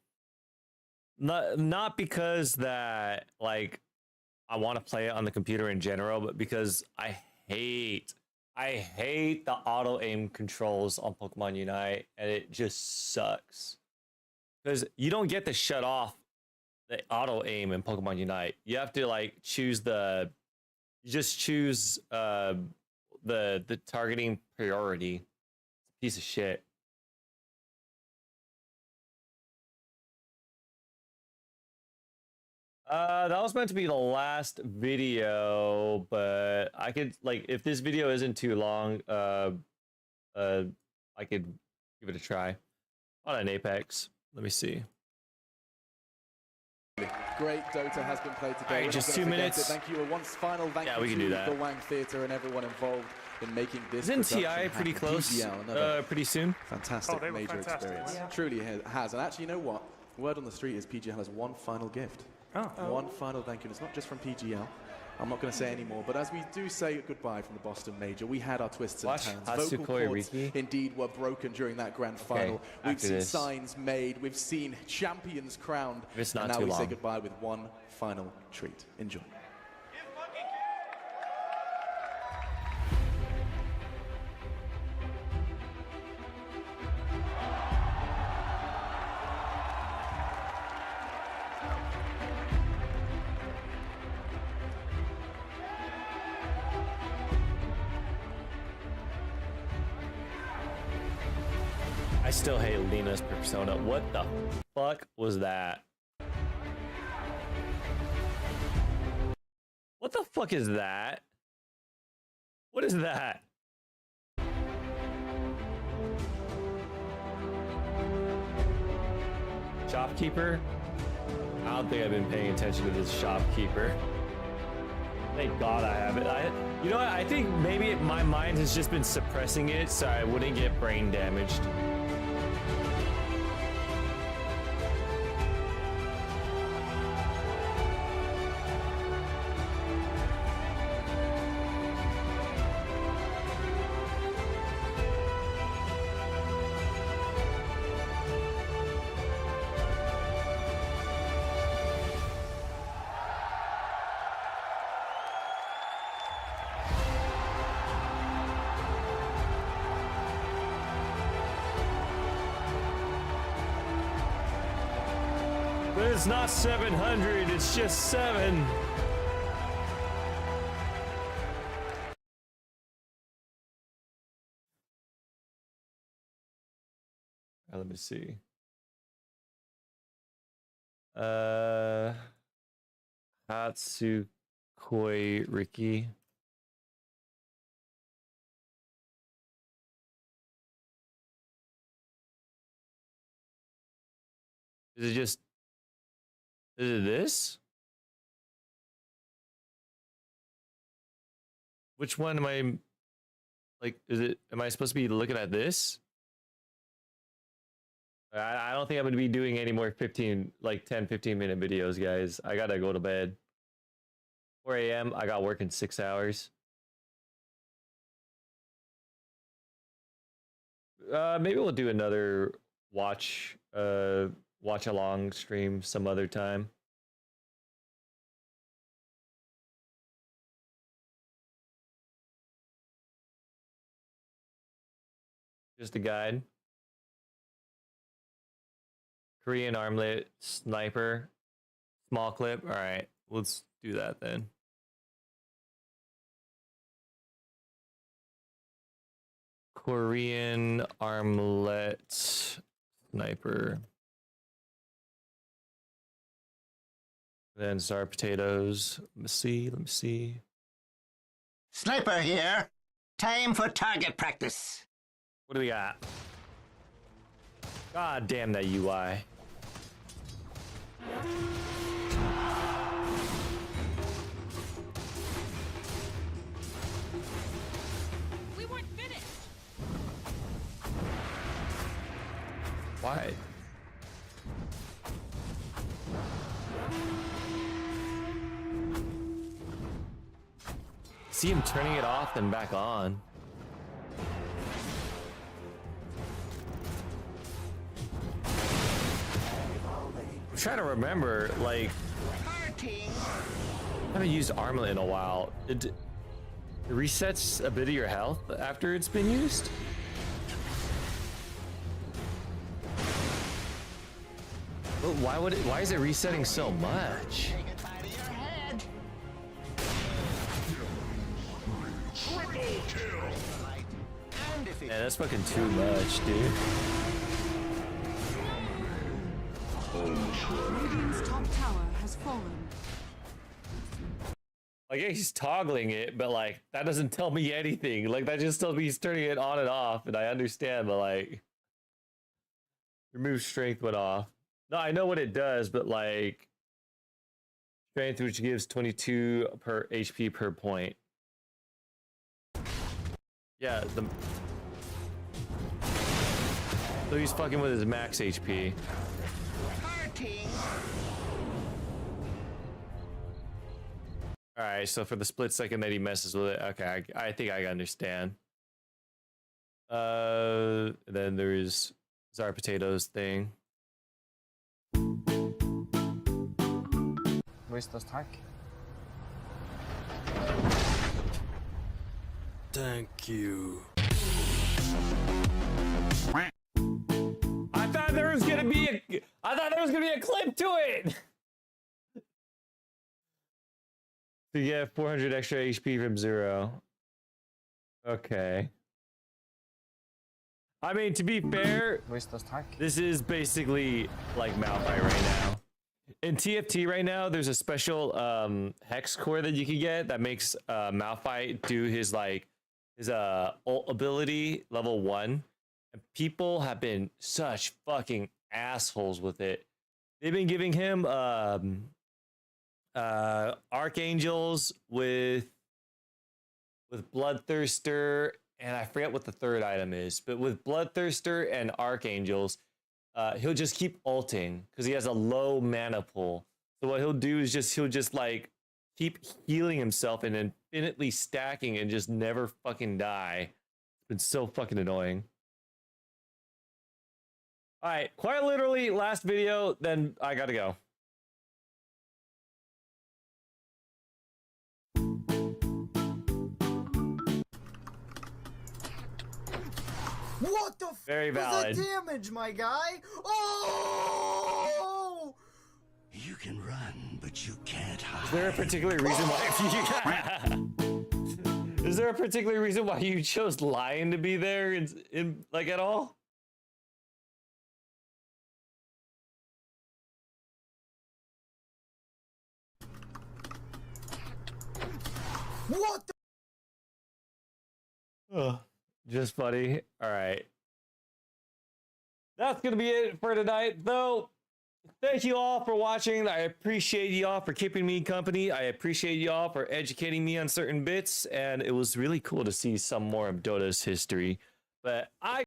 [SPEAKER 1] Not because that like I want to play it on the computer in general, but because I hate the auto aim controls on Pokemon Unite, and it just sucks because you don't get to shut off the auto aim in Pokemon Unite. You have to like choose the targeting priority. It's a piece of shit. That was meant to be the last video, but I could like if this video isn't too long, I could give it a try on an Apex. Let me see.
[SPEAKER 3] Great Dota has been played today.
[SPEAKER 1] All right, just 2 minutes.
[SPEAKER 3] Thank you. A once final thank you
[SPEAKER 1] we can do
[SPEAKER 3] to
[SPEAKER 1] that.
[SPEAKER 3] the Wang Theatre and everyone involved in making this.
[SPEAKER 1] Isn't TI pretty close? Pretty soon.
[SPEAKER 3] Fantastic major experience.
[SPEAKER 1] Yeah.
[SPEAKER 3] Truly has. And actually, you know what? Word on the street is PGL has one final gift. One final thank you. And it's not just from PGL. I'm not going to say any more, but as we do say goodbye from the Boston Major, we had our twists and turns. Vocal cords indeed were broken during that grand final. We've seen signs made, we've seen champions crowned, and now we say goodbye with one final treat. Enjoy.
[SPEAKER 1] I still hate Lena's persona. What the fuck was that? What the fuck is that? What is that? Shopkeeper? I don't think I've been paying attention to this shopkeeper. Thank God I haven't. You know what? I think maybe my mind has just been suppressing it so I wouldn't get brain damaged. But it's not 700, it's just 7. Let me see. Hatsukoi Riki. Is it this? Which one am I like, am I supposed to be looking at this? I don't think I'm going to be doing any more 10, 15-minute videos, guys. I got to go to bed. 4 a.m. I got work in 6 hours. Maybe we'll do another watch along stream some other time. Just a guide. Korean armlet sniper, small clip. All right, let's do that then. Korean armlet sniper. Then sour potatoes. Let me see.
[SPEAKER 5] Sniper here. Time for target practice.
[SPEAKER 1] What do we got? God damn that UI.
[SPEAKER 8] We weren't finished.
[SPEAKER 1] Why? See him turning it off and back on. I'm trying to remember, like, I haven't used armlet in a while. It resets a bit of your health after it's been used. But why is it resetting so much? Yeah, that's fucking too much, dude.
[SPEAKER 8] Radiant's top tower has fallen.
[SPEAKER 1] Like, yeah, he's toggling it, but like that doesn't tell me anything. Like that just tells me he's turning it on and off, and I understand, but like remove strength went off. No, I know what it does, but like strength, which gives 22 per HP per point. Yeah, so he's fucking with his max HP. All right, so for the split second that he messes with it, okay, I think I understand. Then there's Czar Potatoes thing.
[SPEAKER 27] Where's the stack?
[SPEAKER 12] Thank you.
[SPEAKER 1] I thought there was gonna be a clip to it. So you get 400 extra HP from 0. Okay. I mean, to be fair,
[SPEAKER 27] where's the stack?
[SPEAKER 1] This is basically like Malphite right now. In TFT right now, there's a special hex core that you can get that makes Malphite do his ult ability level 1. And people have been such fucking assholes with it. They've been giving him archangels with Bloodthirster, and I forget what the third item is, but with Bloodthirster and archangels, he'll just keep ulting because he has a low mana pool. So what he'll do is he'll just like keep healing himself and infinitely stacking and just never fucking die. It's been so fucking annoying. All right, quite literally last video, then I gotta go.
[SPEAKER 9] What the
[SPEAKER 1] Very valid.
[SPEAKER 9] was that damage, my guy? Oh!
[SPEAKER 5] You can run, but you can't hide.
[SPEAKER 1] Is there a particular reason why Is there a particular reason why you chose Lion to be there in like at all?
[SPEAKER 9] What the?
[SPEAKER 1] Just funny. All right. That's going to be it for tonight, though. Thank you all for watching. I appreciate you all for keeping me company. I appreciate you all for educating me on certain bits. And it was really cool to see some more of Dota's history. But I